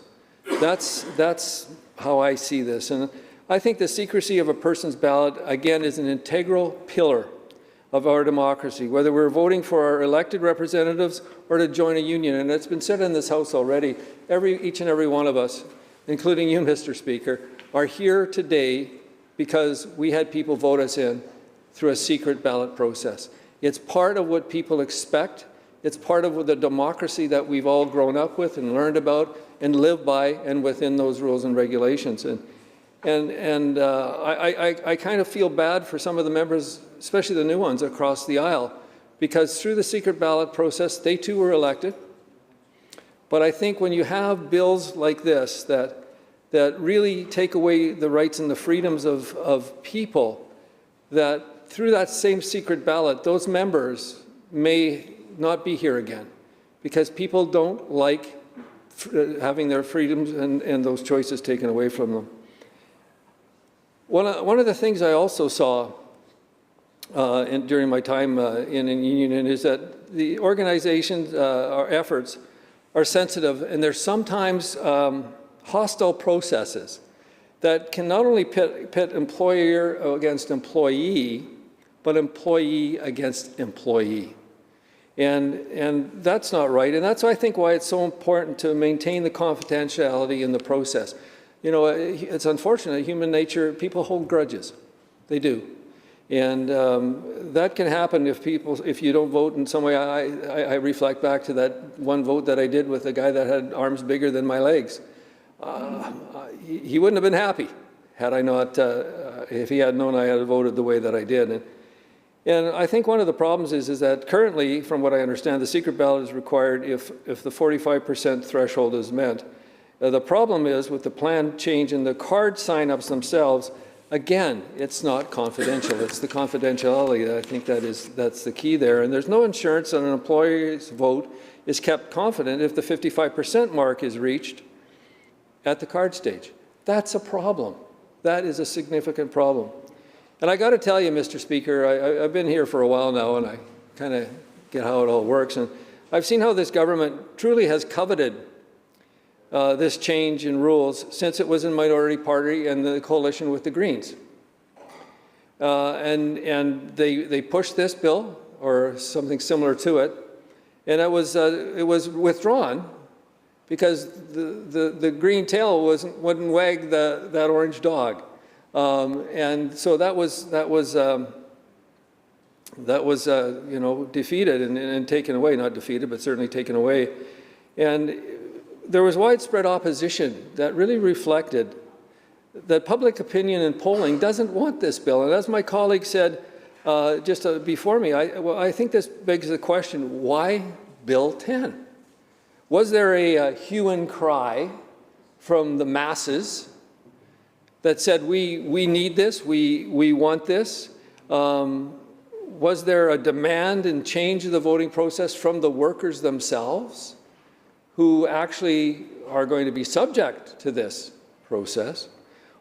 That's how I see this. And I think the secrecy of a person's ballot, again, is an integral pillar of our democracy, whether we're voting for our elected representatives or to join a union. And it's been said in this House already, each and every one of us, including you, Mr. Speaker, are here today because we had people vote us in through a secret ballot process. It's part of what people expect. It's part of the democracy that we've all grown up with and learned about and live by and within those rules and regulations. And I kind of feel bad for some of the members, especially the new ones across the aisle, because through the secret ballot process, they too were elected. But I think when you have bills like this that really take away the rights and the freedoms of people, that through that same secret ballot, those members may not be here again, because people don't like having their freedoms and those choices taken away from them. One of the things I also saw during my time in a union is that the organizations, our efforts, are sensitive, and there's sometimes hostile processes that can not only pit employer against employee, but employee against employee. And that's not right, and that's, I think, why it's so important to maintain the confidentiality in the process. You know, it's unfortunate, human nature, people hold grudges. They do. And that can happen if you don't vote in some way. I reflect back to that one vote that I did with a guy that had arms bigger than my legs. He wouldn't have been happy had I not, if he had known I had voted the way that I did. And I think one of the problems is that currently, from what I understand, the secret ballot is required if the 45% threshold is met. The problem is with the plan change in the card sign-ups themselves, again, it's not confidential. It's the confidentiality that I think that's the key there. And there's no insurance that an employee's vote is kept confident if the 55% mark is reached at the card stage. That's a problem. That is a significant problem. And I got to tell you, Mr. Speaker, I've been here for a while now, and I kind of get how it all works. And I've seen how this government truly has coveted this change in rules since it was in minority party and the coalition with the Greens. And they pushed this bill, or something similar to it, and it was withdrawn because the green tail wouldn't wag that orange dog. And so that was you know, defeated and taken away, not defeated, but certainly taken away. And there was widespread opposition that really reflected that public opinion and polling doesn't want this bill. And as my colleague said just before me, I think this begs the question, why Bill 10? Was there a hue and cry from the masses that said, we need this, we want this? Was there a demand and change of the voting process from the workers themselves, who actually are going to be subject to this process?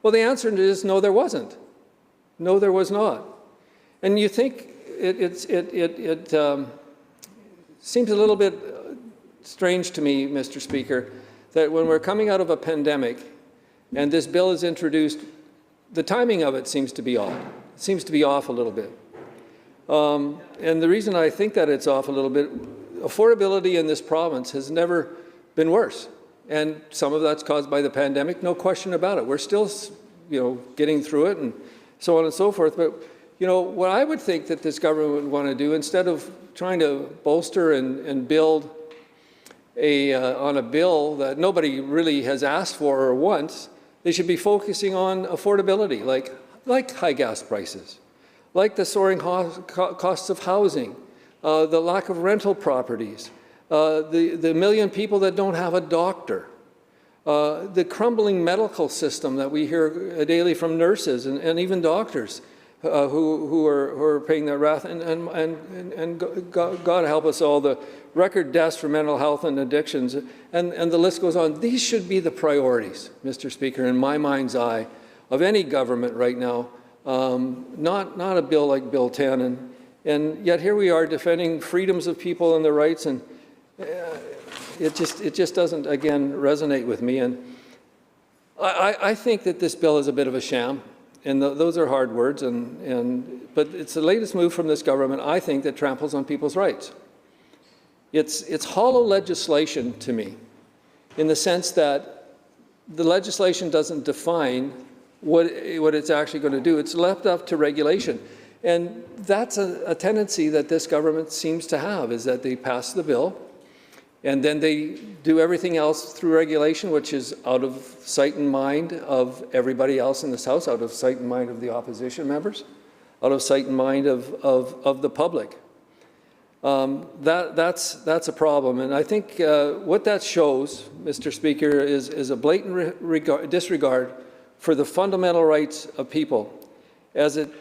Well, the answer is no, there wasn't. No, there was not. And you think it seems a little bit strange to me, Mr. Speaker, that when we're coming out of a pandemic and this bill is introduced, the timing of it seems to be off. It seems to be off a little bit. And the reason I think that it's off a little bit, affordability in this province has never been worse. And some of that's caused by the pandemic, no question about it. We're still, you know, getting through it and so on and so forth. But, you know, what I would think that this government would want to do, instead of trying to bolster and build on a bill that nobody really has asked for or wants, they should be focusing on affordability, like high gas prices, like the soaring costs of housing, the lack of rental properties, the million people that don't have a doctor, the crumbling medical system that we hear daily from nurses and even doctors who are paying their wrath, and God help us all, the record deaths for mental health and addictions, and the list goes on. These should be the priorities, Mr. Speaker, in my mind's eye, of any government right now, not a bill like Bill 10, and yet here we are defending freedoms of people and their rights, and it just doesn't, again, resonate with me. And I think that this bill is a bit of a sham, and those are hard words, but it's the latest move from this government, I think, that tramples on people's rights. It's hollow legislation to me, in the sense that the legislation doesn't define what it's actually going to do. It's left up to regulation. And that's a tendency that this government seems to have, is that they pass the bill, and then they do everything else through regulation, which is out of sight and mind of everybody else in this House, out of sight and mind of the opposition members, out of sight and mind of the public. That's a problem. And I think what that shows, Mr. Speaker, is a blatant disregard for the fundamental rights of people, as it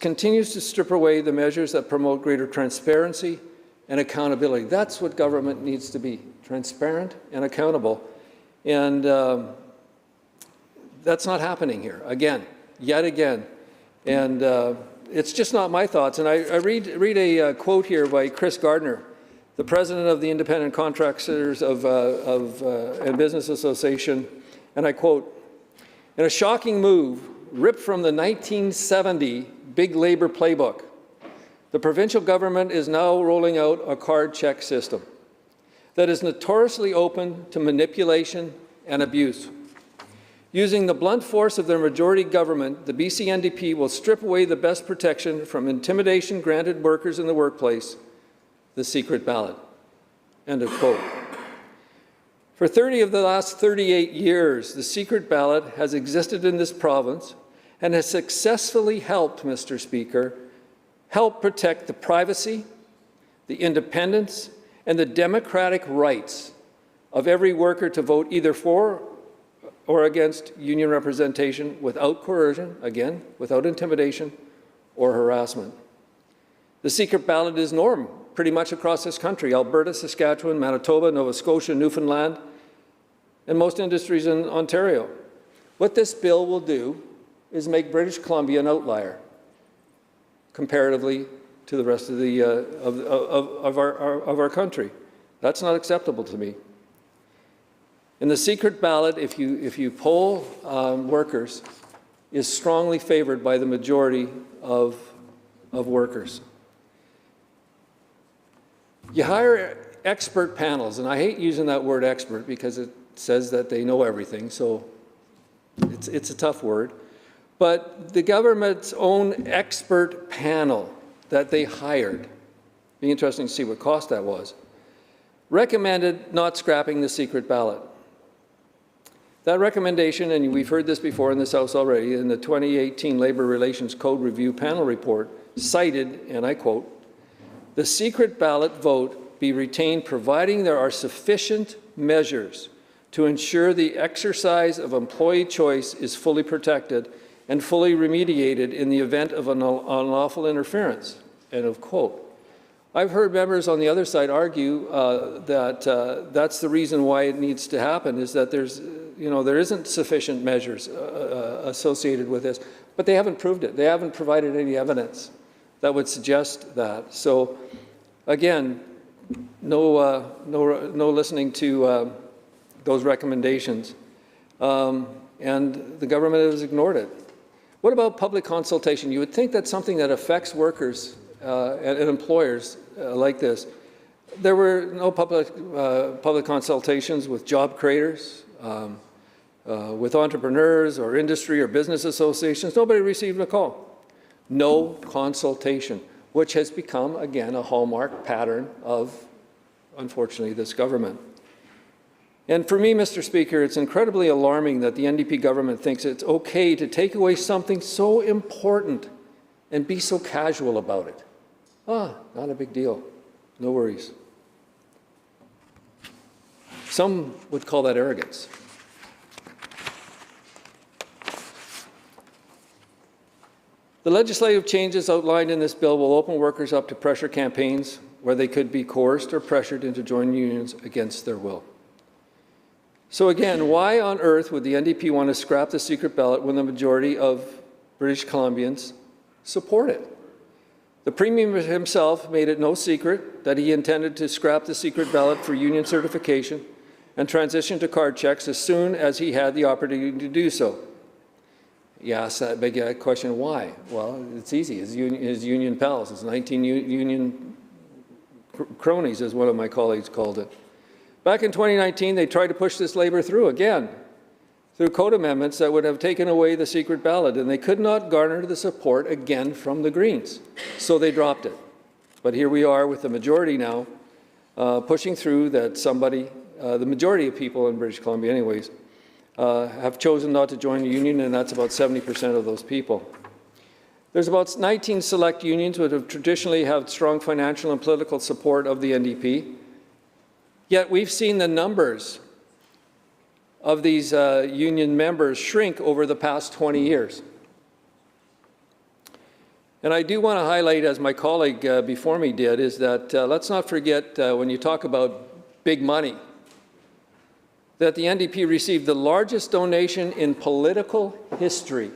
continues to strip away the measures that promote greater transparency and accountability. That's what government needs to be, transparent, and accountable. And that's not happening here, yet again. And it's just not my thoughts. And I read a quote here by Chris Gardner, the president of the Independent Contractors and Business Association, and I quote, "In a shocking move ripped from the 1970 big labor playbook, the provincial government is now rolling out a card check system that is notoriously open to manipulation and abuse. Using the blunt force of their majority government, the BC NDP will strip away the best protection from intimidation granted workers in the workplace, the secret ballot." End of quote. For 30 of the last 38 years, the secret ballot has existed in this province and has successfully helped, Mr. Speaker, help protect the privacy, the independence, and the democratic rights of every worker to vote either for or against union representation without coercion, again, without intimidation or harassment. The secret ballot is norm pretty much across this country: Alberta, Saskatchewan, Manitoba, Nova Scotia, Newfoundland, and most industries in Ontario. What this bill will do is make British Columbia an outlier comparatively to the rest of the of our country. That's not acceptable to me. In the secret ballot, if you poll workers, is strongly favored by the majority of workers. You hire expert panels, and I hate using that word expert because it says that they know everything, so it's a tough word. But the government's own expert panel that they hired, be interesting to see what cost that was, recommended not scrapping the secret ballot. That recommendation, and we've heard this before in this House already, in the 2018 Labour Relations Code Review Panel Report, cited, and I quote, "The secret ballot vote be retained providing there are sufficient measures to ensure the exercise of employee choice is fully protected and fully remediated in the event of an unlawful interference." End of quote. I've heard members on the other side argue that that's the reason why it needs to happen, is that there isn't sufficient measures associated with this, but they haven't proved it. They haven't provided any evidence that would suggest that. So, again, no listening to those recommendations, and the government has ignored it. What about public consultation? You would think that's something that affects workers and employers like this. There were no public consultations with job creators, with entrepreneurs or industry or business associations. Nobody received a call. No consultation, which has become, again, a hallmark pattern of, unfortunately, this government. And for me, Mr. Speaker, it's incredibly alarming that the NDP government thinks it's okay to take away something so important and be so casual about it. Not a big deal. No worries. Some would call that arrogance. The legislative changes outlined in this bill will open workers up to pressure campaigns where they could be coerced or pressured into joining unions against their will. So again, why on earth would the NDP want to scrap the secret ballot when the majority of British Columbians support it? The Premier himself made it no secret that he intended to scrap the secret ballot for union certification and transition to card checks as soon as he had the opportunity to do so. You ask that big question, why? Well, it's easy. His union pals, his 19 union cronies, as one of my colleagues called it. Back in 2019, they tried to push this Labour through again, through code amendments that would have taken away the secret ballot, and they could not garner the support again from the Greens, so they dropped it. But here we are with the majority now pushing through that the majority of people in British Columbia anyways, have chosen not to join the union, and that's about 70% of those people. There's about 19 select unions that have traditionally had strong financial and political support of the NDP, yet we've seen the numbers of these union members shrink over the past 20 years. And I do want to highlight, as my colleague before me did, is that let's not forget when you talk about big money that the NDP received the largest donation in political history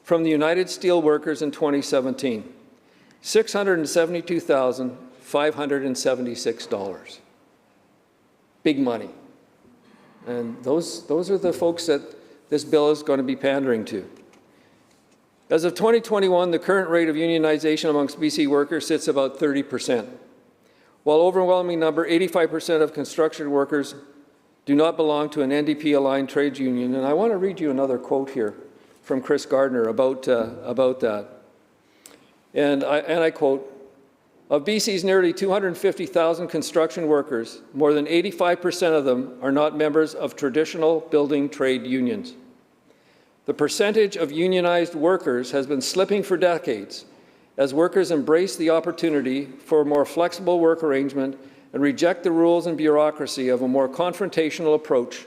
from the United Steelworkers in 2017, $672,576. Big money. And those are the folks that this bill is going to be pandering to. As of 2021, the current rate of unionization amongst BC workers sits about 30%, while overwhelming number, 85% of construction workers, do not belong to an NDP-aligned trade union. And I want to read you another quote here from Chris Gardner about that. And I quote, "Of BC's nearly 250,000 construction workers, more than 85% of them are not members of traditional building trade unions. The percentage of unionized workers has been slipping for decades as workers embrace the opportunity for a more flexible work arrangement and reject the rules and bureaucracy of a more confrontational approach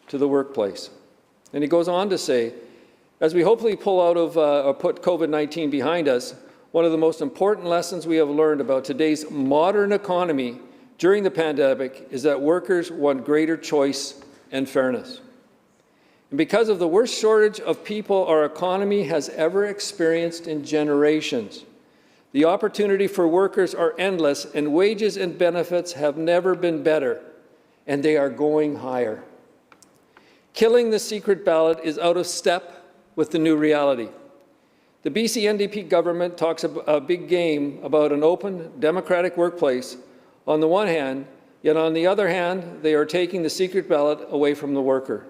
to the workplace." And he goes on to say, "As we hopefully pull out of or put COVID-19 behind us, one of the most important lessons we have learned about today's modern economy during the pandemic is that workers want greater choice and fairness. And because of the worst shortage of people our economy has ever experienced in generations, the opportunity for workers are endless, and wages and benefits have never been better, and they are going higher. Killing the secret ballot is out of step with the new reality. The BC NDP government talks a big game about an open, democratic workplace on the one hand, yet on the other hand, they are taking the secret ballot away from the worker.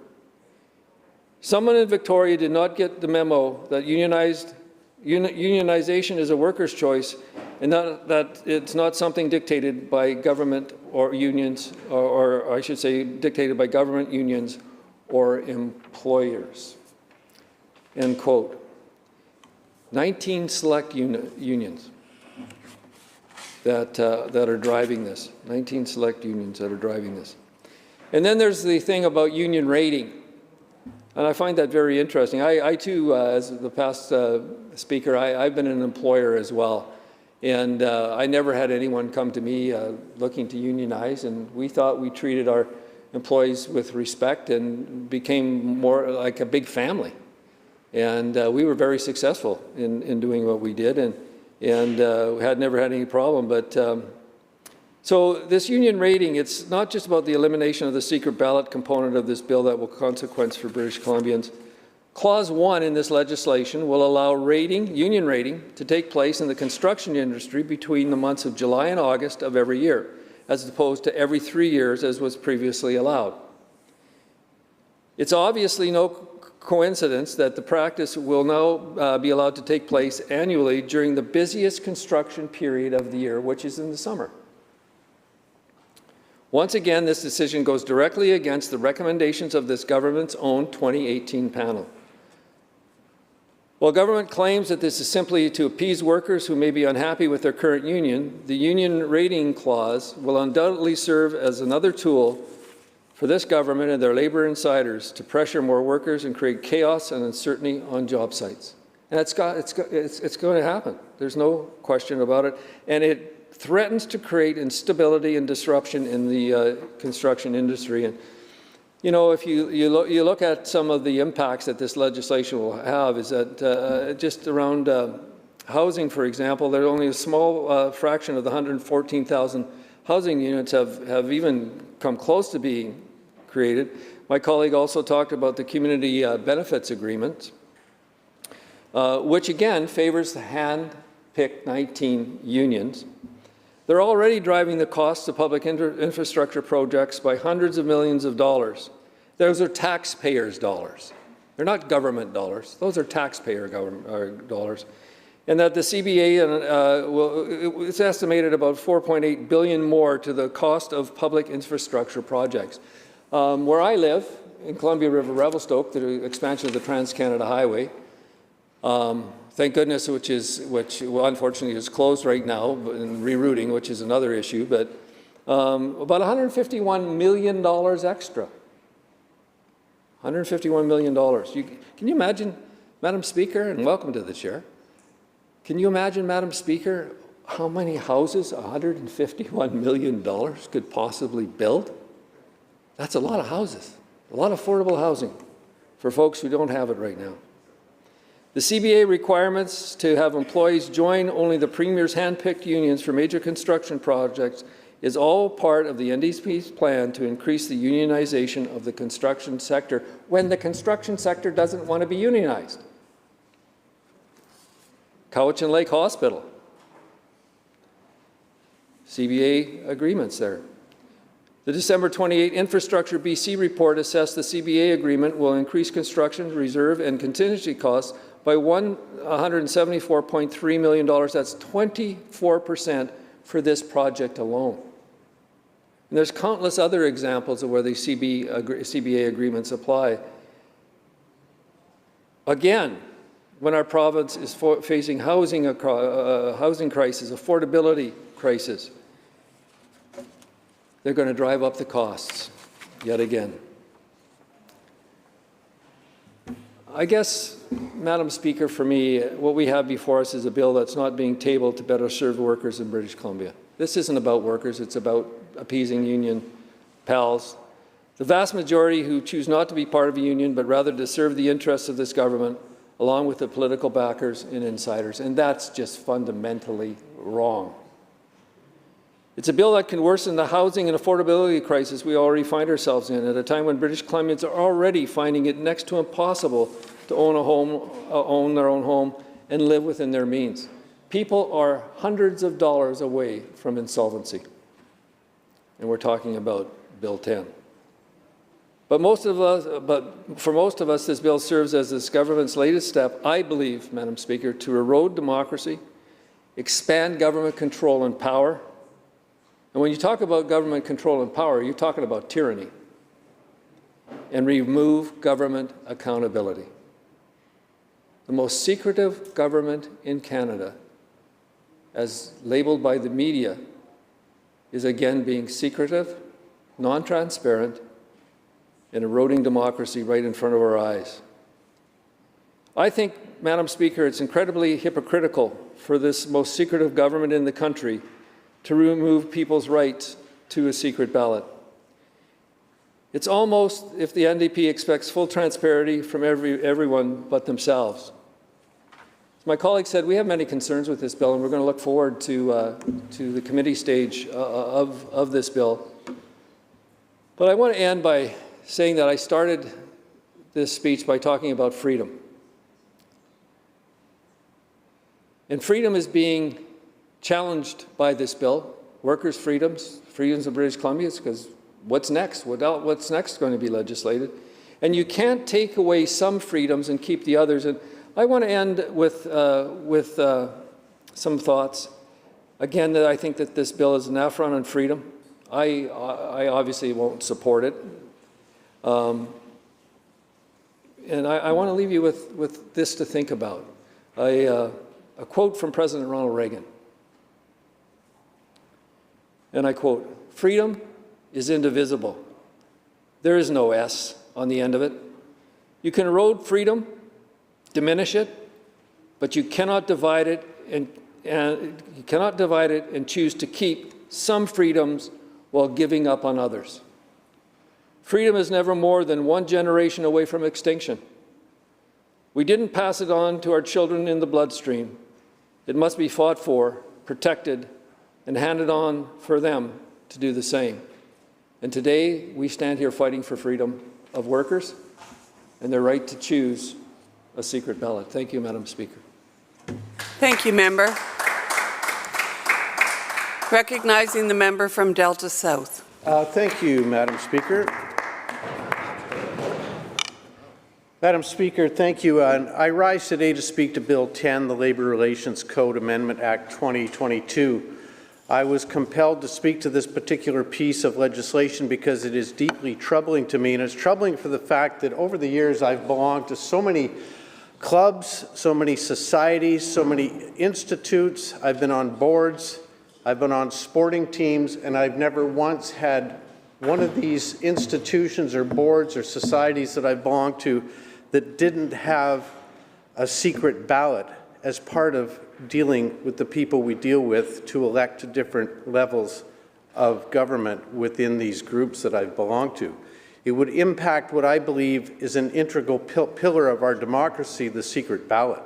Someone in Victoria did not get the memo that unionization is a worker's choice and that it's not something dictated by government or unions, or I should say dictated by government, unions, or employers." End quote. 19 select unions that are driving this. 19 select unions that are driving this. And then there's the thing about union rating. And I find that very interesting. I too, as the past speaker, I've been an employer as well. And I never had anyone come to me looking to unionize. And we thought we treated our employees with respect and became more like a big family. And we were very successful in doing what we did, and had never had any problem. But so this union rating, it's not just about the elimination of the secret ballot component of this bill that will consequence for British Columbians. Clause 1 in this legislation will allow union rating to take place in the construction industry between the months of July and August of every year, as opposed to every 3 years as was previously allowed. It's obviously no coincidence that the practice will now be allowed to take place annually during the busiest construction period of the year, which is in the summer. Once again, this decision goes directly against the recommendations of this government's own 2018 panel. While government claims that this is simply to appease workers who may be unhappy with their current union, the union rating clause will undoubtedly serve as another tool for this government and their labour insiders to pressure more workers and create chaos and uncertainty on job sites. And it's going to happen. There's no question about it. And it threatens to create instability and disruption in the construction industry. And you know, if you look at some of the impacts that this legislation will have, is that just around housing, for example, there's only a small fraction of the 114,000 housing units have even come close to being created. My colleague also talked about the community benefits agreement, which again favors the hand-picked 19 unions. They're already driving the costs of public infrastructure projects by hundreds of millions of dollars. Those are taxpayers' dollars. They're not government dollars. Those are taxpayer dollars. And that the CBA it's estimated about $4.8 billion more to the cost of public infrastructure projects. Where I live, in Columbia River, Revelstoke, the expansion of the Trans-Canada Highway, thank goodness, which unfortunately is closed right now, and rerouting, which is another issue, but about $151 million extra. $151 million. Can you imagine, Madam Speaker, and welcome to the chair, can you imagine, Madam Speaker, how many houses $151 million could possibly build? That's a lot of houses, a lot of affordable housing for folks who don't have it right now. The CBA requirements to have employees join only the Premier's hand-picked unions for major construction projects is all part of the NDP's plan to increase the unionization of the construction sector when the construction sector doesn't want to be unionized. Cowichan Lake Hospital, CBA agreements there. The December 28 Infrastructure BC report assessed the CBA agreement will increase construction, reserve, and contingency costs by $174.3 million. That's 24% for this project alone. And there's countless other examples of where the CBA agreements apply. Again, when our province is facing housing crisis, affordability crisis, they're going to drive up the costs yet again. I guess, Madam Speaker, for me, what we have before us is a bill that's not being tabled to better serve workers in British Columbia. This isn't about workers, it's about appeasing union pals. The vast majority who choose not to be part of a union, but rather to serve the interests of this government, along with the political backers and insiders, and that's just fundamentally wrong. It's a bill that can worsen the housing and affordability crisis we already find ourselves in at a time when British Columbians are already finding it next to impossible to own a home, own their own home, and live within their means. People are hundreds of dollars away from insolvency, and we're talking about Bill 10. But for most of us, this bill serves as this government's latest step, I believe, Madam Speaker, to erode democracy, expand government control and power. And when you talk about government control and power, you're talking about tyranny, and remove government accountability. The most secretive government in Canada, as labeled by the media, is again being secretive, non-transparent, and eroding democracy right in front of our eyes. I think, Madam Speaker, it's incredibly hypocritical for this most secretive government in the country to remove people's rights to a secret ballot. It's almost if the NDP expects full transparency from everyone but themselves. As my colleague said, we have many concerns with this bill, and we're going to look forward to the committee stage of this bill. But I want to end by saying that I started this speech by talking about freedom. And freedom is being challenged by this bill. Workers' freedoms, freedoms of British Columbia, because what's next? What's next going to be legislated? And you can't take away some freedoms and keep the others. And I want to end with some thoughts. Again, that I think that this bill is an affront on freedom. I obviously won't support it. And I want to leave you with this to think about. A quote from President Ronald Reagan. And I quote, "Freedom is indivisible. There is no S on the end of it. You can erode freedom, diminish it, but you cannot divide it and choose to keep some freedoms while giving up on others. Freedom is never more than one generation away from extinction. We didn't pass it on to our children in the bloodstream. It must be fought for, protected, and handed on for them to do the same. And today, we stand here fighting for freedom of workers and their right to choose a secret ballot." Thank you, Madam Speaker. Thank you, member. Recognizing the member from Delta South. Thank you, Madam Speaker. Madam Speaker, thank you. I rise today to speak to Bill 10, the Labour Relations Code Amendment Act 2022. I was compelled to speak to this particular piece of legislation because it is deeply troubling to me, and it's troubling for the fact that over the years I've belonged to so many clubs, so many societies, so many institutes. I've been on boards, I've been on sporting teams, and I've never once had one of these institutions or boards or societies that I belong to that didn't have a secret ballot as part of dealing with the people we deal with to elect to different levels of government within these groups that I belong to. It would impact what I believe is an integral pillar of our democracy, the secret ballot.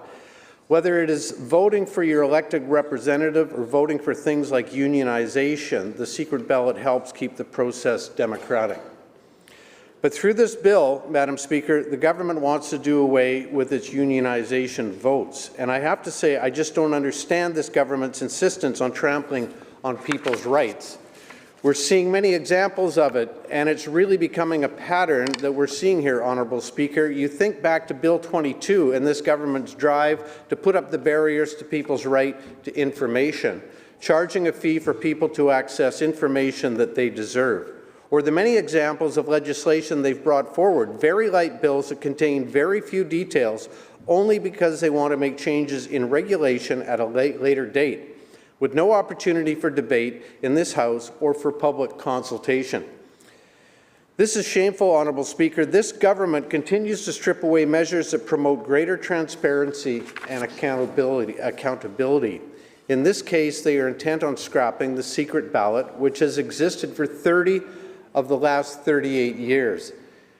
Whether it is voting for your elected representative or voting for things like unionization, the secret ballot helps keep the process democratic. But through this bill, Madam Speaker, the government wants to do away with its unionization votes. And I have to say, I just don't understand this government's insistence on trampling on people's rights. We're seeing many examples of it, and it's really becoming a pattern that we're seeing here, Honourable Speaker. You think back to Bill 22 and this government's drive to put up the barriers to people's right to information, charging a fee for people to access information that they deserve, or the many examples of legislation they've brought forward, very light bills that contain very few details, only because they want to make changes in regulation at a later date, with no opportunity for debate in this House or for public consultation. This is shameful, Honourable Speaker. This government continues to strip away measures that promote greater transparency and accountability. In this case, they are intent on scrapping the secret ballot, which has existed for 30 of the last 38 years,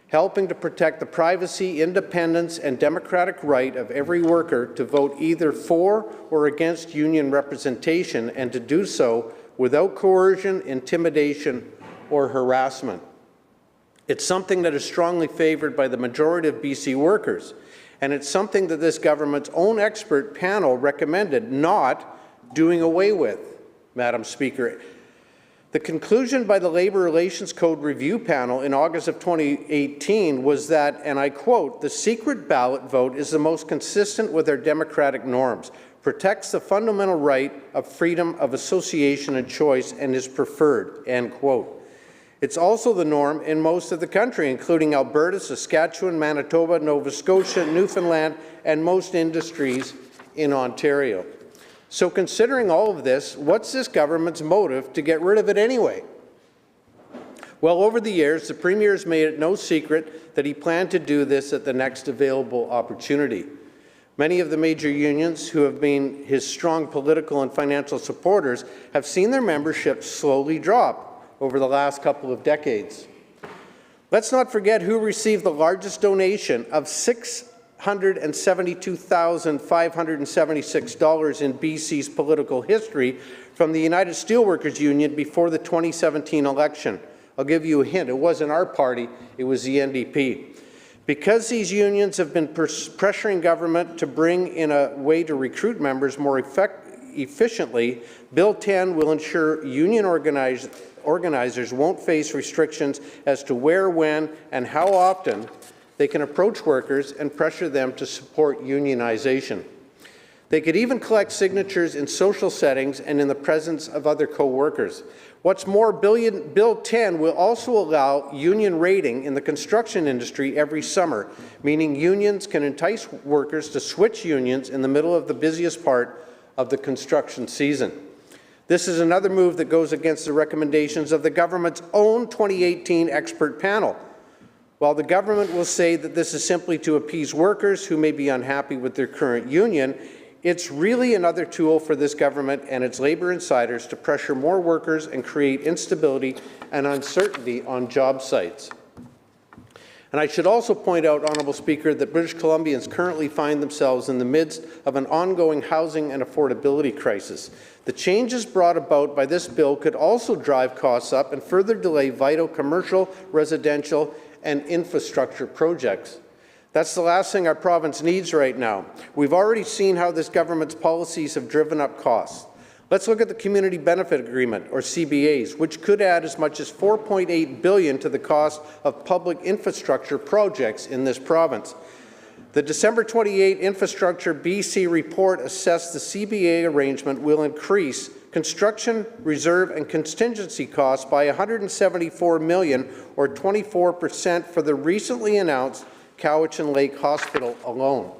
helping to protect the privacy, independence, and democratic right of every worker to vote either for or against union representation, and to do so without coercion, intimidation, or harassment. It's something that is strongly favoured by the majority of BC workers, and it's something that this government's own expert panel recommended not doing away with, Madam Speaker. The conclusion by the Labour Relations Code Review Panel in August of 2018 was that, and I quote, "The secret ballot vote is the most consistent with our democratic norms, protects the fundamental right of freedom of association and choice, and is preferred," end quote. It's also the norm in most of the country, including Alberta, Saskatchewan, Manitoba, Nova Scotia, Newfoundland, and most industries in Ontario. So considering all of this, what's this government's motive to get rid of it anyway? Well, over the years, the Premier has made it no secret that he planned to do this at the next available opportunity. Many of the major unions who have been his strong political and financial supporters have seen their membership slowly drop over the last couple of decades. Let's not forget who received the largest donation of $672,576 in BC's political history from the United Steelworkers Union before the 2017 election. I'll give you a hint. It wasn't our party, it was the NDP. Because these unions have been pressuring government to bring in a way to recruit members more efficiently, Bill 10 will ensure union organizers won't face restrictions as to where, when, and how often they can approach workers and pressure them to support unionization. They could even collect signatures in social settings and in the presence of other co-workers. What's more, Bill 10 will also allow union raiding in the construction industry every summer, meaning unions can entice workers to switch unions in the middle of the busiest part of the construction season. This is another move that goes against the recommendations of the government's own 2018 expert panel. While the government will say that this is simply to appease workers who may be unhappy with their current union, it's really another tool for this government and its Labour insiders to pressure more workers and create instability and uncertainty on job sites. And I should also point out, Honourable Speaker, that British Columbians currently find themselves in the midst of an ongoing housing and affordability crisis. The changes brought about by this bill could also drive costs up and further delay vital commercial, residential, and infrastructure projects. That's the last thing our province needs right now. We've already seen how this government's policies have driven up costs. Let's look at the Community Benefit Agreement, or CBAs, which could add as much as $4.8 billion to the cost of public infrastructure projects in this province. The December 28 Infrastructure BC report assessed the CBA arrangement will increase construction, reserve, and contingency costs by $174 million, or 24% for the recently announced Cowichan Lake Hospital alone.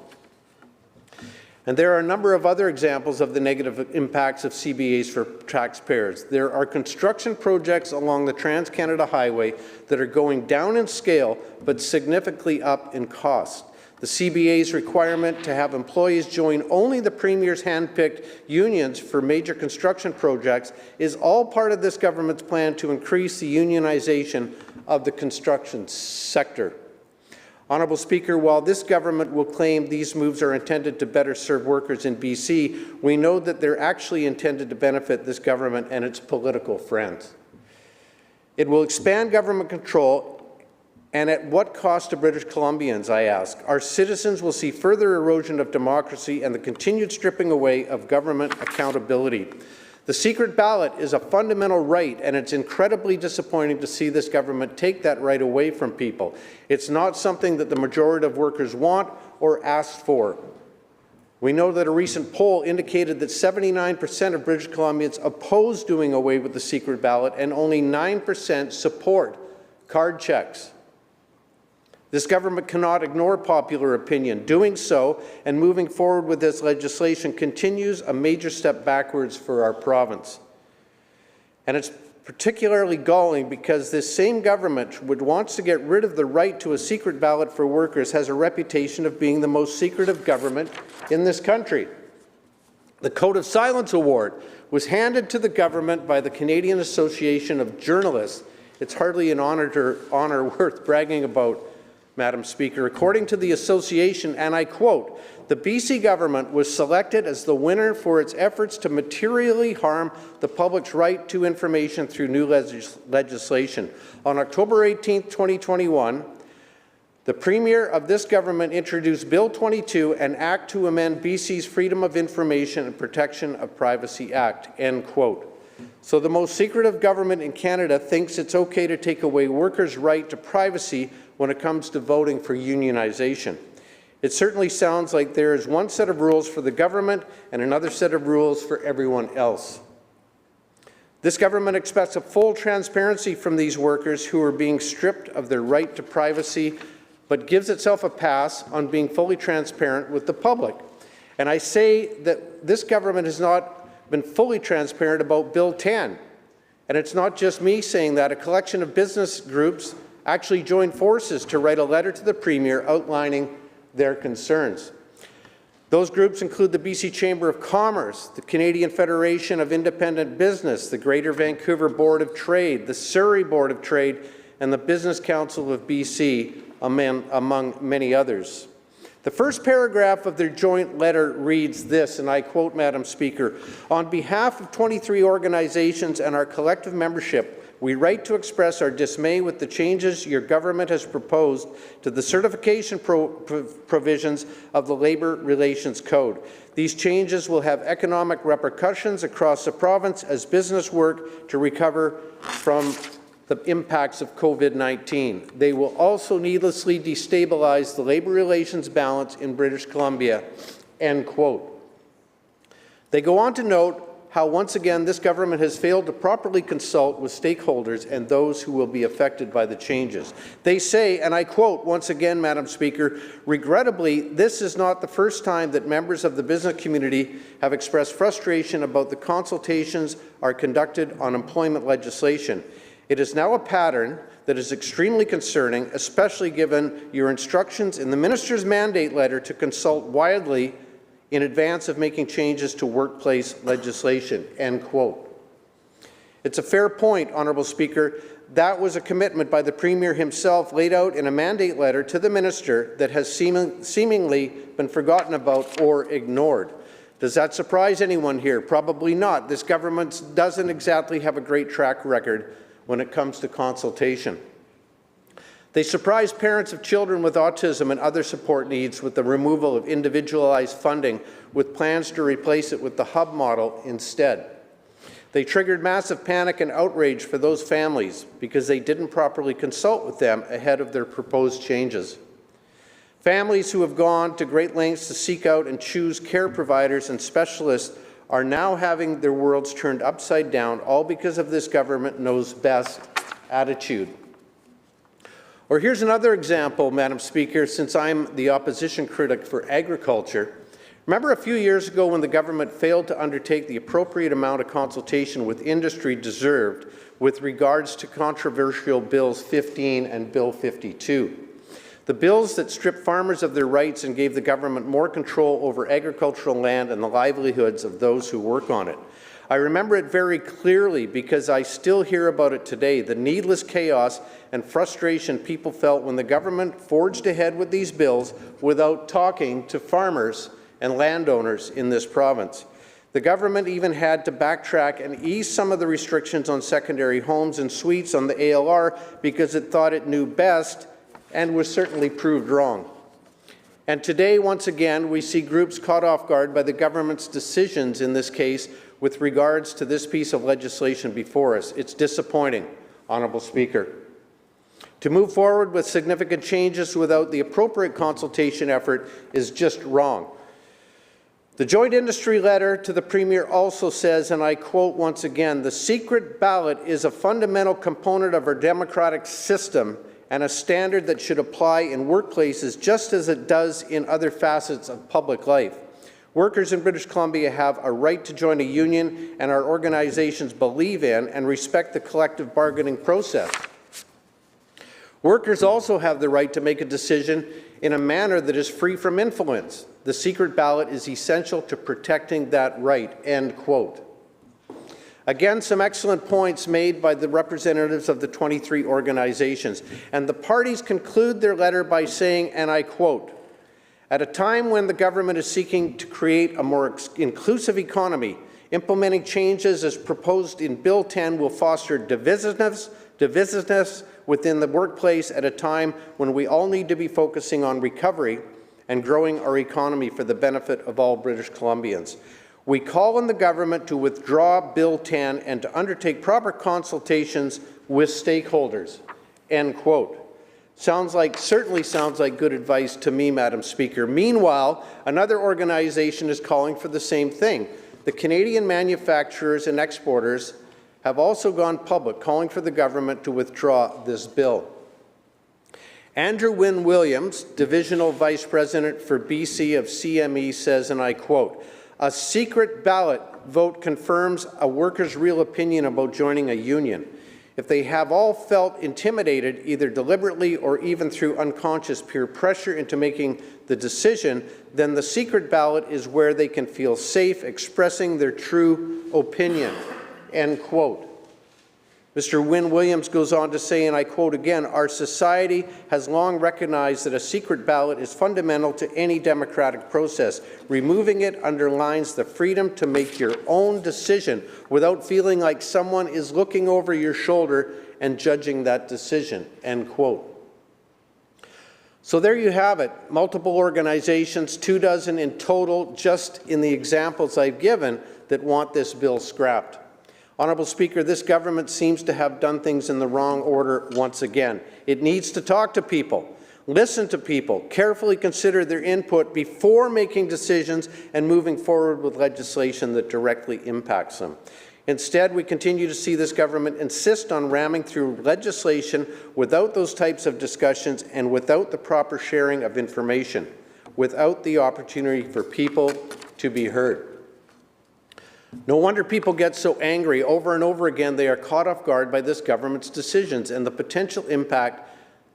And there are a number of other examples of the negative impacts of CBAs for taxpayers. There are construction projects along the Trans-Canada Highway that are going down in scale but significantly up in cost. the CBA's requirement to have employees join only the Premier's hand-picked unions for major construction projects is all part of this government's plan to increase the unionization of the construction sector. Honourable Speaker, while this government will claim these moves are intended to better serve workers in BC, we know that they're actually intended to benefit this government and its political friends. It will expand government control, and at what cost to British Columbians, I ask? Our citizens will see further erosion of democracy and the continued stripping away of government accountability. The secret ballot is a fundamental right, and it's incredibly disappointing to see this government take that right away from people. It's not something that the majority of workers want or asked for. We know that a recent poll indicated that 79% of British Columbians oppose doing away with the secret ballot, and only 9% support card checks. This government cannot ignore popular opinion. Doing so and moving forward with this legislation continues a major step backwards for our province. And it's particularly galling because this same government, which wants to get rid of the right to a secret ballot for workers, has a reputation of being the most secretive government in this country. The Code of Silence Award was handed to the government by the Canadian Association of Journalists. It's hardly an honor worth bragging about, Madam Speaker. According to the association, and I quote, "The BC government was selected as the winner for its efforts to materially harm the public's right to information through new legislation." On October 18, 2021, the Premier of this government introduced Bill 22, an act to amend BC's Freedom of Information and Protection of Privacy Act, end quote. So the most secretive government in Canada thinks it's okay to take away workers' right to privacy when it comes to voting for unionization. It certainly sounds like there is one set of rules for the government and another set of rules for everyone else. This government expects a full transparency from these workers who are being stripped of their right to privacy, but gives itself a pass on being fully transparent with the public. And I say that this government has not been fully transparent about Bill 10. And it's not just me saying that. A collection of business groups actually joined forces to write a letter to the Premier outlining their concerns. Those groups include the BC Chamber of Commerce, the Canadian Federation of Independent Business, the Greater Vancouver Board of Trade, the Surrey Board of Trade, and the Business Council of BC, among many others. The first paragraph of their joint letter reads this, and I quote, Madam Speaker, "On behalf of 23 organizations and our collective membership, we write to express our dismay with the changes your government has proposed to the certification provisions of the Labour Relations Code. These changes will have economic repercussions across the province as business work to recover from the impacts of COVID-19. They will also needlessly destabilize the labour relations balance in British Columbia," end quote. They go on to note how once again this government has failed to properly consult with stakeholders and those who will be affected by the changes. They say, and I quote once again, Madam Speaker, "Regrettably, this is not the first time that members of the business community have expressed frustration about the consultations are conducted on employment legislation. It is now a pattern that is extremely concerning, especially given your instructions in the Minister's mandate letter to consult widely in advance of making changes to workplace legislation," end quote. It's a fair point, Honourable Speaker. That was a commitment by the Premier himself laid out in a mandate letter to the Minister that has seemingly been forgotten about or ignored. Does that surprise anyone here? Probably not. This government doesn't exactly have a great track record when it comes to consultation. They surprise parents of children with autism and other support needs with the removal of individualized funding, with plans to replace it with the hub model instead. They triggered massive panic and outrage for those families because they didn't properly consult with them ahead of their proposed changes. Families who have gone to great lengths to seek out and choose care providers and specialists are now having their worlds turned upside down, all because of this government knows best attitude. Or here's another example, Madam Speaker, since I'm the opposition critic for agriculture. Remember a few years ago when the government failed to undertake the appropriate amount of consultation with industry deserved with regards to controversial Bills 15 and Bill 52. The bills that stripped farmers of their rights and gave the government more control over agricultural land and the livelihoods of those who work on it. I remember it very clearly because I still hear about it today, the needless chaos and frustration people felt when the government forged ahead with these bills without talking to farmers and landowners in this province. The government even had to backtrack and ease some of the restrictions on secondary homes and suites on the ALR because it thought it knew best and was certainly proved wrong. And today, once again, we see groups caught off guard by the government's decisions in this case with regards to this piece of legislation before us. It's disappointing, Honourable Speaker. To move forward with significant changes without the appropriate consultation effort is just wrong. The joint industry letter to the Premier also says, and I quote once again, "The secret ballot is a fundamental component of our democratic system and a standard that should apply in workplaces just as it does in other facets of public life. Workers in British Columbia have a right to join a union, and our organizations believe in and respect the collective bargaining process. Workers also have the right to make a decision in a manner that is free from influence. The secret ballot is essential to protecting that right," end quote. Again, some excellent points made by the representatives of the 23 organizations, and the parties conclude their letter by saying, and I quote, "At a time when the government is seeking to create a more inclusive economy, implementing changes as proposed in Bill 10 will foster divisiveness within the workplace at a time when we all need to be focusing on recovery and growing our economy for the benefit of all British Columbians. We call on the government to withdraw Bill 10 and to undertake proper consultations with stakeholders," end quote. Certainly sounds like good advice to me, Madam Speaker. Meanwhile, another organization is calling for the same thing. The Canadian manufacturers and exporters have also gone public, calling for the government to withdraw this bill. Andrew Wynne Williams, Divisional Vice President for BC of CME, says, and I quote, "A secret ballot vote confirms a worker's real opinion about joining a union. If they have all felt intimidated, either deliberately or even through unconscious peer pressure into making the decision, then the secret ballot is where they can feel safe expressing their true opinion," end quote. Mr. Wynne Williams goes on to say, and I quote again, "Our society has long recognized that a secret ballot is fundamental to any democratic process. Removing it underlines the freedom to make your own decision without feeling like someone is looking over your shoulder and judging that decision," end quote. So there you have it, multiple organizations, 24 in total, just in the examples I've given, that want this bill scrapped. Honourable Speaker, this government seems to have done things in the wrong order once again. It needs to talk to people, listen to people, carefully consider their input before making decisions and moving forward with legislation that directly impacts them. Instead, we continue to see this government insist on ramming through legislation without those types of discussions and without the proper sharing of information, without the opportunity for people to be heard. No wonder people get so angry. Over and over again, they are caught off guard by this government's decisions and the potential impact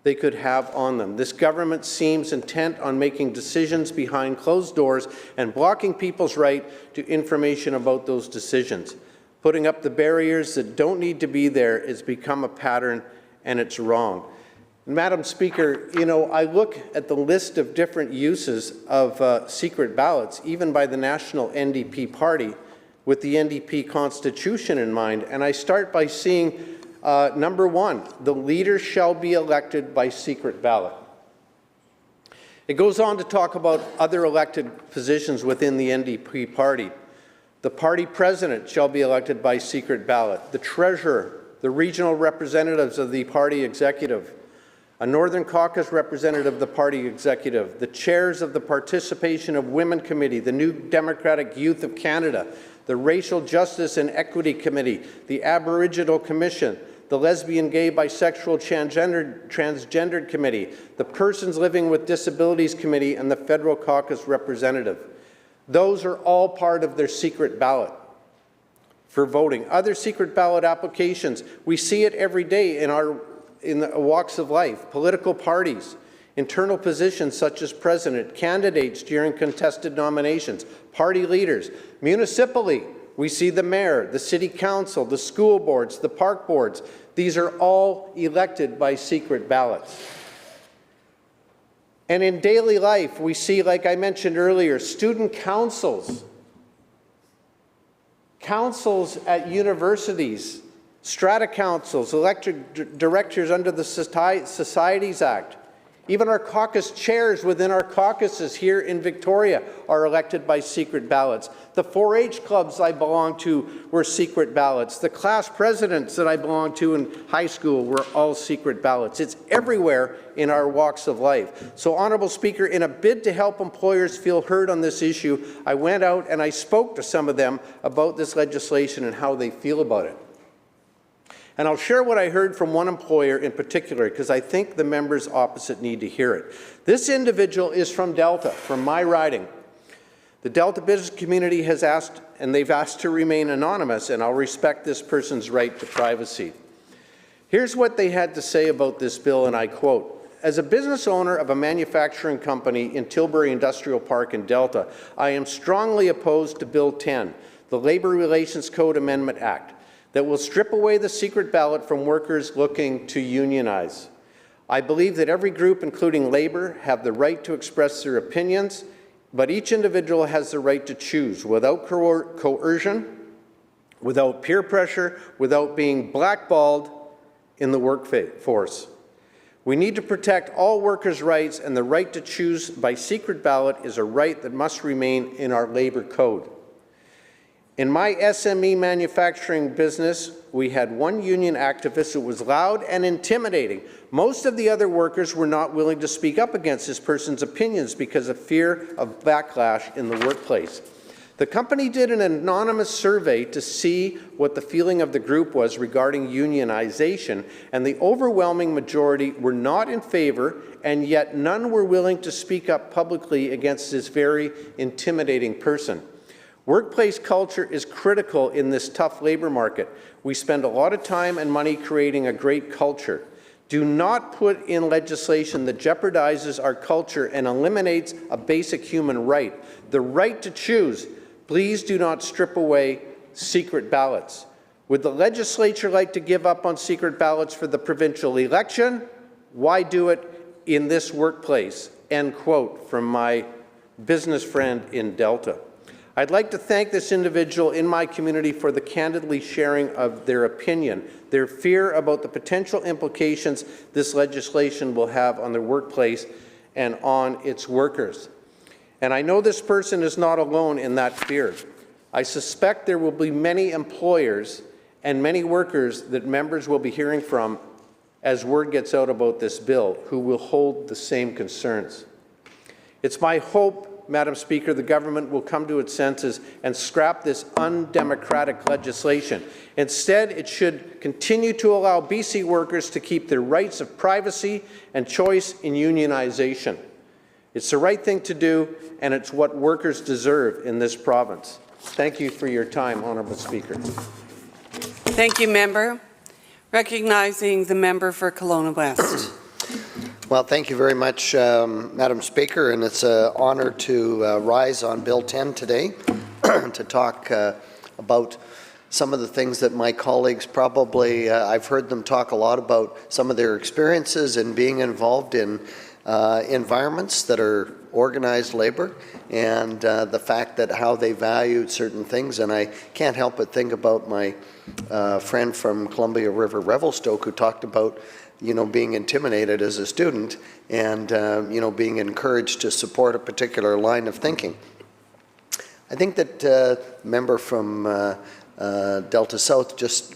they could have on them. This government seems intent on making decisions behind closed doors and blocking people's right to information about those decisions. Putting up the barriers that don't need to be there has become a pattern, and it's wrong. Madam Speaker, you know, I look at the list of different uses of secret ballots, even by the national NDP party, with the NDP Constitution in mind, and I start by seeing number 1, the leader shall be elected by secret ballot. It goes on to talk about other elected positions within the NDP party. The party president shall be elected by secret ballot. The treasurer, the regional representatives of the party executive, a Northern Caucus representative of the party executive, the chairs of the Participation of Women Committee, the New Democratic Youth of Canada, the Racial Justice and Equity Committee, the Aboriginal Commission, the Lesbian, Gay, Bisexual, Transgendered Committee, the Persons Living with Disabilities Committee, and the Federal Caucus representative. Those are all part of their secret ballot for voting. Other secret ballot applications, we see it every day in the walks of life. Political parties, internal positions such as president, candidates during contested nominations, party leaders. Municipally, we see the mayor, the city council, the school boards, the park boards. These are all elected by secret ballots. And in daily life, we see, like I mentioned earlier, student councils, councils at universities, strata councils, elected directors under the Societies Act. Even our caucus chairs within our caucuses here in Victoria are elected by secret ballots. The 4-H clubs I belong to were secret ballots. The class presidents that I belonged to in high school were all secret ballots. It's everywhere in our walks of life. So, Honourable Speaker, in a bid to help employers feel heard on this issue, I went out and I spoke to some of them about this legislation and how they feel about it. And I'll share what I heard from one employer in particular, because I think the members opposite need to hear it. This individual is from Delta, from my riding. The Delta business community has asked, and they've asked to remain anonymous, and I'll respect this person's right to privacy. Here's what they had to say about this bill, and I quote, "As a business owner of a manufacturing company in Tilbury Industrial Park in Delta, I am strongly opposed to Bill 10, the Labour Relations Code Amendment Act, that will strip away the secret ballot from workers looking to unionize. I believe that every group, including Labour, have the right to express their opinions, but each individual has the right to choose without coercion, without peer pressure, without being blackballed in the workforce. We need to protect all workers' rights, and the right to choose by secret ballot is a right that must remain in our Labour Code. In my SME manufacturing business, we had one union activist who was loud and intimidating. Most of the other workers were not willing to speak up against this person's opinions because of fear of backlash in the workplace. The company did an anonymous survey to see what the feeling of the group was regarding unionization, and the overwhelming majority were not in favor, and yet none were willing to speak up publicly against this very intimidating person. Workplace culture is critical in this tough labor market. We spend a lot of time and money creating a great culture. Do not put in legislation that jeopardizes our culture and eliminates a basic human right, the right to choose. Please do not strip away secret ballots. Would the legislature like to give up on secret ballots for the provincial election? Why do it in this workplace? End quote from my business friend in Delta. I'd like to thank this individual in my community for the candidly sharing of their opinion, their fear about the potential implications this legislation will have on their workplace and on its workers. And I know this person is not alone in that fear. I suspect there will be many employers and many workers that members will be hearing from as word gets out about this bill who will hold the same concerns. It's my hope, Madam Speaker, the government will come to its senses and scrap this undemocratic legislation. Instead, it should continue to allow BC workers to keep their rights of privacy and choice in unionization. It's the right thing to do, and it's what workers deserve in this province. Thank you for your time, Honourable Speaker. Thank you, Member. Recognizing the member for Kelowna West. Well, thank you very much, Madam Speaker, and it's an honour to rise on Bill 10 today to talk about some of the things that my colleagues probably, I've heard them talk a lot about some of their experiences in being involved in environments that are organized labor and the fact that how they valued certain things. And I can't help but think about my friend from Columbia River Revelstoke who talked about being intimidated as a student and, being encouraged to support a particular line of thinking. I think that member from Delta South just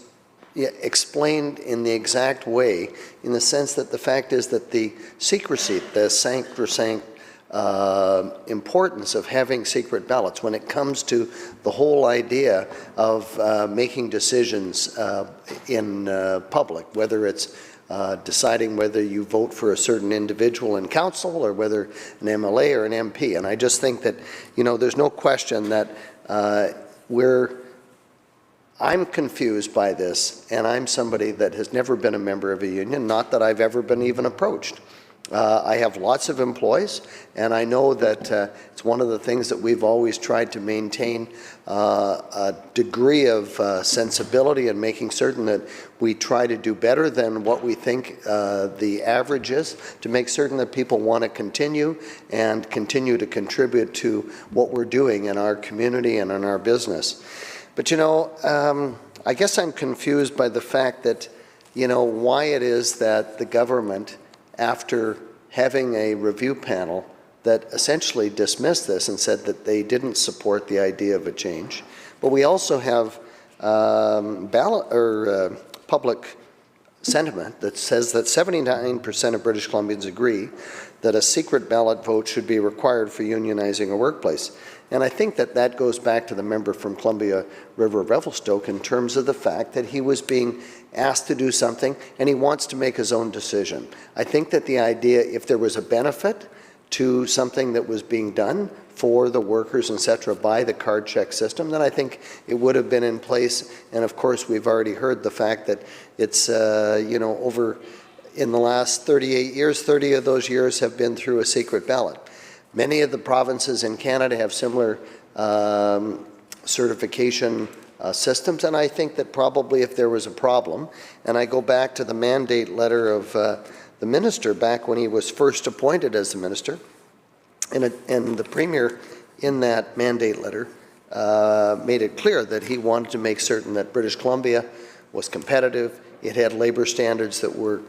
explained in the exact way, in the sense that the fact is that the secrecy, the sacrosanct importance of having secret ballots when it comes to the whole idea of making decisions in public, whether it's deciding whether you vote for a certain individual in council or whether an MLA or an MP. And I just think that, there's no question that I'm confused by this, and I'm somebody that has never been a member of a union, not that I've ever been even approached. I have lots of employees, and I know that it's one of the things that we've always tried to maintain a degree of sensibility and making certain that we try to do better than what we think the average is, to make certain that people want to continue and continue to contribute to what we're doing in our community and in our business. But you know, I guess I'm confused by the fact that, you know, why it is that the government, after having a review panel that essentially dismissed this and said that they didn't support the idea of a change. But we also have public sentiment that says that 79% of British Columbians agree that a secret ballot vote should be required for unionizing a workplace. And I think that that goes back to the member from Columbia River Revelstoke in terms of the fact that he was being asked to do something and he wants to make his own decision. I think that the idea, if there was a benefit to something that was being done for the workers, etc., by the card check system, then I think it would have been in place. And of course, we've already heard the fact that it's, you know, over in the last 38 years, 30 of those years have been through a secret ballot. Many of the provinces in Canada have similar certification systems, and I think that probably if there was a problem, and I go back to the mandate letter of the minister back when he was first appointed as the minister, and the Premier in that mandate letter made it clear that he wanted to make certain that British Columbia was competitive, it had labour standards that were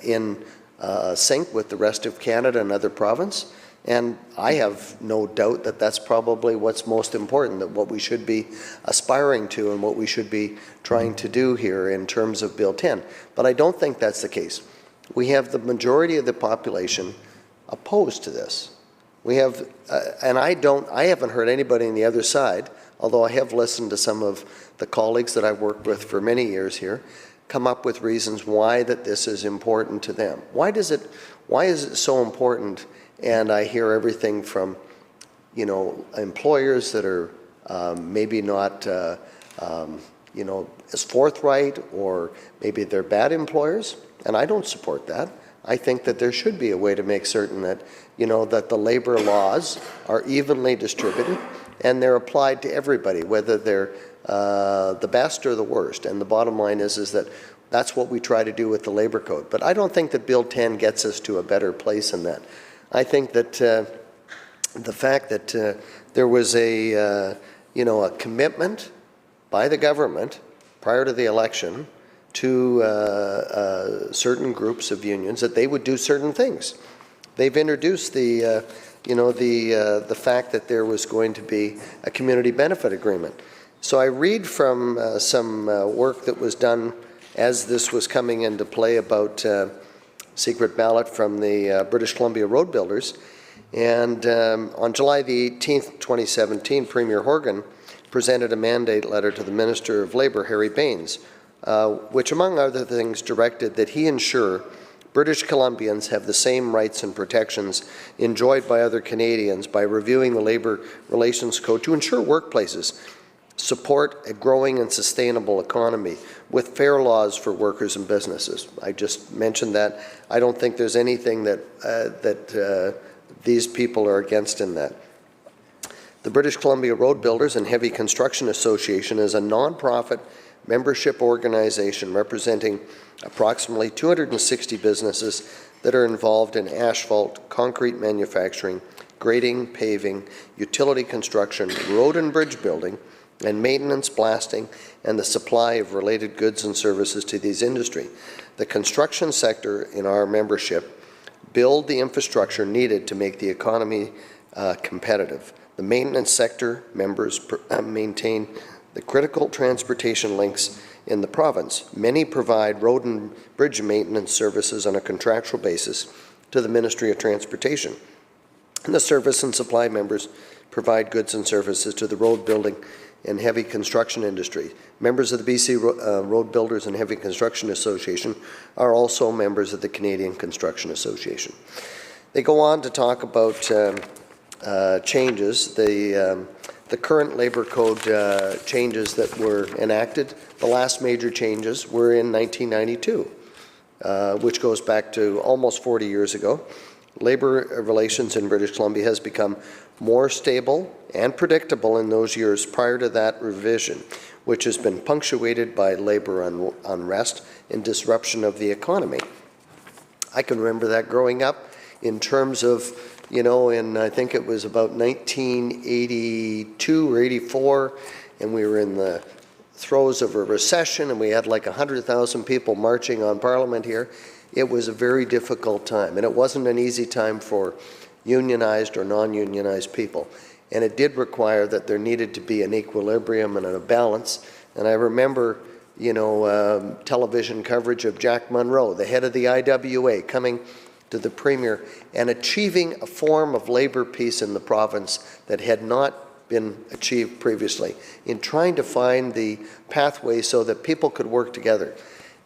in sync with the rest of Canada and other provinces. And I have no doubt that that's probably what's most important, that what we should be aspiring to and what we should be trying to do here in terms of Bill 10. But I don't think that's the case. We have the majority of the population opposed to this. We have, and I haven't heard anybody on the other side, although I have listened to some of the colleagues that I've worked with for many years here, come up with reasons why that this is important to them. Why is it so important? And I hear everything from, you know, employers that are maybe not, you know, as forthright, or maybe they're bad employers, and I don't support that. I think that there should be a way to make certain that, you know, that the labor laws are evenly distributed and they're applied to everybody, whether they're the best or the worst. And the bottom line is that that's what we try to do with the labor code. But I don't think that Bill 10 gets us to a better place in that. I think that the fact that there was a, you know, a commitment by the government prior to the election to certain groups of unions that they would do certain things. They've introduced the, you know, the fact that there was going to be a community benefit agreement. So I read from some work that was done as this was coming into play about secret ballot from the British Columbia Road Builders. And on July the 18th, 2017, Premier Horgan presented a mandate letter to the Minister of Labour, Harry Bains, which among other things directed that he ensure British Columbians have the same rights and protections enjoyed by other Canadians by reviewing the Labour Relations Code to ensure workplaces support a growing and sustainable economy with fair laws for workers and businesses. I just mentioned that. I don't think there's anything that these people are against in that. The British Columbia Road Builders and Heavy Construction Association is a non-profit membership organization representing approximately 260 businesses that are involved in asphalt, concrete manufacturing, grading, paving, utility construction, road and bridge building, and maintenance, blasting, and the supply of related goods and services to these industry. The construction sector in our membership build the infrastructure needed to make the economy competitive. The maintenance sector members maintain the critical transportation links in the province. Many provide road and bridge maintenance services on a contractual basis to the Ministry of Transportation. And the service and supply members provide goods and services to the road building and heavy construction industry. Members of the BC Road Builders and Heavy Construction Association are also members of the Canadian Construction Association. They go on to talk about changes. The current Labour Code changes that were enacted, the last major changes were in 1992. which goes back to almost 40 years ago, labor relations in British Columbia has become more stable and predictable in those years prior to that revision, which has been punctuated by labor unrest and disruption of the economy. I can remember that growing up in terms of, you know, I think it was about 1982 or 84, and we were in the throes of a recession, and we had like 100,000 people marching on Parliament here. It was a very difficult time, and it wasn't an easy time for unionized or non-unionized people. And it did require that there needed to be an equilibrium and a balance. And I remember, you know, television coverage of Jack Monroe, the head of the IWA, coming to the Premier and achieving a form of labor peace in the province that had not been achieved previously, in trying to find the pathway so that people could work together.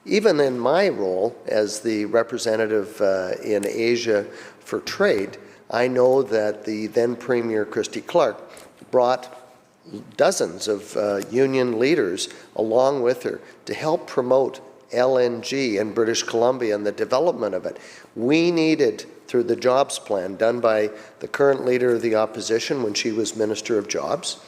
Even in my role as the representative in Asia for trade, I know that the then Premier Christy Clark brought dozens of union leaders along with her to help promote LNG in British Columbia and the development of it. We needed, through the jobs plan done by the current leader of the opposition when she was Minister of Jobs,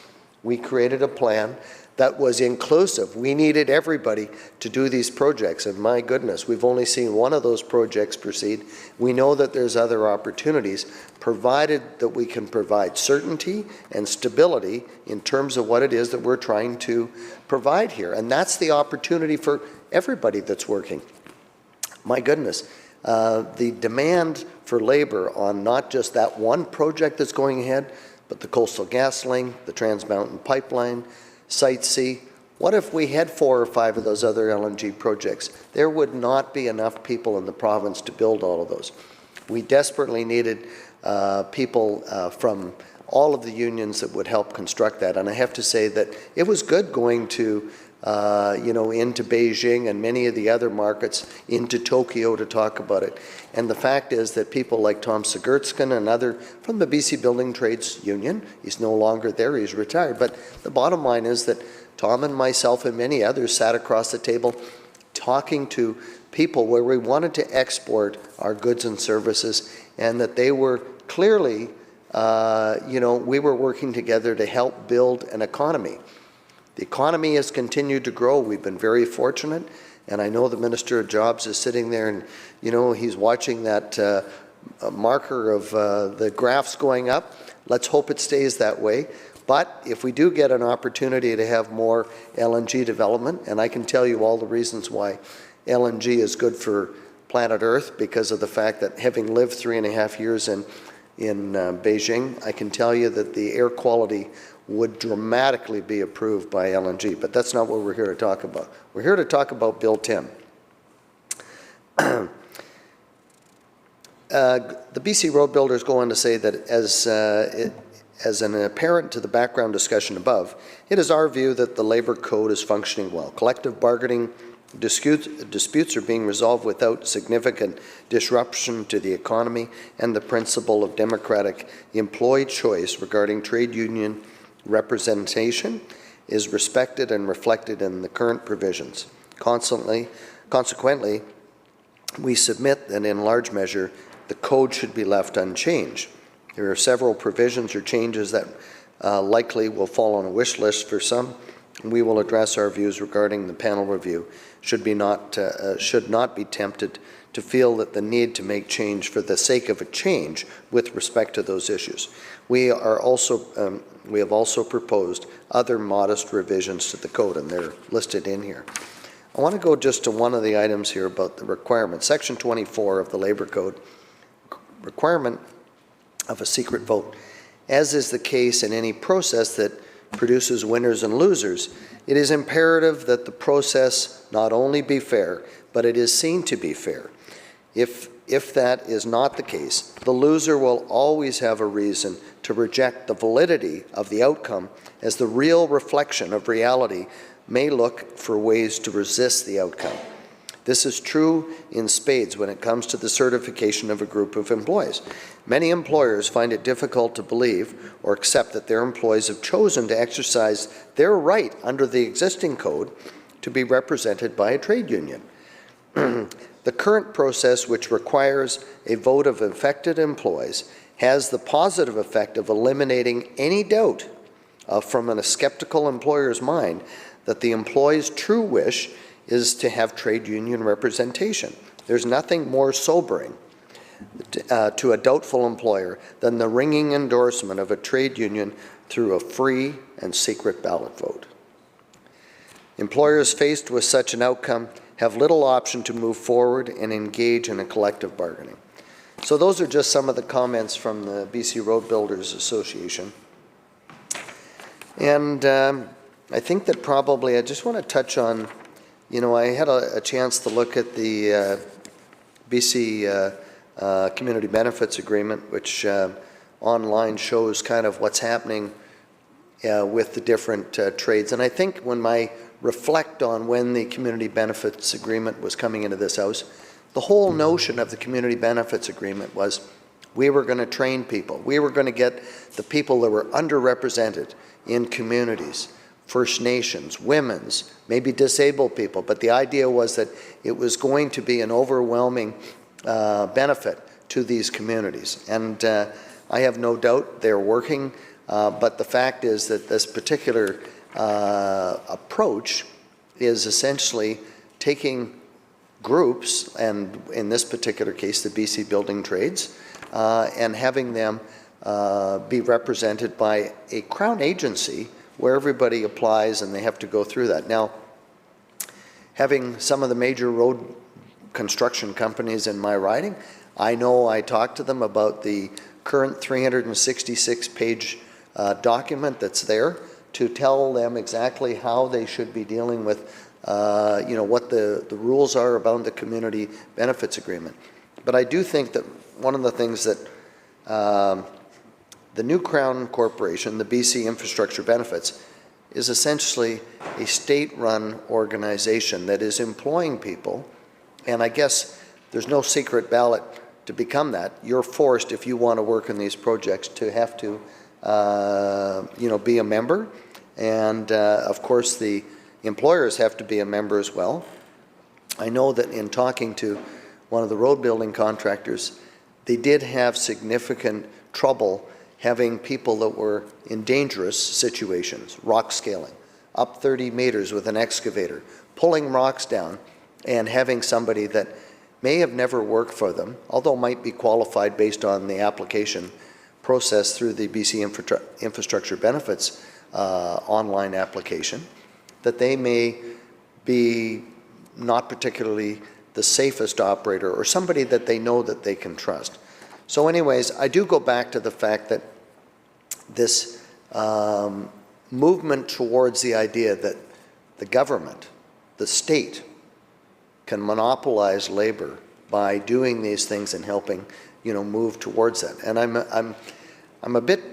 we created a plan that was inclusive. We needed everybody to do these projects, and my goodness, we've only seen one of those projects proceed. We know that there's other opportunities, provided that we can provide certainty and stability in terms of what it is that we're trying to provide here. And that's the opportunity for everybody that's working. My goodness, the demand for labor on not just that one project that's going ahead, but the Coastal GasLink, the Trans Mountain Pipeline, Site C. What if we had 4 or 5 of those other LNG projects? There would not be enough people in the province to build all of those. We desperately needed people from all of the unions that would help construct that. And I have to say that it was good going to, you know, into Beijing and many of the other markets, into Tokyo to talk about it. And the fact is that people like Tom Sigurdsson and other from the BC Building Trades Union, he's no longer there, he's retired. But the bottom line is that Tom and myself and many others sat across the table talking to people where we wanted to export our goods and services, and that they were clearly, you know, we were working together to help build an economy. The economy has continued to grow. We've been very fortunate, and I know the Minister of Jobs is sitting there and, you know, he's watching that marker of the graphs going up. Let's hope it stays that way. But if we do get an opportunity to have more LNG development, and I can tell you all the reasons why LNG is good for planet Earth, because of the fact that having lived 3.5 years in Beijing, I can tell you that the air quality would dramatically be improved by LNG, but that's not what we're here to talk about. We're here to talk about Bill 10. The BC Road Builders go on to say that as an apparent to the background discussion above, it is our view that the Labour Code is functioning well. Collective bargaining disputes are being resolved without significant disruption to the economy, and the principle of democratic employee choice regarding trade union representation is respected and reflected in the current provisions. Consequently, we submit that in large measure the code should be left unchanged. There are several provisions or changes that likely will fall on a wish list for some. We will address our views regarding the panel review. Should not be tempted to feel that the need to make change for the sake of a change with respect to those issues. We have also proposed other modest revisions to the code, and they're listed in here. I want to go just to one of the items here about the requirement. Section 24 of the Labour Code, requirement of a secret vote. As is the case in any process that produces winners and losers, it is imperative that the process not only be fair, but it is seen to be fair. If that is not the case, the loser will always have a reason to reject the validity of the outcome, as the real reflection of reality may look for ways to resist the outcome. This is true in spades when it comes to the certification of a group of employees. Many employers find it difficult to believe or accept that their employees have chosen to exercise their right under the existing code to be represented by a trade union. The current process, which requires a vote of affected employees, has the positive effect of eliminating any doubt from a skeptical employer's mind that the employee's true wish is to have trade union representation. There's nothing more sobering to a doubtful employer than the ringing endorsement of a trade union through a free and secret ballot vote. Employers faced with such an outcome have little option to move forward and engage in a collective bargaining. So those are just some of the comments from the BC Road Builders Association. And I think that probably I just want to touch on, I had a chance to look at the BC Community Benefits Agreement, which online shows kind of what's happening with the different trades. And I think when I reflect on when the Community Benefits Agreement was coming into this House, the whole notion of the Community Benefits Agreement was we were going to train people. We were going to get the people that were underrepresented in communities, First Nations, women's, maybe disabled people. But the idea was that it was going to be an overwhelming benefit to these communities. And I have no doubt they're working, but the fact is that this particular approach is essentially taking groups, and in this particular case the BC Building Trades, and having them be represented by a Crown agency where everybody applies and they have to go through that. Now, having some of the major road construction companies in my riding, I know I talked to them about the current 366-page document that's there to tell them exactly how they should be dealing with what the rules are about the Community Benefits Agreement. But I do think that one of the things that the new Crown Corporation, the BC Infrastructure Benefits, is essentially a state-run organization that is employing people, and I guess there's no secret ballot to become that. You're forced, if you want to work in these projects, to have to be a member, and of course the employers have to be a member as well. I know that in talking to one of the road building contractors, they did have significant trouble having people that were in dangerous situations, rock scaling, up 30 meters with an excavator, pulling rocks down, and having somebody that may have never worked for them, although might be qualified based on the application process through the BC Infrastructure Benefits online application, that they may be not particularly the safest operator or somebody that they know that they can trust. So anyways, I do go back to the fact that this movement towards the idea that the government, the state, can monopolize labor by doing these things and helping, move towards that. And I'm a bit,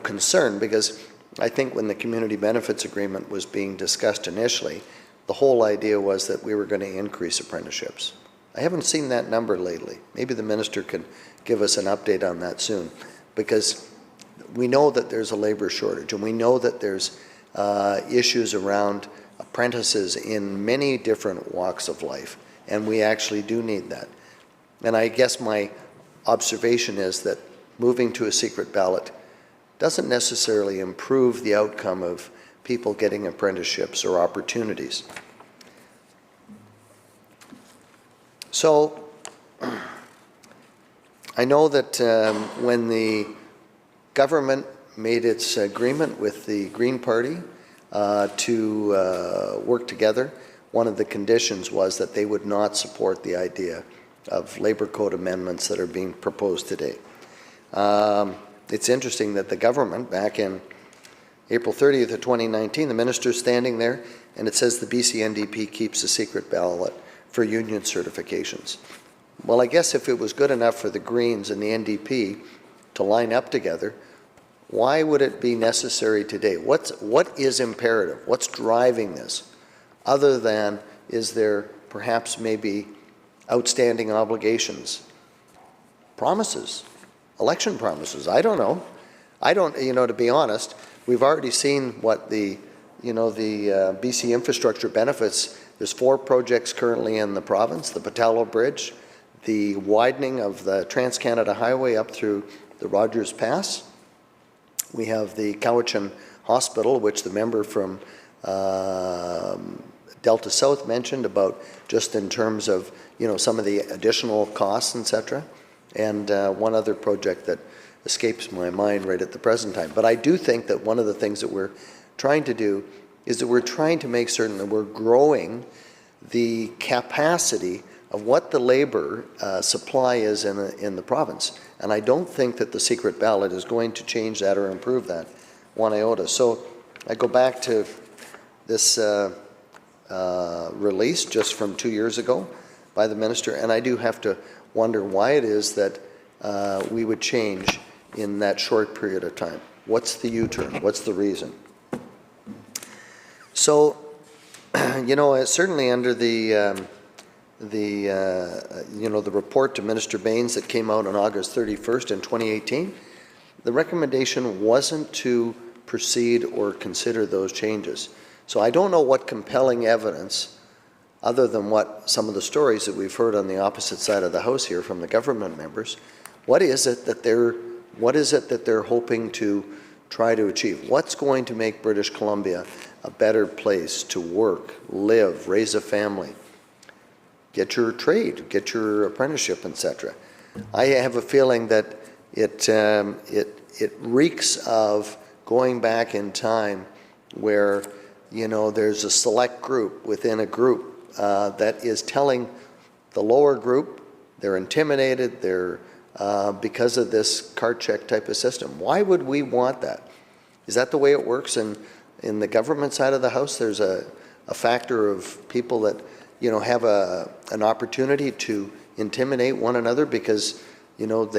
concerned, because I think when the Community Benefits Agreement was being discussed initially, the whole idea was that we were going to increase apprenticeships. I haven't seen that number lately. Maybe the minister could give us an update on that soon, because we know that there's a labor shortage, and we know that there's issues around apprentices in many different walks of life, and we actually do need that. And I guess my observation is that moving to a secret ballot doesn't necessarily improve the outcome of people getting apprenticeships or opportunities. So I know that when the government made its agreement with the Green Party to work together, one of the conditions was that they would not support the idea of labor code amendments that are being proposed today. It's interesting that the government, back in April 30th of 2019, the minister's standing there, and it says the BC NDP keeps a secret ballot for union certifications. Well, I guess if it was good enough for the Greens and the NDP to line up together, why would it be necessary today? What is imperative? What's driving this? Other than, is there perhaps maybe outstanding obligations? Promises, election promises, I don't know. I don't, to be honest, we've already seen what the BC Infrastructure Benefits, There's 4 projects currently in the province: the Patallo Bridge, the widening of the Trans-Canada Highway up through the Rogers Pass. We have the Cowichan Hospital, which the member from Delta South mentioned about, just in terms of, you know, some of the additional costs, etc. And one other project that escapes my mind right at the present time. But I do think that one of the things that we're trying to do is that we're trying to make certain that we're growing the capacity of what the labor supply is in the province. And I don't think that the secret ballot is going to change that or improve that one iota. So I go back to this release just from 2 years ago by the minister, and I do have to wonder why it is that we would change in that short period of time. What's the U-turn? What's the reason? So, you know, certainly under the report to Minister Baines that came out on August 31st in 2018, the recommendation wasn't to proceed or consider those changes. So I don't know what compelling evidence, other than what some of the stories that we've heard on the opposite side of the House here from the government members, what is it that they're hoping to try to achieve? What's going to make British Columbia a better place to work, live, raise a family, get your trade, get your apprenticeship, etc.? I have a feeling that it reeks of going back in time where, you know, there's a select group within a group that is telling the lower group they're intimidated, they're because of this card check type of system. Why would we want that? Is that the way it works in the government side of the House? There's a factor of people that, you know, have an opportunity to intimidate one another because, you know,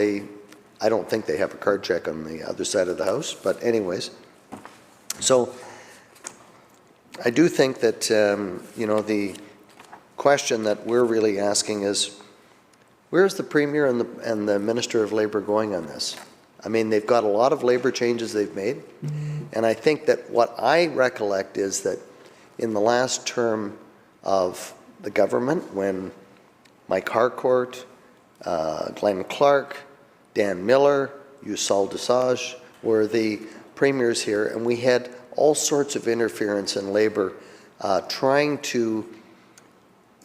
I don't think they have a card check on the other side of the House, but anyways. So I do think that, you know, the question that we're really asking is, where's the Premier and the Minister of Labour going on this? I mean, they've got a lot of labour changes they've made, and I think that what I recollect is that in the last term of the government, when Mike Harcourt, Glenn Clark, Dan Miller, Youssal Desage were the premiers here, and we had all sorts of interference in labour trying to,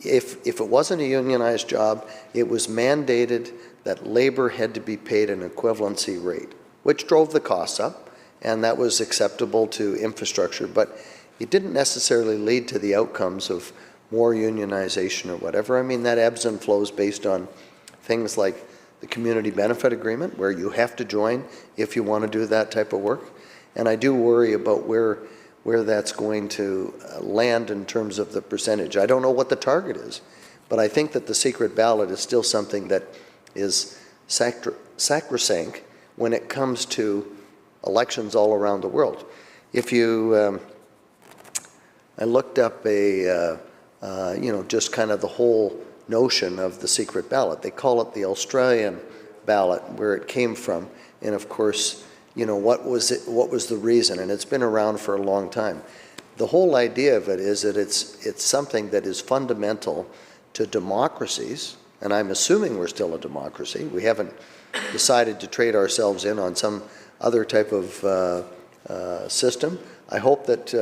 if it wasn't a unionized job, it was mandated that labour had to be paid an equivalency rate, which drove the costs up, and that was acceptable to infrastructure, but it didn't necessarily lead to the outcomes of more unionization or whatever. I mean, that ebbs and flows based on things like the community benefit agreement, where you have to join if you want to do that type of work. And I do worry about where that's going to land in terms of the percentage. I don't know what the target is, but I think that the secret ballot is still something that is sacrosanct when it comes to elections all around the world. If you, I looked up you know, just kind of the whole notion of the secret ballot. They call it the Australian ballot, where it came from, and of course, you know, what was the reason? And it's been around for a long time. The whole idea of it is that it's something that is fundamental to democracies, and I'm assuming we're still a democracy. We haven't decided to trade ourselves in on some other type of system. I hope that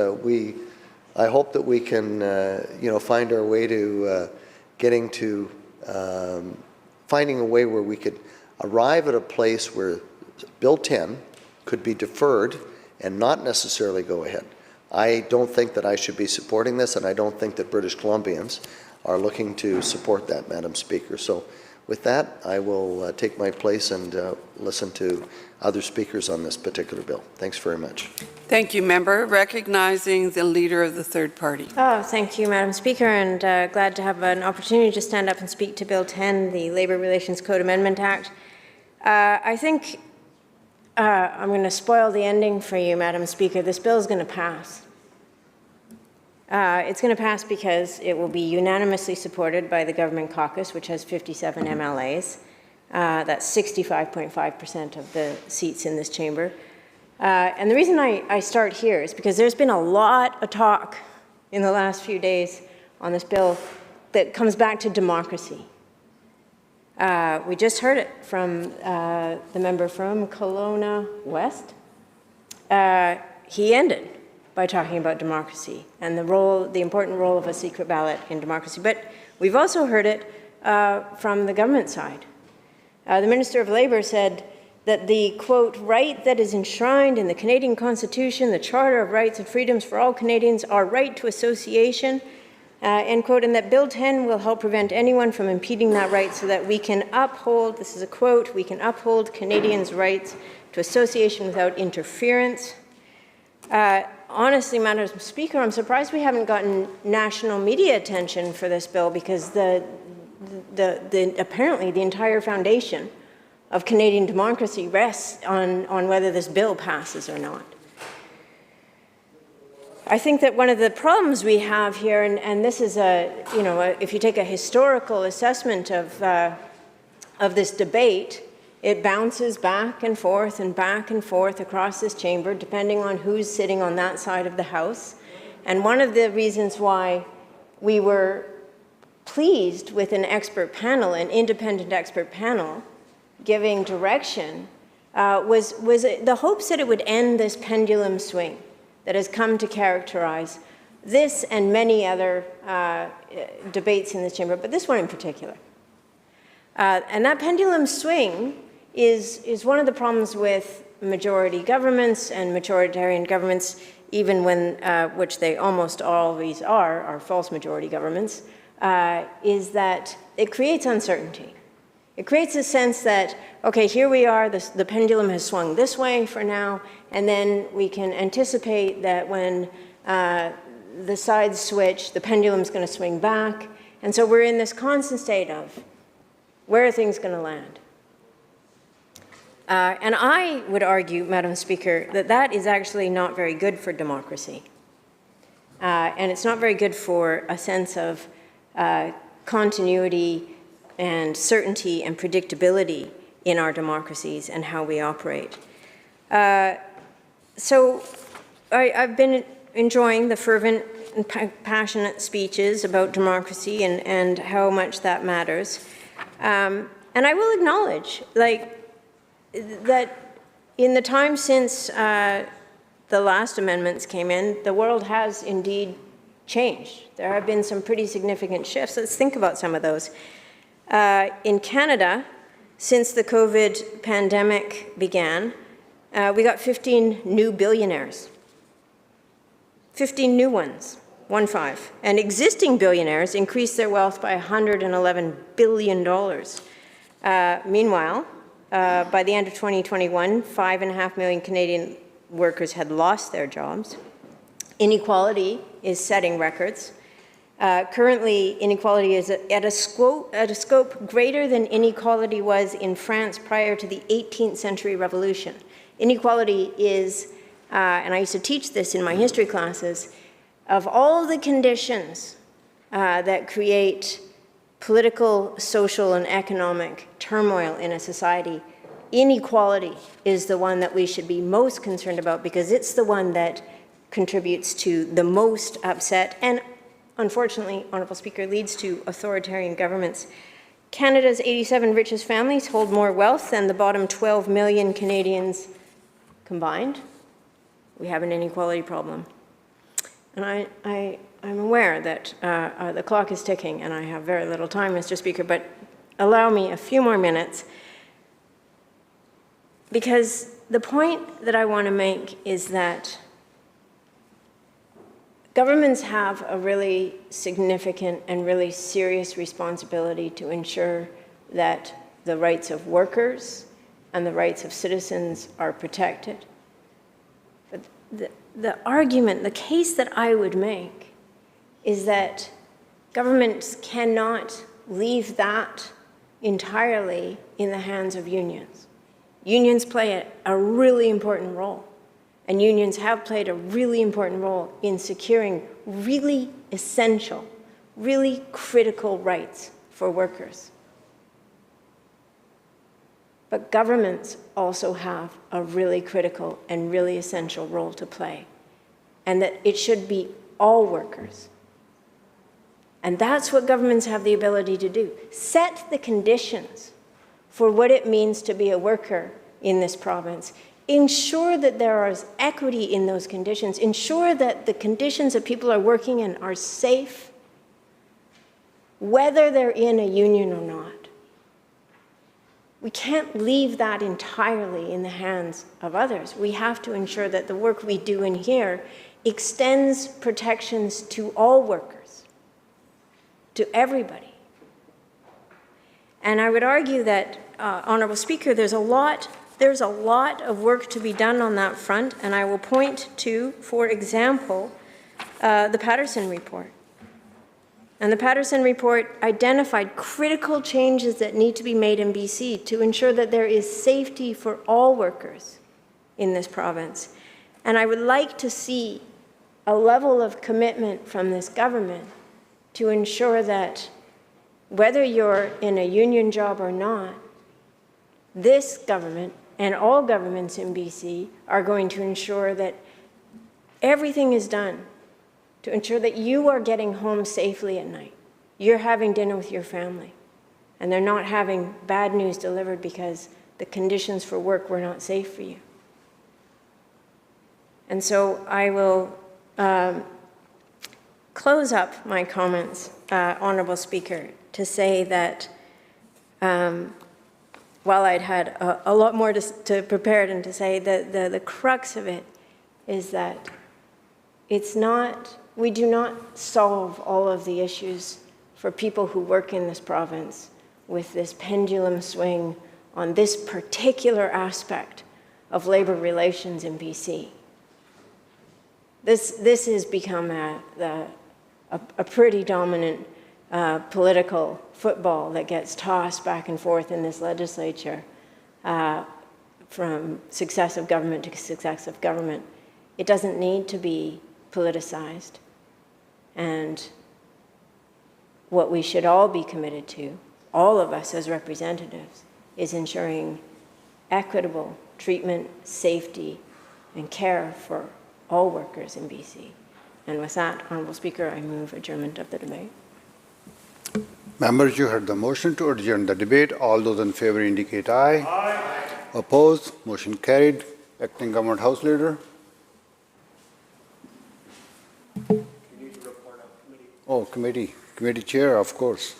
we can, you know, find our way to getting to finding a way where we could arrive at a place where Bill 10 could be deferred and not necessarily go ahead. I don't think that I should be supporting this, and I don't think that British Columbians are looking to support that, Madam Speaker. So with that, I will take my place and listen to other speakers on this particular bill. Thanks very much. Thank you, Member. Recognizing the Leader of the Third Party. Oh, thank you, Madam Speaker, and glad to have an opportunity to stand up and speak to Bill 10, the Labour Relations Code Amendment Act. I think I'm going to spoil the ending for you, Madam Speaker. This bill is going to pass. It's going to pass because it will be unanimously supported by the government caucus, which has 57 MLAs. That's 65.5% of the seats in this chamber. And the reason I start here is because there's been a lot of talk in the last few days on this bill that comes back to democracy. We just heard it from the member from Kelowna West. He ended by talking about democracy and the important role of a secret ballot in democracy. But we've also heard it from the government side. The Minister of Labour said that the, quote, right that is enshrined in the Canadian Constitution, the Charter of Rights and Freedoms for all Canadians, our right to association, end quote, and that Bill 10 will help prevent anyone from impeding that right so that we can uphold, this is a quote, we can uphold Canadians' rights to association without interference. Honestly, Madam Speaker, I'm surprised we haven't gotten national media attention for this bill, because apparently the entire foundation of Canadian democracy rests on whether this bill passes or not. I think that one of the problems we have here, and this is if you take a historical assessment of this debate, it bounces back and forth across this chamber, depending on who's sitting on that side of the House. And one of the reasons why we were pleased with an expert panel, an independent expert panel, giving direction, was the hopes that it would end this pendulum swing that has come to characterize this and many other debates in this chamber, but this one in particular. And that pendulum swing is one of the problems with majority governments and majoritarian governments, even when, which they almost always are false majority governments, is that it creates uncertainty. It creates a sense that, okay, here we are, the pendulum has swung this way for now, and then we can anticipate that when the sides switch, the pendulum's going to swing back. And so we're in this constant state of, where are things going to land? And I would argue, Madam Speaker, that that is actually not very good for democracy. And it's not very good for a sense of continuity and certainty and predictability in our democracies and how we operate. So I've been enjoying the fervent and passionate speeches about democracy and how much that matters. And I will acknowledge, that in the time since the last amendments came in, the world has indeed changed. There have been some pretty significant shifts. Let's think about some of those. In Canada, since the COVID pandemic began, we got 15 new billionaires. 15 new ones, 15. And existing billionaires increased their wealth by $111 billion. Meanwhile, by the end of 2021, 5.5 million Canadian workers had lost their jobs. Inequality is setting records. Currently, inequality is at a scope greater than inequality was in France prior to the 18th century revolution. Inequality is, and I used to teach this in my history classes, of all the conditions that create political, social, and economic turmoil in a society, inequality is the one that we should be most concerned about, because it's the one that contributes to the most upset and, unfortunately, Honourable Speaker, leads to authoritarian governments. Canada's 87 richest families hold more wealth than the bottom 12 million Canadians combined. We have an inequality problem. And I'm aware that the clock is ticking and I have very little time, Mr. Speaker, but allow me a few more minutes, because the point that I want to make is that governments have a really significant and really serious responsibility to ensure that the rights of workers and the rights of citizens are protected. But the argument, the case that I would make is that governments cannot leave that entirely in the hands of unions. Unions play a really important role. And unions have played a really important role in securing really essential, really critical rights for workers. But governments also have a really critical and really essential role to play. And that it should be all workers, And that's what governments have the ability to do. Set the conditions for what it means to be a worker in this province. Ensure that there is equity in those conditions. Ensure that the conditions that people are working in are safe, whether they're in a union or not. We can't leave that entirely in the hands of others. We have to ensure that the work we do in here extends protections to all workers, to everybody. And I would argue that, Honourable Speaker, there's a lot of work to be done on that front, and I will point to, for example, the Patterson report. And the Patterson report identified critical changes that need to be made in BC to ensure that there is safety for all workers in this province. And I would like to see a level of commitment from this government to ensure that whether you're in a union job or not, this government and all governments in BC are going to ensure that everything is done to ensure that you are getting home safely at night. You're having dinner with your family, and they're not having bad news delivered because the conditions for work were not safe for you. And so I will close up my comments, Honourable Speaker, to say that while I'd had a lot more to prepare and to say, that the crux of it is that it's not, we do not solve all of the issues for people who work in this province with this pendulum swing on this particular aspect of labour relations in BC. This has become a pretty dominant political football that gets tossed back and forth in this legislature from successive government to successive government. It doesn't need to be politicized. And what we should all be committed to, all of us as representatives, is ensuring equitable treatment, safety, and care for all workers in BC. And with that, Honourable Speaker, I move adjournment of the debate. Members, you heard the motion to adjourn the debate. All those in favour indicate aye. Aye. Opposed? Motion carried. Acting Government House Leader. Oh, committee. Committee Chair, of course.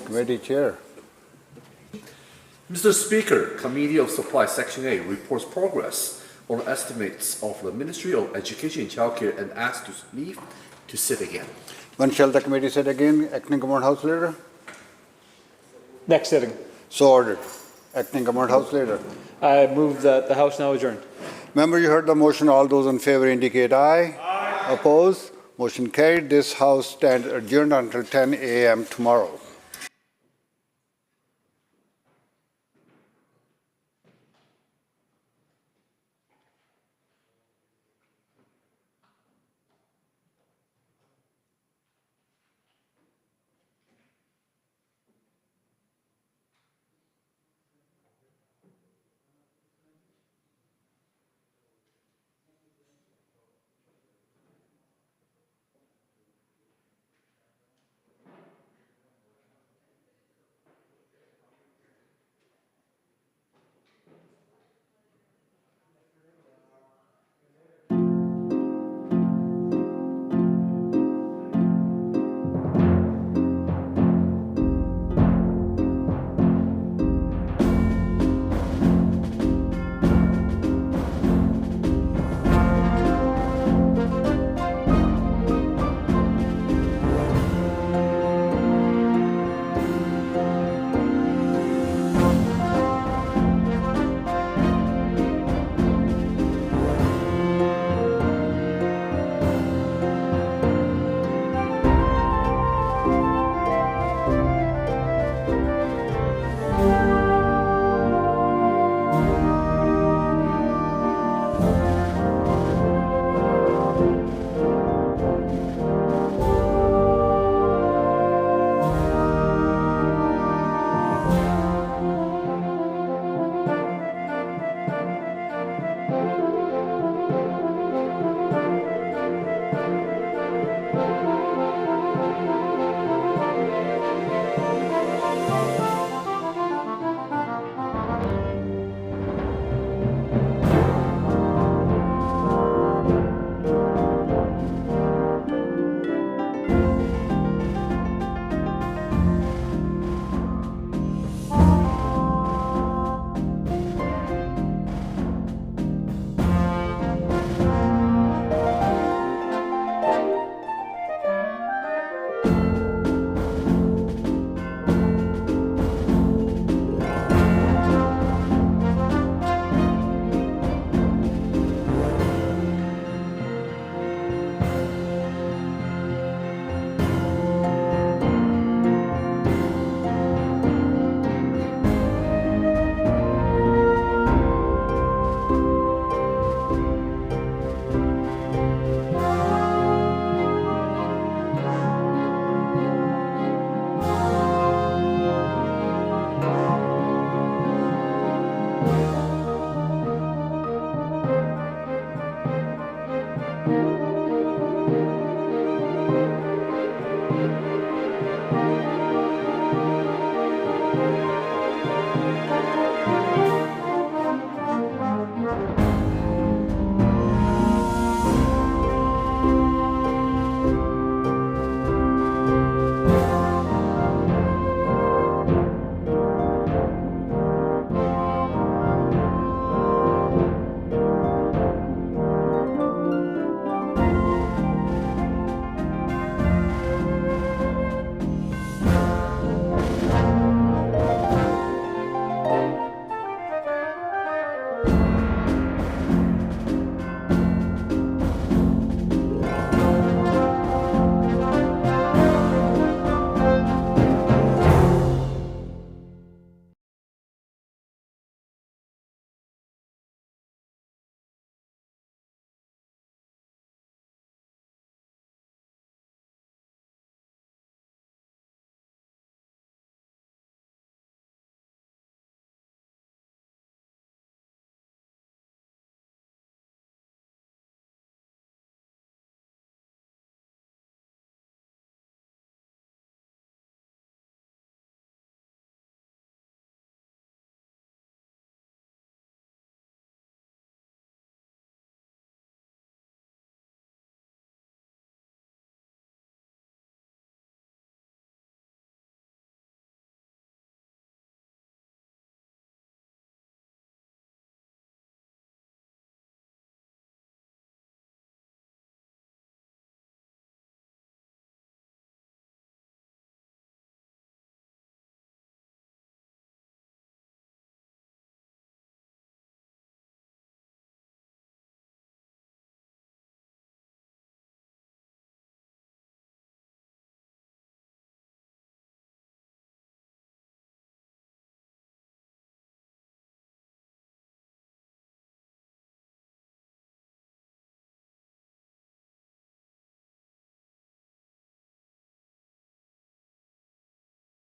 Committee Chair. Mr. Speaker, Committee of Supply Section 8 reports progress on estimates of the Ministry of Education and Childcare and asks to leave to sit again. When shall the committee sit again? Acting Government House Leader. Next sitting. So ordered. Acting Government House Leader. I move that the House now adjourned. Member, you heard the motion. All those in favour indicate aye. Aye. Opposed? Motion carried. This House stands adjourned until 10 a.m. tomorrow.